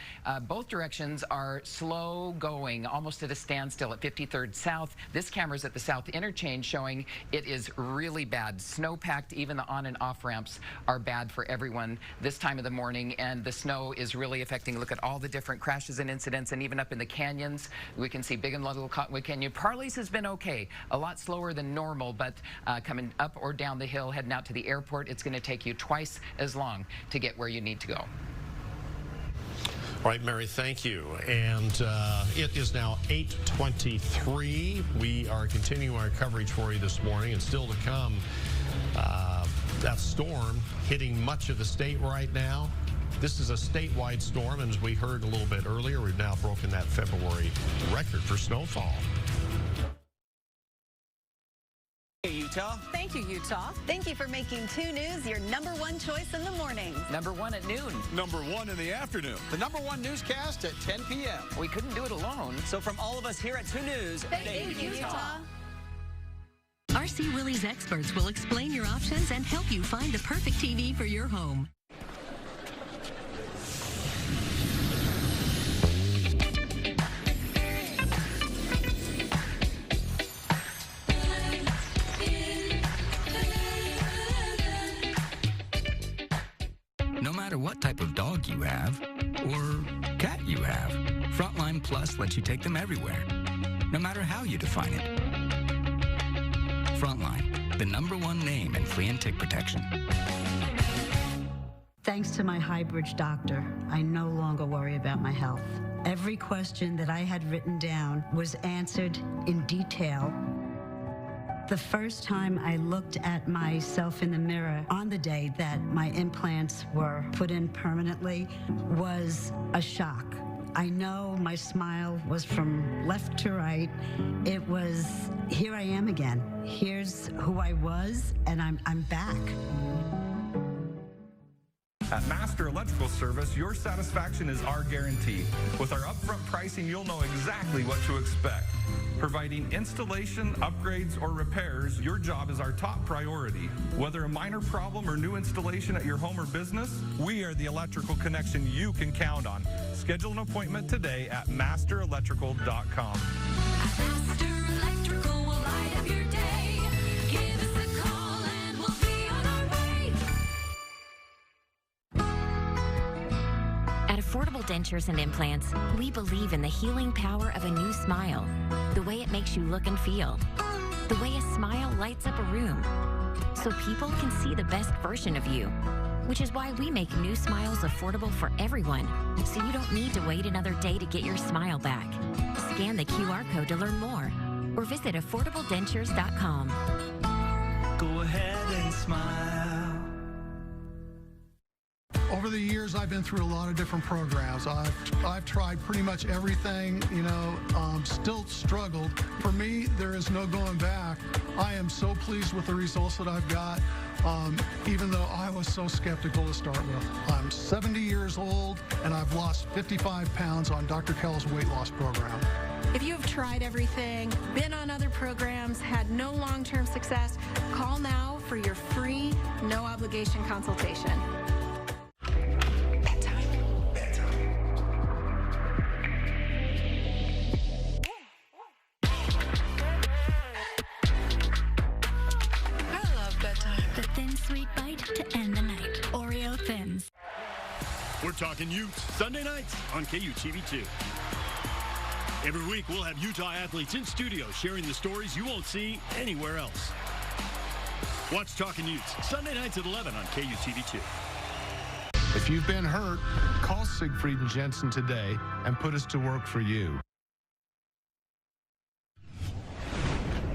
both directions are slow going, almost at a standstill at 53rd South. This camera's at the South Interchange showing it is really bad. Snow-packed, even the on and off ramps are bad for everyone this time of the morning, and the snow is really affecting. Look at all the different crashes and incidents, and even up in the canyons, we can see Big and Little Cottonwood Canyon. Parley's has been okay, a lot slower than normal, but coming up or down the hill, heading out to the airport, it's going to take you twice as long to get where you need to go. All right, Mary, thank you. And it is now 8:23. We are continuing our coverage for you this morning, and still to come, that storm hitting much of the state right now. This is a statewide storm, and as we heard a little bit earlier, we've now broken that February record for snowfall. Hey, Utah. Thank you, Utah. Thank you for making 2 News your #1 choice in the mornings. #1 at noon. #1 in the afternoon. The #1 newscast at 10 p.m. We couldn't do it alone. So from all of us here at 2 News, thank you, Utah. RC Willie's experts will explain your options and help you find the perfect TV for your home. matter what type of dog you have or cat you have, Frontline Plus lets you take them everywhere, no matter how you define it. Frontline, the #1 name in flea and tick protection. Thanks to my Highbridge doctor, I no longer worry about my health. Every question that I had written down was answered in detail. The first time I looked at myself in the mirror on the day that my implants were put in permanently was a shock. I know my smile was from left to right. It was, here I am again. Here's who I was, and I'm back. At Master Electrical Service, your satisfaction is our guarantee. With our upfront pricing, you'll know exactly what to expect. Providing installation, upgrades, or repairs, your job is our top priority. Whether a minor problem or new installation at your home or business, we are the electrical connection you can count on. Schedule an appointment today at masterelectrical.com. Master Electrical will light up your day. Give us a call and we'll be on our way. At Affordable Dentures and Implants, we believe in the healing power of a new smile, the way it makes you look and feel, the way a smile lights up a room, so people can see the best version of you, which is why we make new smiles affordable for everyone, so you don't need to wait another day to get your smile back. Scan the QR code to learn more, or visit affordabledentures.com. Go ahead and smile. Over the years, I've been through a lot of different programs. I've tried pretty much everything, still struggled. For me, there is no going back. I am so pleased with the results that I've got, even though I was so skeptical to start with. I'm 70 years old, and I've lost 55 pounds on Dr. Kell's weight loss program. If you have tried everything, been on other programs, had no long-term success, call now for your free, no-obligation consultation. The thin, sweet bite to end the night. Oreo Thins. We're talking Utes, Sunday nights on KUTV2. Every week, we'll have Utah athletes in studio sharing the stories you won't see anywhere else. Watch Talking Utes, Sunday nights at 11 on KUTV2. If you've been hurt, call Siegfried and Jensen today and put us to work for you.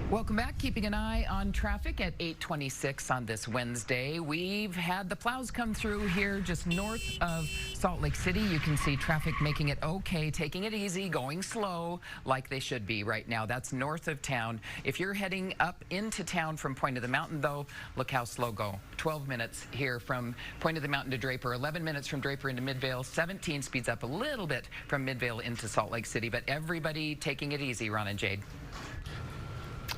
Welcome back. Keeping an eye on traffic at 8:26 on this Wednesday. We've had the plows come through here just north of Salt Lake City. You can see traffic making it okay, taking it easy, going slow like they should be right now. That's north of town. If you're heading up into town from Point of the Mountain, though, look how slow go. 12 minutes here from Point of the Mountain to Draper, 11 minutes from Draper into Midvale, 17 speeds up a little bit from Midvale into Salt Lake City. But everybody taking it easy, Ron and Jade.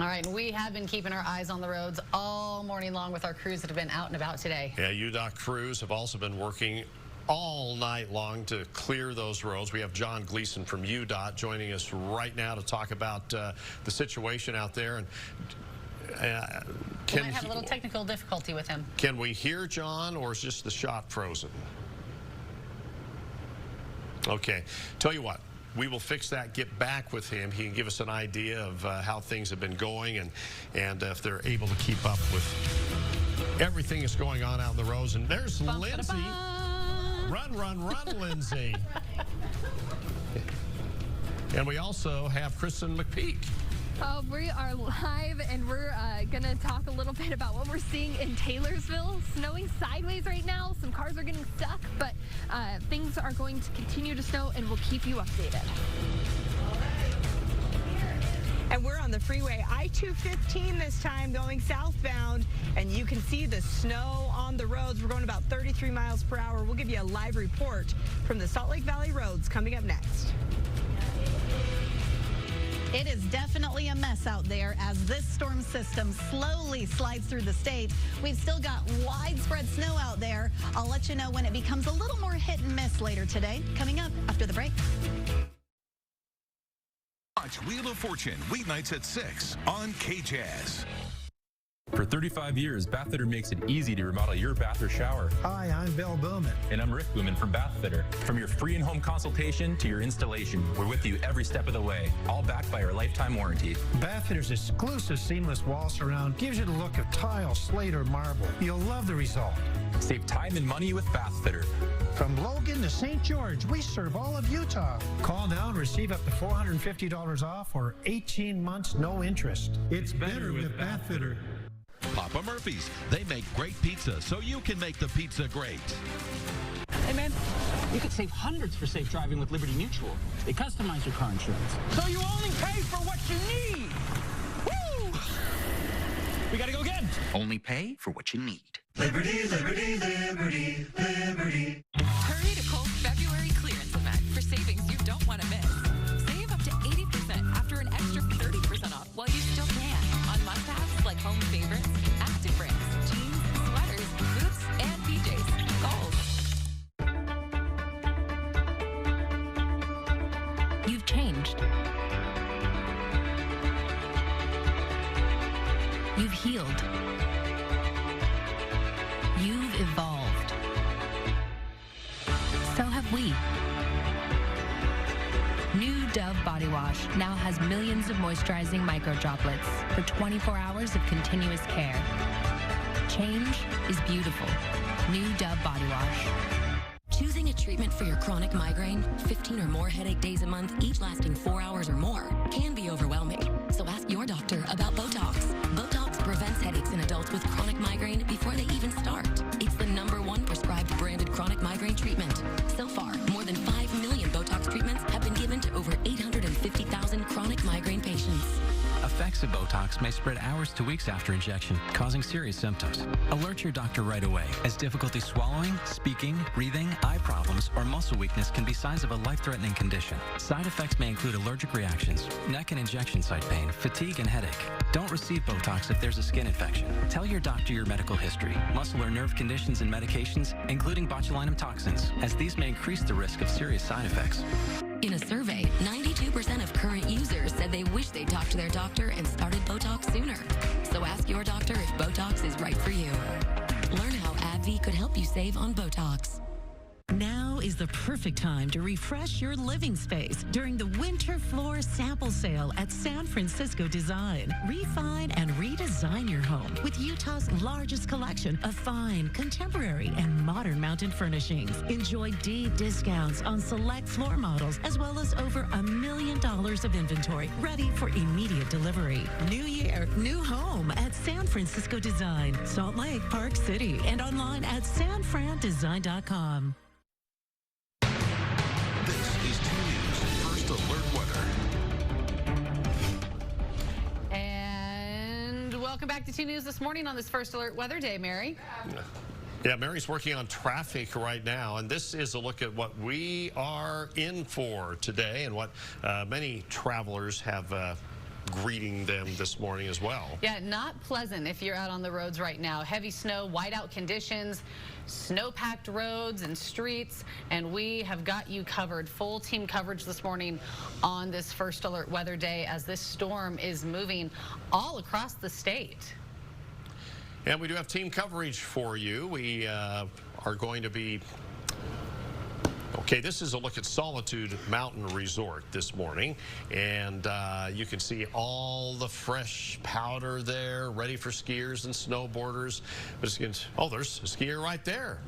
All right, and we have been keeping our eyes on the roads all morning long with our crews that have been out and about today. Yeah, UDOT crews have also been working all night long to clear those roads. We have John Gleason from UDOT joining us right now to talk about the situation out there. And we might have a little technical difficulty with him. Can we hear John, or is just the shot frozen? Okay, tell you what. We will fix that, get back with him. He can give us an idea of how things have been going and if they're able to keep up with everything that's going on out in the roads. And there's Lindsay. Run, run, run, Lindsay. And we also have Kristen McPeak. We are live, and we're going to talk a little bit about what we're seeing in Taylorsville. Snowing sideways right now. Some cars are getting stuck, but things are going to continue to snow, and we'll keep you updated. And we're on the freeway I-215 this time, going southbound, and you can see the snow on the roads. We're going about 33 miles per hour. We'll give you a live report from the Salt Lake Valley roads coming up next. It is definitely a mess out there as this storm system slowly slides through the state. We've still got widespread snow out there. I'll let you know when it becomes a little more hit and miss later today. Coming up after the break. Watch Wheel of Fortune weeknights at 6 on KJazz. For 35 years, Bathfitter makes it easy to remodel your bath or shower. Hi, I'm Bill Booman. And I'm Rick Booman from Bathfitter. From your free in-home consultation to your installation, we're with you every step of the way, all backed by our lifetime warranty. Bathfitter's exclusive seamless wall surround gives you the look of tile, slate, or marble. You'll love the result. Save time and money with Bathfitter. From Logan to St. George, we serve all of Utah. Call now and receive up to $450 off or 18 months no interest. It's better with Bathfitter. Papa Murphy's. They make great pizza, so you can make the pizza great. Hey, man, you could save hundreds for safe driving with Liberty Mutual. They customize your car insurance, so you only pay for what you need. Woo! We gotta go again. Only pay for what you need. Liberty, liberty, liberty, liberty. Hurry to Kohl's February clearance event for savings you don't want to miss. Save up to 80% after an extra 30% off while you still can on must-haves like home favorites, active brands, jeans, sweaters, boots, and PJs. Kohl's. You've changed. You've healed. You've evolved. So have we. New Dove Body Wash now has millions of moisturizing micro droplets for 24 hours of continuous care. Change is beautiful. New Dove Body Wash. Choosing a treatment for your chronic migraine, 15 or more headache days a month, each lasting 4 hours or more, can be overwhelming. So ask your doctor about Botox. Botox prevents headaches in adults with chronic migraine before they even start. It's the #1 prescribed branded chronic migraine treatment. So far, more than 5 million Botox treatments have been given to over 850,000 chronic migraine patients. Effects of Botox may spread hours to weeks after injection, causing serious symptoms. Alert your doctor right away, as difficulty swallowing, speaking, breathing, eye problems, or muscle weakness can be signs of a life-threatening condition. Side effects may include allergic reactions, neck and injection site pain, fatigue, and headache. Don't receive Botox if there's a skin infection. Tell your doctor your medical history, muscle or nerve conditions and medications, including botulinum toxins, as these may increase the risk of serious side effects. In a survey, 92% of current users said they wish they talked to their doctor and started Botox sooner. So ask your doctor if Botox is right for you. Learn how AbbVie could help you save on Botox. Now is the perfect time to refresh your living space during the Winter Floor Sample Sale at San Francisco Design. Refine and redesign your home with Utah's largest collection of fine, contemporary, and modern mounted furnishings. Enjoy deep discounts on select floor models, as well as over $1 million of inventory ready for immediate delivery. New year, new home at San Francisco Design, Salt Lake, Park City, and online at sanfrandesign.com. This is 2 News First Alert Weather. And welcome back to 2 News this morning on this First Alert Weather Day, Mary. Yeah, Mary's working on traffic right now, and this is a look at what we are in for today and what many travelers have greeting them this morning as well. Yeah, not pleasant if you're out on the roads right now. Heavy snow, whiteout conditions, snow-packed roads and streets, and we have got you covered. Full team coverage this morning on this First Alert Weather Day as this storm is moving all across the state. And we do have team coverage for you. We are going to be... Okay, this is a look at Solitude Mountain Resort this morning, and you can see all the fresh powder there, ready for skiers and snowboarders. Oh, there's a skier right there.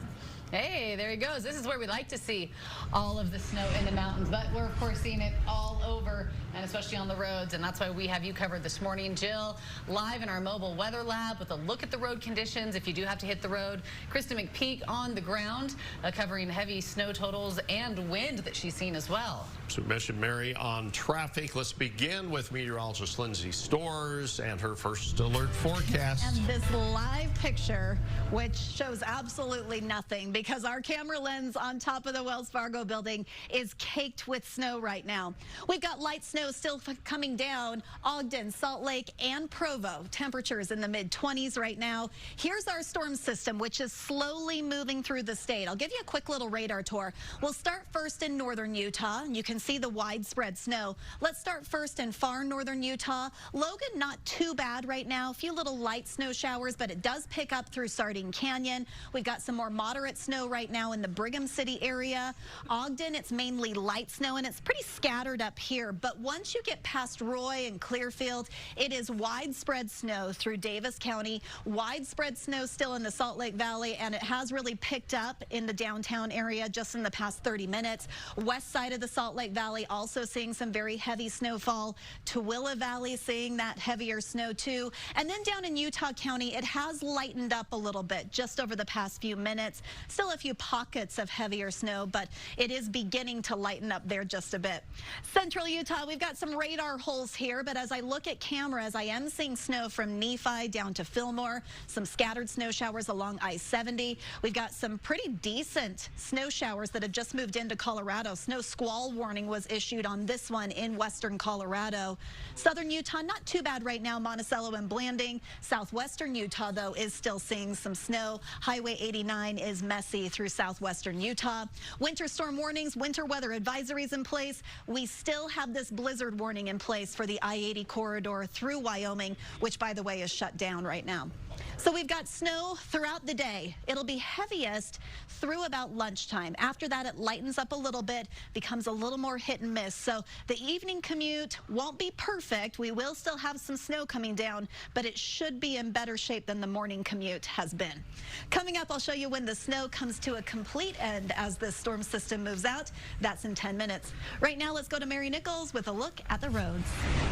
Hey, there he goes. This is where we like to see all of the snow in the mountains, but we're of course seeing it all over, and especially on the roads, and that's why we have you covered this morning. Jill, live in our mobile weather lab with a look at the road conditions if you do have to hit the road. Krista McPeak on the ground, covering heavy snow totals and wind that she's seen as well. So we mentioned Mary on traffic. Let's begin with meteorologist Lindsay Storrs and her First Alert forecast. And this live picture, which shows absolutely nothing, because our camera lens on top of the Wells Fargo building is caked with snow right now. We've got light snow still coming down Ogden, Salt Lake, and Provo. Temperatures in the mid-20s right now. Here's our storm system, which is slowly moving through the state. I'll give you a quick little radar tour. We'll start first in northern Utah. You can see the widespread snow. Let's start first in far northern Utah. Logan, not too bad right now. A few little light snow showers, but it does pick up through Sardine Canyon. We've got some more moderate snow right now in the Brigham City area. Ogden, it's mainly light snow, and it's pretty scattered up here. But once you get past Roy and Clearfield, it is widespread snow through Davis County. Widespread snow still in the Salt Lake Valley, and it has really picked up in the downtown area just in the past 30 minutes. West side of the Salt Lake Valley also seeing some very heavy snowfall. Tooele Valley seeing that heavier snow too. And then down in Utah County, it has lightened up a little bit just over the past few minutes. Still a few pockets of heavier snow, but it is beginning to lighten up there just a bit. Central Utah, we've got some radar holes here, but as I look at cameras, I am seeing snow from Nephi down to Fillmore, some scattered snow showers along I-70. We've got some pretty decent snow showers that have just moved into Colorado. Snow squall warning was issued on this one in western Colorado. Southern Utah, not too bad right now, Monticello and Blanding. Southwestern Utah, though, is still seeing some snow. Highway 89 is messy through southwestern Utah. Winter storm warnings, winter weather advisories in place. We still have this blizzard warning in place for the I-80 corridor through Wyoming, which, by the way, is shut down right now. So we've got snow throughout the day. It'll be heaviest through about lunchtime. After that, it lightens up a little bit, becomes a little more hit and miss. So the evening commute won't be perfect. We will still have some snow coming down, but it should be in better shape than the morning commute has been. Coming up, I'll show you when the snow comes to a complete end as this storm system moves out. That's in 10 minutes. Right now, let's go to Mary Nichols with a look at the roads.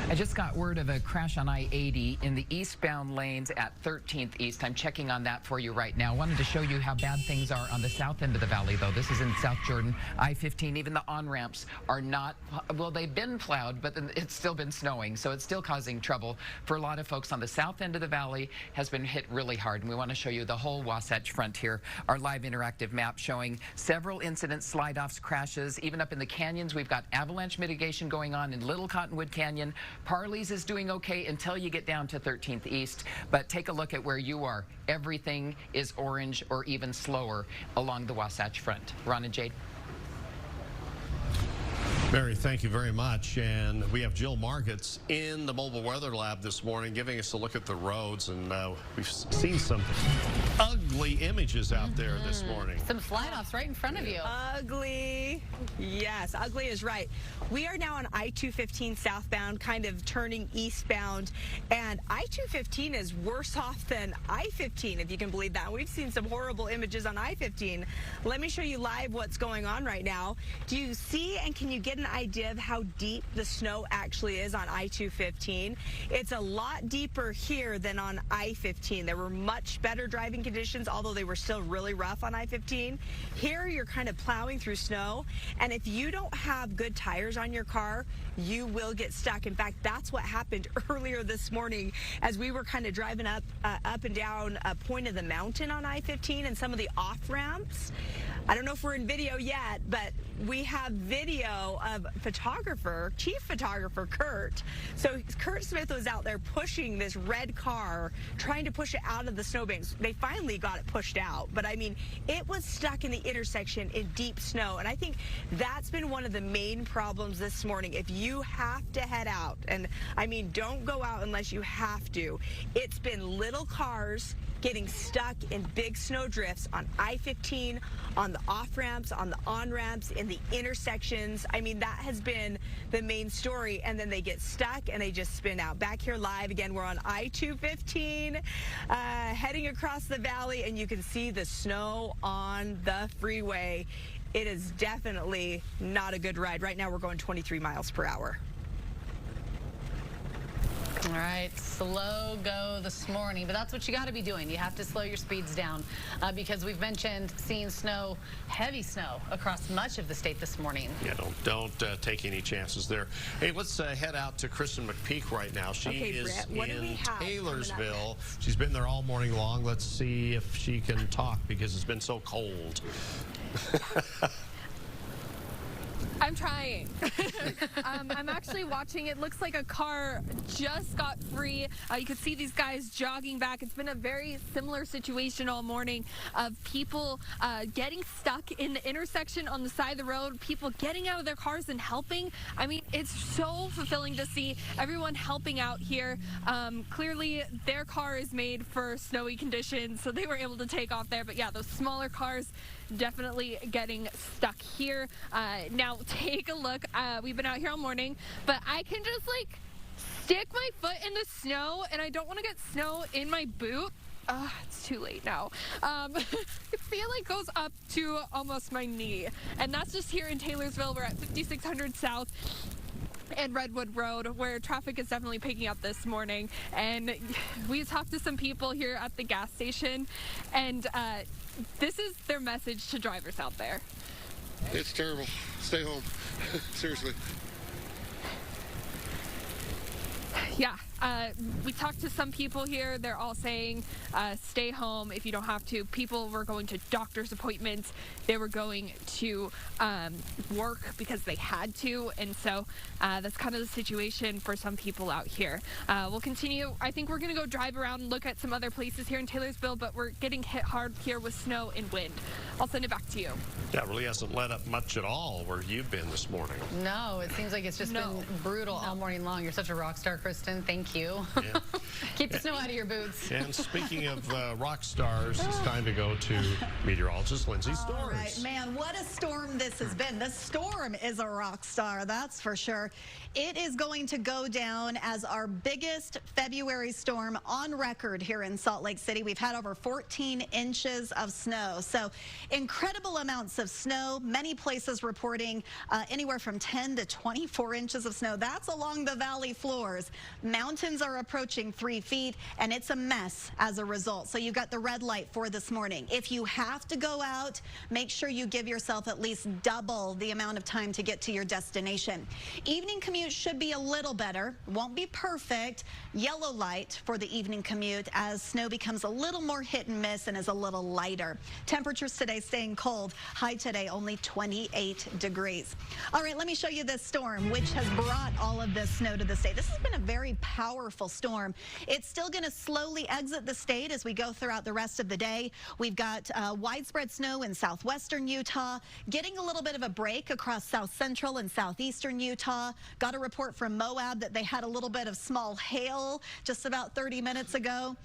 I just got word of a crash on I-80 in the eastbound lanes at 13th East. I'm checking on that for you right now. Wanted to show you how bad things are on the south end of the valley, though. This is in South Jordan. I-15, even the on-ramps are not, well, they've been plowed, but it's still been snowing, so it's still causing trouble for a lot of folks on the south end of the valley. Has been hit really hard, and we want to show you the whole Wasatch Front here. Our live interactive map showing several incidents, slide-offs, crashes. Even up in the canyons, we've got avalanche mitigation going on in Little Cottonwood Canyon. Parley's is doing okay until you get down to 13th East, but take a look at where you are. Everything is orange or even slower along the Wasatch Front. Ron and Jade. Mary, thank you very much. And we have Jill Markets in the mobile weather lab this morning giving us a look at the roads. And we've seen some ugly images out there this morning. Some slide-offs right in front of you. Ugly. Yes, ugly is right. We are now on I-215 southbound, kind of turning eastbound. And I-215 is worse off than I-15, if you can believe that. We've seen some horrible images on I-15. Let me show you live what's going on right now. Do you see and can you get an idea of how deep the snow actually is on I-215? It's a lot deeper here than on I-15. There were much better driving conditions, although they were still really rough on I-15. Here you're kind of plowing through snow, and if you don't have good tires on your car, you will get stuck. In fact, that's what happened earlier this morning as we were kind of driving up and down a point of the mountain on I-15 and some of the off ramps. I don't know if we're in video yet, but we have video of chief photographer Kurt. So Kurt Smith was out there pushing this red car, trying to push it out of the snowbanks. They finally got it pushed out, but I mean, it was stuck in the intersection in deep snow. And I think that's been one of the main problems this morning. If you have to head out, and I mean, don't go out unless you have to. It's been little cars getting stuck in big snow drifts on I-15, on the off-ramps, on the on-ramps, in the intersections. I mean, that has been the main story, and then they get stuck and they just spin out. Back here live, again, we're on I-215, heading across the valley, and you can see the snow on the freeway. It is definitely not a good ride. Right now, we're going 23 miles per hour. All right, slow go this morning, but that's what you got to be doing. You have to slow your speeds down because we've mentioned seeing snow, heavy snow across much of the state this morning. Yeah, don't take any chances there. Hey, let's head out to Kristen McPeak right now. She is in Taylorsville. She's been there all morning long. Let's see if she can talk because it's been so cold. I'm trying. I'm actually watching. It looks like a car just got free. You can see these guys jogging back. It's been a very similar situation all morning of people getting stuck in the intersection on the side of the road, people getting out of their cars and helping. I mean, it's so fulfilling to see everyone helping out here. Clearly, their car is made for snowy conditions, so they were able to take off there. But yeah, those smaller cars definitely getting stuck here. Now take a look. We've been out here all morning, but I can just like stick my foot in the snow and I don't want to get snow in my boot. It's too late now. I feel like it goes up to almost my knee, and that's just here in Taylorsville. We're at 5600 South and Redwood Road, where traffic is definitely picking up this morning. And we talked to some people here at the gas station, and this is their message to drivers out there. It's terrible. Stay home. Seriously. Yeah, we talked to some people here. They're all saying stay home if you don't have to. People were going to doctor's appointments. They were going to work because they had to. And so that's kind of the situation for some people out here. We'll continue. I think we're going to go drive around and look at some other places here in Taylorsville, but we're getting hit hard here with snow and wind. I'll send it back to you. That really hasn't let up much at all where you've been this morning. No, it seems like it's just been brutal all morning long. You're such a rock star, Kristen. Thank you. Yeah. Keep the snow out of your boots. And speaking of rock stars, it's time to go to meteorologist Lindsay Storrs. All right, man, what a storm this has been. This storm is a rock star, that's for sure. It is going to go down as our biggest February storm on record here in Salt Lake City. We've had over 14 inches of snow. So incredible amounts of snow. Many places reporting anywhere from 10 to 24 inches of snow. That's along the valley floors. Mountains are approaching 3 feet, and it's a mess as a result. So you've got the red light for this morning. If you have to go out, make sure you give yourself at least double the amount of time to get to your destination. Evening commute should be a little better. Won't be perfect. Yellow light for the evening commute as snow becomes a little more hit and miss and is a little lighter. Temperatures today staying cold. High today only 28 degrees. All right, let me show you this storm, which has brought all of this snow to the state. This has been a very powerful storm. It's still going to slowly exit the state as we go throughout the rest of the day. We've got widespread snow in southwestern Utah, getting a little bit of a break across south central and southeastern Utah. Got a report from Moab that they had a little bit of small hail just about 30 minutes ago.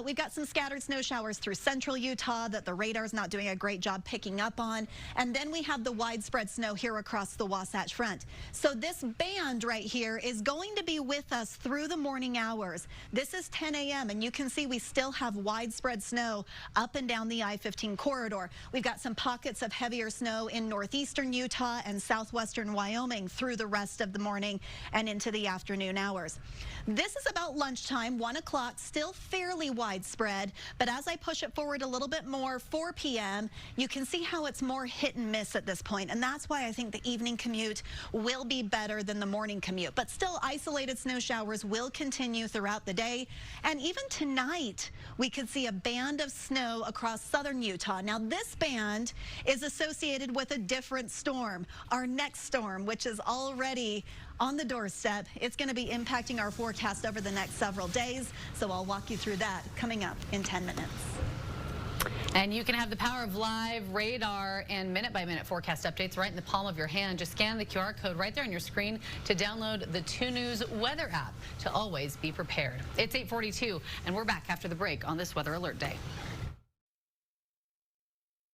We've got some scattered snow showers through central Utah that the radar's not doing a great job picking up on. And then we have the widespread snow here across the Wasatch Front. So this band right here is going to be with us through the morning hours. This is 10 a.m. and you can see we still have widespread snow up and down the I-15 corridor. We've got some pockets of heavier snow in northeastern Utah and southwestern Wyoming through the rest of the morning and into the afternoon hours. This is about lunchtime, 1 o'clock, still fairly widespread, but as I push it forward a little bit more, 4 p.m., you can see how it's more hit and miss at this point, and that's why I think the evening commute will be better than the morning commute. But still, isolated snow showers will continue throughout the day, and even tonight, we could see a band of snow across southern Utah. Now, this band is associated with a different storm, our next storm, which is already on the doorstep. It's going to be impacting our forecast over the next several days, so I'll walk you through that coming up in 10 minutes. And you can have the power of live radar and minute-by-minute forecast updates right in the palm of your hand. Just scan the QR code right there on your screen to download the 2 News weather app to always be prepared. It's 8:42, and we're back after the break on this Weather Alert Day.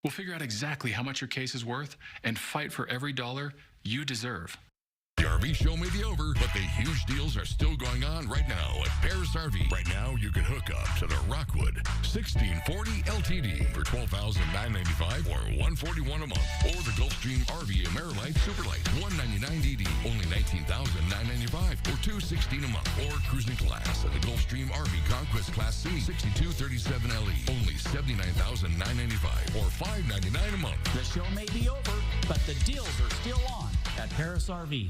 We'll figure out exactly how much your case is worth and fight for every dollar you deserve. The RV show may be over, but the huge deals are still going on right now at Paris RV. Right now, you can hook up to the Rockwood 1640 LTD for $12,995 or $141 a month. Or the Gulfstream RV Amerilite Superlight, $199 DD, only $19,995 or $216 a month. Or cruising class at the Gulfstream RV Conquest Class C 6237 LE, only $79,995 or $599 a month. The show may be over, but the deals are still on at Paris RV.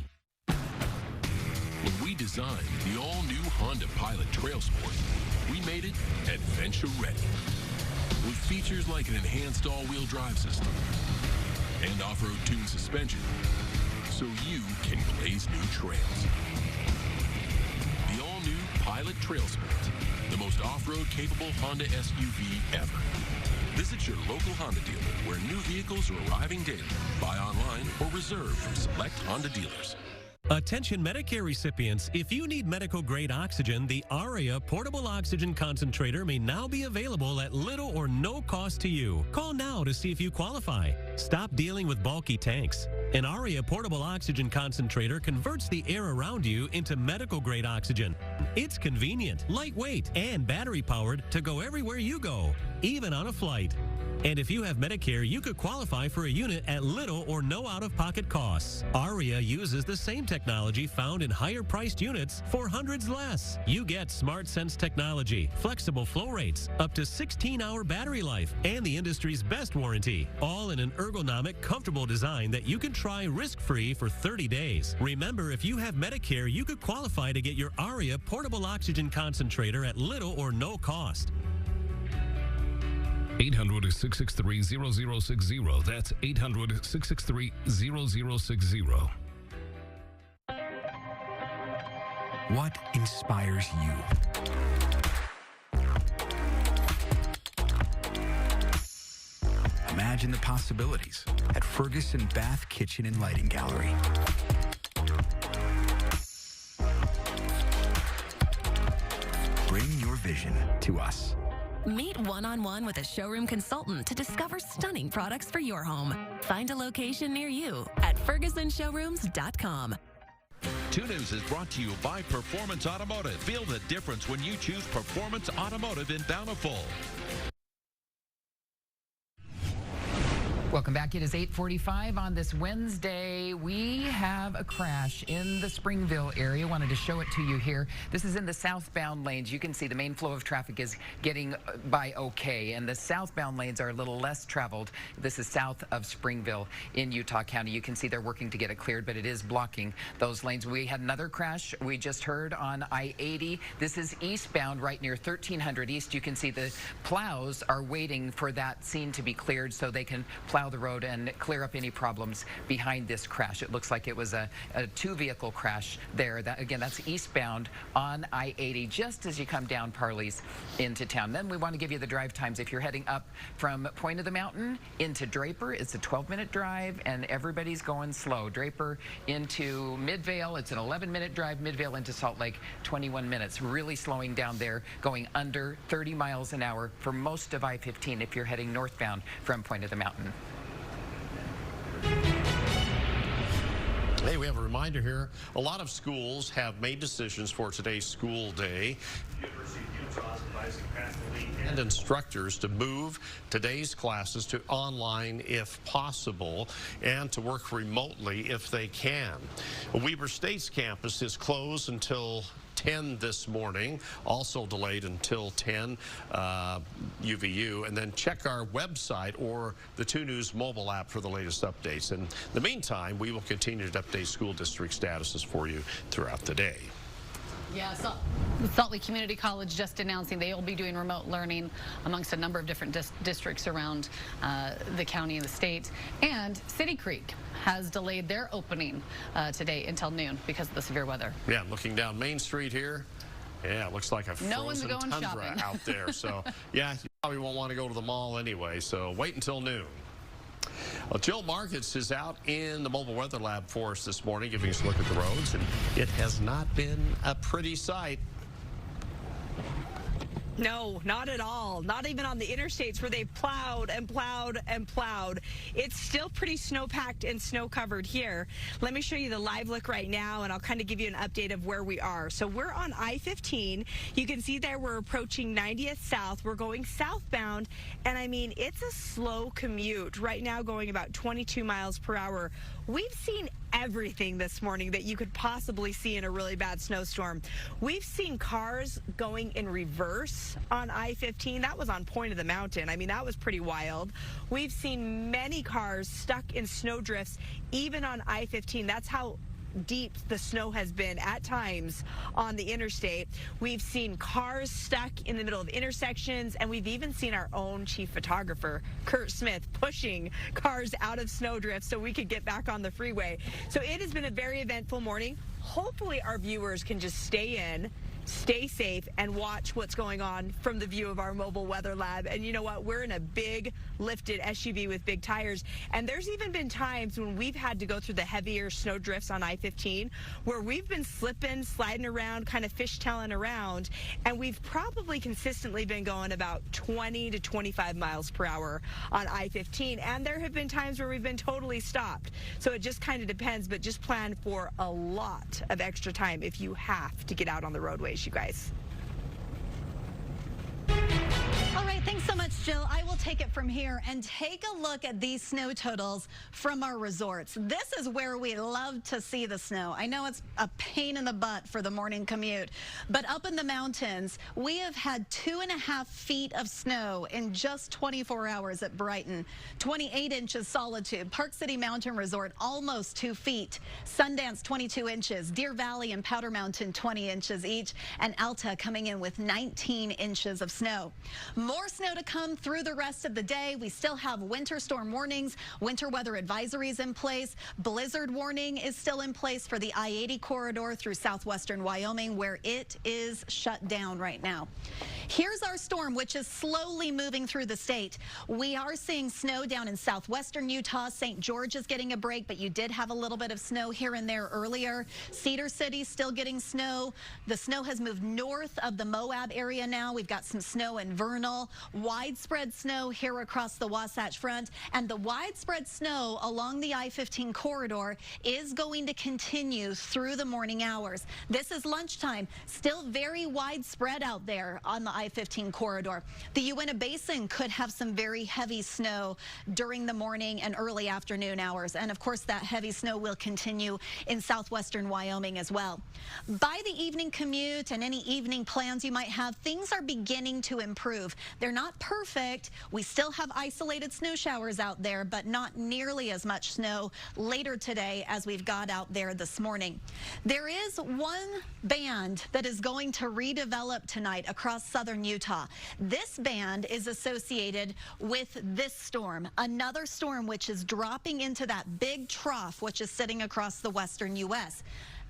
When we designed the all-new Honda Pilot Trail Sport, we made it adventure ready. With features like an enhanced all-wheel drive system and off-road tuned suspension, so you can blaze new trails. The all-new Pilot Trail Sport, the most off-road capable Honda SUV ever. Visit your local Honda dealer where new vehicles are arriving daily. Buy online or reserve from select Honda dealers. Attention Medicare recipients, if you need medical-grade oxygen, the ARIA Portable Oxygen Concentrator may now be available at little or no cost to you. Call now to see if you qualify. Stop dealing with bulky tanks. An ARIA Portable Oxygen Concentrator converts the air around you into medical-grade oxygen. It's convenient, lightweight, and battery-powered to go everywhere you go, even on a flight. And if you have Medicare, you could qualify for a unit at little or no out-of-pocket costs. ARIA uses the same technology found in higher-priced units for hundreds less. You get Smart Sense technology, flexible flow rates, up to 16-hour battery life, and the industry's best warranty, all in an ergonomic, comfortable design that you can try risk-free for 30 days. Remember, if you have Medicare, you could qualify to get your ARIA Portable Oxygen Concentrator at little or no cost. 800-663-0060. That's 800-663-0060. What inspires you? Imagine the possibilities at Ferguson Bath Kitchen and Lighting Gallery. Bring your vision to us. Meet one-on-one with a showroom consultant to discover stunning products for your home. Find a location near you at fergusonshowrooms.com. 2 News is brought to you by Performance Automotive. Feel the difference when you choose Performance Automotive in Bountiful. Welcome back. It is 8:45 on this Wednesday. We have a crash in the Springville area. Wanted to show it to you here. This is in the southbound lanes. You can see the main flow of traffic is getting by okay, and the southbound lanes are a little less traveled. This is south of Springville in Utah County. You can see they're working to get it cleared, but it is blocking those lanes. We had another crash we just heard on I-80. This is eastbound right near 1300 East. You can see the plows are waiting for that scene to be cleared so they can plow the road and clear up any problems behind this crash. It looks like it was a 2-vehicle crash there. Again, that's eastbound on I-80 just as you come down Parley's into town. Then we want to give you the drive times. If you're heading up from Point of the Mountain into Draper, it's a 12-minute drive and everybody's going slow. Draper into Midvale, it's an 11-minute drive. Midvale into Salt Lake, 21 minutes. Really slowing down there, going under 30 miles an hour for most of I-15 if you're heading northbound from Point of the Mountain. Hey, we have a reminder here. A lot of schools have made decisions for today's school day. The University of Utah is advising faculty and instructors to move today's classes to online if possible and to work remotely if they can. Weber State's campus is closed until 10 this morning, also delayed until 10 UVU, and then check our website or the 2 News mobile app for the latest updates. In the meantime, we will continue to update school district statuses for you throughout the day. Yeah, Salt Lake Community College just announcing they will be doing remote learning amongst a number of different districts around the county and the state. And City Creek has delayed their opening today until noon because of the severe weather. Yeah, looking down Main Street here. Yeah, it looks like a frozen tundra out there. So, yeah, you probably won't want to go to the mall anyway. So wait until noon. Well, Jill Markets is out in the mobile weather lab for us this morning, giving us a look at the roads, and it has not been a pretty sight. No, not at all. Not even on the interstates where they've plowed and plowed and plowed. It's still pretty snow-packed and snow-covered here. Let me show you the live look right now, and I'll kind of give you an update of where we are. So we're on I-15. You can see there we're approaching 90th South. We're going southbound, and I mean, it's a slow commute. Right now going about 22 miles per hour. We've seen everything this morning that you could possibly see in a really bad snowstorm. We've seen cars going in reverse on I-15. That was on Point of the Mountain. I mean, that was pretty wild. We've seen many cars stuck in snow drifts, even on I-15. That's how deep the snow has been at times on the interstate. We've seen cars stuck in the middle of intersections, and we've even seen our own chief photographer, Kurt Smith, pushing cars out of snowdrift so we could get back on the freeway. So it has been a very eventful morning. Hopefully our viewers can just stay in, stay safe, and watch what's going on from the view of our mobile weather lab. And you know what? We're in a big lifted SUV with big tires, and there's even been times when we've had to go through the heavier snow drifts on I-15 where we've been slipping, sliding around, kind of fishtailing around, and we've probably consistently been going about 20 to 25 miles per hour on I-15, and there have been times where we've been totally stopped. So it just kind of depends, but just plan for a lot of extra time if you have to get out on the roadways, you guys. All right, thanks so much, Jill. I will take it from here and take a look at these snow totals from our resorts. This is where we love to see the snow. I know it's a pain in the butt for the morning commute, but up in the mountains, we have had 2.5 feet of snow in just 24 hours at Brighton. 28 inches Solitude, Park City Mountain Resort, almost 2 feet. Sundance, 22 inches. Deer Valley and Powder Mountain, 20 inches each. And Alta coming in with 19 inches of snow. More snow to come through the rest of the day. We still have winter storm warnings, winter weather advisories in place. Blizzard warning is still in place for the I-80 corridor through southwestern Wyoming, where it is shut down right now. Here's our storm, which is slowly moving through the state. We are seeing snow down in southwestern Utah. St. George is getting a break, but you did have a little bit of snow here and there earlier. Cedar City still getting snow. The snow has moved north of the Moab area now. We've got some snow in Vernal. Widespread snow here across the Wasatch Front, and the widespread snow along the I-15 corridor is going to continue through the morning hours. This is lunchtime, still very widespread out there on the I-15 corridor. The Uinta Basin could have some very heavy snow during the morning and early afternoon hours, and of course that heavy snow will continue in southwestern Wyoming as well. By the evening commute and any evening plans you might have, things are beginning to improve. They're not perfect. We still have isolated snow showers out there, but not nearly as much snow later today as we've got out there this morning. There is one band that is going to redevelop tonight across southern Utah. This band is associated with this storm, another storm which is dropping into that big trough which is sitting across the western U.S.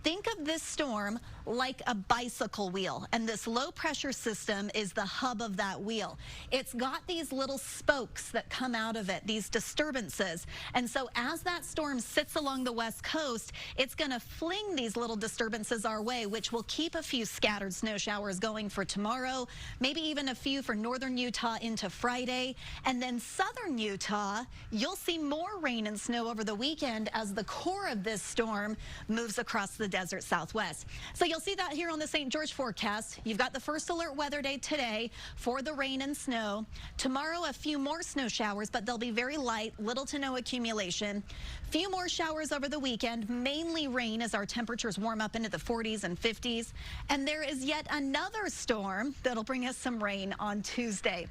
Think of this storm like a bicycle wheel, and this low pressure system is the hub of that wheel. It's got these little spokes that come out of it, these disturbances. And so as that storm sits along the west coast, it's going to fling these little disturbances our way, which will keep a few scattered snow showers going for tomorrow, maybe even a few for northern Utah into Friday. And then southern Utah, you'll see more rain and snow over the weekend as the core of this storm moves across the desert southwest. So you'll see that here on the St. George forecast. You've got the first alert weather day today for the rain and snow. Tomorrow, a few more snow showers, but they'll be very light, little to no accumulation. Few more showers over the weekend, mainly rain as our temperatures warm up into the 40s and 50s. And there is yet another storm that'll bring us some rain on Tuesday.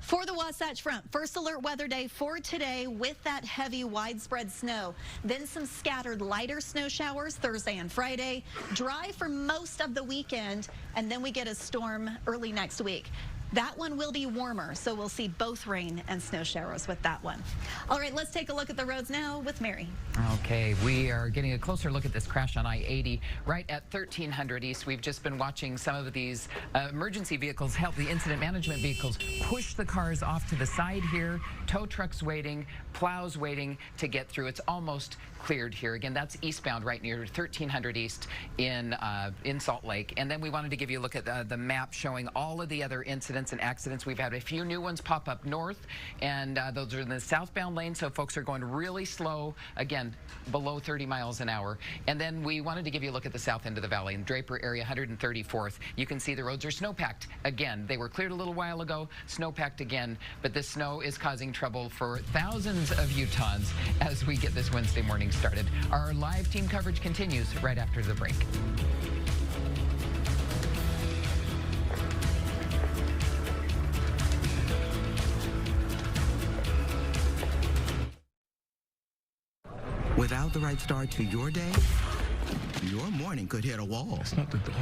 For the Wasatch Front, first alert weather day for today with that heavy widespread snow. Then some scattered lighter snow showers Thursday and Friday. Dry for most of the weekend, and then we get a storm early next week. That one will be warmer, so we'll see both rain and snow showers with that one. All right, let's take a look at the roads now with Mary. Okay, we are getting a closer look at this crash on I-80 right at 1300 East. We've just been watching some of these emergency vehicles help the incident management vehicles push the cars off to the side here. Tow trucks waiting, plows waiting to get through. It's almost cleared here. Again, that's eastbound right near 1300 East in Salt Lake. And then we wanted to give you a look at the map showing all of the other incidents and accidents. We've had a few new ones pop up north, and those are in the southbound lane, so folks are going really slow, again, below 30 miles an hour. And then we wanted to give you a look at the south end of the valley in Draper area, 134th. You can see the roads are snow-packed. Again, they were cleared a little while ago, snow-packed again, but this snow is causing trouble for thousands of Utahns as we get this Wednesday morning started. Our live team coverage continues right after the break. Without the right start to your day, your morning could hit a wall. It's not the door.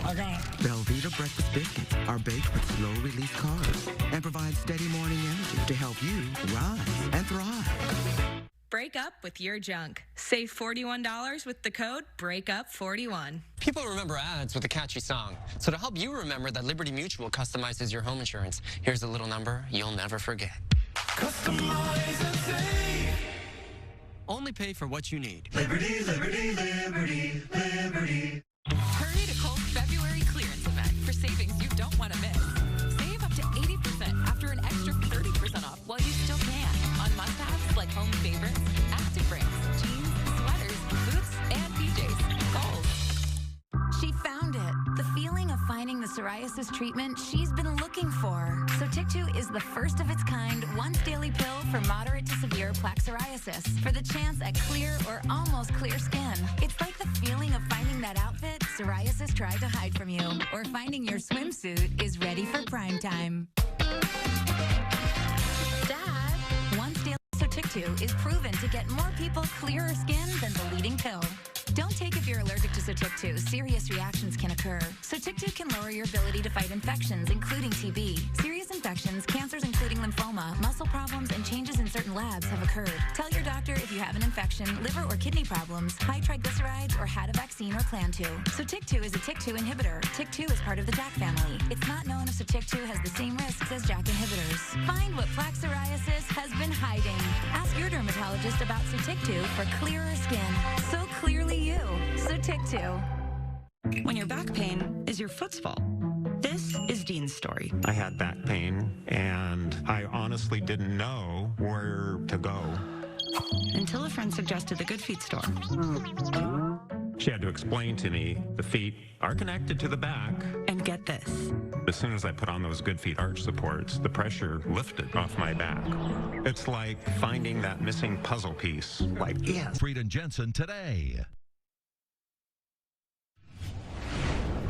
I got it. Velveeta breakfast biscuits are baked with slow-release carbs and provide steady morning energy to help you rise and thrive. Break up with your junk. Save $41 with the code BREAKUP41. People remember ads with a catchy song. So to help you remember that Liberty Mutual customizes your home insurance, here's a little number you'll never forget. Customize and save. Only pay for what you need. Liberty, liberty, liberty, liberty. Hurry to Kohl's February clearance event for savings you don't want to miss. Save up to 80% after an extra 30% off while you still can on must-haves like home favorites, active brands, jeans, sweaters, boots, and PJs. Kohl's. She found it. The feeling of finding the psoriasis treatment she's been looking for. Sotyktu is the first of its kind once daily pill for moderate to severe plaque psoriasis for the chance at clear or almost clear skin. It's like the feeling of finding that outfit psoriasis tried to hide from you, or finding your swimsuit is ready for prime time. Dad, once daily Sotyktu is proven to get more people clearer skin than the leading pill. Don't take if you're allergic to Sotyktu. Serious reactions can occur. Sotyktu can lower your ability to fight infections, including TB. Serious infections, cancers including lymphoma, muscle problems, and changes in certain labs have occurred. Tell your doctor if you have an infection, liver or kidney problems, high triglycerides, or had a vaccine or plan to. Sotyktu is a TYK2 inhibitor. TYK2 is part of the JAK family. It's not known if Sotyktu has the same risks as JAK inhibitors. Find what plaque psoriasis has been hiding. Ask your dermatologist about Sotyktu for clearer skin. So clearly you. Sotyktu. When your back pain is your foot's fault. This is Dean's story. I had back pain, and I honestly didn't know where to go. Until a friend suggested the Good Feet store. She had to explain to me the feet are connected to the back. And get this. As soon as I put on those Good Feet arch supports, the pressure lifted off my back. It's like finding that missing puzzle piece. Like, yes. Frieden Jensen today.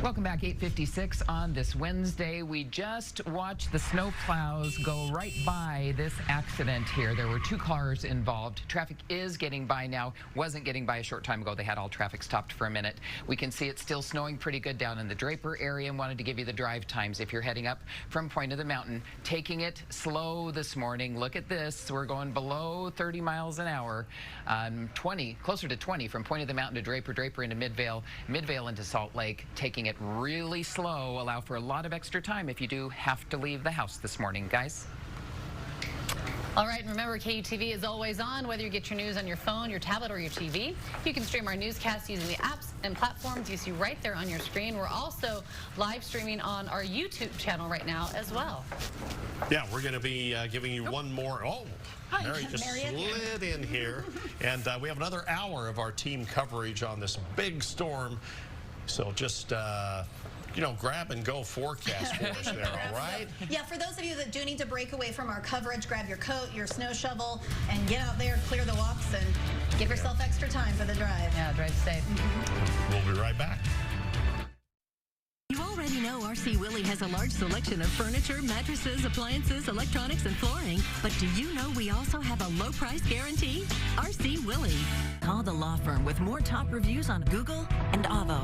Welcome back, 8:56 on this Wednesday. We just watched the snow plows go right by this accident here. There were two cars involved. Traffic is getting by now. Wasn't getting by a short time ago. They had all traffic stopped for a minute. We can see it's still snowing pretty good down in the Draper area, and wanted to give you the drive times if you're heading up from Point of the Mountain. Taking it slow this morning. Look at this. We're going below 30 miles an hour. 20, closer to 20 from Point of the Mountain to Draper, Draper into Midvale, Midvale into Salt Lake. Taking it really slow. Allow for a lot of extra time if you do have to leave the house this morning, guys. All right, and remember, KUTV is always on, whether you get your news on your phone, your tablet, or your TV. You can stream our newscasts using the apps and platforms you see right there on your screen. We're also live streaming on our YouTube channel right now as well. Yeah, we're going to be giving you one more. Oh, Hi, Mary just slid in here. And we have another hour of our team coverage on this big storm. So just, you know, grab and go forecast for us there, all right? Yeah, for those of you that do need to break away from our coverage, grab your coat, your snow shovel, and get out there, clear the walks, and give yourself extra time for the drive. Yeah, drive safe. We'll be right back. You already know RC Willey has a large selection of furniture, mattresses, appliances, electronics, and flooring. But do you know we also have a low price guarantee? RC Willey. Call the law firm with more top reviews on Google and Avvo.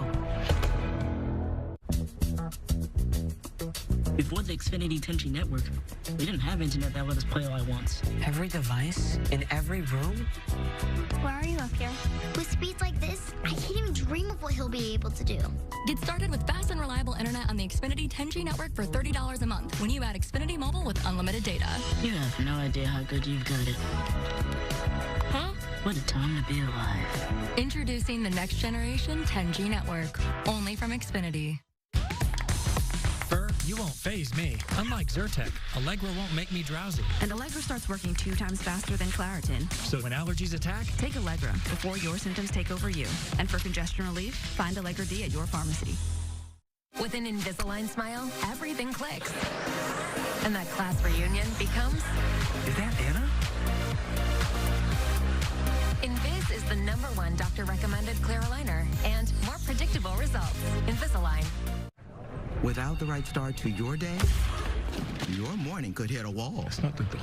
Before the Xfinity 10G network, we didn't have internet that let us play all at once. Every device in every room? Why are you up here? With speeds like this, I can't even dream of what he'll be able to do. Get started with fast and reliable internet on the Xfinity 10G network for $30 a month when you add Xfinity Mobile with unlimited data. You have no idea how good you've got it. Huh? What a time to be alive. Introducing the next generation 10G network, only from Xfinity. You won't faze me. Unlike Zyrtec, Allegra won't make me drowsy. And Allegra starts working 2 times faster than Claritin. So when allergies attack, take Allegra before your symptoms take over you. And for congestion relief, find Allegra D at your pharmacy. With an Invisalign smile, everything clicks. And that class reunion becomes... Is that Anna? Invis is the #1 doctor-recommended clear aligner and more predictable results. Invisalign. Without the right start to your day, your morning could hit a wall. That's not the door.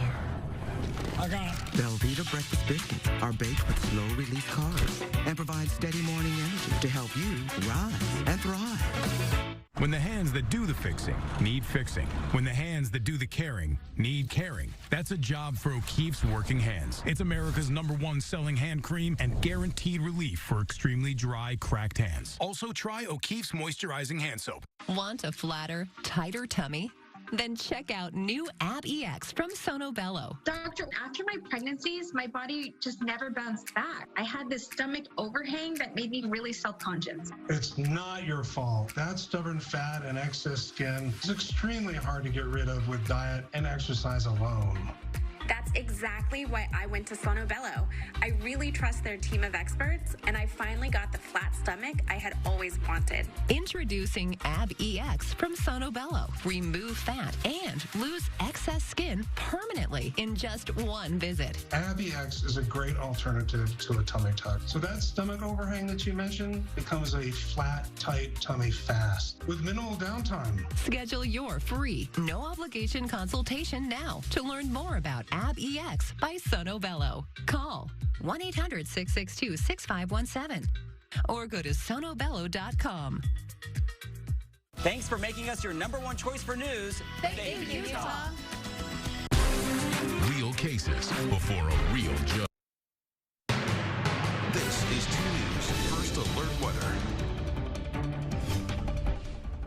I got it. Velveeta breakfast biscuits are baked with slow-release carbs and provide steady morning energy to help you rise and thrive. When the hands that do the fixing need fixing. When the hands that do the caring need caring. That's a job for O'Keeffe's Working Hands. It's America's #1 selling hand cream and guaranteed relief for extremely dry, cracked hands. Also try O'Keeffe's Moisturizing Hand Soap. Want a flatter, tighter tummy? Then check out new Ab EX from Sono Bello. Doctor, after my pregnancies, my body just never bounced back. I had this stomach overhang that made me really self-conscious. It's not your fault. That stubborn fat and excess skin is extremely hard to get rid of with diet and exercise alone. That's exactly why I went to Sono Bello. I really trust their team of experts, and I finally got the flat stomach I had always wanted. Introducing Ab EX from Sono Bello. Remove fat and lose excess skin permanently in just one visit. AbEX is a great alternative to a tummy tuck. So that stomach overhang that you mentioned becomes a flat, tight tummy fast with minimal downtime. Schedule your free, no obligation consultation now to learn more about Ab EX by Sono Bello. Call 1-800-662-6517 or go to sonobello.com. Thanks for making us your #1 choice for news. Thank you, Utah. Real cases before a real judge. This is 2 News First Alert Weather.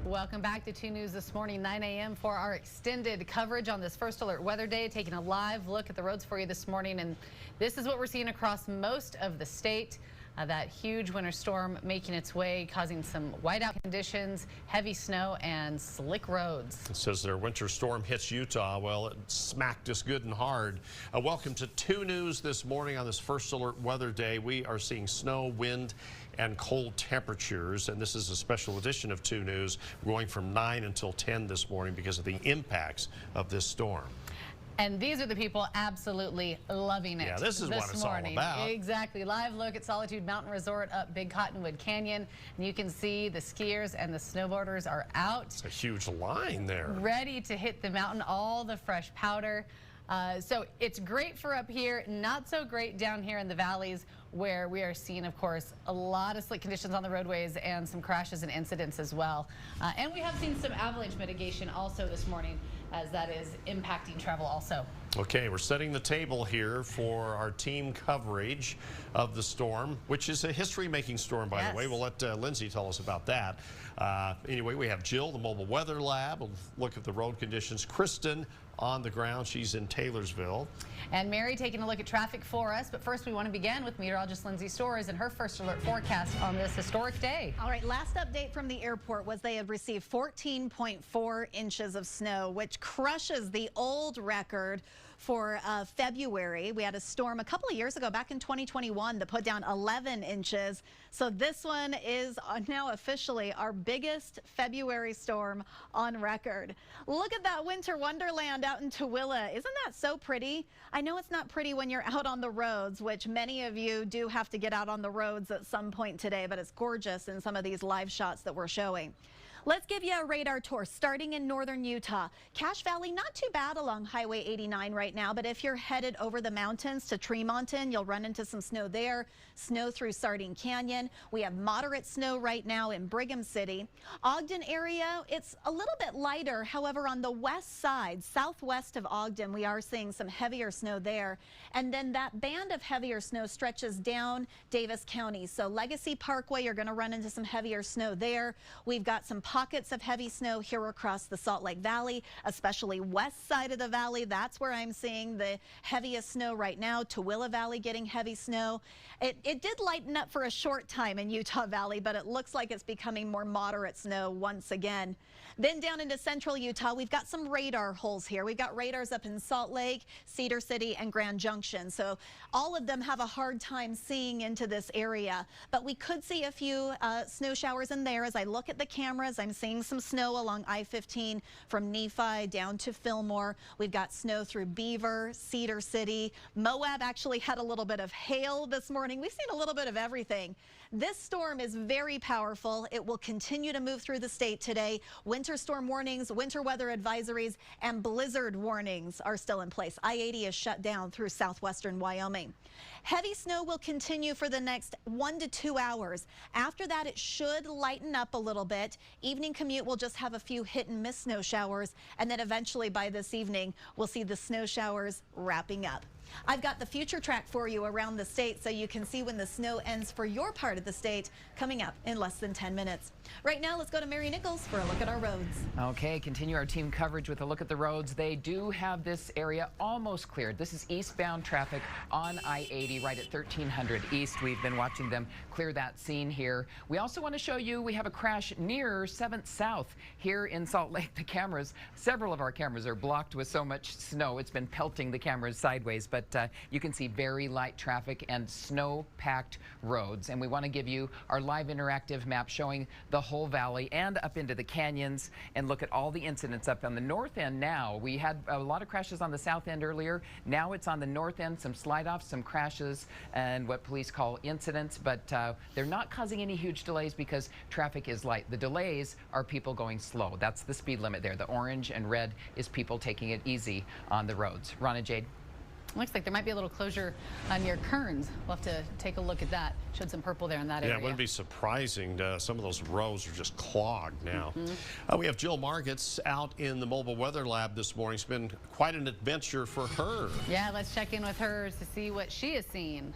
Welcome back to 2 News this morning, 9 a.m. for our extended coverage on this First Alert Weather Day, taking a live look at the roads for you this morning. And this is what we're seeing across most of the state. That huge winter storm making its way, causing some whiteout conditions, heavy snow, and slick roads. It says their winter storm hits Utah. Well, it smacked us good and hard. Welcome to 2 News this morning on this First Alert Weather Day. We are seeing snow, wind, and cold temperatures, and this is a special edition of 2 News going from 9 until 10 this morning because of the impacts of this storm. And these are the people absolutely loving it. Yeah, this is what it's all about. Exactly. Live look at Solitude Mountain Resort up Big Cottonwood Canyon. And you can see the skiers and the snowboarders are out. It's a huge line there. Ready to hit the mountain, all the fresh powder. So it's great for up here, not so great down here in the valleys where we are seeing, of course, a lot of slick conditions on the roadways and some crashes and incidents as well. And we have seen some avalanche mitigation also this morning, as that is impacting travel also. Okay, we're setting the table here for our team coverage of the storm, which is a history-making storm, by the way. We'll let Lindsay tell us about that. Anyway, we have Jill, the Mobile Weather Lab. We'll look at the road conditions. Kristen on the ground. She's in Taylorsville. And Mary taking a look at traffic for us. But first, we want to begin with meteorologist Lindsay Storrs and her First Alert forecast on this historic day. All right, last update from the airport was they had received 14.4 inches of snow, which crushes the old record for February. We had a storm a couple of years ago, back in 2021, that put down 11 inches. So this one is now officially our biggest February storm on record. Look at that winter wonderland out in Tooele. Isn't that so pretty? I know it's not pretty when you're out on the roads, which many of you do have to get out on the roads at some point today, but it's gorgeous in some of these live shots that we're showing. Let's give you a radar tour starting in northern Utah. Cache Valley, not too bad along Highway 89 right now, but if you're headed over the mountains to Tremonton, you'll run into some snow there. Snow through Sardine Canyon. We have moderate snow right now in Brigham City. Ogden area, it's a little bit lighter. However, on the west side, southwest of Ogden, we are seeing some heavier snow there. And then that band of heavier snow stretches down Davis County. So Legacy Parkway, you're going to run into some heavier snow there. We've got some pockets of heavy snow here across the Salt Lake Valley, especially west side of the valley. That's where I'm seeing the heaviest snow right now. Tooele Valley getting heavy snow. It did lighten up for a short time in Utah Valley, but it looks like it's becoming more moderate snow once again. Then down into central Utah, we've got some radar holes here. We've got radars up in Salt Lake, Cedar City, and Grand Junction. So all of them have a hard time seeing into this area. But we could see a few snow showers in there. As I look at the cameras, I'm seeing some snow along I-15 from Nephi down to Fillmore. We've got snow through Beaver, Cedar City. Moab actually had a little bit of hail this morning. We've seen a little bit of everything. This storm is very powerful. It will continue to move through the state today. Winter storm warnings, winter weather advisories, and blizzard warnings are still in place. I-80 is shut down through southwestern Wyoming. Heavy snow will continue for the next 1 to 2 hours. After that, it should lighten up a little bit. Evening commute will just have a few hit and miss snow showers, and then eventually by this evening, we'll see the snow showers wrapping up. I've got the future track for you around the state so you can see when the snow ends for your part of the state coming up in less than 10 minutes. Right now, let's go to Mary Nichols for a look at our roads. Okay, continue our team coverage with a look at the roads. They do have this area almost cleared. This is eastbound traffic on I-80 right at 1300 East. We've been watching them clear that scene here. We also want to show you we have a crash near 7th South here in Salt Lake. The cameras, several of our cameras are blocked with so much snow. It's been pelting the cameras sideways, but you can see very light traffic and snow-packed roads. And we want to give you our live interactive map showing the whole valley and up into the canyons and look at all the incidents up on the north end now. We had a lot of crashes on the south end earlier. Now it's on the north end, some slide-offs, some crashes, and what police call incidents, but they're not causing any huge delays because traffic is light. The delays are people going slow. That's the speed limit there. The orange and red is people taking it easy on the roads. Ron and Jade. Looks like there might be a little closure near Kearns. We'll have to take a look at that. Showed some purple there in that area. Yeah, it wouldn't be surprising. Some of those roads are just clogged now. We have Jill Margits out in the mobile weather lab this morning. It's been quite an adventure for her. Yeah, let's check in with her to see what she has seen.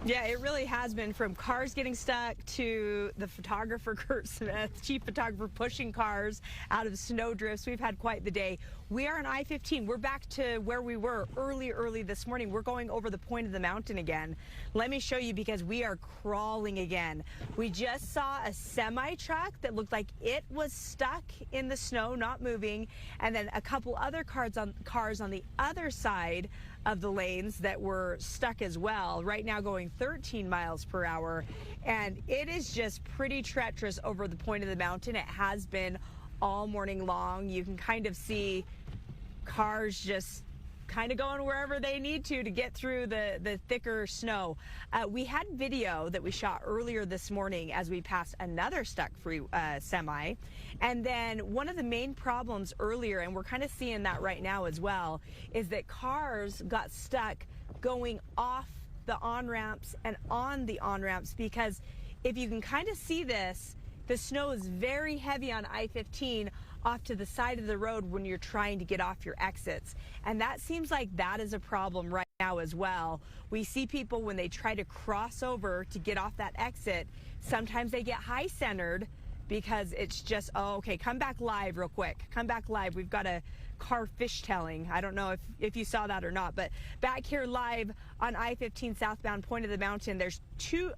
Yeah, it really has been, from cars getting stuck to the photographer, Kurt Smith, chief photographer, pushing cars out of snowdrifts. We've had quite the day. We are on I-15. We're back to where we were early this morning. We're going over the point of the mountain again. Let me show you, because we are crawling again. We just saw a semi truck that looked like it was stuck in the snow, not moving, and then a couple other cars on the other side of the lanes that were stuck as well, right now going 13 miles per hour. And it is just pretty treacherous over the point of the mountain. It has been all morning long. You can kind of see cars just kind of going wherever they need to get through the thicker snow. We had video that we shot earlier this morning as we passed another stuck free semi. And then one of the main problems earlier, and we're kind of seeing that right now as well, is that cars got stuck going off the on-ramps and on the on-ramps, because if you can kind of see this, the snow is very heavy on I-15 off to the side of the road when you're trying to get off your exits. And that seems like that is a problem right now as well. We see people when they try to cross over to get off that exit, sometimes they get high centered because it's just, oh, okay, come back live real quick. Come back live. We've got a car fishtailing. I don't know if you saw that or not, but back here live on I-15 southbound point of the mountain, there's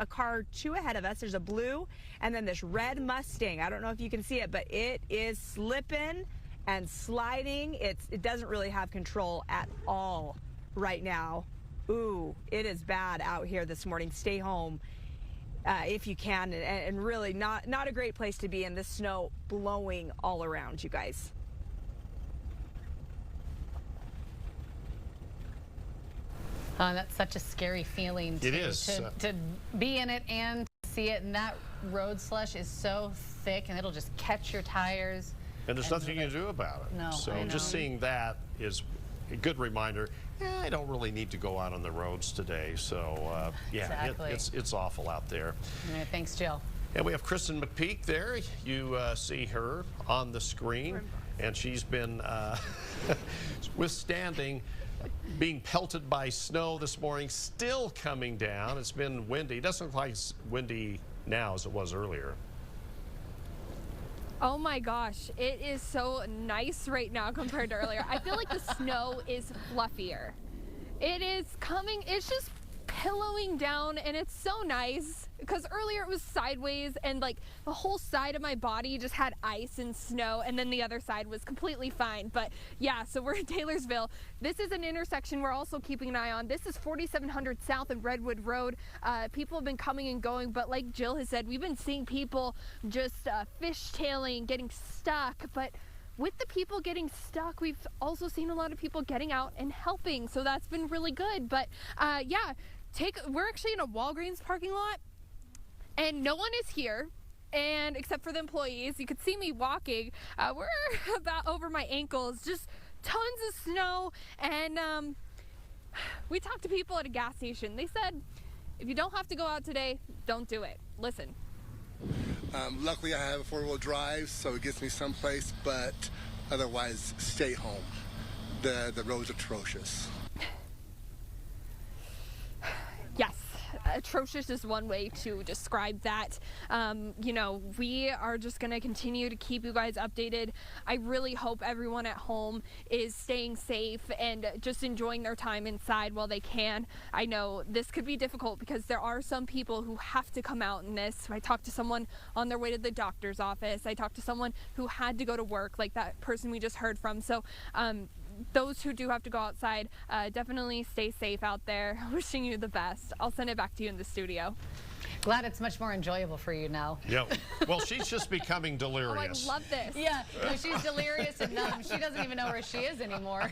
a car ahead of us. There's a blue and then this red Mustang. I don't know if you can see it, but it is slipping and sliding. It doesn't really have control at all right now. Ooh, it is bad out here this morning. Stay home if you can, and really not a great place to be in this snow blowing all around you guys. That's such a scary feeling it is. To be in it and see it, and that road slush is so thick, and it'll just catch your tires. And there's nothing you can do about it. No, so just seeing that is a good reminder. I don't really need to go out on the roads today. So yeah, exactly. it's awful out there. All right, thanks, Jill. And we have Kristen McPeak there. You see her on the screen, and she's been withstanding being pelted by snow this morning, still coming down. It's been windy. It doesn't look like it's windy now as it was earlier. Oh my gosh, it is so nice right now compared to earlier. I feel like the snow is fluffier. It is coming, it's just pillowing down, and it's so nice because earlier it was sideways and like the whole side of my body just had ice and snow, and then the other side was completely fine. But yeah, so we're in Taylorsville. This is an intersection we're also keeping an eye on. This is 4700 South and Redwood Road. People have been coming and going, but like Jill has said, we've been seeing people just fishtailing, getting stuck. But with the people getting stuck, we've also seen a lot of people getting out and helping, so that's been really good. But yeah, we're actually in a Walgreens parking lot, and no one is here, and except for the employees. You could see me walking. We're about over my ankles, just tons of snow. And we talked to people at a gas station. They said, if you don't have to go out today, don't do it. Listen. Luckily, I have a four-wheel drive, so it gets me someplace, but otherwise, stay home. The road's atrocious. Yes, atrocious is one way to describe that. You know, we are just going to continue to keep you guys updated. I really hope everyone at home is staying safe and just enjoying their time inside while they can. I know this could be difficult because there are some people who have to come out in this. I talked to someone on their way to the doctor's office. I talked to someone who had to go to work, like that person we just heard from. So those who do have to go outside, definitely stay safe out there. Wishing you the best. I'll send it back to you in the studio. Glad it's much more enjoyable for you now. Yeah. Well, she's just becoming delirious. Oh, I love this. Yeah. No, she's delirious and numb. She doesn't even know where she is anymore.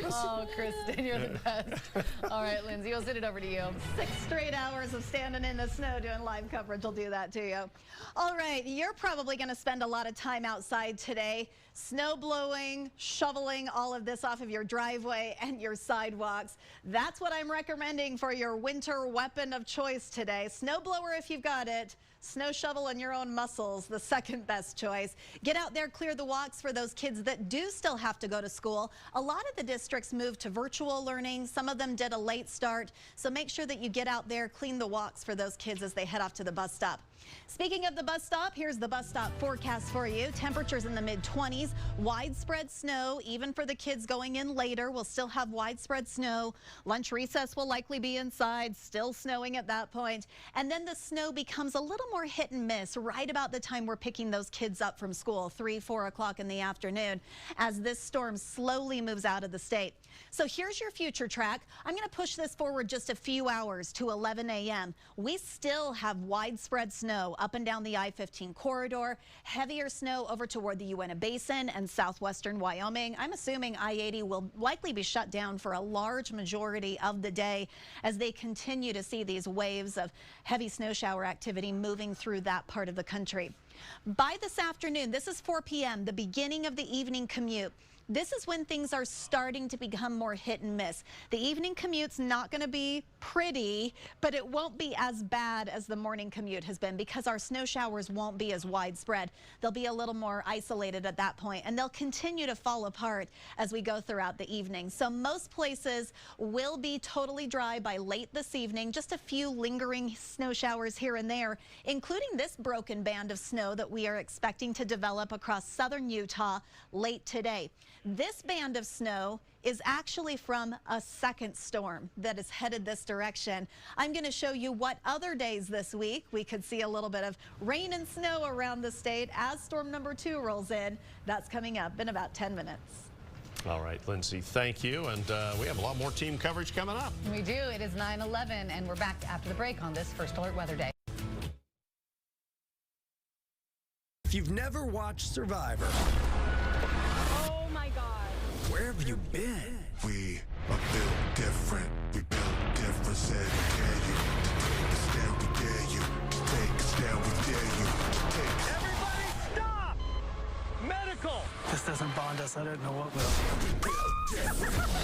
Oh, Kristen, you're the best. All right, Lindsay, we'll send it over to you. 6 straight hours of standing in the snow doing live coverage will do that to you. All right, you're probably going to spend a lot of time outside today, snow blowing, shoveling all of this off of your driveway and your sidewalks. That's what I'm recommending for your winter weapon of choice today. Snow blower if you've got it. Snow shovel in your own muscles, the second best choice. Get out there, clear the walks for those kids that do still have to go to school. A lot of the districts moved to virtual learning. Some of them did a late start. So make sure that you get out there, clean the walks for those kids as they head off to the bus stop. Speaking of the bus stop, here's the bus stop forecast for you. Temperatures in the mid-20s, widespread snow, even for the kids going in later. We'll still have widespread snow. Lunch recess will likely be inside, still snowing at that point. And then the snow becomes a little more hit and miss right about the time we're picking those kids up from school, 3, 4 o'clock in the afternoon, as this storm slowly moves out of the state. So here's your future track. I'm going to push this forward just a few hours to 11 a.m. We still have widespread snow up and down the I-15 corridor, heavier snow over toward the Uinta Basin and southwestern Wyoming. I'm assuming I-80 will likely be shut down for a large majority of the day as they continue to see these waves of heavy snow shower activity moving through that part of the country. By this afternoon, this is 4 p.m., the beginning of the evening commute. This is when things are starting to become more hit and miss. The evening commute's not going to be pretty, but it won't be as bad as the morning commute has been because our snow showers won't be as widespread. They'll be a little more isolated at that point, and they'll continue to fall apart as we go throughout the evening. So most places will be totally dry by late this evening, just a few lingering snow showers here and there, including this broken band of snow that we are expecting to develop across southern Utah late today. This band of snow is actually from a second storm that is headed this direction. I'm going to show you what other days this week we could see a little bit of rain and snow around the state as storm number 2 rolls in. That's coming up in about 10 minutes. All right, Lindsay, thank you. And we have a lot more team coverage coming up. We do. It is 9/11, and we're back after the break on this First Alert Weather Day. If you've never watched Survivor, Oh my God. where have you been? We are built different. We built different. Said we dare you. Take a stand, we dare you. Take a stand, we dare you. this doesn't bond us, I don't know what will.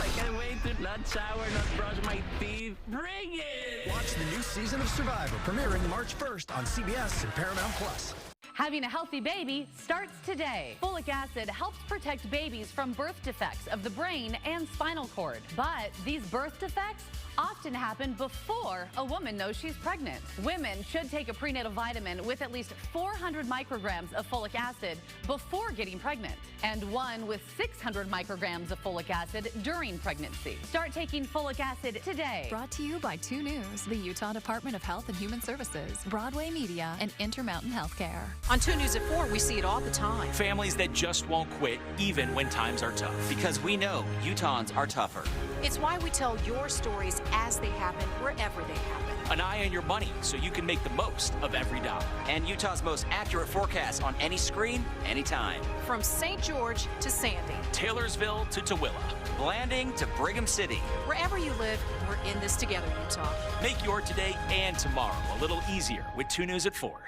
I can't wait to not shower, not brush my teeth. Bring it! Watch the new season of Survivor, premiering March 1st on CBS and Paramount Plus. Having a healthy baby starts today. Folic acid helps protect babies from birth defects of the brain and spinal cord. But these birth defects often happen before a woman knows she's pregnant. Women should take a prenatal vitamin with at least 400 micrograms of folic acid before getting pregnant, and one with 600 micrograms of folic acid during pregnancy. Start taking folic acid today. Brought to you by 2 News, the Utah Department of Health and Human Services, Broadway Media, and Intermountain Healthcare. On 2 News at 4, we see it all the time. Families that just won't quit even when times are tough. Because we know Utahns are tougher. It's why we tell your stories as they happen, wherever they happen. An eye on your money so you can make the most of every dollar. And Utah's most accurate forecast on any screen, anytime. From St. George to Sandy. Taylorsville to Tooele. Blanding to Brigham City. Wherever you live, we're in this together, Utah. Make your today and tomorrow a little easier with 2 News at 4.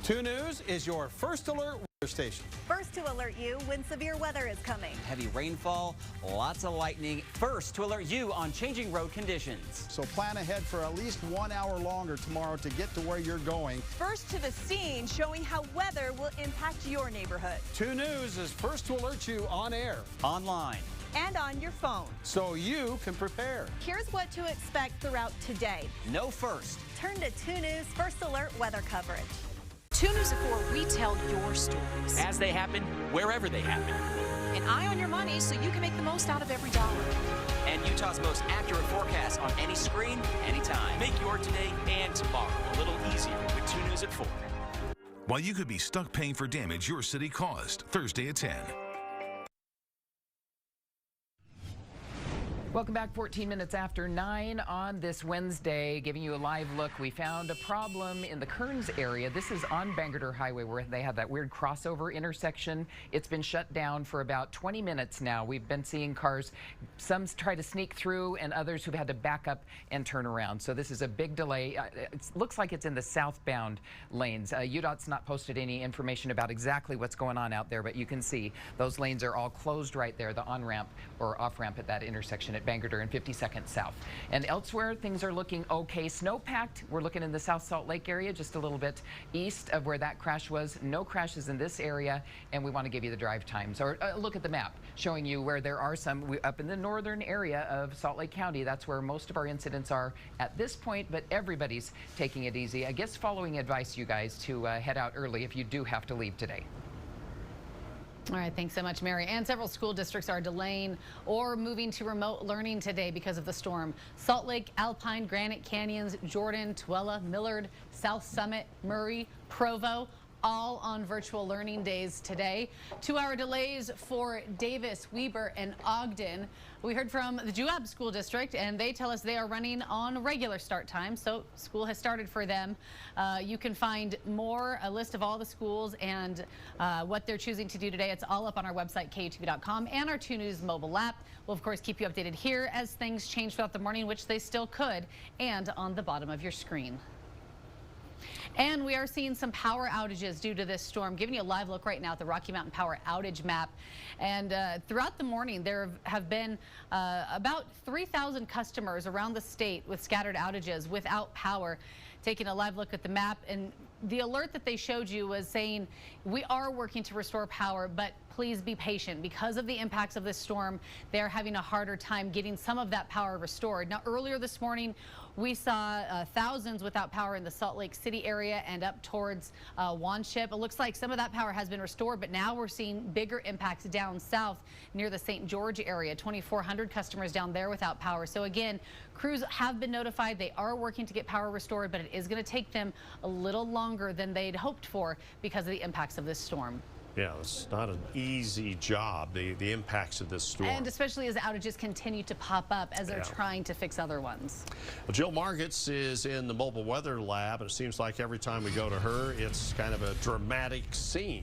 2 News is your first alert weather station. First to alert you when severe weather is coming. Heavy rainfall, lots of lightning. First to alert you on changing road conditions. So plan ahead for at least 1 hour longer tomorrow to get to where you're going. First to the scene, showing how weather will impact your neighborhood. 2 News is first to alert you on air, online, and on your phone, so you can prepare. Here's what to expect throughout today. Know first. Turn to 2 News First Alert weather coverage. 2 News at 4, we tell your stories. As they happen, wherever they happen. An eye on your money so you can make the most out of every dollar. And Utah's most accurate forecast on any screen, anytime. Make your today and tomorrow a little easier with 2 News at 4. While you could be stuck paying for damage your city caused, Thursday at 10. Welcome back, 14 minutes after 9 on this Wednesday, giving you a live look. We found a problem in the Kearns area. This is on Bangerter Highway where they have that weird crossover intersection. It's been shut down for about 20 minutes now. We've been seeing cars, some try to sneak through and others who've had to back up and turn around. So this is a big delay. It looks like it's in the southbound lanes. UDOT's not posted any information about exactly what's going on out there, but you can see those lanes are all closed right there, the on-ramp or off-ramp at that intersection at Bangerter and 52nd South. And elsewhere, things are looking okay. Snow-packed. We're looking in the South Salt Lake area, just a little bit east of where that crash was. No crashes in this area, and we want to give you the drive times. Or look at the map, showing you where there are some up in the northern area of Salt Lake County. That's where most of our incidents are at this point, but everybody's taking it easy. I guess following advice, you guys, to head out early if you do have to leave today. All right, thanks so much, Mary. And several school districts are delaying or moving to remote learning today because of the storm. Salt Lake, Alpine, Granite Canyons, Jordan, Tooele, Millard, South Summit, Murray, Provo, all on virtual learning days today. 2-hour delays for Davis, Weber, and Ogden. We heard from the Juab School District, and they tell us they are running on regular start time, so school has started for them. You can find a list of all the schools and what they're choosing to do today. It's all up on our website, KUTV.com, and our 2 News mobile app. We'll, of course, keep you updated here as things change throughout the morning, which they still could, and on the bottom of your screen. And we are seeing some power outages due to this storm. Giving you a live look right now at the Rocky Mountain Power outage map. And throughout the morning, there have been about 3,000 customers around the state with scattered outages without power. Taking a live look at the map, and the alert that they showed you was saying we are working to restore power, but please be patient. Because of the impacts of this storm, they're having a harder time getting some of that power restored. Now, earlier this morning, we saw thousands without power in the Salt Lake City area and up towards Wanship. It looks like some of that power has been restored, but now we're seeing bigger impacts down south near the St. George area. 2,400 customers down there without power. So again, crews have been notified. They are working to get power restored, but it is going to take them a little longer than they'd hoped for because of the impacts of this storm. Yeah, it's not an easy job, the impacts of this storm. And especially as outages continue to pop up as they're trying to fix other ones. Well, Jill Margits is in the mobile weather lab, and it seems like every time we go to her, it's kind of a dramatic scene.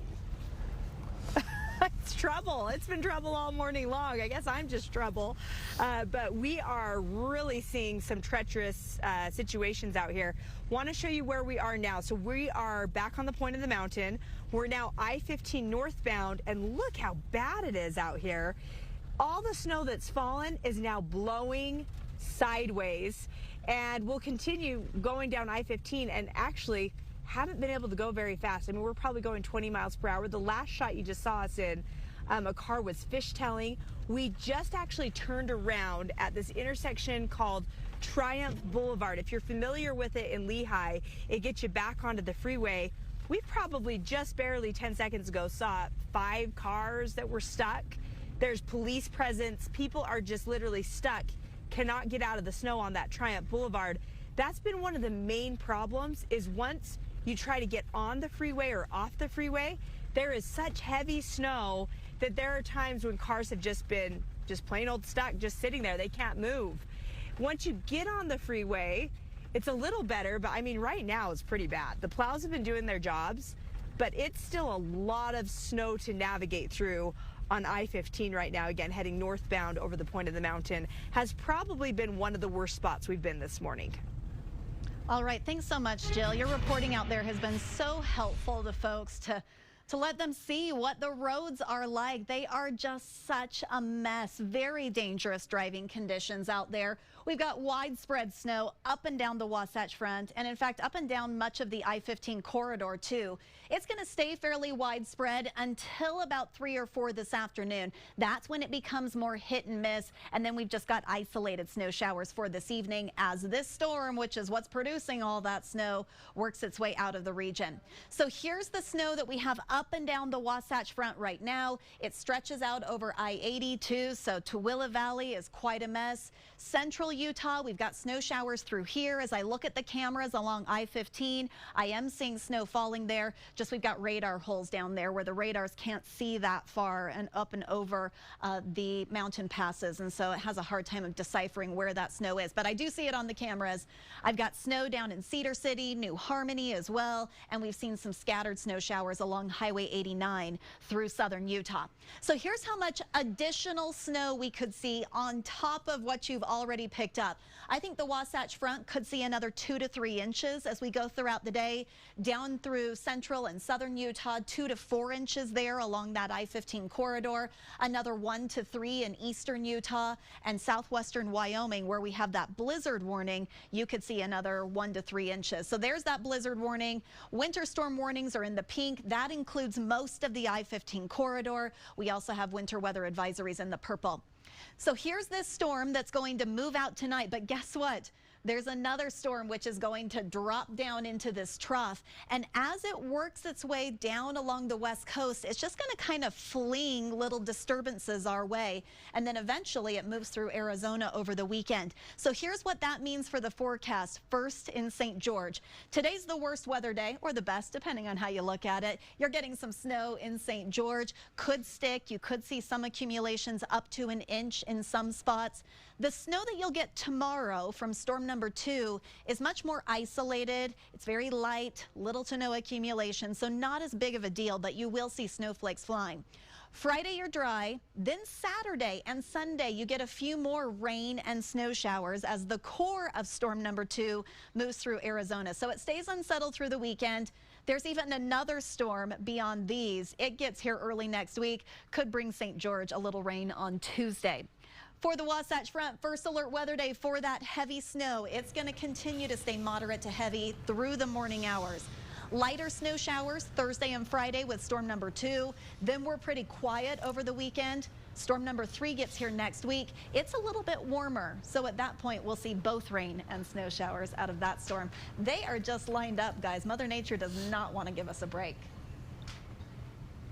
It's trouble. It's been trouble all morning long. I guess I'm just trouble. But we are really seeing some treacherous situations out here. Want to show you where we are now. So we are back on the point of the mountain. We're now I-15 northbound, and look how bad it is out here. All the snow that's fallen is now blowing sideways, and we'll continue going down I-15 and actually haven't been able to go very fast. I mean, we're probably going 20 miles per hour. The last shot you just saw us in, a car was fishtailing. We just actually turned around at this intersection called Triumph Boulevard. If you're familiar with it in Lehigh, it gets you back onto the freeway. We probably just barely 10 seconds ago saw 5 cars that were stuck. There's police presence. People are just literally stuck, cannot get out of the snow on that Triumph Boulevard. That's been one of the main problems, is once you try to get on the freeway or off the freeway, there is such heavy snow that there are times when cars have just been plain old stuck, just sitting there. They can't move. Once you get on the freeway, it's a little better, but I mean, right now it's pretty bad. The plows have been doing their jobs, but it's still a lot of snow to navigate through on I-15 right now. Again, heading northbound over the point of the mountain has probably been one of the worst spots we've been this morning. All right, thanks so much, Jill. Your reporting out there has been so helpful to folks to let them see what the roads are like. They are just such a mess. Very dangerous driving conditions out there. We've got widespread snow up and down the Wasatch Front, and in fact, up and down much of the I-15 corridor, too. It's going to stay fairly widespread until about 3 or 4 this afternoon. That's when it becomes more hit and miss, and then we've just got isolated snow showers for this evening as this storm, which is what's producing all that snow, works its way out of the region. So here's the snow that we have up and down the Wasatch Front right now. It stretches out over I-80 too, so Tooele Valley is quite a mess. Central Utah, we've got snow showers through here. As I look at the cameras along I-15, I am seeing snow falling there. Just we've got radar holes down there where the radars can't see that far and up and over the mountain passes, and so it has a hard time of deciphering where that snow is. But I do see it on the cameras. I've got snow down in Cedar City, New Harmony as well, and we've seen some scattered snow showers along Highway 89 through southern Utah. So here's how much additional snow we could see on top of what you've already picked up. I think the Wasatch Front could see another 2 to 3 inches as we go throughout the day. Down through central and southern Utah, 2 to 4 inches there along that I-15 corridor. Another 1 to 3 in eastern Utah and southwestern Wyoming, where we have that blizzard warning. You could see another 1 to 3 inches. So there's that blizzard warning. Winter storm warnings are in the pink. That includes most of the I-15 corridor. We also have winter weather advisories in the purple. So here's this storm that's going to move out tonight, but guess what? There's another storm which is going to drop down into this trough, and as it works its way down along the west coast, it's just going to kind of fling little disturbances our way, and then eventually it moves through Arizona over the weekend. So here's what that means for the forecast. First, in St. George. Today's the worst weather day, or the best, depending on how you look at it. You're getting some snow in St. George. Could stick. You could see some accumulations up to an inch in some spots. The snow that you'll get tomorrow from storm number 2 is much more isolated. It's very light, little to no accumulation, so not as big of a deal, but you will see snowflakes flying. Friday, you're dry. Then Saturday and Sunday, you get a few more rain and snow showers as the core of storm number 2 moves through Arizona. So it stays unsettled through the weekend. There's even another storm beyond these. It gets here early next week. Could bring St. George a little rain on Tuesday. For the Wasatch Front, first alert weather day for that heavy snow. It's going to continue to stay moderate to heavy through the morning hours. Lighter snow showers Thursday and Friday with storm number 2. Then we're pretty quiet over the weekend. Storm number 3 gets here next week. It's a little bit warmer, so at that point we'll see both rain and snow showers out of that storm. They are just lined up, guys. Mother Nature does not want to give us a break.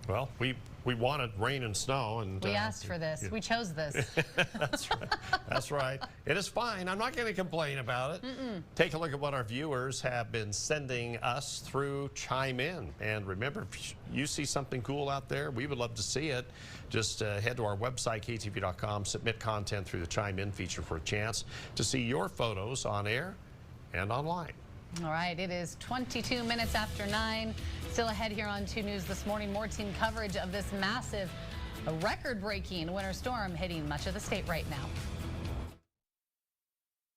Well, we wanted rain and snow, and we asked for this. We chose this. That's right. That's right. It is fine. I'm not going to complain about it. Take a look at what our viewers have been sending us through Chime In. And remember, if you see something cool out there, we would love to see it. Just head to our website, ktv.com, submit content through the Chime In feature for a chance to see your photos on air and online. All right, it is 22 minutes after 9. Still ahead here on 2 News this morning. More team coverage of this massive A record-breaking winter storm hitting much of the state right now.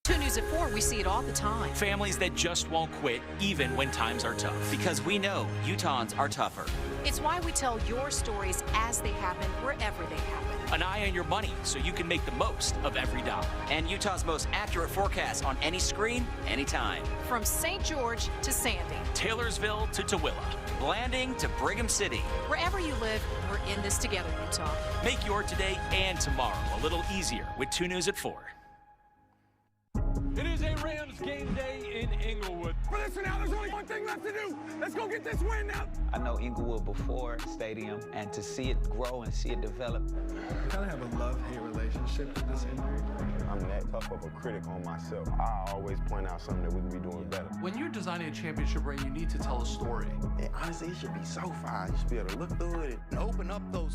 2 News at 4, we see it all the time. Families that just won't quit even when times are tough. Because we know Utahns are tougher. It's why we tell your stories as they happen, wherever they happen. An eye on your money so you can make the most of every dollar. And Utah's most accurate forecast on any screen, anytime. From St. George to Sandy. Taylorsville to Tooele. Blanding to Brigham City. Wherever you live, we're in this together, Utah. Make your today and tomorrow a little easier with 2 News at 4. It is a Rams game day in Inglewood. But listen now, there's only one thing left to do. Let's go get this win now. I know Inglewood before stadium, and to see it grow and see it develop. I kind of have a love-hate relationship with this injury. I'm that tough of a critic on myself. I always point out something that we can be doing better. When you're designing a championship ring, you need to tell a story. And honestly, it should be so fun. You should be able to look through it and open up those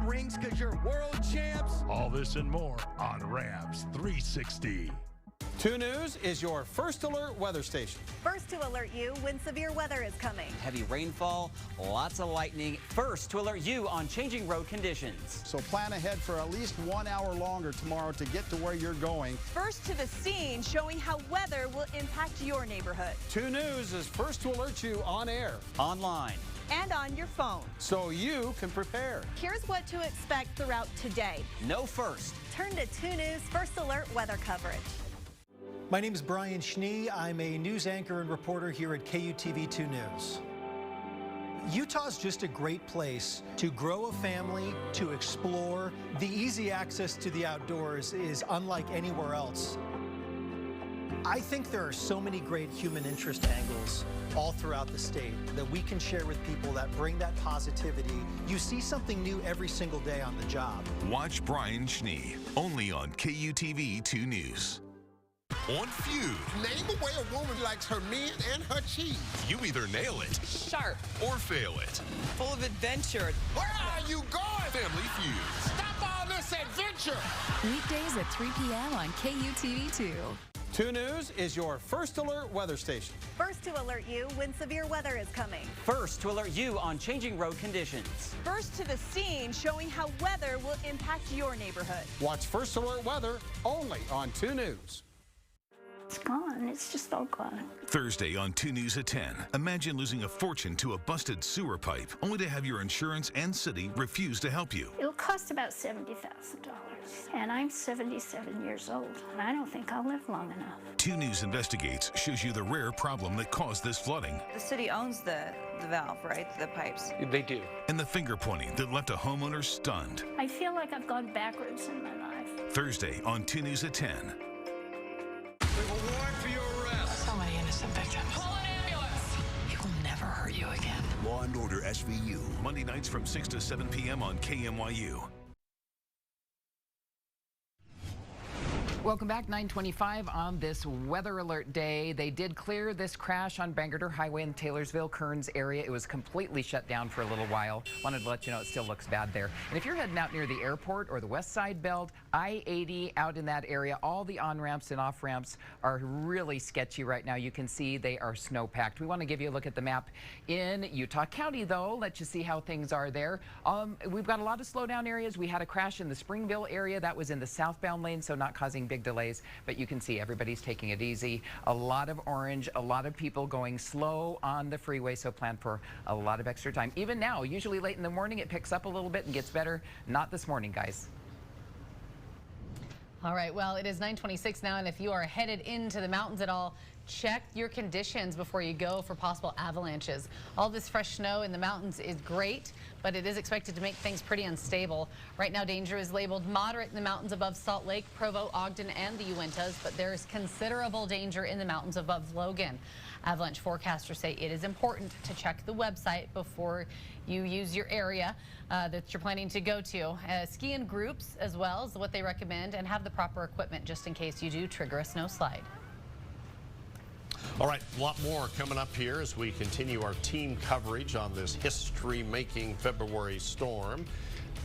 rings because you're world champs. All this and more on Rams 360. 2 News is your first alert weather station. First to alert you when severe weather is coming. Heavy rainfall, lots of lightning. First to alert you on changing road conditions. So plan ahead for at least 1 hour longer tomorrow to get to where you're going. First to the scene, showing how weather will impact your neighborhood. 2 News is first to alert you on air, online, and on your phone, so you can prepare. Here's what to expect throughout today. Know first. Turn to 2 News First Alert weather coverage. My name is Brian Schnee. I'm a news anchor and reporter here at KUTV 2 News. Utah's just a great place to grow a family, to explore. The easy access to the outdoors is unlike anywhere else. I think there are so many great human interest angles all throughout the state that we can share with people that bring that positivity. You see something new every single day on the job. Watch Brian Schnee, only on KUTV 2 News. On Feud. Name a way a woman likes her men and her cheese. You either nail it, sharp, or fail it. full of adventure. Where are you going? Family Feud. Stop all this adventure. Weekdays at 3 p.m. on KUTV 2. 2 News is your first alert weather station. First to alert you when severe weather is coming. First to alert you on changing road conditions. First to the scene, showing how weather will impact your neighborhood. Watch First Alert Weather only on 2 News. It's gone. It's just all gone. Thursday on 2 News at 10. Imagine losing a fortune to a busted sewer pipe, only to have your insurance and city refuse to help you. It'll cost about $70,000. And I'm 77 years old. And I don't think I'll live long enough. 2 News Investigates shows you the rare problem that caused this flooding. The city owns the valve, right? The pipes. They do. And the finger pointing that left a homeowner stunned. I feel like I've gone backwards in my life. Thursday on 2 News at 10. We have a warrant for your arrest. So many innocent victims. Call an ambulance. He will never hurt you again. Law and Order SVU. Monday nights from 6 to 7 p.m. on KMYU. Welcome back, 9:25 on this weather alert day. They did clear this crash on Bangerter Highway in Taylorsville, Kearns area. It was completely shut down for a little while. Wanted to let you know it still looks bad there. And if you're heading out near the airport or the West Side Belt, I-80 out in that area, all the on-ramps and off-ramps are really sketchy right now. You can see they are snow-packed. We want to give you a look at the map in Utah County, though, let you see how things are there. We've got a lot of slowdown areas. We had a crash in the Springville area. That was in the southbound lane, so not causing big delays, but you can see everybody's taking it easy. A lot of orange, a lot of people going slow on the freeway, so plan for a lot of extra time. Even now, usually late in the morning, it picks up a little bit and gets better. Not this morning, guys. All right, well, it is 9:26 now, and if you are headed into the mountains at all, check your conditions before you go for possible avalanches. All this fresh snow in the mountains is great, but it is expected to make things pretty unstable. Right now, danger is labeled moderate in the mountains above Salt Lake, Provo, Ogden, and the Uintas, but there is considerable danger in the mountains above Logan. Avalanche forecasters say it is important to check the website before you use your area that you're planning to go to. Ski in groups as well is what they recommend, and have the proper equipment just in case you do trigger a snowslide. All right, a lot more coming up here as we continue our team coverage on this history-making February storm.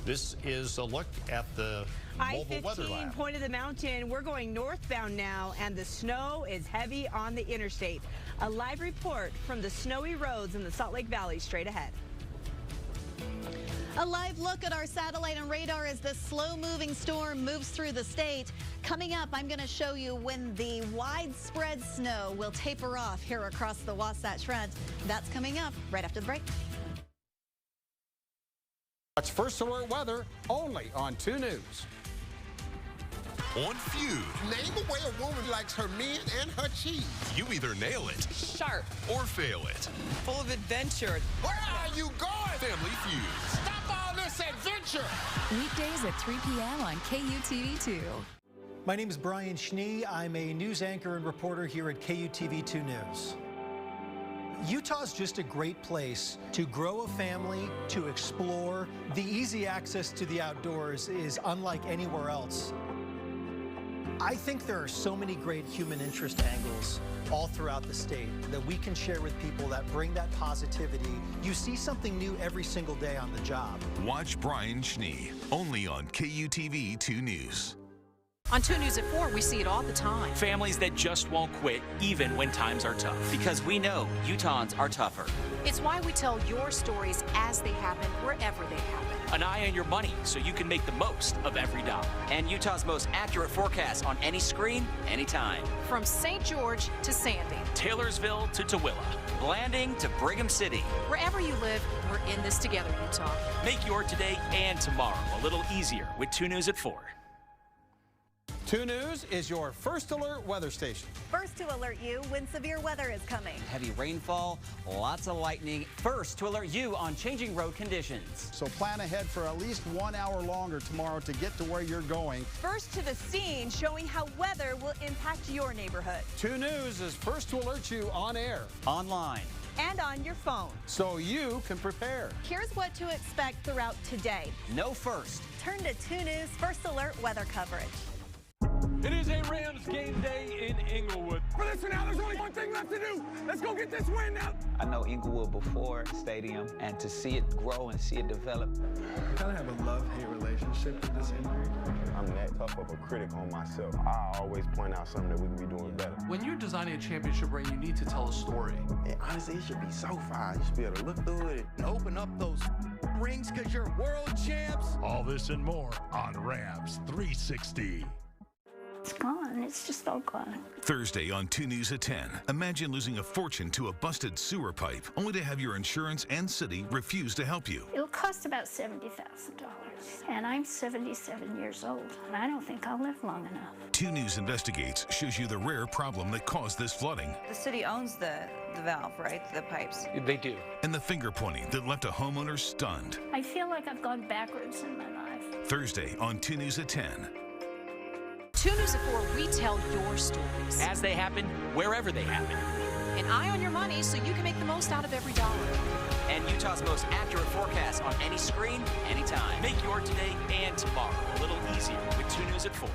This is a look at the mobile weather lab. I-15 Point of the Mountain. We're going northbound now, and the snow is heavy on the interstate. A live report from the snowy roads in the Salt Lake Valley straight ahead. A live look at our satellite and radar as this slow-moving storm moves through the state. Coming up, I'm going to show you when the widespread snow will taper off here across the Wasatch Front. That's coming up right after the break. Watch First Alert Weather only on 2 News. On Feud. Name a way a woman likes her men and her cheese. You either nail it, sharp, or fail it. full of adventure. Where are you going? Family Feud. Stop all this adventure. Weekdays at 3 p.m. on KUTV2. My name is Brian Schnee. I'm a news anchor and reporter here at KUTV2 News. Utah's just a great place to grow a family, to explore. The easy access to the outdoors is unlike anywhere else. I think there are so many great human interest angles all throughout the state that we can share with people that bring that positivity. You see something new every single day on the job. Watch Brian Schnee only on KUTV 2 News. On 2 News at 4, we see it all the time. Families that just won't quit even when times are tough. Because we know Utahns are tougher. It's why we tell your stories as they happen, wherever they happen. An eye on your money so you can make the most of every dollar. And Utah's most accurate forecast on any screen, anytime. From St. George to Sandy. Taylorsville to Tooele. Blanding to Brigham City. Wherever you live, we're in this together, Utah. Make your today and tomorrow a little easier with 2 News at 4. 2 News is your First Alert weather station. First to alert you when severe weather is coming. Heavy rainfall, lots of lightning. First to alert you on changing road conditions. So plan ahead for at least 1 hour longer tomorrow to get to where you're going. First to the scene, showing how weather will impact your neighborhood. 2 News is first to alert you on air, online, and on your phone, so you can prepare. Here's what to expect throughout today. Know first. Turn to 2 News First Alert weather coverage. It is a Rams game day in Inglewood. But listen now, there's only one thing left to do. Let's go get this win now. I know Inglewood before stadium, and to see it grow and see it develop. I kind of have a love-hate relationship with this injury. I'm that tough of a critic on myself. I always point out something that we can be doing better. When you're designing a championship ring, you need to tell a story. And honestly, it should be so fun. You should be able to look through it and open up those rings because you're world champs. All this and more on Rams 360. It's gone. It's just all gone. Thursday on 2 News at 10. Imagine losing a fortune to a busted sewer pipe, only to have your insurance and city refuse to help you. It'll cost about $70,000. And I'm 77 years old. And I don't think I'll live long enough. 2 News Investigates shows you the rare problem that caused this flooding. The city owns the valve, right? The pipes. They do. And the finger pointing that left a homeowner stunned. I feel like I've gone backwards in my life. Thursday on 2 News at 10. 2 News at 4, we tell your stories. As they happen, wherever they happen. An eye on your money so you can make the most out of every dollar. And Utah's most accurate forecast on any screen, anytime. Make your today and tomorrow a little easier with 2 News at 4.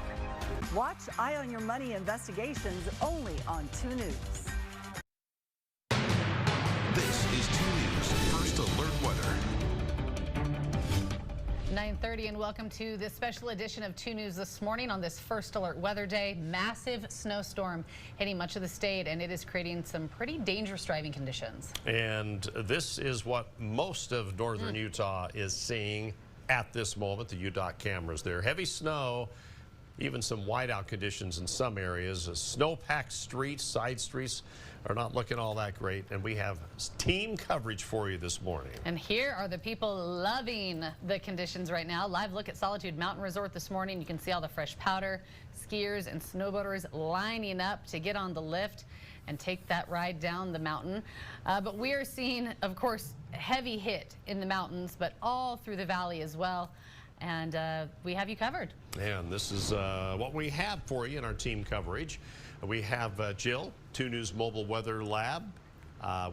Watch Eye on Your Money investigations only on 2 News. This is 2 News First Alert Weather. 9:30 and welcome to this special edition of 2 News this morning on this First Alert Weather Day. Massive snowstorm hitting much of the state, and it is creating some pretty dangerous driving conditions. And this is what most of northern Utah is seeing at this moment. The UDOT cameras there. Heavy snow, even some whiteout conditions in some areas. Snow-packed streets, side streets are not looking all that great, and we have team coverage for you this morning. And here are the people loving the conditions right now. Live look at Solitude Mountain Resort this morning. You can see all the fresh powder, skiers and snowboarders lining up to get on the lift and take that ride down the mountain. But we are seeing, of course, heavy hit in the mountains, but all through the valley as well. And we have you covered. And this is what we have for you in our team coverage. We have Jill, 2 News Mobile Weather Lab,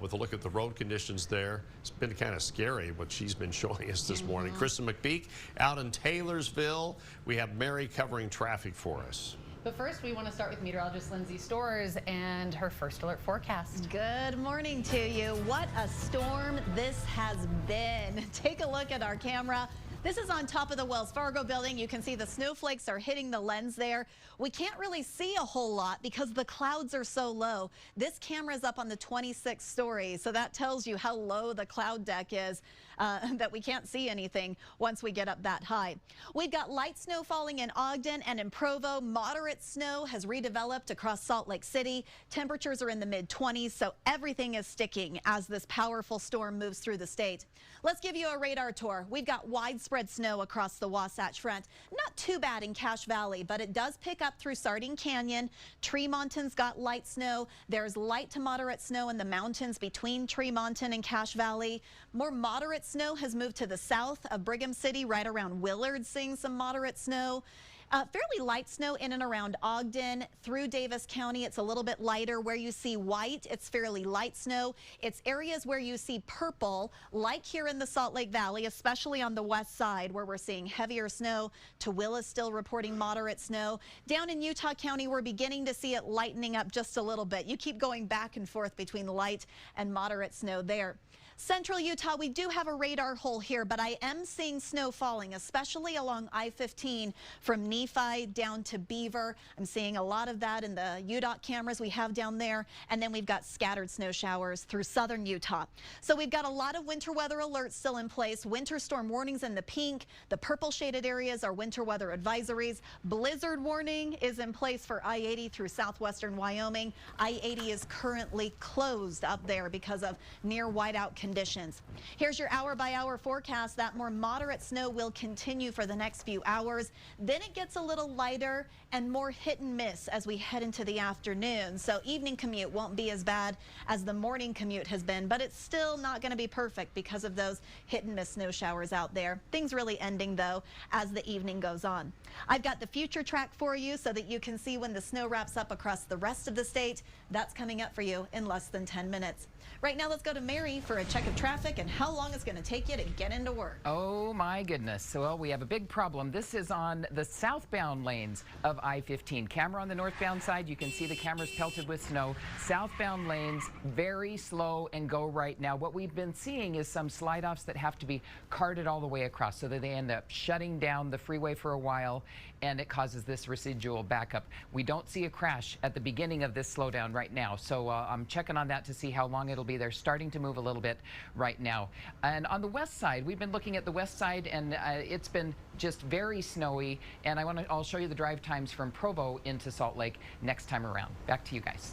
with a look at the road conditions there. It's been kind of scary what she's been showing us this morning. Kristen McPeak out in Taylorsville. We have Mary covering traffic for us. But first, we want to start with meteorologist Lindsay Storrs and her First Alert forecast. Good morning to you. What a storm this has been. Take a look at our camera. This is on top of the Wells Fargo building. You can see the snowflakes are hitting the lens there. We can't really see a whole lot because the clouds are so low. This camera is up on the 26th story, so that tells you how low the cloud deck is, that we can't see anything once we get up that high. We've got light snow falling in Ogden and in Provo. Moderate snow has redeveloped across Salt Lake City. Temperatures are in the mid-20s, so everything is sticking as this powerful storm moves through the state. Let's give you a radar tour. We've got widespread snow across the Wasatch Front. Not too bad in Cache Valley, but it does pick up through Sardine Canyon. Tremonton's got light snow. There's light to moderate snow in the mountains between Tremonton and Cache Valley. More moderate snow has moved to the south of Brigham City, right around Willard, seeing some moderate snow. Fairly light snow in and around Ogden through Davis County. It's a little bit lighter. Where you see white, it's fairly light snow. It's areas where you see purple, like here in the Salt Lake Valley, especially on the west side where we're seeing heavier snow. Tooele is still reporting moderate snow. Down in Utah County, we're beginning to see it lightening up just a little bit. You keep going back and forth between light and moderate snow there. Central Utah, we do have a radar hole here, but I am seeing snow falling, especially along I-15 from Nephi down to Beaver. I'm seeing a lot of that in the UDOT cameras we have down there, and then we've got scattered snow showers through southern Utah. So we've got a lot of winter weather alerts still in place. Winter storm warnings in the pink. The purple shaded areas are winter weather advisories. Blizzard warning is in place for I-80 through southwestern Wyoming. I-80 is currently closed up there because of near whiteout conditions. Here's your hour-by-hour forecast. That more moderate snow will continue for the next few hours. Then it gets a little lighter and more hit and miss as we head into the afternoon. So evening commute won't be as bad as the morning commute has been, but it's still not going to be perfect because of those hit and miss snow showers out there. Things really ending, though, as the evening goes on. I've got the future track for you so that you can see when the snow wraps up across the rest of the state. That's coming up for you in less than 10 minutes. Right now, let's go to Mary for a check of traffic and how long it's going to take you to get into work. Oh, my goodness. Well, we have a big problem. This is on the southbound lanes of I-15. Camera on the northbound side. You can see the cameras pelted with snow. Southbound lanes, very slow and go right now. What we've been seeing is some slide-offs that have to be carted all the way across so that they end up shutting down the freeway for a while, and it causes this residual backup. We don't see a crash at the beginning of this slowdown right now, so I'm checking on that to see how long it'll be. They're starting to move a little bit right now. And on the west side, we've been looking at the west side, and it's been just very snowy, and I'll show you the drive times from Provo into Salt Lake next time around. Back to you guys.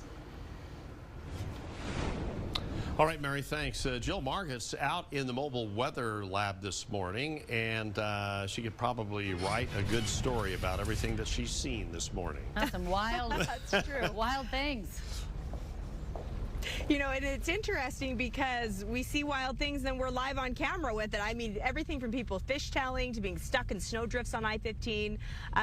All right, Mary, thanks. Jill Marget's out in the mobile weather lab this morning, and she could probably write a good story about everything that she's seen this morning. That's some wild, That's true. wild things. You know, and it's interesting because we see wild things and we're live on camera with it. I mean, everything from people fishtailing to being stuck in snowdrifts on I-15.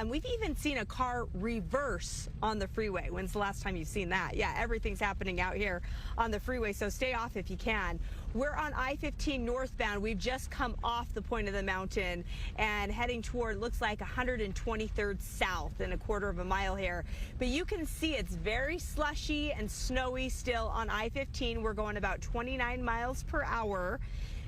We've even seen a car reverse on the freeway. When's the last time you've seen that? Yeah, everything's happening out here on the freeway, so stay off if you can. We're on I-15 northbound. We've just come off the point of the mountain and heading toward, looks like 123rd south in a quarter of a mile here. But you can see it's very slushy and snowy still on I-15. We're going about 29 miles per hour.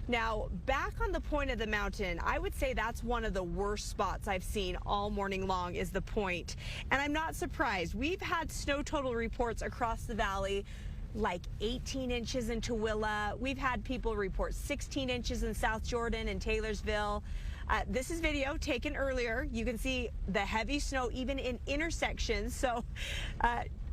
Now, back on the point of the mountain, I would say that's one of the worst spots I've seen all morning long is the point. And I'm not surprised. We've had snow total reports across the valley, like 18 inches in Tooele. We've had people report 16 inches in South Jordan and Taylorsville. This is video taken earlier. You can see the heavy snow even in intersections. So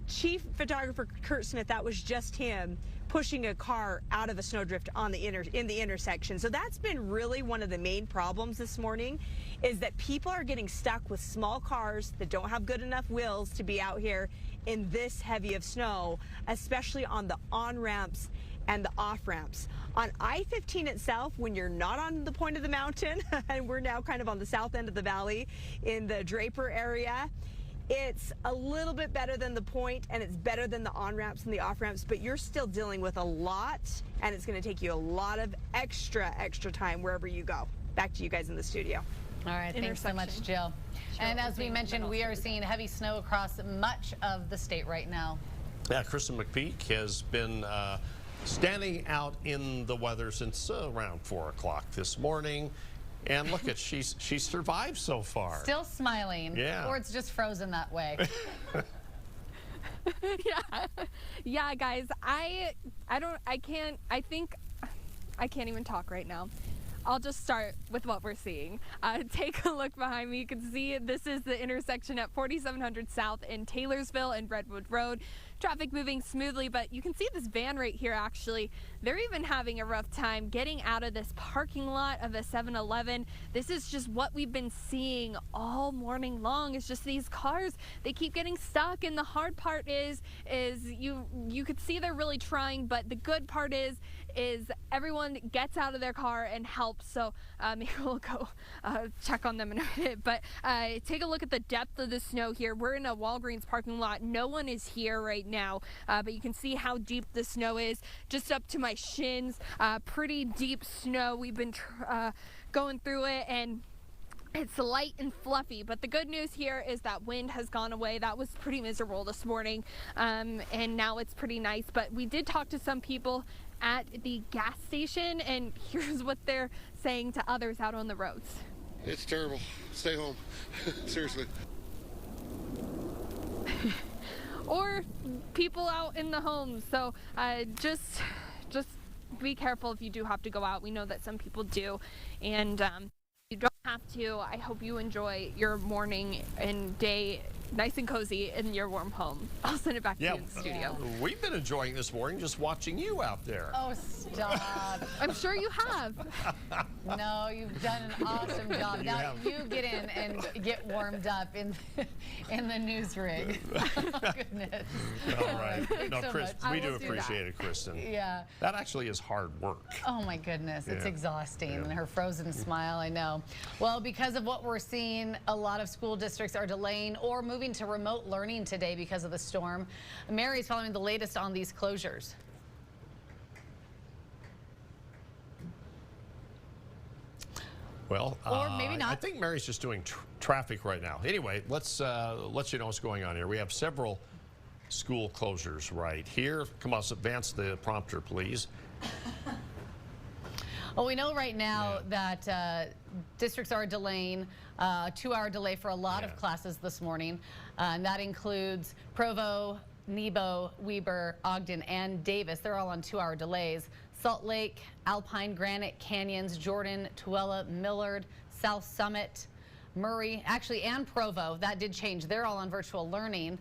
Chief Photographer Kurt Smith, that was just him pushing a car out of a snowdrift on in the intersection. So that's been really one of the main problems this morning, is that people are getting stuck with small cars that don't have good enough wheels to be out here in this heavy of snow, especially on the on-ramps and the off-ramps. On I-15 itself, when you're not on the point of the mountain, and we're now kind of on the south end of the valley in the Draper area, it's a little bit better than the point, and it's better than the on-ramps and the off-ramps, but you're still dealing with a lot, and it's going to take you a lot of extra time wherever you go. Back to you guys in the studio. All right, thanks so much, Jill. And as we mentioned, we are seeing heavy snow across much of the state right now. Yeah, Kristen McPeak has been standing out in the weather since around 4 o'clock this morning. And look at, she's survived so far. Still smiling. Yeah. Or it's just frozen that way. Yeah, guys, I can't even talk right now. I'll just start with what we're seeing. Take a look behind me. You can see this is the intersection at 4700 South in Taylorsville and Redwood Road. Traffic moving smoothly, but you can see this van right here actually. They're even having a rough time getting out of this parking lot of a 7-Eleven. This is just what we've been seeing all morning long. It's just these cars, they keep getting stuck, and the hard part is you could see they're really trying, but the good part is everyone gets out of their car and helps. So maybe we'll go check on them in a minute. But take a look at the depth of the snow here. We're in a Walgreens parking lot. No one is here right now, but you can see how deep the snow is, just up to my shins. Pretty deep snow. We've been going through it, and it's light and fluffy, but the good news here is that wind has gone away. That was pretty miserable this morning, and now it's pretty nice. But we did talk to some people at the gas station, and here's what they're saying to others out on the roads. It's terrible. Stay home. Seriously. Or people out in the homes. So just be careful if you do have to go out. We know that some people do, and you don't have to. I hope you enjoy your morning and day nice and cozy in your warm home. I'll send it back to you in the studio. We've been enjoying this morning just watching you out there. Oh, stop. I'm sure you have. No, you've done an awesome job. Now you get in and get warmed up in the news rig. Oh, goodness. All right. No, so Chris, much. we do appreciate it, Kristen. Yeah. That actually is hard work. Oh my goodness, it's exhausting. Yeah. And her frozen smile, I know. Well, because of what we're seeing, a lot of school districts are delaying or moving to remote learning today because of the storm. Mary's following the latest on these closures. Well, or maybe not. I think Mary's just doing traffic right now. Anyway, let's let you know what's going on here. We have several school closures right here. Come on, advance the prompter, please. Well, we know right now that districts are delaying a 2-hour delay for a lot of classes this morning. And that includes Provo, Nebo, Weber, Ogden, and Davis. They're all on 2-hour delays. Salt Lake, Alpine, Granite, Canyons, Jordan, Tooele, Millard, South Summit, Murray, actually, and Provo. That did change. They're all on virtual learning.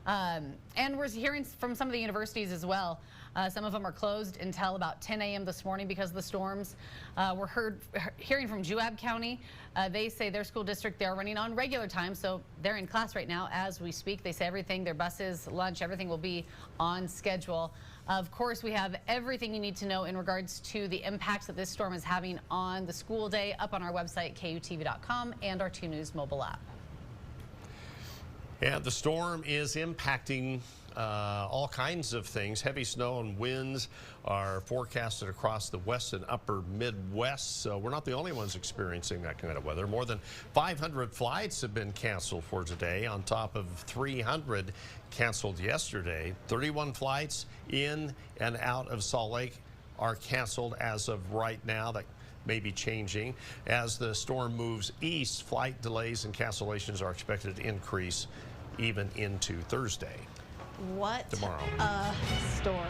And we're hearing from some of the universities as well. Some of them are closed until about 10 a.m. this morning because of the storms. We're hearing from Juab County. They say their school district, they're running on regular time, so they're in class right now as we speak. They say everything, their buses, lunch, everything will be on schedule. Of course, we have everything you need to know in regards to the impacts that this storm is having on the school day up on our website, KUTV.com, and our 2 News mobile app. Yeah, the storm is impacting all kinds of things. Heavy snow and winds are forecasted across the west and upper Midwest, so we're not the only ones experiencing that kind of weather. More than 500 flights have been canceled for today, on top of 300 canceled yesterday. 31 flights in and out of Salt Lake are canceled as of right now. That may be changing. As the storm moves east, flight delays and cancellations are expected to increase even into Thursday. What tomorrow. A storm.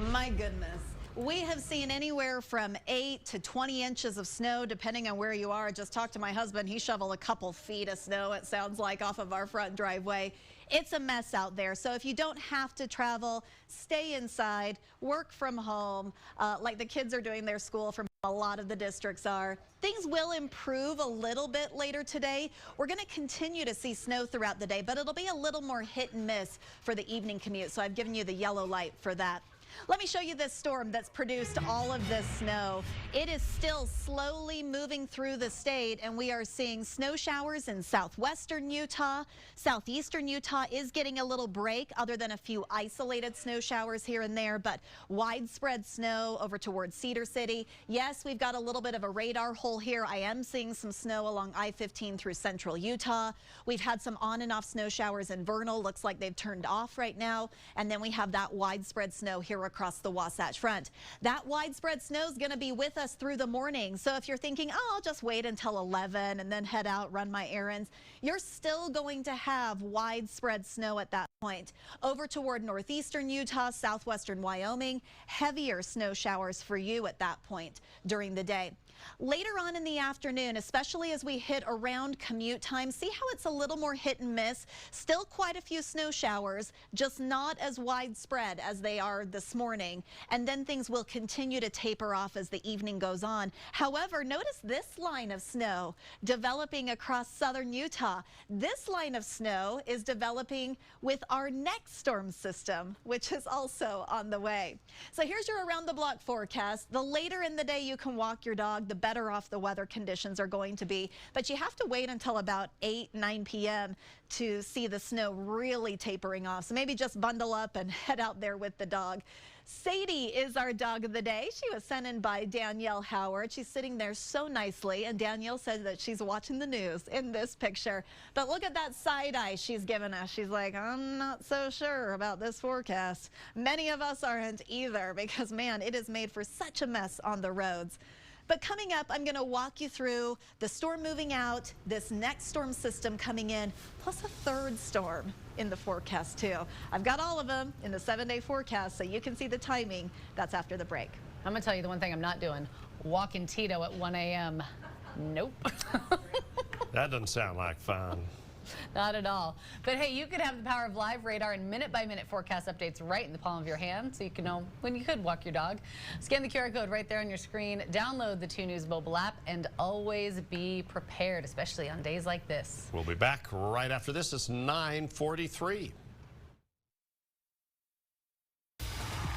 My goodness. We have seen anywhere from 8 to 20 inches of snow, depending on where you are. I just talked to my husband. He shoveled a couple feet of snow, it sounds like, off of our front driveway. It's a mess out there. So if you don't have to travel, stay inside, work from home, like the kids are doing their school from a lot of the districts are. Things will improve a little bit later today. We're going to continue to see snow throughout the day, but it'll be a little more hit and miss for the evening commute. So I've given you the yellow light for that. Let me show you this storm that's produced all of this snow. It is still slowly moving through the state, and we are seeing snow showers in southwestern Utah. Southeastern Utah is getting a little break, other than a few isolated snow showers here and there, but widespread snow over towards Cedar City. Yes, we've got a little bit of a radar hole here. I am seeing some snow along I-15 through central Utah. We've had some on and off snow showers in Vernal. Looks like they've turned off right now. And then we have that widespread snow here shower across the Wasatch Front. That widespread snow is going to be with us through the morning. So if you're thinking, oh, I'll just wait until 11 and then head out, run my errands, you're still going to have widespread snow at that point. Over toward northeastern Utah, southwestern Wyoming, heavier snow showers for you at that point during the day. Later on in the afternoon, especially as we hit around commute time, see how it's a little more hit and miss. Still quite a few snow showers, just not as widespread as they are this morning. And then things will continue to taper off as the evening goes on. However, notice this line of snow developing across southern Utah. This line of snow is developing with our next storm system, which is also on the way. So here's your around the block forecast. The later in the day you can walk your dog, the better off the weather conditions are going to be. But you have to wait until about 8, 9 p.m. to see the snow really tapering off. So maybe just bundle up and head out there with the dog. Sadie is our dog of the day. She was sent in by Danielle Howard. She's sitting there so nicely, and Danielle said that she's watching the news in this picture. But look at that side eye she's given us. She's like, I'm not so sure about this forecast. Many of us aren't either because, man, it is made for such a mess on the roads. But coming up, I'm going to walk you through the storm moving out, this next storm system coming in, plus a third storm in the forecast, too. I've got all of them in the 7-day forecast, so you can see the timing. That's after the break. I'm going to tell you the one thing I'm not doing. Walking Tito at 1 a.m. Nope. That doesn't sound like fun. Not at all. But hey, you could have the power of live radar and minute-by-minute forecast updates right in the palm of your hand, so you can know when you could walk your dog. Scan the QR code right there on your screen, download the 2 News mobile app, and always be prepared, especially on days like this. We'll be back right after this. It's 9:43.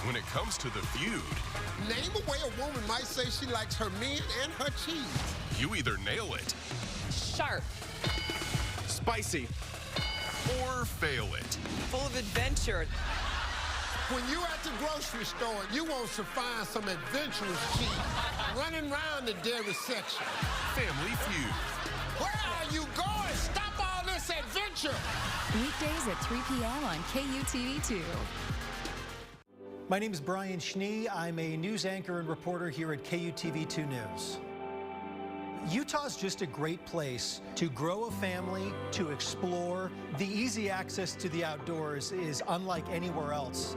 When it comes to the feud, Name a way a woman might say she likes her men and her cheese. you either nail it, Sharp. spicy, or fail it. Full of adventure. When you're at the grocery store, you want to find some adventurous cheese running around the dairy section. Family Feud. Where are you going? Stop all this adventure. Weekdays at 3 p.m. on KUTV2. My name is Brian Schnee. I'm a news anchor and reporter here at KUTV2 News. Utah's just a great place to grow a family, to explore. The easy access to the outdoors is unlike anywhere else.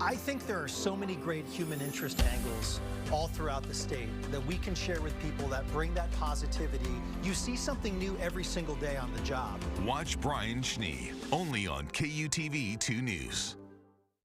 I think there are so many great human interest angles all throughout the state that we can share with people that bring that positivity. You see something new every single day on the job. Watch Brian Schnee, only on KUTV2 News.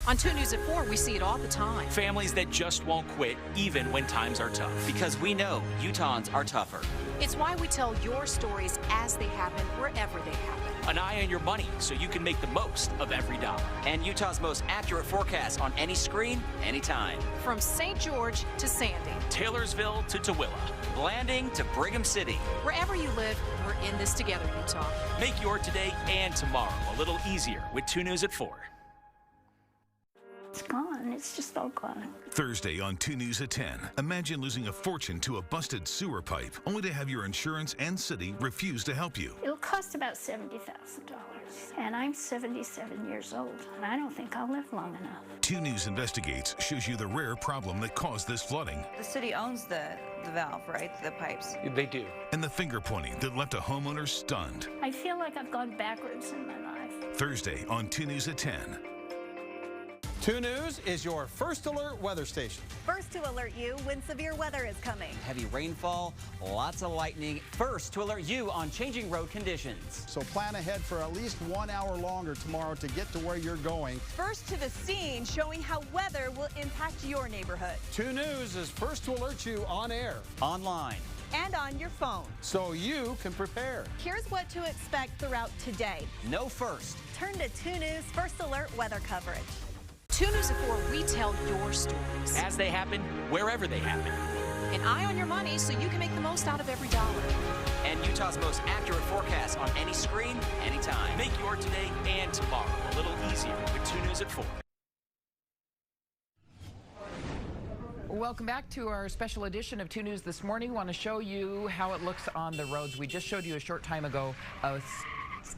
On 2 News at 4, we see it all the time. Families that just won't quit even when times are tough. Because we know Utahns are tougher. It's why we tell your stories as they happen, wherever they happen. An eye on your money so you can make the most of every dollar. And Utah's most accurate forecast on any screen, anytime. From St. George to Sandy. Taylorsville to Tooele. Blanding to Brigham City. Wherever you live, we're in this together, Utah. Make your today and tomorrow a little easier with 2 News at 4. It's gone. It's just all gone. Thursday on 2 News at 10. Imagine losing a fortune to a busted sewer pipe, only to have your insurance and city refuse to help you. It'll cost about $70,000. And I'm 77 years old, and I don't think I'll live long enough. 2 News Investigates shows you the rare problem that caused this flooding. The city owns the valve, right? The pipes. They do. And the finger pointing that left a homeowner stunned. I feel like I've gone backwards in my life. Thursday on 2 News at 10. 2 News is your first alert weather station. First to alert you when severe weather is coming. Heavy rainfall, lots of lightning. First to alert you on changing road conditions. So plan ahead for at least 1 hour longer tomorrow to get to where you're going. First to the scene, showing how weather will impact your neighborhood. 2 News is first to alert you on air, online, and on your phone, so you can prepare. Here's what to expect throughout today. Know first. Turn to 2 News First Alert weather coverage. 2 News at 4, we tell your stories. As they happen, wherever they happen. An eye on your money so you can make the most out of every dollar. And Utah's most accurate forecast on any screen, anytime. Make your today and tomorrow a little easier with 2 News at 4. Welcome back to our special edition of 2 News this morning. Want to show you how it looks on the roads. We just showed you a short time ago a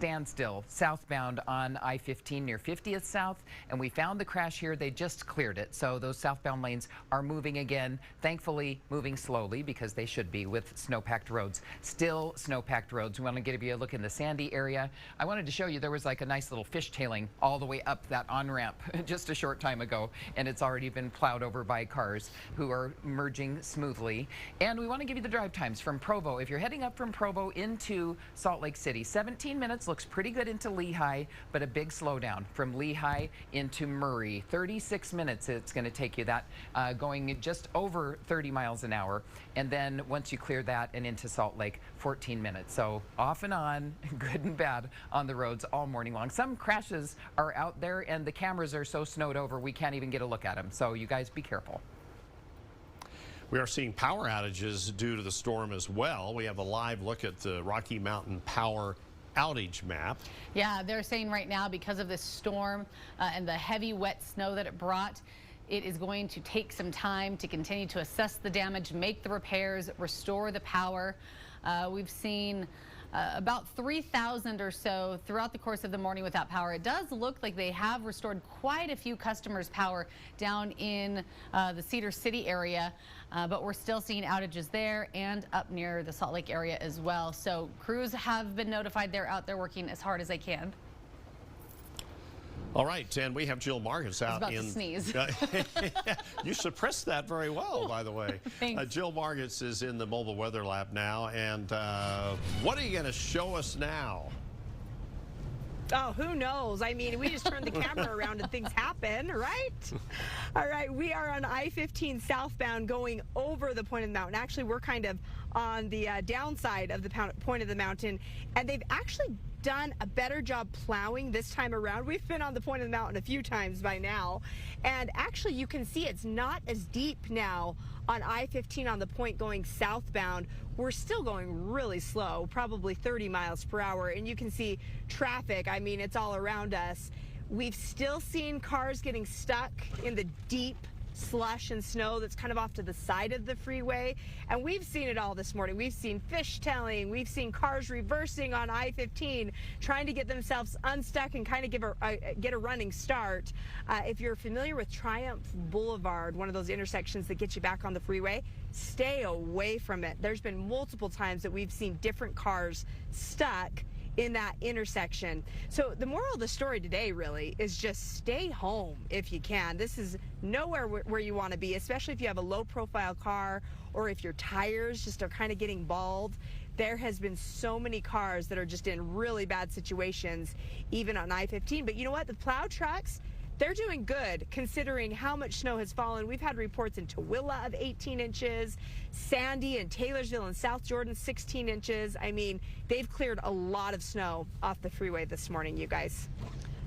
standstill southbound on I-15 near 50th South, and we found the crash here. They just cleared it, so those southbound lanes are moving again, thankfully moving slowly because they should be with snow-packed roads. Still snow-packed roads. We want to give you a look in the Sandy area. I wanted to show you there was like a nice little fishtailing all the way up that on-ramp just a short time ago, and it's already been plowed over by cars who are merging smoothly. And we want to give you the drive times from Provo. If you're heading up from Provo into Salt Lake City, 17 minutes looks pretty good into Lehigh, but a big slowdown from Lehigh into Murray. 36 minutes it's going to take you, that going just over 30 miles an hour. And then once you clear that and into Salt Lake, 14 minutes. So off and on, good and bad on the roads all morning long. Some crashes are out there and the cameras are so snowed over we can't even get a look at them. So you guys be careful. We are seeing power outages due to the storm as well. We have a live look at the Rocky Mountain Power outage map. Yeah, they're saying right now because of this storm and the heavy wet snow that it brought, it is going to take some time to continue to assess the damage, make the repairs, restore the power. We've seen about 3,000 or so throughout the course of the morning without power. It does look like they have restored quite a few customers' power down in the Cedar City area, but we're still seeing outages there and up near the Salt Lake area as well. So crews have been notified. They're out there working as hard as they can. All right, and we have Jill Margus out I was about to sneeze. You suppressed that very well, by the way. Thanks. Jill Margus is in the mobile weather lab now, and what are you going to show us now? Oh, who knows? I mean, we just turn the camera around and things happen, right? All right, we are on I-15 southbound going over the point of the mountain. Actually, we're kind of on the downside of the point of the mountain, and they've actually done a better job plowing this time around. We've been on the point of the mountain a few times by now, and actually you can see it's not as deep now on I-15 on the point going southbound. We're still going really slow, probably 30 miles per hour, and you can see traffic. I mean, it's all around us. We've still seen cars getting stuck in the deep slush and snow that's kind of off to the side of the freeway, and we've seen it all this morning. We've seen fishtailing, we've seen cars reversing on I-15 trying to get themselves unstuck and kind of get a running start. If you're familiar with Triumph Boulevard, one of those intersections that get you back on the freeway, stay away from it. There's been multiple times that we've seen different cars stuck in that intersection. So the moral of the story today really is just stay home if you can. This is nowhere where you want to be, especially if you have a low profile car or if your tires just are kind of getting bald. There has been so many cars that are just in really bad situations, even on I-15. But you know what? The plow trucks, they're doing good considering how much snow has fallen. We've had reports in Tooele of 18 inches, Sandy and Taylorsville and South Jordan 16 inches. I mean, they've cleared a lot of snow off the freeway this morning, you guys.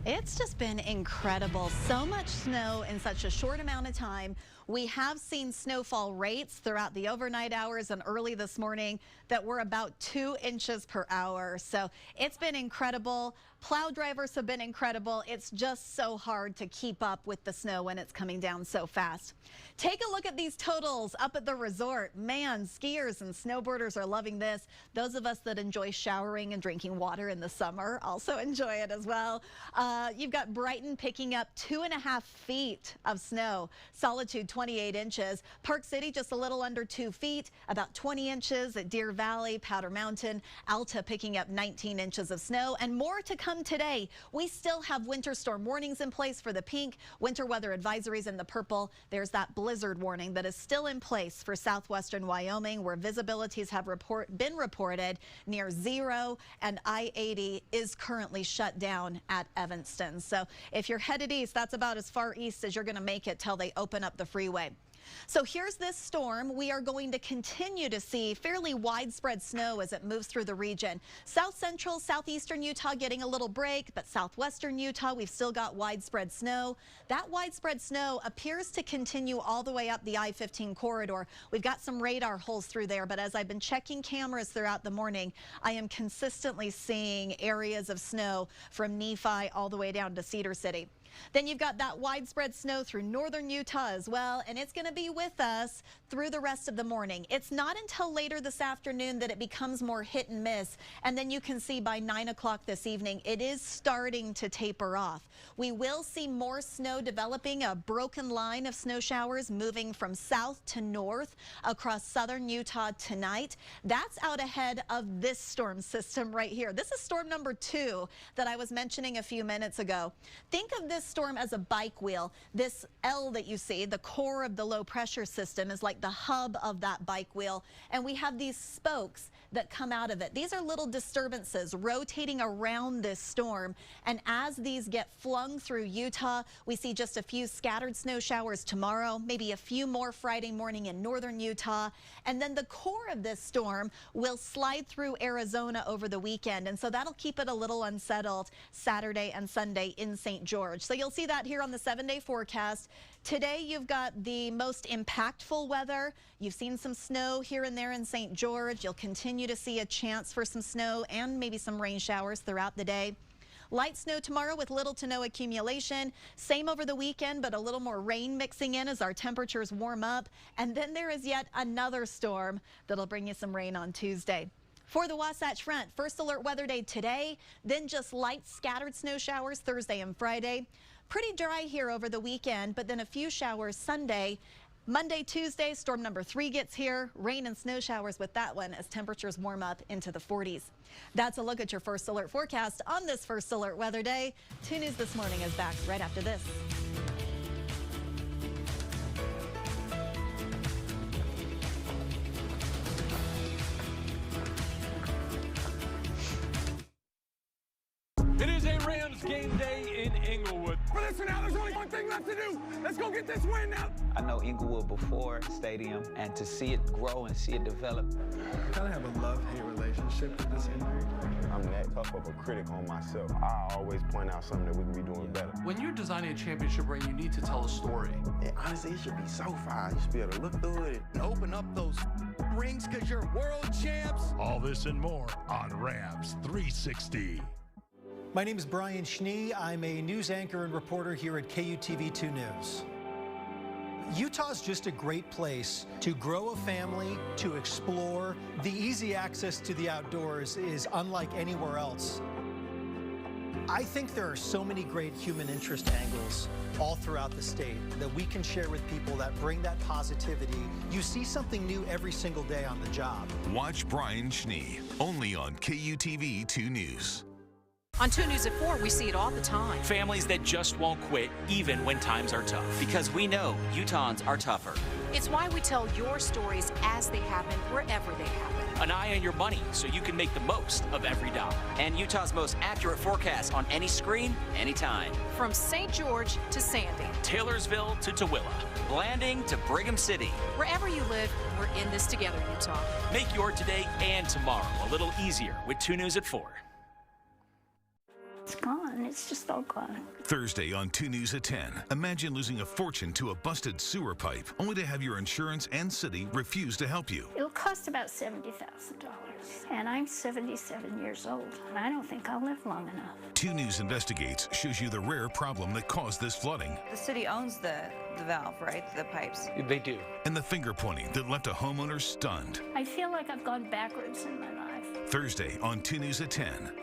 It's just been incredible. So much snow in such a short amount of time. We have seen snowfall rates throughout the overnight hours and early this morning that were about 2 inches per hour. So it's been incredible. Plow drivers have been incredible. It's just so hard to keep up with the snow when it's coming down so fast. Take a look at these totals up at the resort. Man, skiers and snowboarders are loving this. Those of us that enjoy showering and drinking water in the summer also enjoy it as well. You've got Brighton picking up 2.5 feet of snow. Solitude 28 inches. Park City just a little under 2 feet, about 20 inches at Deer Valley, Powder Mountain. Alta picking up 19 inches of snow, and more to come today. We still have winter storm warnings in place for the pink, winter weather advisories in the purple. There's that blizzard warning that is still in place for southwestern Wyoming, where visibilities have been reported near 0, and I-80 is currently shut down at Evanston. So if you're headed east, that's about as far east as you're going to make it till they open up the freeway. So here's this storm. We are going to continue to see fairly widespread snow as it moves through the region. South central, southeastern Utah getting a little break, but southwestern Utah, we've still got widespread snow. That widespread snow appears to continue all the way up the I-15 corridor. We've got some radar holes through there, but as I've been checking cameras throughout the morning, I am consistently seeing areas of snow from Nephi all the way down to Cedar City. Then you've got that widespread snow through northern Utah as well, and it's going to be with us through the rest of the morning. It's not until later this afternoon that it becomes more hit and miss, and then you can see by 9 o'clock this evening, it is starting to taper off. We will see more snow developing, a broken line of snow showers moving from south to north across southern Utah tonight. That's out ahead of this storm system right here. This is storm number 2 that I was mentioning a few minutes ago. Think of this storm as a bike wheel. This L that you see, the core of the low pressure system, is like the hub of that bike wheel, and we have these spokes that come out of it. These are little disturbances rotating around this storm, and as these get flung through Utah, we see just a few scattered snow showers tomorrow, maybe a few more Friday morning in northern Utah, and then the core of this storm will slide through Arizona over the weekend, and so that'll keep it a little unsettled Saturday and Sunday in St. George. So you'll see that here on the 7-day forecast. Today you've got the most impactful weather. You've seen some snow here and there in St. George. You'll continue to see a chance for some snow and maybe some rain showers throughout the day. Light snow tomorrow with little to no accumulation. Same over the weekend, but a little more rain mixing in as our temperatures warm up. And then there is yet another storm that'll bring you some rain on Tuesday. For the Wasatch Front, first alert weather day today, then just light scattered snow showers Thursday and Friday. Pretty dry here over the weekend, but then a few showers Sunday. Monday, Tuesday, storm number 3 gets here. Rain and snow showers with that one as temperatures warm up into the 40s. That's a look at your first alert forecast on this first alert weather day. 2 News This Morning is back right after this. It is a Rams game day in Inglewood. But listen now, there's only one thing left to do. Let's go get this win now. I know Inglewood before stadium, and to see it grow and see it develop. I kind of have a love-hate relationship with this injury. I'm that tough of a critic on myself. I always point out something that we could be doing better. When you're designing a championship ring, you need to tell a story. And honestly, it should be so fire. You should be able to look through it and open up those rings because you're world champs. All this and more on Rams 360. My name is Brian Schnee. I'm a news anchor and reporter here at KUTV2 News. Utah's just a great place to grow a family, to explore. The easy access to the outdoors is unlike anywhere else. I think there are so many great human interest angles all throughout the state that we can share with people that bring that positivity. You see something new every single day on the job. Watch Brian Schnee, only on KUTV2 News. On 2 News at 4, we see it all the time. Families that just won't quit even when times are tough. Because we know Utahns are tougher. It's why we tell your stories as they happen, wherever they happen. An eye on your money so you can make the most of every dollar. And Utah's most accurate forecast on any screen, anytime. From St. George to Sandy. Taylorsville to Tooele. Blanding to Brigham City. Wherever you live, we're in this together, Utah. Make your today and tomorrow a little easier with 2 News at 4. It's gone. It's just all gone. Thursday on 2 News at 10. Imagine losing a fortune to a busted sewer pipe, only to have your insurance and city refuse to help you. It'll cost about $70,000. And I'm 77 years old. And I don't think I'll live long enough. 2 News Investigates shows you the rare problem that caused this flooding. The city owns the valve, right? The pipes. They do. And the finger pointing that left a homeowner stunned. I feel like I've gone backwards in my life. Thursday on 2 News at 10.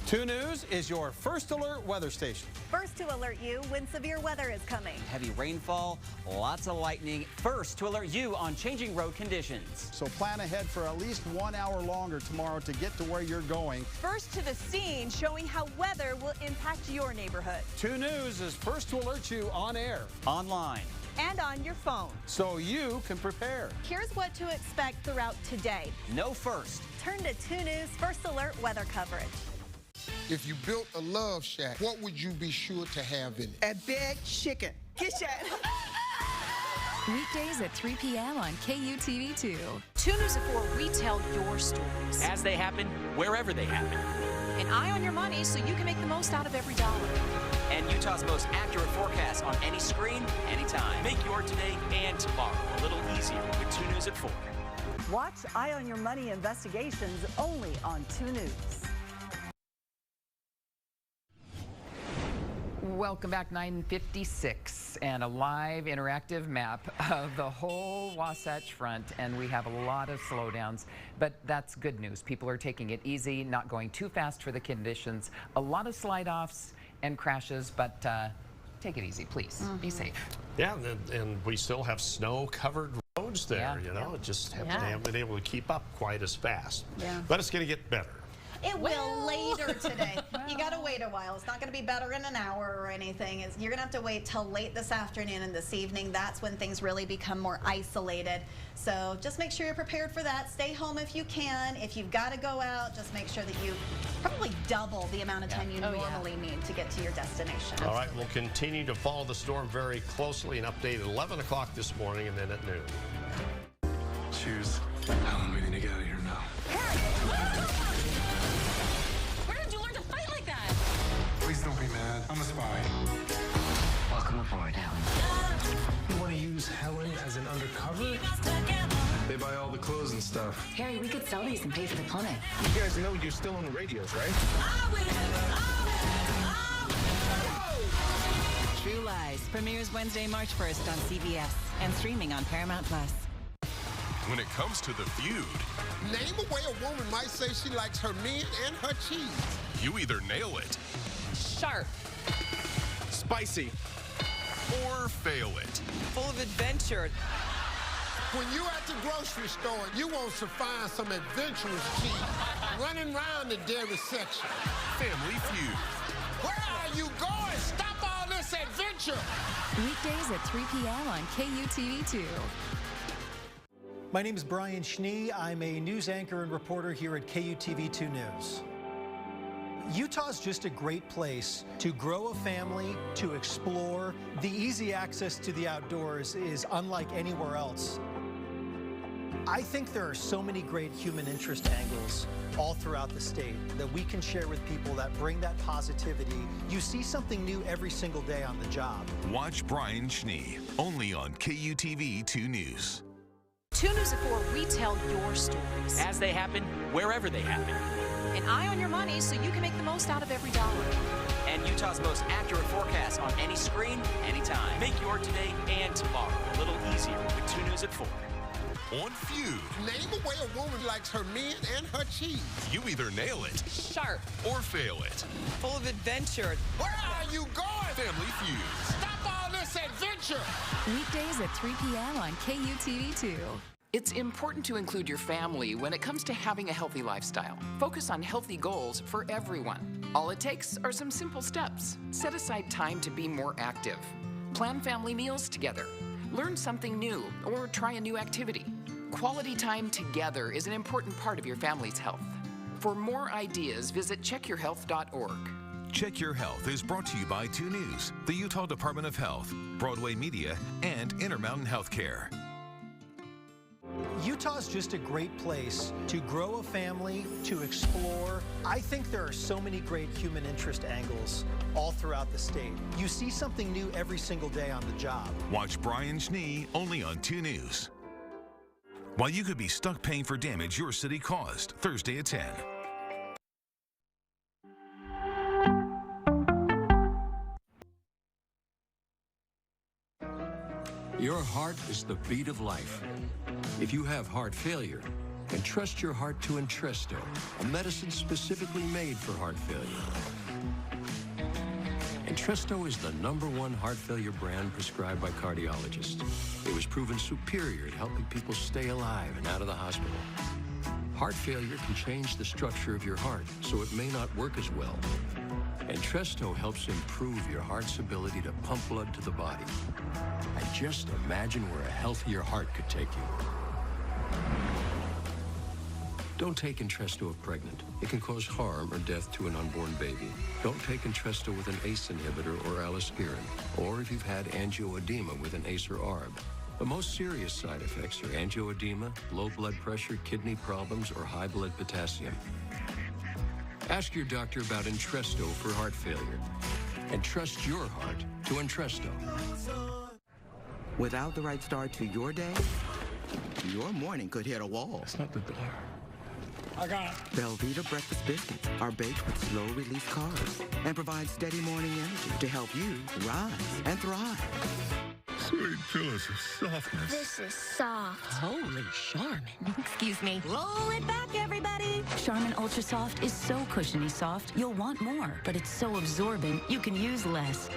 2 News is your first alert weather station. First to alert you when severe weather is coming. Heavy rainfall, lots of lightning. First to alert you on changing road conditions. So plan ahead for at least 1 hour longer tomorrow to get to where you're going. First to the scene, showing how weather will impact your neighborhood. 2 News is first to alert you on air, online, and on your phone, so you can prepare. Here's what to expect throughout today. Know first. Turn to 2 News First Alert weather coverage. If you built a love shack, what would you be sure to have in it? A big chicken. Kitchen. Weekdays at 3 p.m. on KUTV2. 2 News at 4, we tell your stories. As they happen, wherever they happen. An eye on your money so you can make the most out of every dollar. And Utah's most accurate forecast on any screen, anytime. Make your today and tomorrow a little easier with 2 News at 4. Watch Eye on Your Money investigations only on 2 News. Welcome back, 9:56, and a live interactive map of the whole Wasatch Front, and we have a lot of slowdowns, but that's good news. People are taking it easy, not going too fast for the conditions. A lot of slide-offs and crashes, but take it easy, please. Be safe. Yeah, and we still have snow-covered roads there, you know, just haven't been able to keep up quite as fast. But it's going to get better. It will later today. You got to wait a while. It's not going to be better in an hour or anything. You're going to have to wait till late this afternoon and this evening. That's when things really become more isolated. So just make sure you're prepared for that. Stay home if you can. If you've got to go out, just make sure that you probably double the amount of time you normally need to get to your destination. All right, we'll continue to follow the storm very closely and update at 11 o'clock this morning and then at noon. Cheers. How long do we need to get out of here now? Please don't be mad. I'm a spy. Welcome aboard, Helen. You want to use Helen as an undercover? They buy all the clothes and stuff. Harry, we could sell these and pay for the plummet. You guys know you're still on the radios, right? True Lies premieres Wednesday, March 1st on CBS and streaming on Paramount+. When it comes to the feud, Name a way a woman might say she likes her men and her cheese. you either nail it, Sharp. spicy, or fail it. Full of adventure. When you at the grocery store, you want to find some adventurous cheese running around the dairy section. Family Feud. Where are you going? Stop all this adventure. Weekdays at 3 p.m. on KUTV2. My name is Brian Schnee. I'm a news anchor and reporter here at KUTV2 News. Utah's just a great place to grow a family, to explore. The easy access to the outdoors is unlike anywhere else. I think there are so many great human interest angles all throughout the state that we can share with people that bring that positivity. You see something new every single day on the job. Watch Brian Schnee, only on KUTV 2 News. 2 News at 4, we tell your stories. As they happen, wherever they happen. An eye on your money so you can make the most out of every dollar. And Utah's most accurate forecast on any screen, anytime. Make your today and tomorrow a little easier with 2 News at 4. On Feud, Name a way a woman likes her men and her cheese. you either nail it, Sharp. or fail it. Full of adventure. Where are you going? Family Feud. Stop all this adventure. Weekdays at 3 p.m. on KUTV2. It's important to include your family when it comes to having a healthy lifestyle. Focus on healthy goals for everyone. All it takes are some simple steps. Set aside time to be more active. Plan family meals together. Learn something new or try a new activity. Quality time together is an important part of your family's health. For more ideas, visit checkyourhealth.org. Check Your Health is brought to you by 2 News, the Utah Department of Health, Broadway Media, and Intermountain Healthcare. Utah's just a great place to grow a family, to explore. I think there are so many great human interest angles all throughout the state. You see something new every single day on the job. Watch Brian Schnee, only on 2 News. While you could be stuck paying for damage your city caused, Thursday at 10. Your heart is the beat of life. If you have heart failure, entrust your heart to Entresto, a medicine specifically made for heart failure. Entresto is the #1 heart failure brand prescribed by cardiologists. It was proven superior at helping people stay alive and out of the hospital. Heart failure can change the structure of your heart, so it may not work as well. Entresto helps improve your heart's ability to pump blood to the body. And just imagine where a healthier heart could take you. Don't take Entresto if pregnant. It can cause harm or death to an unborn baby. Don't take Entresto with an ACE inhibitor or aliskiren, or if you've had angioedema with an ACE or ARB. The most serious side effects are angioedema, low blood pressure, kidney problems, or high blood potassium. Ask your doctor about Entresto for heart failure. And trust your heart to Entresto. Without the right start to your day, your morning could hit a wall. It's not the door. I got it. Velveeta breakfast biscuits are baked with slow-release carbs and provide steady morning energy to help you rise and thrive. Sweet pillows of softness. This is soft. Holy Charmin. Excuse me. Roll it back, everybody. Charmin Ultra Soft is so cushiony soft, you'll want more, but it's so absorbent, you can use less.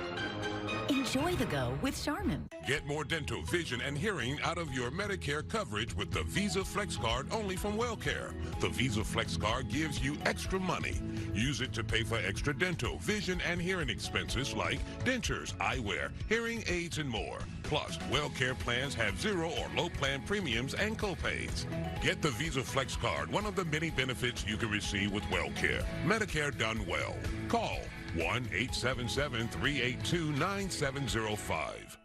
Enjoy the go with Charmin. Get more dental, vision, and hearing out of your Medicare coverage with the Visa Flex Card only from WellCare. The Visa Flex Card gives you extra money. Use it to pay for extra dental, vision, and hearing expenses like dentures, eyewear, hearing aids, and more. Plus, WellCare plans have zero or low plan premiums and copays. Get the Visa Flex Card, one of the many benefits you can receive with WellCare. Medicare done well. Call 1-877-382-9705.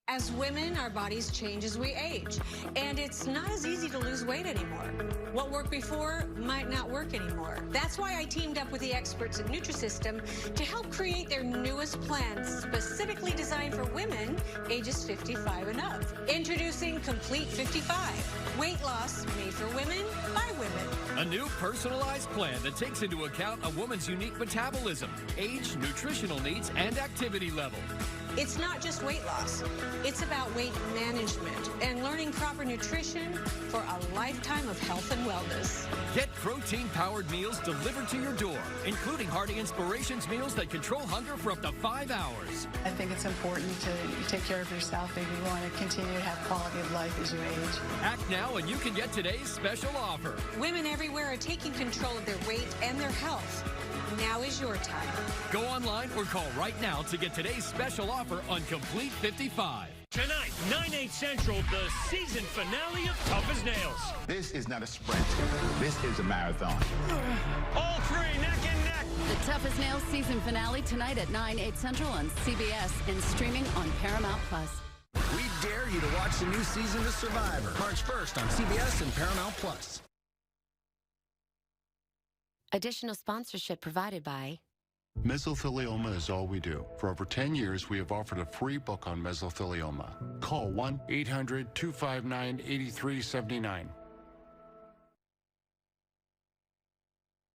As women, our bodies change as we age, and it's not as easy to lose weight anymore. What worked before might not work anymore. That's why I teamed up with the experts at Nutrisystem to help create their newest plan, specifically designed for women ages 55 and up. Introducing Complete 55, weight loss made for women by women. A new personalized plan that takes into account a woman's unique metabolism, age, nutritional needs, and activity level. It's not just weight loss. It's about weight management and learning proper nutrition for a lifetime of health and wellness. Get protein-powered meals delivered to your door, including Hearty Inspirations meals that control hunger for up to 5 hours. I think it's important to take care of yourself if you want to continue to have quality of life as you age. Act now and you can get today's special offer. Women everywhere are taking control of their weight and their health. Now is your time. Go online or call right now to get today's special offer on Complete 55. Tonight, 9/8 Central, the season finale of Tough as Nails. This is not a sprint. This is a marathon. All three, neck and neck. The Tough as Nails season finale tonight at 9/8 Central on CBS and streaming on Paramount+. We dare you to watch the new season of Survivor, March 1st on CBS and Paramount+. Additional sponsorship provided by... Mesothelioma is all we do. For over 10 years, we have offered a free book on mesothelioma. Call 1-800-259-8379.